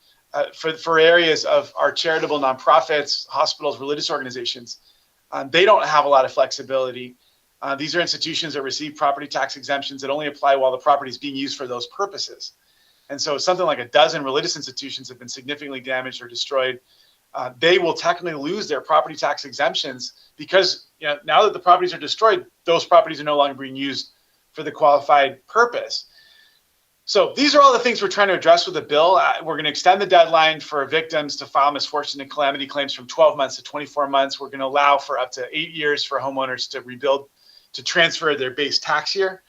for areas of our charitable nonprofits, hospitals, religious organizations, they don't have a lot of flexibility. These are institutions that receive property tax exemptions that only apply while the property is being used for those purposes. And so something like a dozen religious institutions have been significantly damaged or destroyed. They will technically lose their property tax exemptions because now that the properties are destroyed, those properties are no longer being used for the qualified purpose. So these are all the things we're trying to address with the bill. We're going to extend the deadline for victims to file misfortune and calamity claims from 12 months to 24 months. We're going to allow for up to 8 years for homeowners to rebuild, to transfer their base tax year.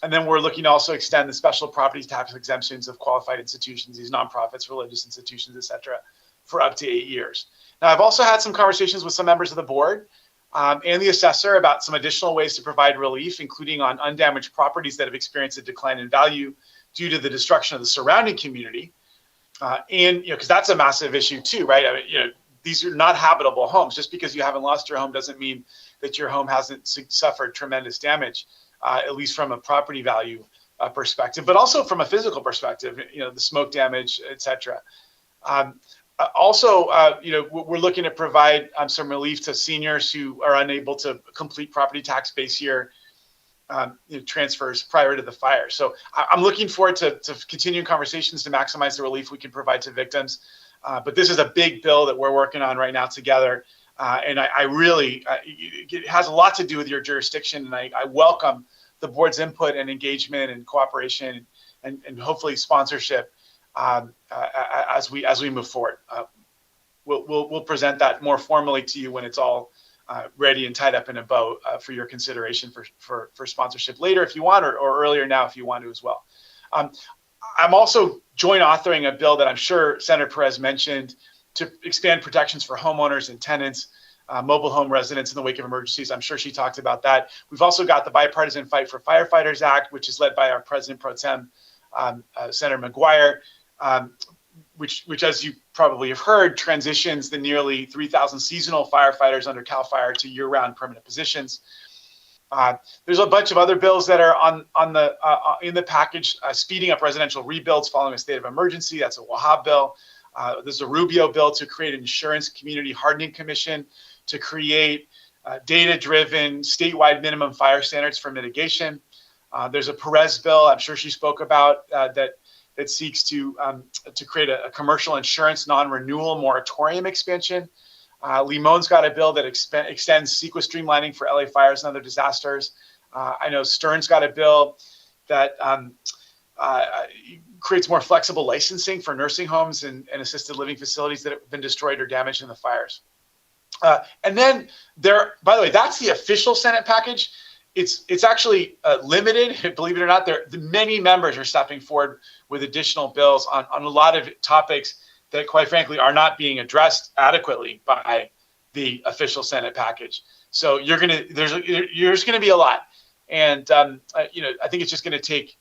And then we're looking to also extend the special property tax exemptions of qualified institutions, these nonprofits, religious institutions, et cetera, for up to 8 years. Now, I've also had some conversations with some members of the board and the assessor about some additional ways to provide relief, including on undamaged properties that have experienced a decline in value due to the destruction of the surrounding community. And, because that's a massive issue too, right? I mean, these are not habitable homes. Just because you haven't lost your home doesn't mean that your home hasn't suffered tremendous damage, at least from a property value perspective, but also from a physical perspective, the smoke damage, et cetera. We're looking to provide some relief to seniors who are unable to complete property tax base year transfers prior to the fire. So I'm looking forward to continuing conversations to maximize the relief we can provide to victims. But this is a big bill that we're working on right now together. And I really, it has a lot to do with your jurisdiction. And I welcome the board's input and engagement and cooperation and hopefully sponsorship as we move forward. We'll present that more formally to you when it's all ready and tied up in a bow for your consideration for sponsorship later if you want, or earlier now if you want to as well. I'm also joint authoring a bill that I'm sure Senator Perez mentioned to expand protections for homeowners and tenants, mobile home residents in the wake of emergencies. I'm sure she talked about that. We've also got the Bipartisan Fight for Firefighters Act, which is led by our President Pro Tem, Senator McGuire, which, as you probably have heard, transitions the nearly 3,000 seasonal firefighters under CAL FIRE to year-round permanent positions. There's a bunch of other bills that are in the package, speeding up residential rebuilds following a state of emergency. That's a Wahab bill. There's a Rubio bill to create an insurance community hardening commission to create data-driven statewide minimum fire standards for mitigation. There's a Perez bill, I'm sure she spoke about, that seeks to create a commercial insurance non-renewal moratorium expansion. Limon's got a bill that extends CEQA streamlining for LA fires and other disasters. I know Stern's got a bill that creates more flexible licensing for nursing homes and assisted living facilities that have been destroyed or damaged in the fires. And then by the way, that's the official Senate package. It's actually limited, believe it or not. Many members are stepping forward with additional bills on a lot of topics that, quite frankly, are not being addressed adequately by the official Senate package. So there's gonna be a lot, and I think it's just gonna take.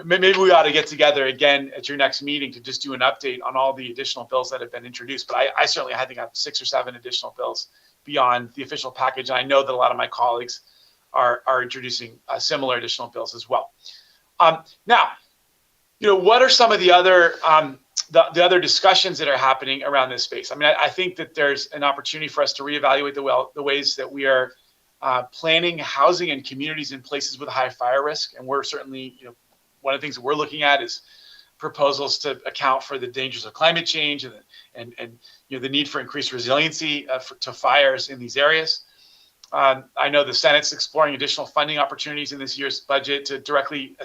Maybe we ought to get together again at your next meeting to just do an update on all the additional bills that have been introduced. But I think I have 6 or 7 additional bills beyond the official package. And I know that a lot of my colleagues are introducing similar additional bills as well. Now, what are some of the other the other discussions that are happening around this space? I mean, I think that there's an opportunity for us to reevaluate the ways that we are planning housing and communities in places with high fire risk. And we're certainly, one of the things that we're looking at is proposals to account for the dangers of climate change and the need for increased resiliency to fires in these areas. I know the Senate's exploring additional funding opportunities in this year's budget to directly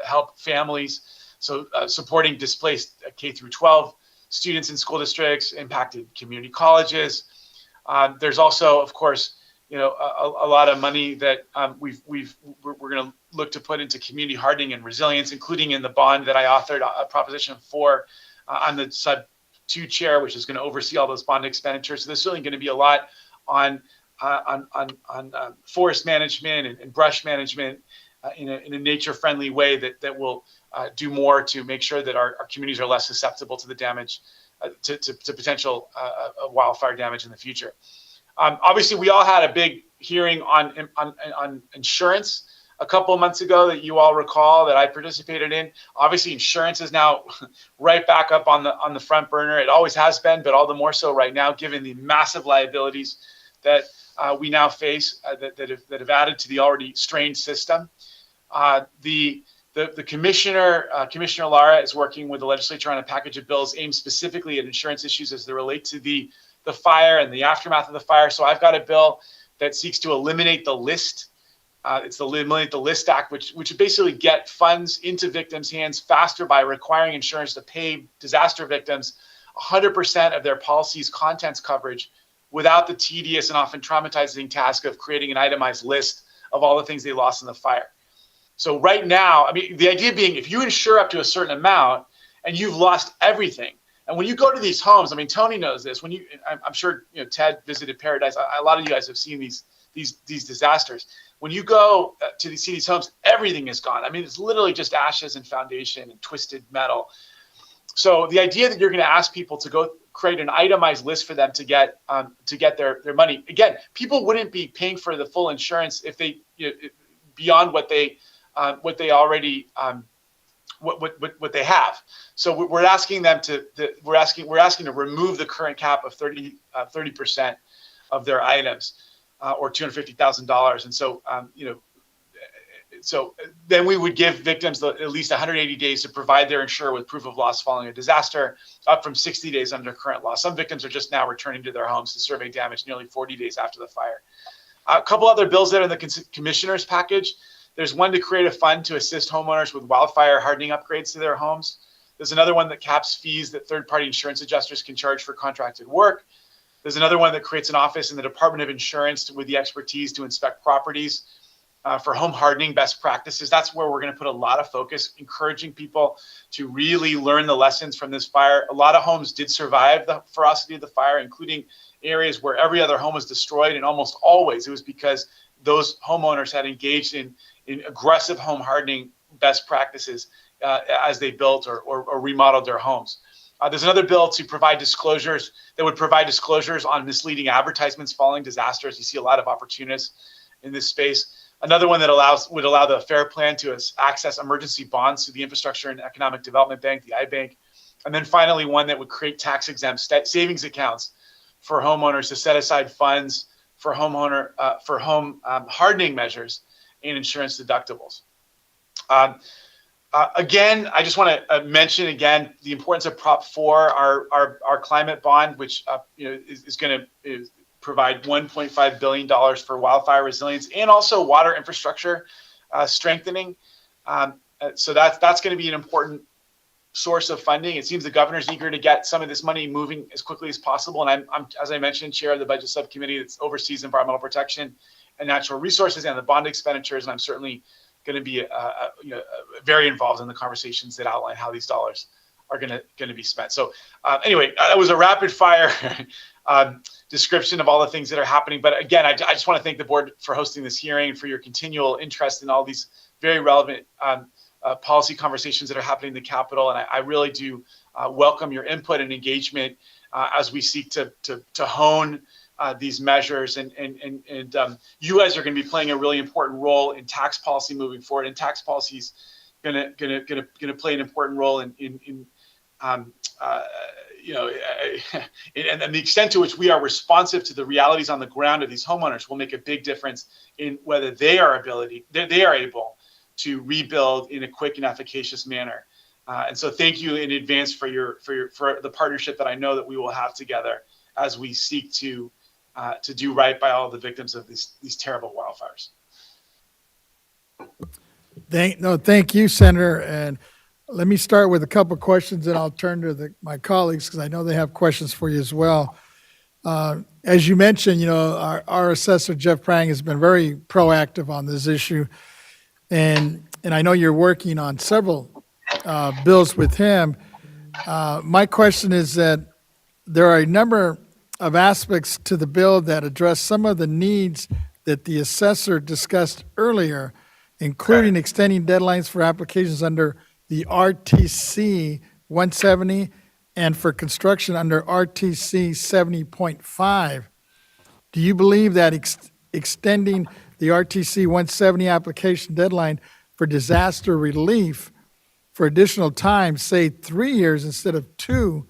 help families. So supporting displaced K through 12 students in school districts, impacted community colleges. There's also, of course, a lot of money that we're going to look to put into community hardening and resilience, including in the bond that I authored, Proposition 4, on the Sub 2 chair, which is going to oversee all those bond expenditures. So there's certainly going to be a lot on forest management and brush management in a nature-friendly way that will do more to make sure that our communities are less susceptible to the damage, to potential wildfire damage in the future. Obviously, we all had a big hearing on insurance a couple of months ago that you all recall that I participated in. Obviously, insurance is now right back up on the front burner. It always has been, but all the more so right now, given the massive liabilities that we now face that have added to the already strained system. The commissioner, Commissioner Lara, is working with the legislature on a package of bills aimed specifically at insurance issues as they relate to the fire and the aftermath of the fire. So I've got a bill that seeks to eliminate the list. It's the Eliminate the List Act, which would basically get funds into victims' hands faster by requiring insurance to pay disaster victims 100% of their policy's contents coverage without the tedious and often traumatizing task of creating an itemized list of all the things they lost in the fire. So right now, I mean, the idea being if you insure up to a certain amount and you've lost everything, and when you go to these homes, I mean, Tony knows this. When I'm sure Ted visited Paradise. A lot of you guys have seen these disasters. When you go to see these homes, everything is gone. I mean, it's literally just ashes and foundation and twisted metal. So the idea that you're going to ask people to go create an itemized list for them to get their money. Again, people wouldn't be paying for the full insurance if they beyond what they already what they have. So we're asking them we're asking to remove the current cap of 30% of their items, or $250,000. And so so then we would give victims at least 180 days to provide their insurer with proof of loss following a disaster, up from 60 days under current law. Some victims are just now returning to their homes to survey damage nearly 40 days after the fire. A couple other bills that are in the commissioner's package. There's one to create a fund to assist homeowners with wildfire hardening upgrades to their homes. There's another one that caps fees that third-party insurance adjusters can charge for contracted work. There's another one that creates an office in the Department of Insurance with the expertise to inspect properties for home hardening best practices. That's where we're going to put a lot of focus, encouraging people to really learn the lessons from this fire. A lot of homes did survive the ferocity of the fire, including areas where every other home was destroyed, and almost always it was because those homeowners had engaged in aggressive home hardening best practices as they built or remodeled their homes. There's another bill to provide disclosures that would provide disclosures on misleading advertisements following disasters. You see a lot of opportunists in this space. Another one that would allow the FAIR Plan to access emergency bonds through the Infrastructure and Economic Development Bank, the IBank. And then finally, one that would create tax-exempt savings accounts for homeowners to set aside funds for home hardening measures and insurance deductibles. Again, I just want to mention again the importance of Prop 4, our climate bond, which is going to provide $1.5 billion for wildfire resilience and also water infrastructure strengthening. So that's going to be an important source of funding. It seems the governor's eager to get some of this money moving as quickly as possible. And I'm as I mentioned, chair of the budget subcommittee that oversees environmental protection and natural resources and the bond expenditures. And I'm certainly going to be very involved in the conversations that outline how these dollars are going to be spent. So anyway, it was a rapid fire description of all the things that are happening. But again, I just want to thank the board for hosting this hearing, for your continual interest in all these very relevant policy conversations that are happening in the Capitol. And I really do welcome your input and engagement as we seek to hone these measures. And you guys are going to be playing a really important role in tax policy moving forward. And tax policy is going to play an important role in and the extent to which we are responsive to the realities on the ground of these homeowners will make a big difference in whether they are able to rebuild in a quick and efficacious manner. And so thank you in advance for the partnership that I know that we will have together as we seek to do right by all the victims of these terrible wildfires. Thank you, Senator. And let me start with a couple of questions, and I'll turn to my colleagues because I know they have questions for you as well. As you mentioned, our assessor, Jeff Prang, has been very proactive on this issue. And I know you're working on several bills with him. My question is that there are a number of aspects to the bill that address some of the needs that the assessor discussed earlier, including extending deadlines for applications under the RTC 170 and for construction under RTC 70.5. Do you believe that extending the RTC 170 application deadline for disaster relief for additional time, say 3 years instead of 2,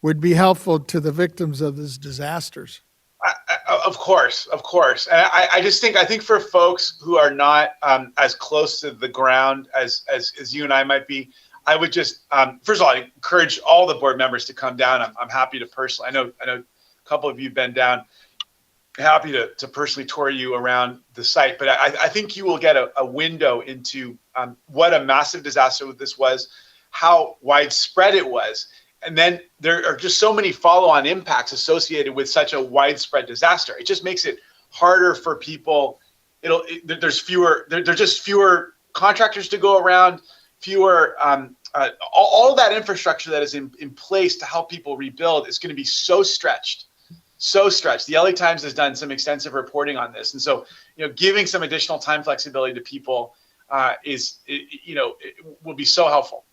would be helpful to the victims of these disasters? Of course. And I think for folks who are not as close to the ground as you and I might be, I would just, first of all, I encourage all the board members to come down. I'm happy to personally, I know a couple of you have been down, happy to personally tour you around the site. But I think you will get a window into what a massive disaster this was, how widespread it was. And then there are just so many follow-on impacts associated with such a widespread disaster. It just makes it harder for people. There's just fewer contractors to go around, fewer, all of that infrastructure that is in place to help people rebuild is going to be so stretched. The LA Times has done some extensive reporting on this. And so, giving some additional time flexibility to people will be so helpful.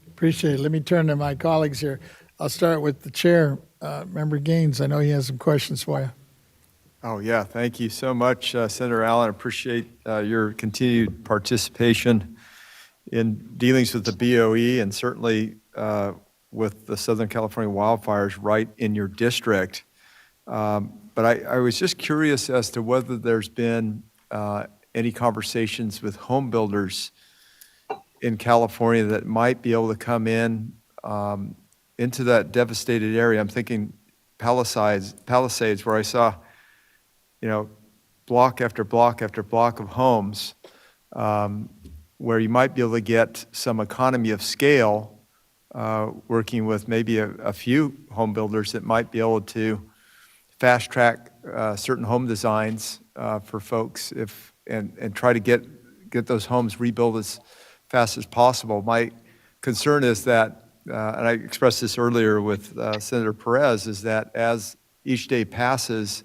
Appreciate it. Let me turn to my colleagues here. I'll start with the chair, Member Gaines. I know he has some questions for you. Oh, yeah. Thank you so much, Senator Allen. Appreciate your continued participation in dealings with the BOE and certainly with the Southern California wildfires right in your district. But I was just curious as to whether there's been any conversations with home builders in California that might be able to come in into that devastated area. I'm thinking Palisades, where I saw, block after block after block of homes, where you might be able to get some economy of scale, working with maybe a few home builders that might be able to fast track certain home designs for folks and try to get those homes rebuilt as fast as possible. My concern is that, and I expressed this earlier with Senator Perez, is that as each day passes,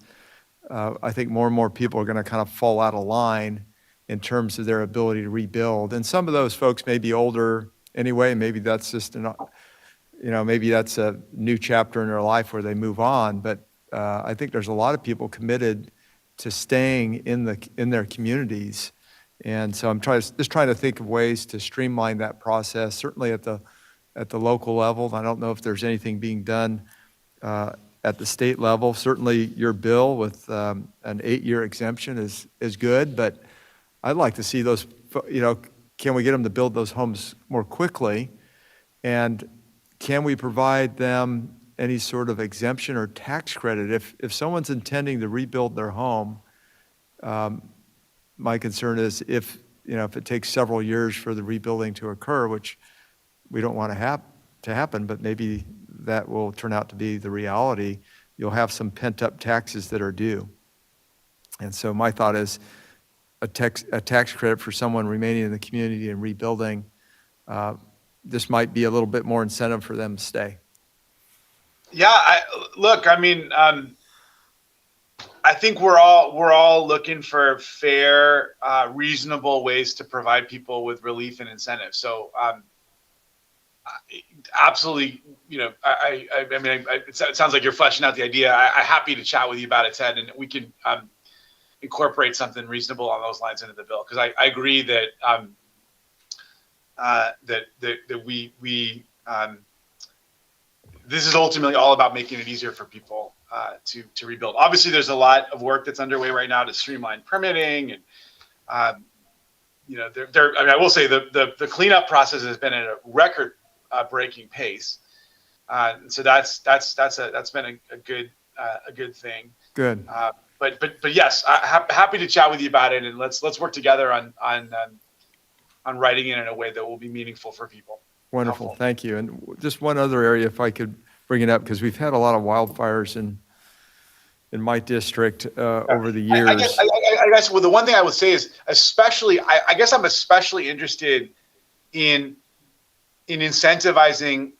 I think more and more people are going to kind of fall out of line in terms of their ability to rebuild. And some of those folks may be older anyway. Maybe that's just maybe that's a new chapter in their life where they move on. But I think there's a lot of people committed to staying in their communities. And so I'm just trying to think of ways to streamline that process, certainly at the local level. I don't know if there's anything being done at the state level. Certainly your bill with an 8-year exemption is good, but I'd like to see those, can we get them to build those homes more quickly? And can we provide them any sort of exemption or tax credit? If someone's intending to rebuild their home, my concern is if it takes several years for the rebuilding to occur, which we don't want to happen, but maybe that will turn out to be the reality, you'll have some pent-up taxes that are due. And so my thought is a tax credit for someone remaining in the community and rebuilding, this might be a little bit more incentive for them to stay. Yeah, I think we're all looking for fair, reasonable ways to provide people with relief and incentive. So, absolutely, it sounds like you're fleshing out the idea. I'm happy to chat with you about it, Ted, and we can incorporate something reasonable on those lines into the bill, because I agree that this is ultimately all about making it easier for people to rebuild. Obviously, there's a lot of work that's underway right now to streamline permitting, and I will say the cleanup process has been at a record-breaking pace, so that's been a good thing. Good. But yes, happy to chat with you about it, and let's work together on writing it in a way that will be meaningful for people. Wonderful, Helpful. thank you. And just one other area, if I could bring it up, because we've had a lot of wildfires in my district over the years. I guess well, the one thing I would say is, especially, I guess I'm especially interested in incentivizing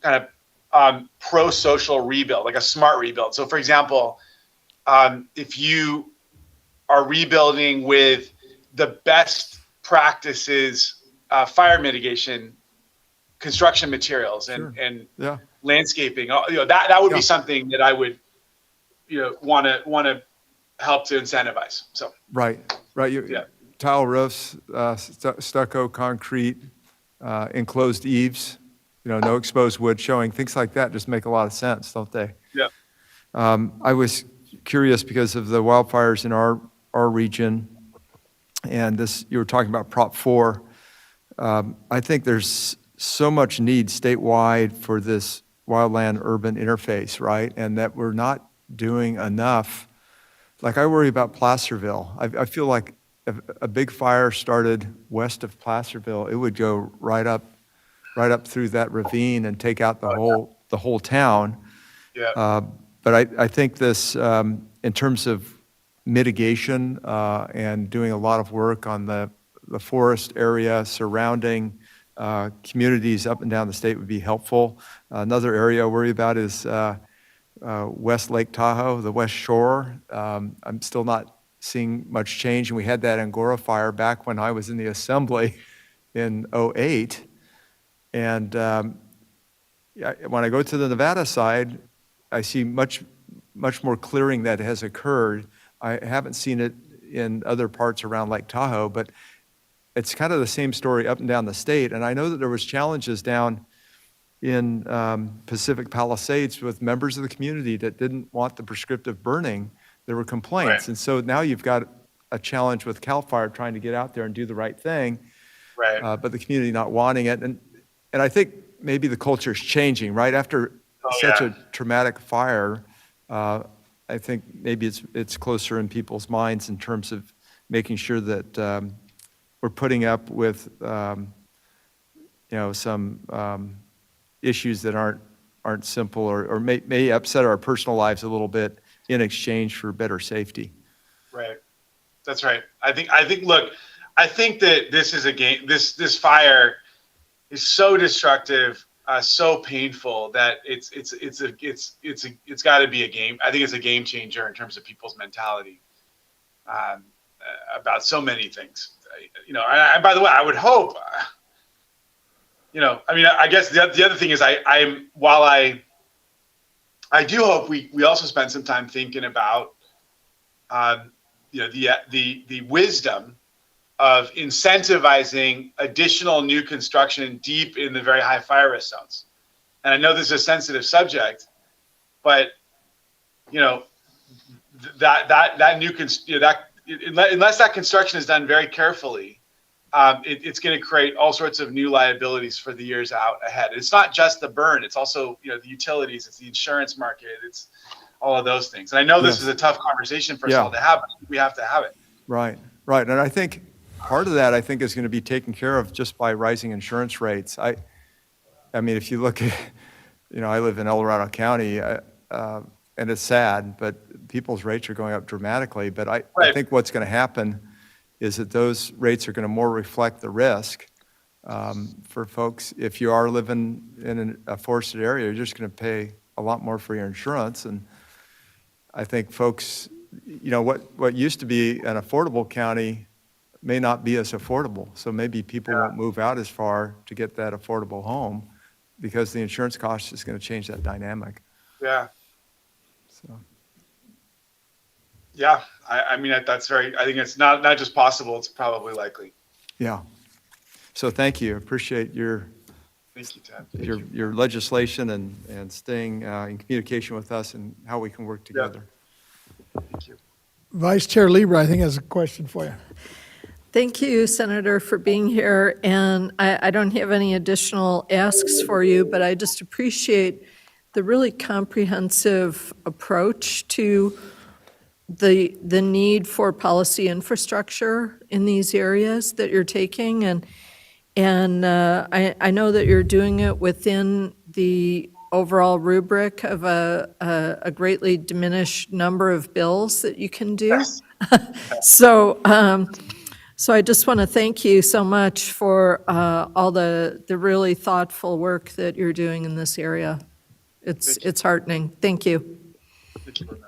kind of pro-social rebuild, like a smart rebuild. So, for example, if you are rebuilding with the best practices, fire mitigation, construction materials, and yeah. landscaping, that would be something that I would want to help to incentivize. So right. Tile roofs, stucco, concrete, enclosed eaves, no exposed wood showing, things like that just make a lot of sense, don't they? Yeah. I was curious because of the wildfires in our region, and this, you were talking about Prop 4. I think there's so much need statewide for this wildland urban interface, right? And that we're not doing enough. Like, I worry about Placerville. I feel like if a big fire started west of Placerville, it would go right up through that ravine and take out the whole town. Yeah. But I think this, in terms of mitigation and doing a lot of work on the forest area surrounding communities up and down the state would be helpful. Another area I worry about is West Lake Tahoe, the West Shore. I'm still not seeing much change, and we had that Angora fire back when I was in the Assembly in 2008. And when I go to the Nevada side, I see much more clearing that has occurred. I haven't seen it in other parts around Lake Tahoe, but it's kind of the same story up and down the state. And I know that there was challenges down in Pacific Palisades with members of the community that didn't want the prescriptive burning. There were complaints. Right. And so now you've got a challenge with CAL FIRE trying to get out there and do the right thing, Right. but the community not wanting it. And I think maybe the culture is changing, right? After such a traumatic fire, I think maybe it's closer in people's minds in terms of making sure that we're putting up with, some issues that aren't simple or may upset our personal lives a little bit in exchange for better safety. Right. That's right. I think look, I think that this is a game, this fire is so destructive, so painful that it's got to be a game. I think it's a game changer in terms of people's mentality about so many things. And by the way, I would hope, I guess the other thing is while I do hope we also spend some time thinking about the wisdom of incentivizing additional new construction deep in the very high fire risk zones. And I know this is a sensitive subject, but that new unless that construction is done very carefully, it's going to create all sorts of new liabilities for the years out ahead. It's not just the burn; it's also the utilities, it's the insurance market, it's all of those things. And I know this is a tough conversation for us all to have, but we have to have it. Right. And I think part of that, is going to be taken care of just by rising insurance rates. I mean, if you look at, I live in El Dorado County, and it's sad, but people's rates are going up dramatically. But I think what's going to happen is that those rates are going to more reflect the risk for folks. If you are living in a forested area, you're just going to pay a lot more for your insurance. And I think folks, what used to be an affordable county may not be as affordable. So maybe people won't move out as far to get that affordable home because the insurance cost is going to change that dynamic. Yeah. So. Yeah, I mean, that's very, I think it's not just possible, it's probably likely. Yeah. So thank you. Appreciate your Thank you, Ted. your legislation and staying in communication with us and how we can work together. Thank you. Vice Chair Lieber, I think, has a question for you. Thank you, Senator, for being here. And I don't have any additional asks for you, but I just appreciate the really comprehensive approach to the need for policy infrastructure in these areas that you're taking. And I know that you're doing it within the overall rubric of a greatly diminished number of bills that you can do. Yes. So I just want to thank you so much for all the really thoughtful work that you're doing in this area. It's heartening. Thank you. Thank you, Bernard.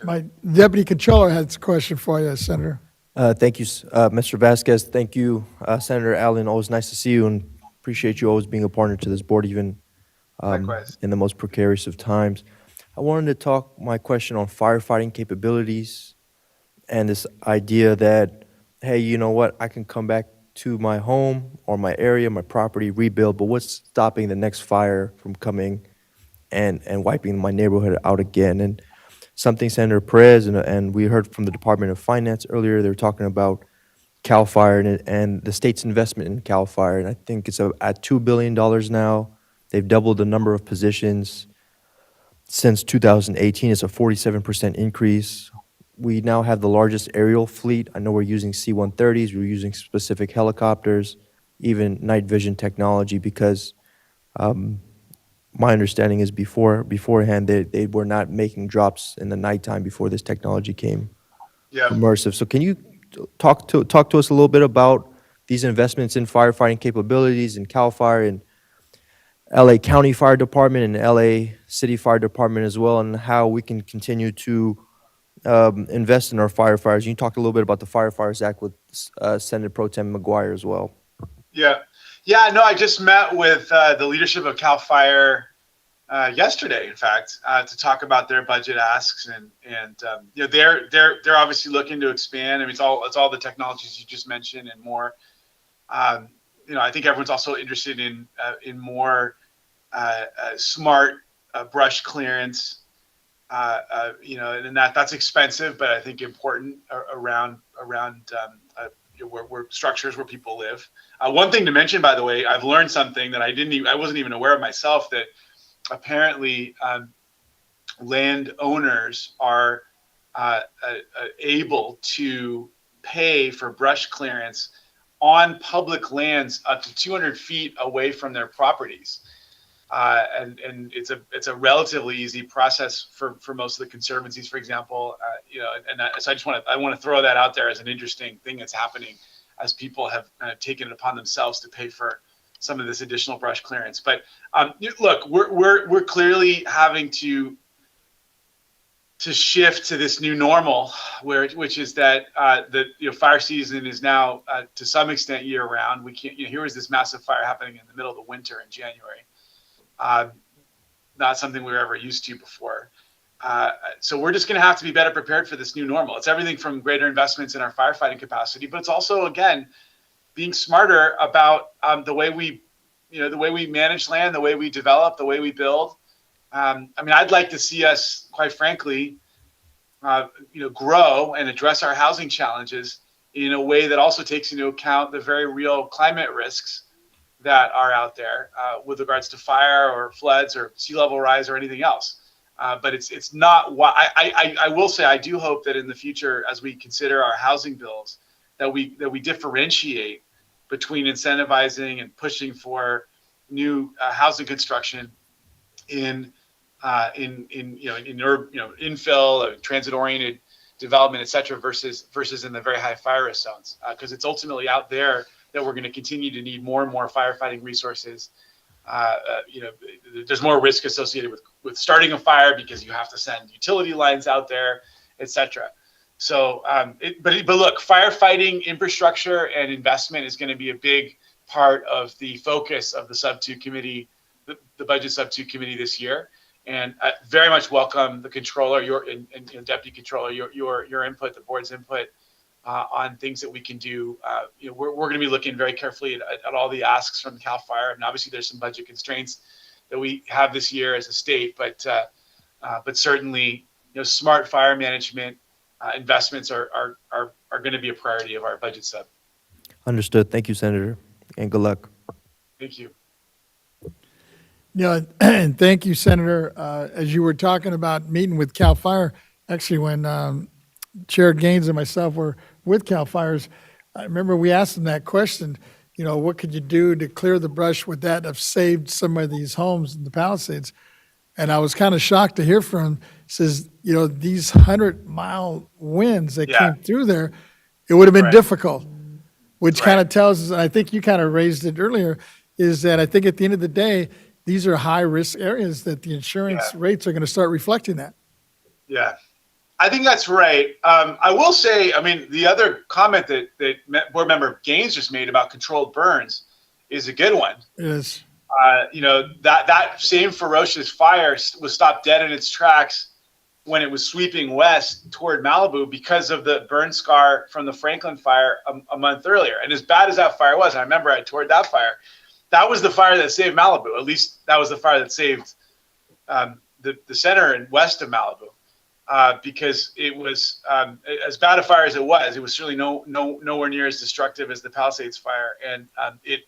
My Deputy Controller has a question for you, Senator. Thank you, Mr. Vasquez. Thank you, Senator Allen. Always nice to see you and appreciate you always being a partner to this board, even in the most precarious of times. I wanted to talk my question on firefighting capabilities and this idea that, hey, you know what, I can come back to my home or my area, my property, rebuild, but what's stopping the next fire from coming and wiping my neighborhood out again? And something Senator Perez and we heard from the Department of Finance earlier, they were talking about CAL FIRE and the state's investment in CAL FIRE, and I think it's at $2 billion now. They've doubled the number of positions since 2018. It's a 47% increase. We now have the largest aerial fleet. I know we're using C-130s, we're using specific helicopters, even night vision technology, because my understanding is beforehand they were not making drops in the nighttime before this technology came immersive. So can you talk to us a little bit about these investments in firefighting capabilities in CAL FIRE and LA County Fire Department and LA City Fire Department as well, and how we can continue to invest in our firefighters? You talked a little bit about the Firefighters Act with Senator Pro Tem McGuire as well. Yeah, no, I just met with the leadership of CAL FIRE yesterday, in fact, to talk about their budget asks, and you know, they're obviously looking to expand. I mean, it's all the technologies you just mentioned and more. You know, I think everyone's also interested in more smart brush clearance. You know, and that's expensive, but I think important around where structures where people live. One thing to mention, by the way, I've learned something that I wasn't even aware of myself, that apparently landowners are able to pay for brush clearance on public lands up to 200 feet away from their properties. And it's a relatively easy process for most of the conservancies, for example. You know, so I want to throw that out there as an interesting thing that's happening as people have kind of taken it upon themselves to pay for some of this additional brush clearance. But look, we're clearly having to shift to this new normal, which is that the fire season is now to some extent year round. We can't. Here was this massive fire happening in the middle of the winter in January. Not something we were ever used to before. So we're just going to have to be better prepared for this new normal. It's everything from greater investments in our firefighting capacity, but it's also, again, being smarter about the way we manage land, the way we develop, the way we build. I mean, I'd like to see us, quite frankly, grow and address our housing challenges in a way that also takes into account the very real climate risks that are out there with regards to fire or floods or sea level rise or anything else. But it's not what I will say. I do hope that in the future, as we consider our housing bills, that we differentiate between incentivizing and pushing for new housing construction in infill, transit oriented development, et cetera, versus in the very high fire risk zones, because it's ultimately out there that we're going to continue to need more and more firefighting resources. There's more risk associated with starting a fire because you have to send utility lines out there, et cetera. So, but look, firefighting infrastructure and investment is going to be a big part of the focus of the sub-2 committee, the budget sub-2 committee this year. And I very much welcome the controller, and deputy controller, your input, the board's input on things that we can do. We're going to be looking very carefully at all the asks from CAL FIRE. I mean, obviously there's some budget constraints that we have this year as a state, but certainly, smart fire management investments are going to be a priority of our budget sub. Understood. Thank you, Senator, and good luck. Thank you. Yeah, and thank you, Senator. As you were talking about meeting with CAL FIRE, actually when Chair Gaines and myself were with CAL FIRE's, I remember we asked them that question, what could you do to clear the brush? Would that have saved some of these homes in the Palisades? And I was kind of shocked to hear from him. He says, these 100-mile winds that came through there, it would have been difficult, which kind of tells us, and I think you kind of raised it earlier, is that I think at the end of the day, these are high-risk areas that the insurance rates are going to start reflecting that. Yeah, I think that's right. I will say, I mean, the other comment that Board Member Gaines just made about controlled burns is a good one. It is. That same ferocious fire was stopped dead in its tracks when it was sweeping west toward Malibu because of the burn scar from the Franklin fire a month earlier. And as bad as that fire was, I remember I toured that fire. That was the fire that saved Malibu. At least that was the fire that saved the center and west of Malibu, because it was as bad a fire as it was certainly nowhere near as destructive as the Palisades fire, and it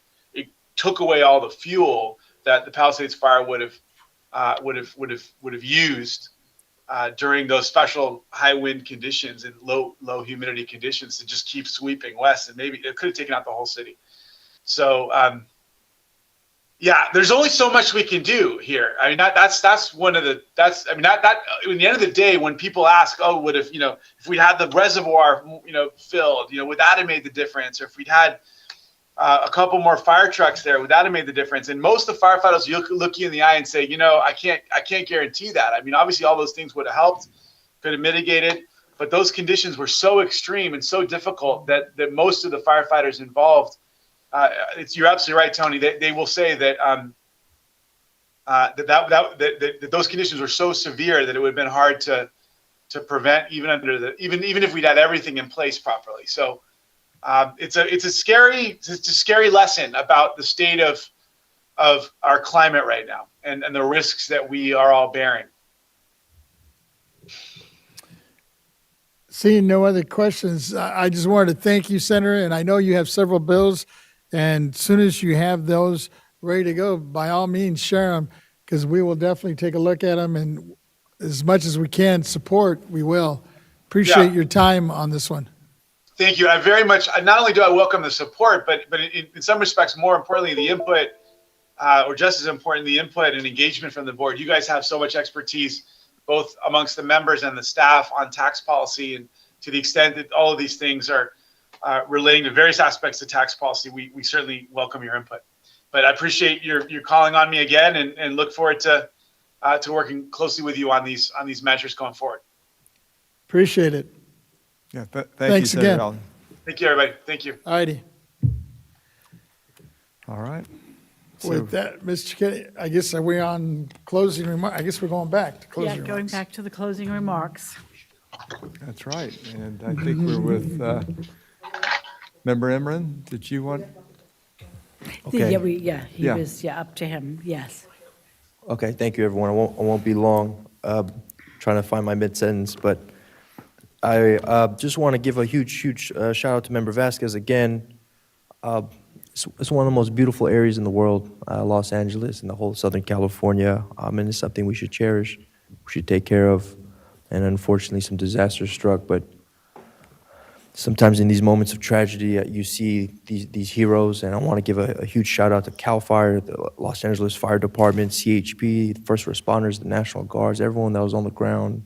took away all the fuel that the Palisades fire would have used during those special high wind conditions and low humidity conditions to just keep sweeping west, and maybe it could have taken out the whole city. So. Yeah, there's only so much we can do here. I mean, that's one of the, I mean, that in the end of the day, when people ask, oh, what if, if we had the reservoir, filled, would that have made the difference? Or if we'd had a couple more fire trucks there, would that have made the difference? And most of the firefighters look you in the eye and say, I can't guarantee that. I mean, obviously all those things would have helped, could have mitigated, but those conditions were so extreme and so difficult that most of the firefighters involved, you're absolutely right, Tony. They will say that that those conditions were so severe that it would have been hard to prevent even even if we'd had everything in place properly. So it's a scary lesson about the state of our climate right now and the risks that we are all bearing. Seeing no other questions, I just wanted to thank you, Senator, and I know you have several bills, and as soon as you have those ready to go, by all means, share them, because we will definitely take a look at them, and as much as we can support, we will. Appreciate your time on this one. Thank you. I very much, not only do I welcome the support, but in some respects, more importantly, the input, or just as important, the input and engagement from the board. You guys have so much expertise, both amongst the members and the staff on tax policy, and to the extent that all of these things are relating to various aspects of tax policy, we certainly welcome your input. But I appreciate your calling on me again, and look forward to working closely with you on these measures going forward. Appreciate it. Yeah, thanks you, Senator again. Allen. Thank you, everybody. Thank you. All righty. All right. With that, Mr. Kenny, I guess are we on closing remarks? I guess we're going back to closing Yeah, remarks. going back to the closing remarks. That's right. And I think we're with Member Emron. Did you want? Okay. He was, up to him, yes. Okay, thank you, everyone. I won't be long, trying to find my mid-sentence, but I just want to give a huge shout out to Member Vasquez again. It's one of the most beautiful areas in the world, Los Angeles and the whole Southern California, and it's something we should cherish, we should take care of. And unfortunately, some disasters struck, but sometimes in these moments of tragedy, you see these heroes, and I want to give a huge shout out to CAL FIRE, the Los Angeles Fire Department, CHP, the first responders, the National Guards, everyone that was on the ground,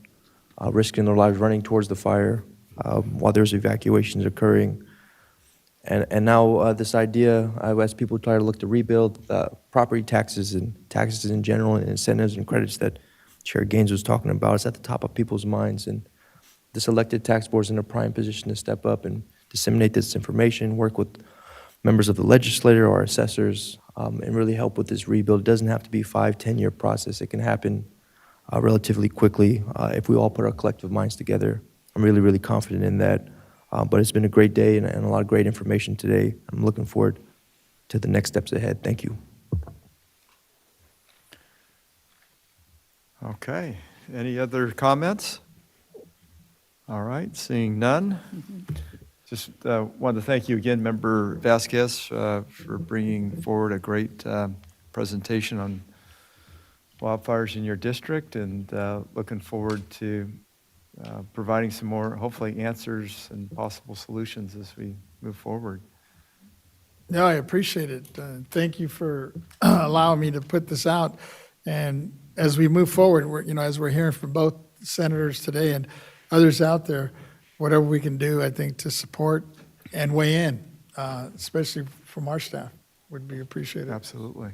risking their lives running towards the fire while there's evacuations occurring. And now this idea, as people try to look to rebuild property taxes and taxes in general and incentives and credits that Chair Gaines was talking about, it's at the top of people's minds. And this elected tax board is in a prime position to step up and disseminate this information, work with members of the legislature or assessors, and really help with this rebuild. It doesn't have to be a 5-10 year process. It can happen relatively quickly if we all put our collective minds together. I'm really confident in that. But it's been a great day and a lot of great information today. I'm looking forward to the next steps ahead. Thank you. Okay. Any other comments? All right. Seeing none. Just wanted to thank you again, Member Vasquez, for bringing forward a great presentation on wildfires in your district, and looking forward to providing some more, hopefully, answers and possible solutions as we move forward. No, I appreciate it. Thank you for allowing me to put this out. And as we move forward, as we're hearing from both senators today and others out there, whatever we can do, I think, to support and weigh in, especially from our staff, would be appreciated. Absolutely.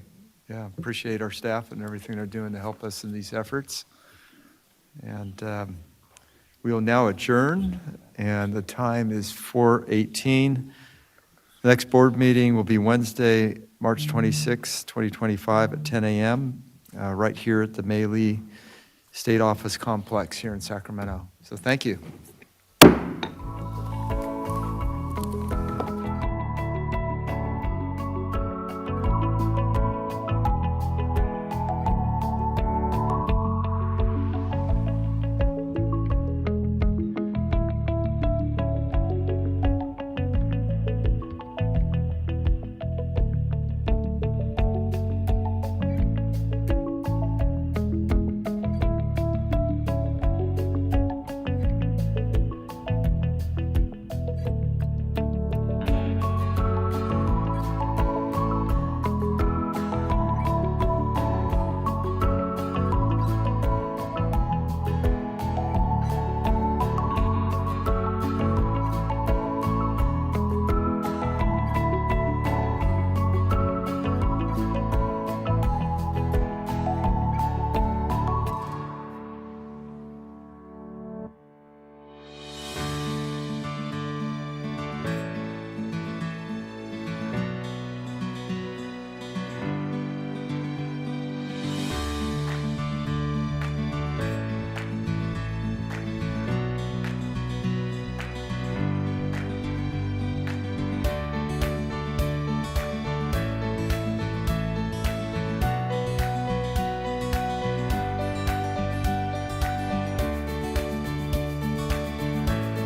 Yeah, appreciate our staff and everything they're doing to help us in these efforts. And we will now adjourn, and the time is 4:18. The next board meeting will be Wednesday, March 26, 2025 at 10 a.m., right here at the May Lee State Office Complex here in Sacramento. So thank you.